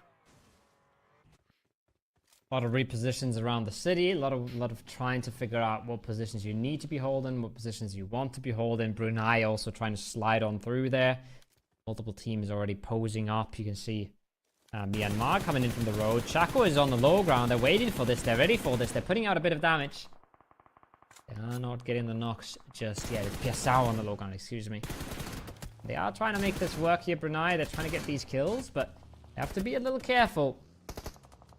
A lot of repositions around the city, a lot of trying to figure out what positions you need to be holding, what positions you want to be holding. Brunei also trying to slide on through there. Multiple teams already posing up. You can see Myanmar coming in from the road. Chaco is on the low ground. They're waiting for this. They're ready for this. They're putting out a bit of damage. They are not getting the knocks just yet. It's Piasao on the low ground, excuse me. They are trying to make this work here, Brunei. They're trying to get these kills, but they have to be a little careful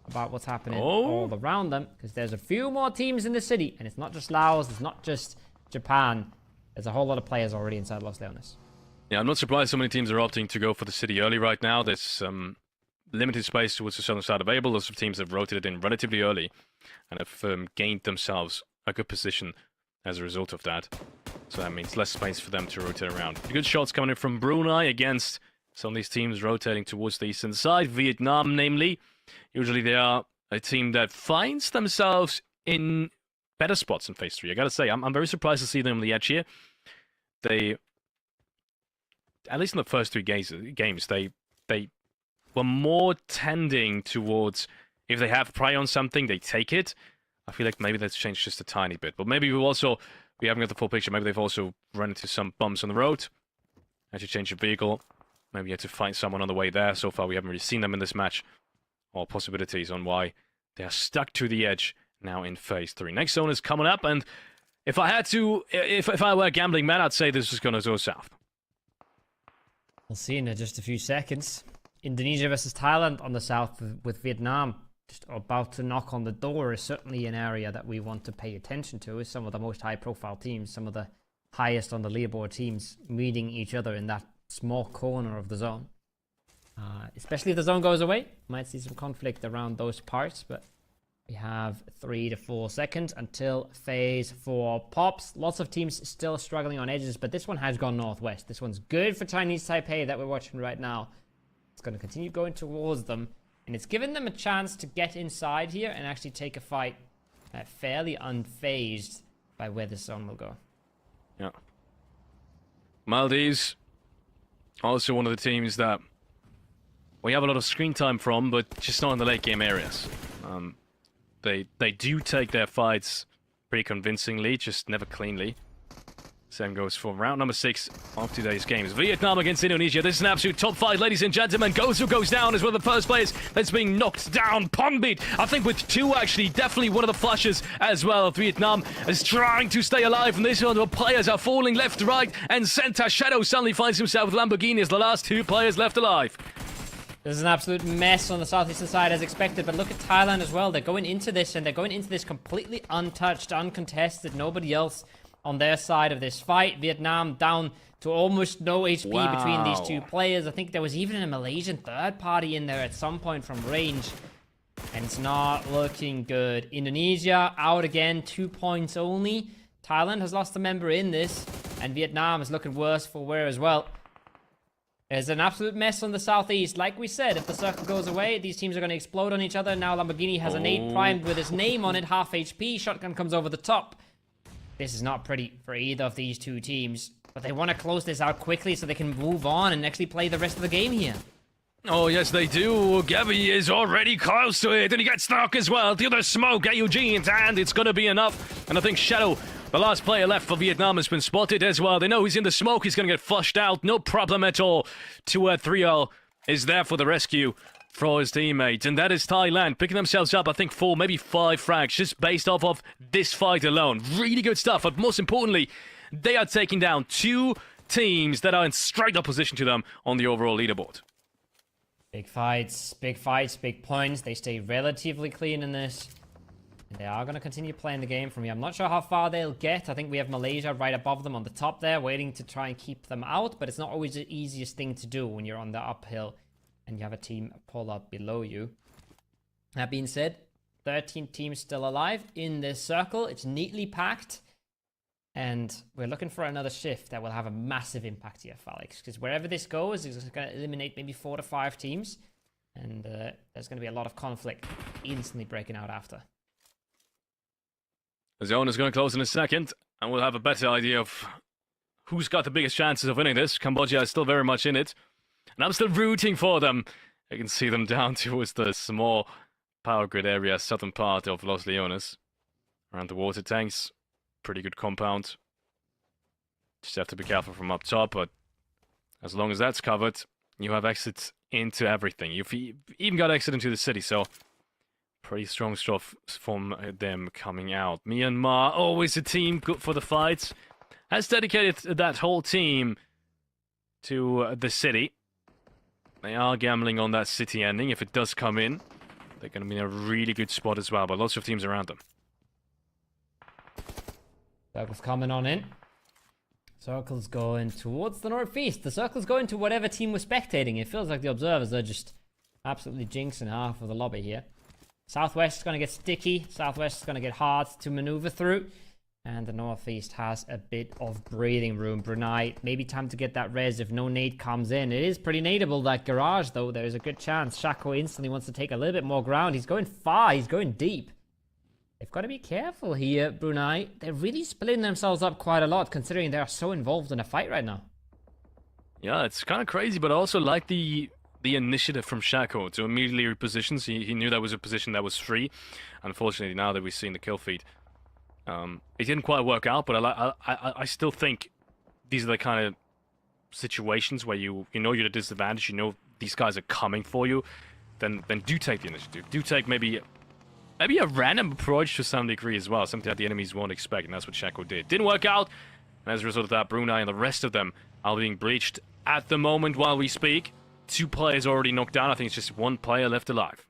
about what's happening all around them, because there's a few more teams in the city, and it's not just Laos, it's not just Japan. There's a whole lot of players already inside Los Leones. Yeah, I'm not surprised so many teams are opting to go for the city early right now. There's limited space towards the southern side available. Lots of teams have rotated in relatively early and have gained themselves a good position as a result of that. So that means less space for them to rotate around. Good shots coming in from Brunei against some of these teams rotating towards the eastern side. Vietnam, namely. Usually they are a team that finds themselves in better spots in Phase 3. I gotta say, I'm very surprised to see them on the edge here. They, at least in the first 3 games, they were more tending towards, if they have prey on something, they take it. I feel like maybe that's changed just a tiny bit. But maybe we haven't got the full picture. Maybe they've also run into some bumps on the road. As you change your vehicle, maybe you had to find someone on the way there. So far, we haven't really seen them in this match. Or possibilities on why they are stuck to the edge now in Phase 3. Next zone is coming up, and if I had to, if I were a gambling man, I'd say this is going to go south. We'll see in just a few seconds. Indonesia versus Thailand on the south with Vietnam just about to knock on the door is certainly an area that we want to pay attention to. Is some of the most high-profile teams, some of the highest on the leaderboard teams meeting each other in that small corner of the zone. Especially if the zone goes away, might see some conflict around those parts, but we have 3 to 4 seconds until Phase 4 pops. Lots of teams still struggling on edges, but this one has gone northwest. This one's good for Chinese Taipei that we're watching right now. It's going to continue going towards them, and it's given them a chance to get inside here and actually take a fight fairly unfazed by where the zone will go. Yeah. Maldives, also one of the teams that we have a lot of screen time from, but just not in the late game areas. They do take their fights pretty convincingly, just never cleanly. Same goes for round number 6 of today's games. Vietnam against Indonesia. This is an absolute top fight, ladies and gentlemen. Gozu goes down as one of the first players that's being knocked down. Ponbeat, I think with 2 actually, definitely one of the flashes as well. Vietnam is trying to stay alive from this one. The players are falling left, right, and center. Shadow suddenly finds himself with Lamborghini as the last 2 players left alive. This is an absolute mess on the southeastern side as expected, but look at Thailand as well. They're going into this, and they're going into this completely untouched, uncontested. Nobody else on their side of this fight. Vietnam down to almost no HP between these 2 players. I think there was even a Malaysian third party in there at some point from range, and it's not looking good. Indonesia out again, 2 points only. Thailand has lost a member in this, and Vietnam is looking worse for wear as well. There's an absolute mess on the southeast. Like we said, if the circle goes away, these teams are going to explode on each other. Now Lamborghini has a nade primed with his name on it, half HP. Shotgun comes over the top. This is not pretty for either of these 2 teams. But they want to close this out quickly so they can move on and actually play the rest of the game here. Oh, yes, they do. Gabby is already close to it, and he gets knocked as well. The other smoke at Eugene's, and it's going to be enough. And I think Shadow, the last player left for Vietnam, has been spotted as well. They know he's in the smoke. He's going to get flushed out. No problem at all. 2-3-0 is there for the rescue for his teammate. And that is Thailand picking themselves up, I think, 4, maybe 5 frags, just based off of this fight alone. Really good stuff. But most importantly, they are taking down 2 teams that are in straight opposition to them on the overall leaderboard. Big fights, big points. They stay relatively clean in this. And they are going to continue playing the game from here. I'm not sure how far they'll get. I think we have Malaysia right above them on the top there, waiting to try and keep them out. But it's not always the easiest thing to do when you're on the uphill and you have a team pull up below you. That being said, 13 teams still alive in this circle. It's neatly packed. And we're looking for another shift that will have a massive impact here, Felix. Because wherever this goes, it's going to eliminate maybe 4 to 5 teams. And there's going to be a lot of conflict instantly breaking out after. The zone is going to close in a second, and we'll have a better idea of who's got the biggest chances of winning this. Cambodia is still very much in it, and I'm still rooting for them. You can see them down towards the small power grid area, southern part of Los Leones. Around the water tanks, pretty good compound. Just have to be careful from up top, but as long as that's covered, you have exits into everything. You've even got exit into the city, so pretty strong stuff from them coming out. Myanmar, always a team good for the fights, has dedicated that whole team to the city. They are gambling on that city ending. If it does come in, they're going to be in a really good spot as well, but lots of teams around them. Circle's coming on in. Circle's going towards the northeast. The circle's going to whatever team was spectating. It feels like the observers are just absolutely jinxing half of the lobby here. Southwest is going to get sticky. Southwest is going to get hard to maneuver through. And the northeast has a bit of breathing room. Brunei, maybe time to get that res if no nade comes in. It is pretty nadeable, that garage, though. There's a good chance. Shaco instantly wants to take a little bit more ground. He's going far. He's going deep. They've got to be careful here, Brunei. They're really splitting themselves up quite a lot, considering they are so involved in a fight right now. Yeah, it's kind of crazy, but I also like the initiative from Shaco to immediately reposition. He knew that was a position that was free. Unfortunately, now that we've seen the kill feed, it didn't quite work out, but I still think these are the kind of situations where you know you're at a disadvantage, you know these guys are coming for you, then do take the initiative. Do take maybe a random approach to some degree as well, something that the enemies won't expect, and that's what Shaco did. Didn't work out, and as a result of that, Brunei and the rest of them are being breached at the moment while we speak. 2 players already knocked down. I think it's just 1 player left alive.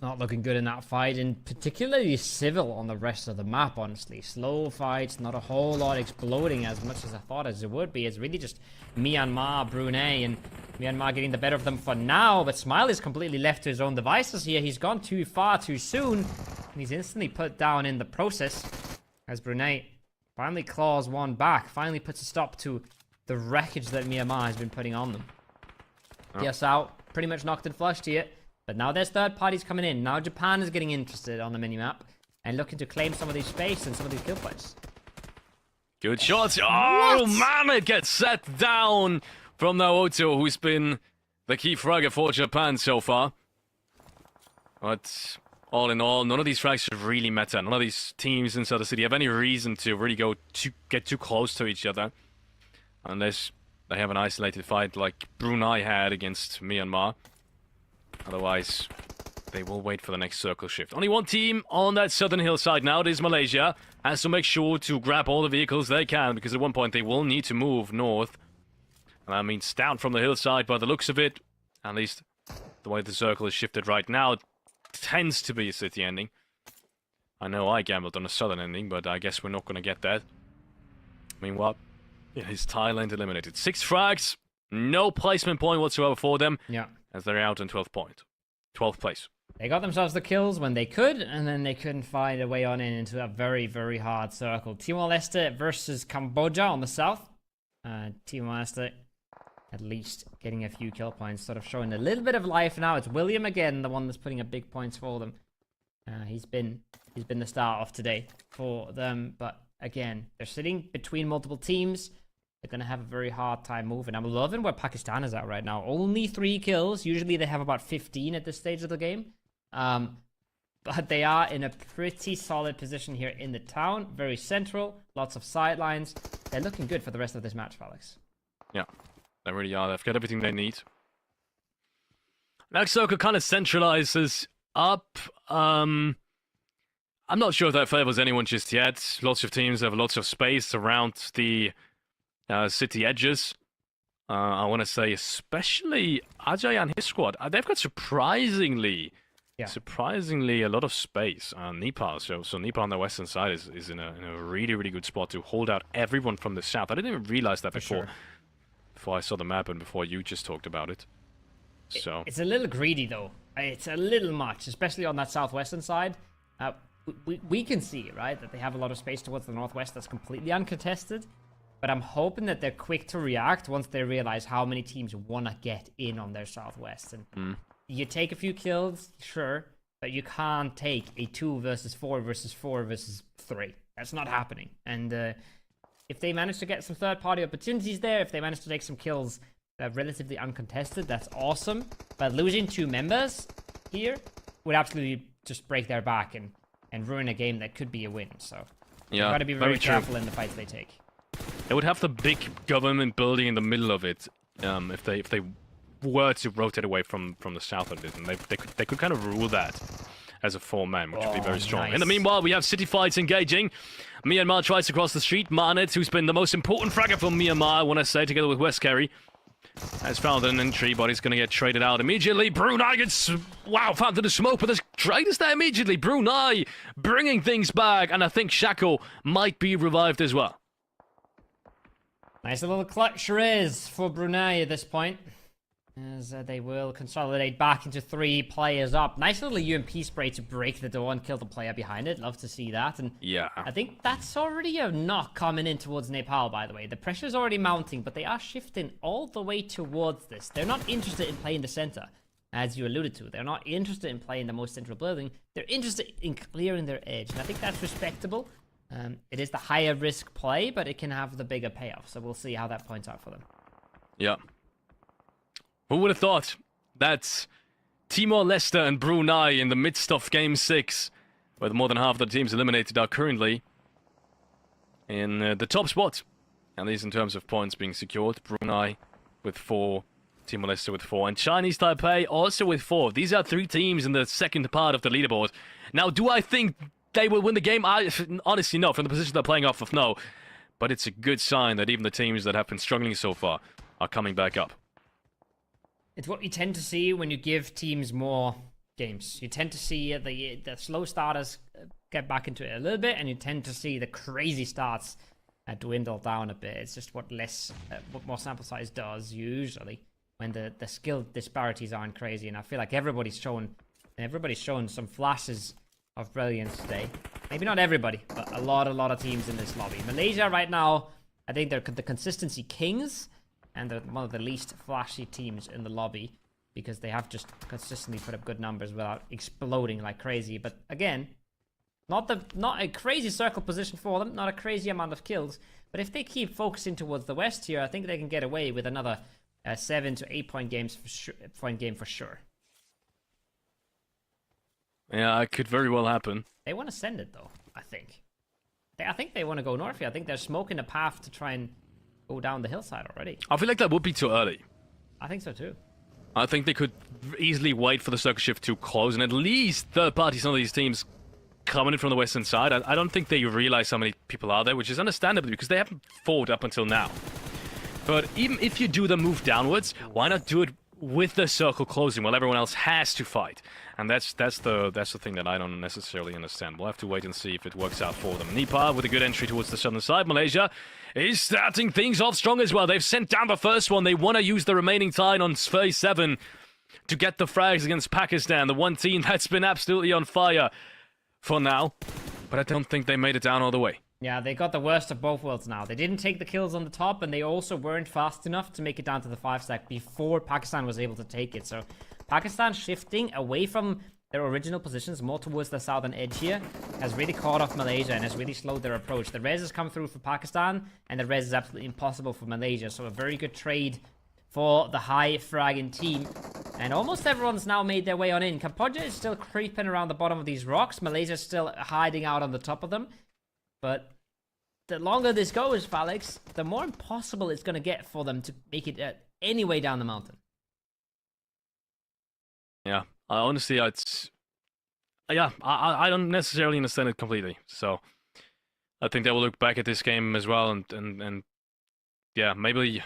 Not looking good in that fight, and particularly civil on the rest of the map, honestly. Slow fights, not a whole lot exploding as much as I thought as it would be. It's really just Myanmar, Brunei, and Myanmar getting the better of them for now, but Smile is completely left to his own devices here. He's gone too far too soon, and he's instantly put down in the process as Brunei finally claws one back, finally puts a stop to the wreckage that Myanmar has been putting on them. Yes, out, pretty much knocked and flushed here. But now there's third parties coming in. Now Japan is getting interested on the minimap and looking to claim some of these space and some of these kill points. Good shots. Oh, man, it gets set down from Naoto, who's been the key fragger for Japan so far. But all in all, none of these frags have really matter. None of these teams inside the city have any reason to really get too close to each other. Unless they have an isolated fight like Brunei had against Myanmar. Otherwise, they will wait for the next circle shift. Only 1 team on that southern hillside now. It is Malaysia. Has to make sure to grab all the vehicles they can, because at one point they will need to move north. And that means down from the hillside by the looks of it. At least the way the circle is shifted right now, it tends to be a city ending. I know I gambled on a southern ending, but I guess we're not going to get that. Meanwhile, it is Thailand eliminated. 6 frags, no placement point whatsoever for them. Yeah. As they're out in 12th place. They got themselves the kills when they could, and then they couldn't find a way on in into a very, very hard circle. Timor-Leste versus Cambodia on the south. Timor-Leste at least getting a few kill points, sort of showing a little bit of life now. It's William again, the one that's putting up big points for them. He's been the star of today for them, but again, they're sitting between multiple teams. They're going to have a very hard time moving. I'm loving where Pakistan is at right now. Only 3 kills. Usually they have about 15 at this stage of the game. But they are in a pretty solid position here in the town. Very central. Lots of sidelines. They're looking good for the rest of this match, Alex. Yeah, they really are. They've got everything they need. Next circle kind of centralizes up. I'm not sure if that favors anyone just yet. Lots of teams have lots of space around the city edges. I want to say especially Ajay and his squad. They've got surprisingly a lot of space. Nepal, so Nepal on the western side is in a really, really good spot to hold out everyone from the south. I didn't even realize that before I saw the map and before you just talked about it. So it's a little greedy though. It's a little much, especially on that southwestern side. We can see, right, that they have a lot of space towards the northwest that's completely uncontested. But I'm hoping that they're quick to react once they realize how many teams want to get in on their southwest. And you take a few kills, sure, but you can't take a 2 versus 4 versus 4 versus 3. That's not happening. And if they manage to get some third-party opportunities there, if they manage to take some kills that are relatively uncontested, that's awesome. But losing 2 members here would absolutely just break their back and ruin a game that could be a win. So you've got to be very careful in the fights they take. They would have the big government building in the middle of it. if they were to rotate away from the south of it, and they could kind of rule that as a 4-man, which would be very strong. Nice. In the meanwhile, we have city fights engaging. Myanmar tries to cross the street. Marnet, who's been the most important fragger for Myanmar, I want to say, together with West Kerry, has found an entry, but he's going to get traded out immediately. Brunei gets, found in the smoke, but there's traders there immediately. Brunei bringing things back, and I think Shackle might be revived as well. Nice little clutch raise for Brunei at this point, as they will consolidate back into 3 players up. Nice little UMP spray to break the door and kill the player behind it. Love to see that. And yeah, I think that's already a knock coming in towards Nepal, by the way. The pressure's already mounting, but they are shifting all the way towards this. They're not interested in playing the center, as you alluded to. They're not interested in playing the most central building. They're interested in clearing their edge, and I think that's respectable. It is the higher risk play, but it can have the bigger payoff. So we'll see how that points out for them. Yeah. Who would have thought that Timor-Leste and Brunei in the midst of Game 6, where more than half the teams eliminated are currently in the top spot, at least in terms of points being secured. Brunei with 4, Timor-Leste with 4, and Chinese Taipei also with 4. These are 3 teams in the second part of the leaderboard. Now, do I think they will win the game? Honestly, no. From the position they're playing off of, no. But it's a good sign that even the teams that have been struggling so far are coming back up. It's what you tend to see when you give teams more games. You tend to see the slow starters get back into it a little bit, and you tend to see the crazy starts dwindle down a bit. It's just what more sample size does usually when the skill disparities aren't crazy. And I feel like everybody's shown some flashes of brilliance today. Maybe not everybody, but a lot of teams in this lobby. Malaysia right now, I think they're the consistency kings, and they're one of the least flashy teams in the lobby because they have just consistently put up good numbers without exploding like crazy. But again, not a crazy circle position for them, not a crazy amount of kills. But if they keep focusing towards the west here, I think they can get away with another 7 to 8 point game for sure. Yeah, it could very well happen. They want to send it though, I think. I think they want to go north here. I think they're smoking a path to try and go down the hillside already. I feel like that would be too early. I think so too. I think they could easily wait for the circle shift to close, and at least third party, some of these teams coming in from the western side. I don't think they realize how many people are there, which is understandable because they haven't fought up until now. But even if you do the move downwards, why not do it with the circle closing while everyone else has to fight? And that's the thing that I don't necessarily understand. We'll have to wait and see if it works out for them. Nepal with a good entry towards the southern side. Malaysia is starting things off strong as well. They've sent down the first one. They want to use the remaining time on phase 7 to get the frags against Pakistan, the one team that's been absolutely on fire for now. But I don't think they made it down all the way. Yeah, they got the worst of both worlds now. They didn't take the kills on the top, and they also weren't fast enough to make it down to the 5 stack before Pakistan was able to take it. So Pakistan shifting away from their original positions more towards the southern edge here has really caught off Malaysia and has really slowed their approach. The res has come through for Pakistan, and the res is absolutely impossible for Malaysia. So a very good trade for the high fragging team. And almost everyone's now made their way on in. Cambodia is still creeping around the bottom of these rocks. Malaysia's still hiding out on the top of them. But the longer this goes, Felix, the more impossible it's going to get for them to make it any way down the mountain. Yeah, honestly, I don't necessarily understand it completely. So I think they will look back at this game as well and yeah, maybe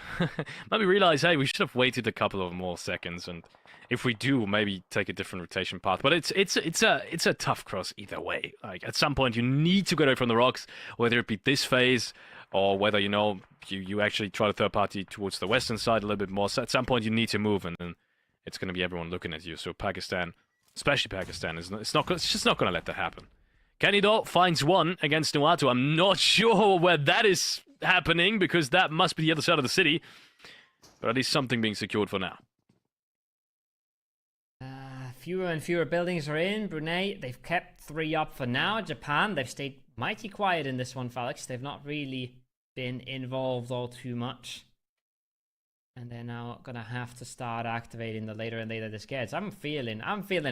realize, hey, we should have waited a couple of more seconds, and if we do, maybe take a different rotation path. But it's a tough cross either way. Like at some point, you need to get away from the rocks, whether it be this phase or whether you actually try to third party towards the western side a little bit more. So at some point, you need to move, and then it's going to be everyone looking at you. So Pakistan, especially Pakistan, it's just not going to let that happen. Kenny finds one against Nuatu. I'm not sure where that is happening because that must be the other side of the city, but at least something being secured for now. Fewer and fewer buildings are in. Brunei, they've kept 3 up for now. Japan, they've stayed mighty quiet in this one, Felix. They've not really been involved all too much. And they're now gonna have to start activating the later and later this gets. I'm feeling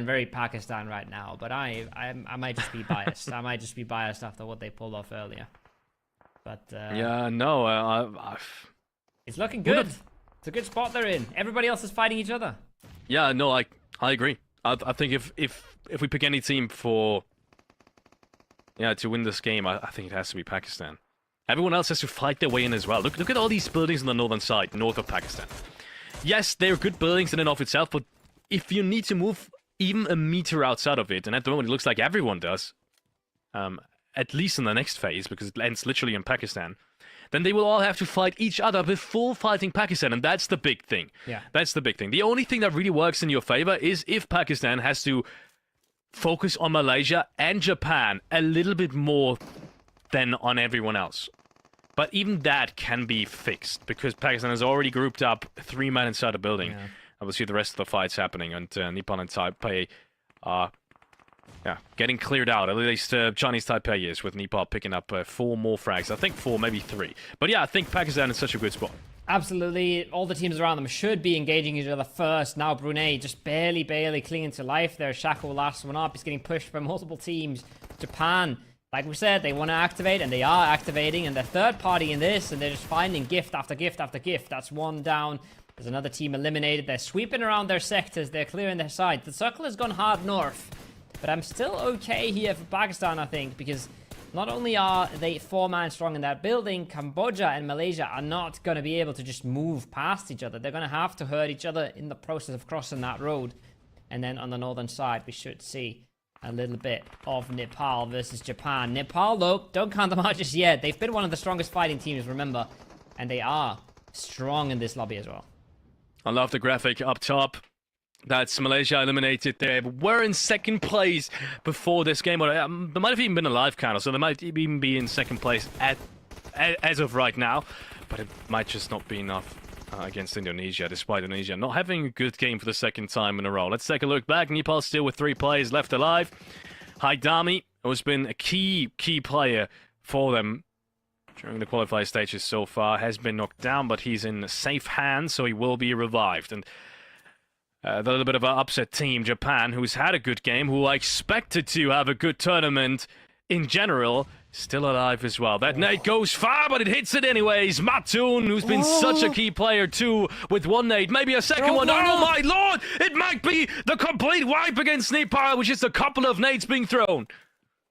very Pakistan right now, but I might just be biased. I might just be biased after what they pulled off earlier. But yeah, no, it's looking good. It's a good spot they're in. Everybody else is fighting each other. Yeah, no, I agree. I think if we pick any team for to win this game, I think it has to be Pakistan. Everyone else has to fight their way in as well. Look at all these buildings on the northern side, north of Pakistan. Yes, they're good buildings in and of itself, but if you need to move even a meter outside of it, and at the moment it looks like everyone does, at least in the next phase, because it ends literally in Pakistan, then they will all have to fight each other before fighting Pakistan, and that's the big thing. Yeah. That's the big thing. The only thing that really works in your favor is if Pakistan has to focus on Malaysia and Japan a little bit more than on everyone else. But even that can be fixed, because Pakistan has already grouped up 3 men inside a building. Yeah. And we'll see the rest of the fights happening, and Nippon and Taipei are getting cleared out. At least Chinese Taipei is, with Nepal picking up 4 more frags. I think 4, maybe 3. But yeah, I think Pakistan is such a good spot. Absolutely. All the teams around them should be engaging each other first. Now Brunei just barely clinging to life there. Shako last one up. He's getting pushed by multiple teams. Japan, like we said, they want to activate, and they are activating, and they're third party in this, and they're just finding gift after gift after gift. That's one down. There's another team eliminated. They're sweeping around their sectors. They're clearing their side. The circle has gone hard north. But I'm still okay here for Pakistan, I think, because not only are they 4-man strong in that building, Cambodia and Malaysia are not going to be able to just move past each other. They're going to have to hurt each other in the process of crossing that road. And then on the northern side, we should see a little bit of Nepal versus Japan. Nepal, though, don't count them out just yet. They've been one of the strongest fighting teams, remember. And they are strong in this lobby as well. I love the graphic up top. That's Malaysia eliminated there. But we're in second place before this game. Or there might have even been a live counter, so they might even be in second place as of right now. But it might just not be enough against Indonesia, despite Indonesia not having a good game for the second time in a row. Let's take a look back. Nepal still with 3 players left alive. Haidami has been a key player for them during the qualifier stages so far. Has been knocked down, but he's in safe hands, so he will be revived. And the little bit of an upset team, Japan, who's had a good game, who I expected to have a good tournament in general, still alive as well. That nade goes far, but it hits it anyways. Matun, who's been such a key player too, with 1 nade, maybe a second one. Oh my lord! It might be the complete wipe against Nepal, which is a couple of nades being thrown.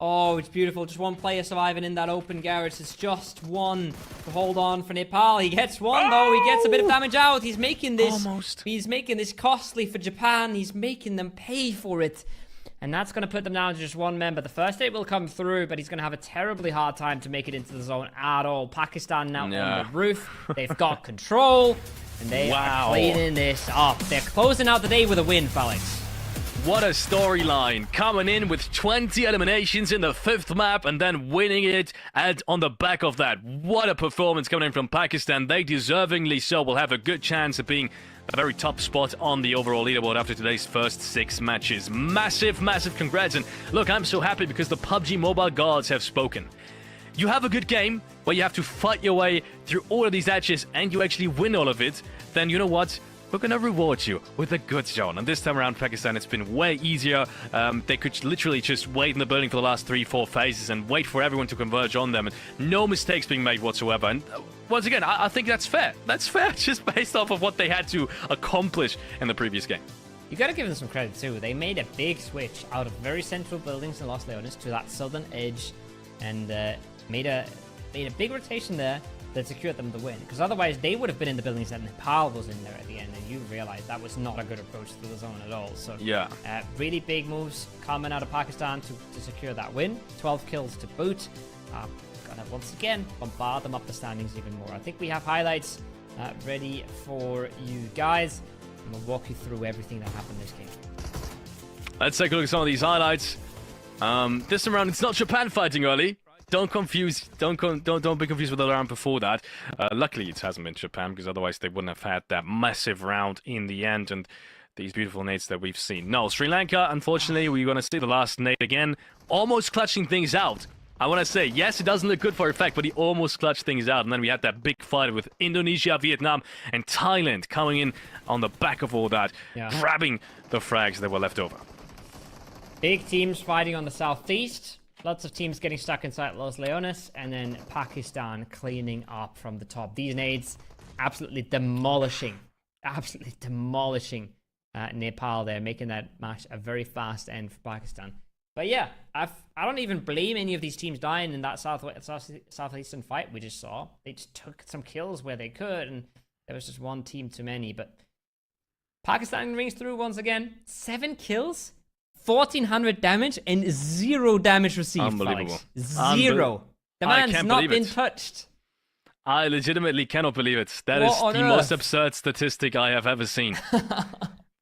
Oh, it's beautiful. Just 1 player surviving in that open garage. It's just 1 to hold on for Nepal. He gets 1, though. He gets a bit of damage out. He's making this... Almost. He's making this costly for Japan. He's making them pay for it. And that's going to put them down to just 1 member. The first 8 will come through, but he's going to have a terribly hard time to make it into the zone at all. Pakistan now on the roof. They've got control, and they are cleaning this up. They're closing out the day with a win, Felix. What a storyline, coming in with 20 eliminations in the 5th map and then winning it, and on the back of that, what a performance coming in from Pakistan. They deservingly so will have a good chance of being a very top spot on the overall leaderboard after today's first 6 matches. Massive congrats, and look, I'm so happy because the PUBG Mobile gods have spoken. You have a good game where you have to fight your way through all of these matches and you actually win all of it, then you know what? We're going to reward you with a good zone. And this time around, Pakistan, it's been way easier. They could literally just wait in the building for the last 3-4 phases and wait for everyone to converge on them. And no mistakes being made whatsoever. And once again, I think that's fair. That's fair just based off of what they had to accomplish in the previous game. You got to give them some credit, too. They made a big switch out of very central buildings in Los Leones to that southern edge. And made a big rotation there that secured them the win, because otherwise they would have been in the buildings that Nepal was in there at the end, and you realize that was not a good approach to the zone at all. So yeah, really big moves coming out of Pakistan to secure that win. 12 kills to boot. Gonna once again bombard them up the standings even more. I think we have highlights ready for you guys, and we'll walk you through everything that happened this game. Let's take a look at some of these highlights. This time around, it's not Japan fighting early. Don't be confused with the round before that. Luckily, it hasn't been Japan, because otherwise they wouldn't have had that massive round in the end and these beautiful nades that we've seen. No, Sri Lanka, unfortunately, we're going to see the last nade again, almost clutching things out. I want to say, yes, it doesn't look good for effect, but he almost clutched things out. And then we had that big fight with Indonesia, Vietnam, and Thailand coming in on the back of all that, grabbing the frags that were left over. Big teams fighting on the southeast. Lots of teams getting stuck inside Los Leones, and then Pakistan cleaning up from the top. These nades absolutely demolishing Nepal there, making that match a very fast end for Pakistan. But yeah, I don't even blame any of these teams dying in that southeastern fight we just saw. They just took some kills where they could, and there was just one team too many. But Pakistan rings through once again. 7 kills, 1,400 damage, and 0 damage received. Unbelievable. Felix. 0. The man's not been touched. I legitimately cannot believe it. That is the most absurd statistic I have ever seen.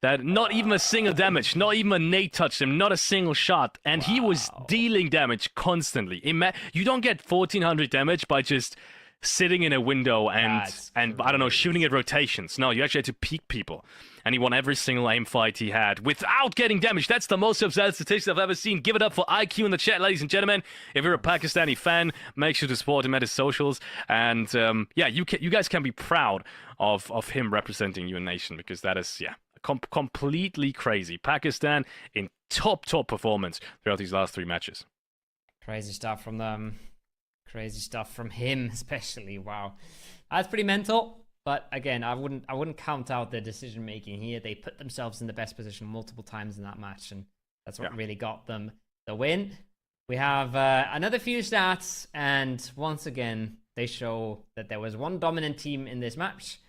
That not even a single damage, not even a nade touched him, not a single shot, and he was dealing damage constantly. You don't get 1,400 damage by just sitting in a window and I don't know, shooting at rotations. No, you actually had to peek people, and he won every single aim fight he had without getting damaged. That's the most absurd statistic I've ever seen. Give it up for IQ in the chat, ladies and gentlemen. If you're a Pakistani fan, make sure to support him at his socials, and yeah, you guys can be proud of him representing your nation, because that is completely crazy. Pakistan in top performance throughout these last 3 matches. Crazy stuff from them. Crazy stuff from him, especially. Wow, that's pretty mental. But again, I wouldn't count out their decision making here. They put themselves in the best position multiple times in that match, and that's what really got them the win. We have another few stats, and once again, they show that there was one dominant team in this match.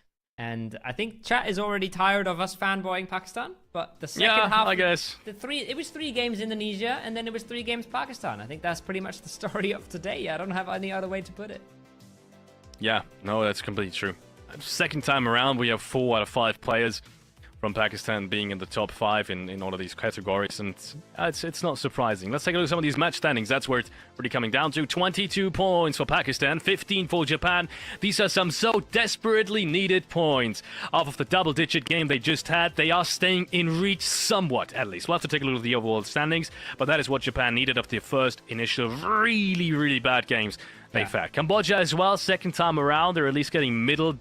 And I think chat is already tired of us fanboying Pakistan, but the second half, I guess it was 3 games Indonesia, and then it was 3 games Pakistan. I think that's pretty much the story of today. I don't have any other way to put it. Yeah, no, that's completely true. Second time around, we have 4 out of 5 players from Pakistan being in the top 5 in all of these categories, and it's not surprising. Let's take a look at some of these match standings. That's where it's really coming down to. 22 points for Pakistan, 15 for Japan. These are some so desperately needed points. Off of the double-digit game they just had, they are staying in reach somewhat, at least. We'll have to take a look at the overall standings, but that is what Japan needed after the first initial really bad games they've had. Cambodia as well, second time around. They're at least getting middle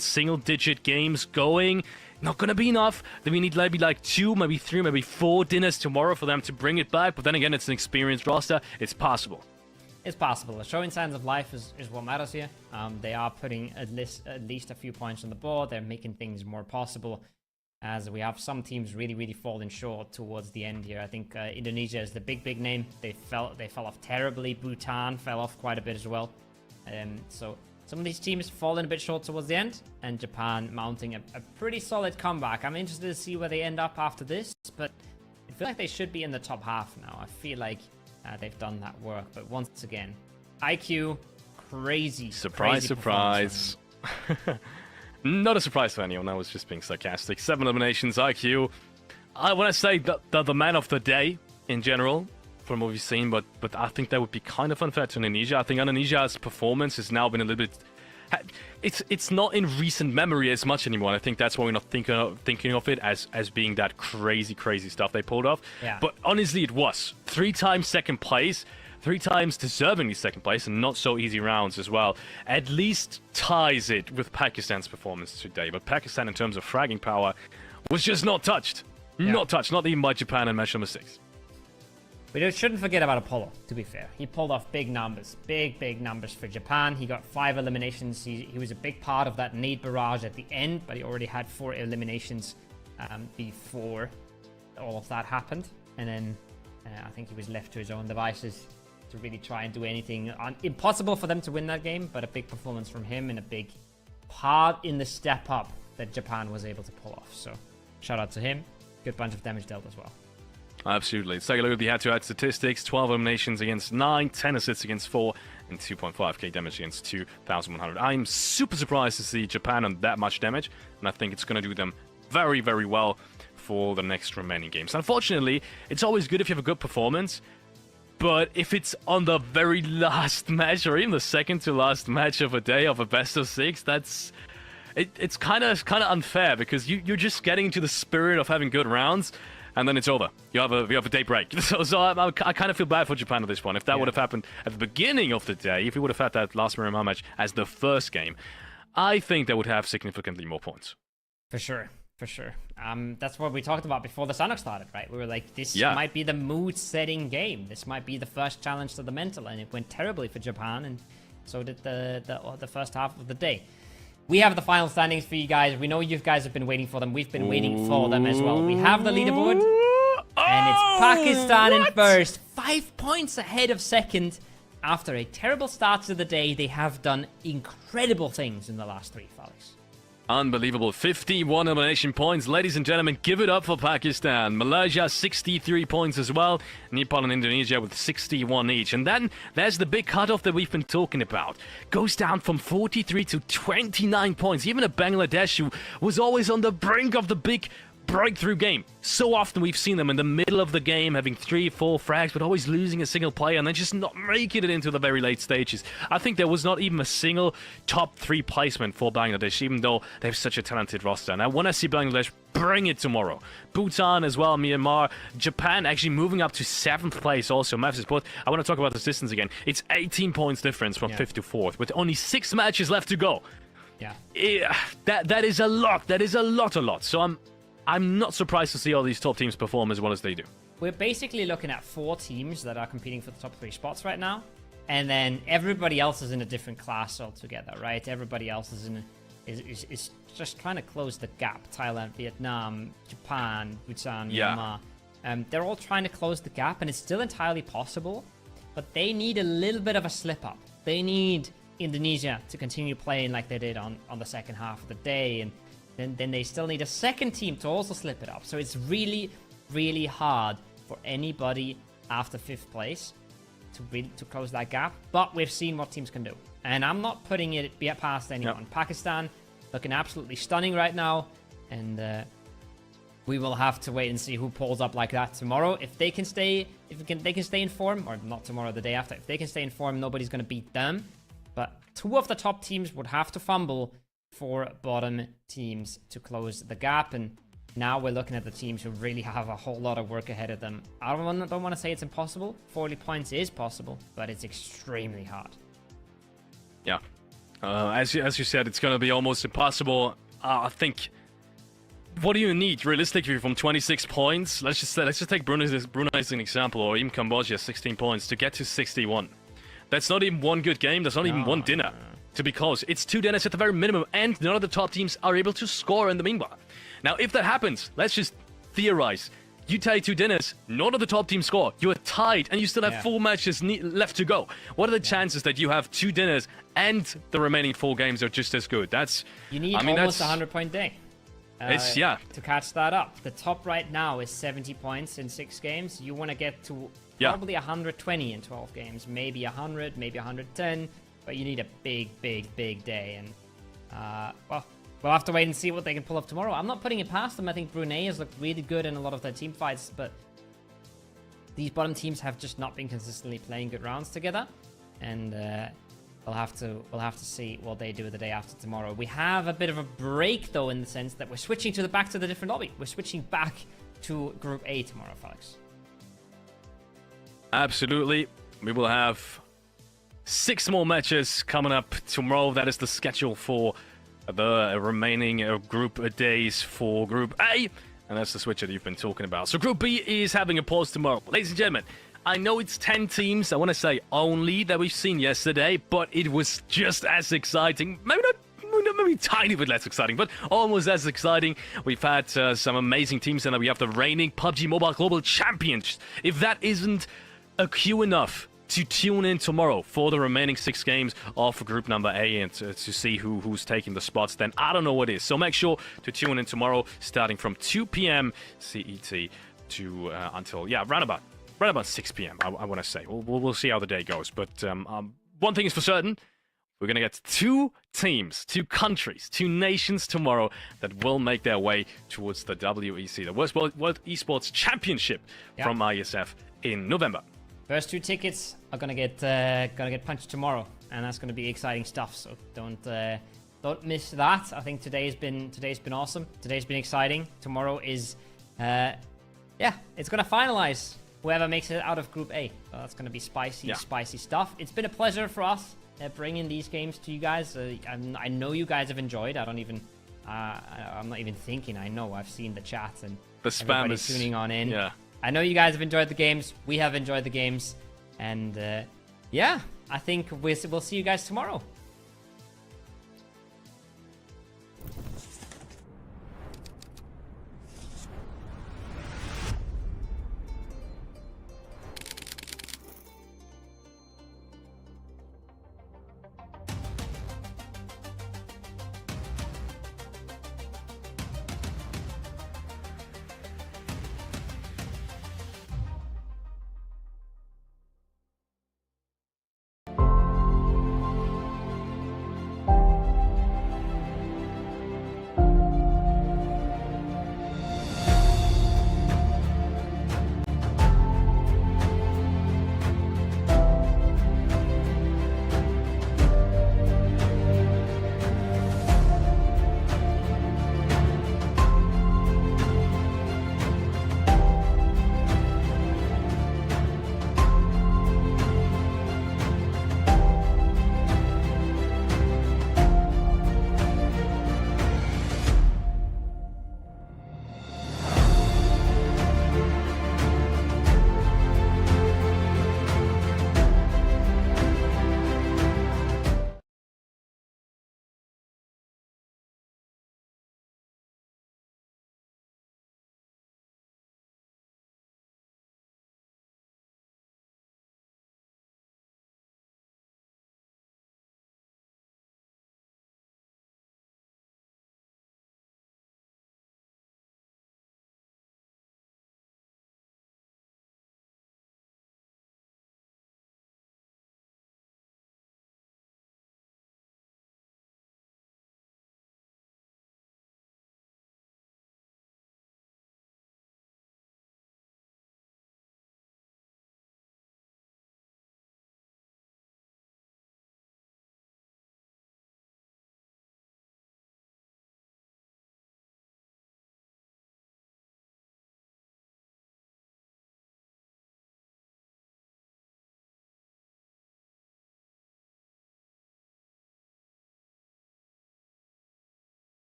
single-digit games going. Not going to be enough. Then we need maybe like 2, maybe 3, maybe 4 dinners tomorrow for them to bring it back. But then again, it's an experienced roster. It's possible. It's possible. Showing signs of life is what matters here. They are putting at least a few points on the board. They're making things more possible, as we have some teams really falling short towards the end here. I think Indonesia is the big name. They fell off terribly. Bhutan fell off quite a bit as well. So some of these teams falling a bit short towards the end, and Japan mounting a pretty solid comeback. I'm interested to see where they end up after this, but I feel like they should be in the top half now. I feel like they've done that work, but once again, IQ, crazy. Surprise. Not a surprise for anyone. I was just being sarcastic. 7 eliminations, IQ. I want to say the man of the day in general, from what we've seen, but I think that would be kind of unfair to Indonesia. I think Indonesia's performance has now been a little bit... It's not in recent memory as much anymore. I think that's why we're not thinking of it as being that crazy stuff they pulled off. Yeah. But honestly, it was 3 times second place, 3 times deservingly second place, and not so easy rounds as well. At least ties it with Pakistan's performance today. But Pakistan, in terms of fragging power, was just not touched. Yeah. Not touched, not even by Japan in match number 6. We shouldn't forget about Apollo, to be fair. He pulled off big numbers for Japan. He got 5 eliminations. He was a big part of that nade barrage at the end, but he already had 4 eliminations before all of that happened. And then I think he was left to his own devices to really try and do anything. Impossible for them to win that game, but a big performance from him and a big part in the step up that Japan was able to pull off. So shout out to him. Good bunch of damage dealt as well. Absolutely. Let's take a look at the head-to-head statistics. 12 eliminations against 9, 10 assists against 4, and 2.5k damage against 2,100. I'm super surprised to see Japan on that much damage, and I think it's going to do them very well for the next remaining games. Unfortunately, it's always good if you have a good performance, but if it's on the very last match, or even the second to last match of a day of a best of 6, that's... It's kind of unfair, because you're just getting into the spirit of having good rounds, and then it's over. You have a day break. So I kind of feel bad for Japan at this point. If that would have happened at the beginning of the day, if we would have had that last Miramar match as the first game, I think they would have significantly more points. For sure. That's what we talked about before the Sanhok started, right? We were like, this might be the mood-setting game. This might be the first challenge to the mental, and it went terribly for Japan, and so did the first half of the day. We have the final standings for you guys. We know you guys have been waiting for them. We've been waiting for them as well. We have the leaderboard, and it's Pakistan in first. 5 points ahead of second. After a terrible start to the day, they have done incredible things in the last 3, Felix. Unbelievable. 51 elimination points. Ladies and gentlemen, give it up for Pakistan. Malaysia, 63 points as well. Nepal and Indonesia with 61 each. And then there's the big cutoff that we've been talking about. Goes down from 43 to 29 points. Even a Bangladesh who was always on the brink of the big breakthrough game. So often we've seen them in the middle of the game having 3, 4 frags, but always losing a single player and then just not making it into the very late stages. I think there was not even a single top 3 placement for Bangladesh, even though they have such a talented roster. And I want to see Bangladesh bring it tomorrow. Bhutan as well, Myanmar, Japan actually moving up to 7th place also. Massive support. I want to talk about this distance again. It's 18 points difference from 5th to 4th with only 6 matches left to go. Yeah. That is a lot. That is a lot. So I'm not surprised to see all these top teams perform as well as they do. We're basically looking at 4 teams that are competing for the top 3 spots right now, and then everybody else is in a different class altogether, right? Everybody else is just trying to close the gap. Thailand, Vietnam, Japan, Bhutan, Myanmar. They're all trying to close the gap, and it's still entirely possible, but they need a little bit of a slip up. They need Indonesia to continue playing like they did on the second half of the day, and then they still need a second team to also slip it up. So it's really, really hard for anybody after 5th place to close that gap. But we've seen what teams can do. And I'm not putting it past anyone. Yep. Pakistan looking absolutely stunning right now. And we will have to wait and see who pulls up like that tomorrow. If they can stay in form, or not tomorrow, the day after. If they can stay in form, nobody's going to beat them. But 2 of the top teams would have to fumble for bottom teams to close the gap, and now we're looking at the teams who really have a whole lot of work ahead of them. I don't want to say it's impossible. 40 points is possible, but it's extremely hard. Yeah, as you said, it's going to be almost impossible. I think. What do you need realistically from 26 points? Let's just take Brunei as an example, or even Cambodia, 16 points to get to 61. That's not even one good game. That's not even one dinner. To be close, it's 2 dinners at the very minimum, and none of the top teams are able to score in the meanwhile. Now, if that happens, let's just theorize. You tie 2 dinners, none of the top teams score. You are tied, and you still have 4 matches left to go. What are the chances that you have 2 dinners and the remaining 4 games are just as good? You need almost a 100-point day. To catch that up. The top right now is 70 points in 6 games. You want to get to probably 120 in 12 games, maybe 100, maybe 110. But you need a big day, and well, we'll have to wait and see what they can pull up tomorrow. I'm not putting it past them. I think Brunei has looked really good in a lot of their team fights, but these bottom teams have just not been consistently playing good rounds together, and we'll have to see what they do the day after tomorrow. We have a bit of a break though, in the sense that we're switching back to the different lobby. We're switching back to Group A tomorrow, Felix. Absolutely, we will have 6 more matches coming up tomorrow. That is the schedule for the remaining group days for Group A. And that's the switch that you've been talking about. So Group B is having a pause tomorrow. Ladies and gentlemen, I know it's 10 teams, I want to say only, that we've seen yesterday, but it was just as exciting. Maybe a tiny bit less exciting, but almost as exciting. We've had some amazing teams, and we have the reigning PUBG Mobile Global Champions. If that isn't a cue enough to tune in tomorrow for the remaining 6 games of group number A and to see who's taking the spots, then I don't know what is. So make sure to tune in tomorrow, starting from 2 p.m. CET to until round about 6 p.m. I want to say. We'll see how the day goes. But one thing is for certain: we're gonna get 2 teams, 2 countries, 2 nations tomorrow that will make their way towards the WEC, the World Esports Championship from Iesf in November. First 2 tickets are gonna get punched tomorrow, and that's gonna be exciting stuff. So don't miss that. I think today's been awesome. Today's been exciting. Tomorrow is it's gonna finalize whoever makes it out of Group A. So that's gonna be spicy stuff. It's been a pleasure for us bringing these games to you guys. I know you guys have enjoyed. I'm not even thinking. I know. I've seen the chat and the spam is tuning on in. Yeah. I know you guys have enjoyed the games. We have enjoyed the games. And I think we'll see you guys tomorrow.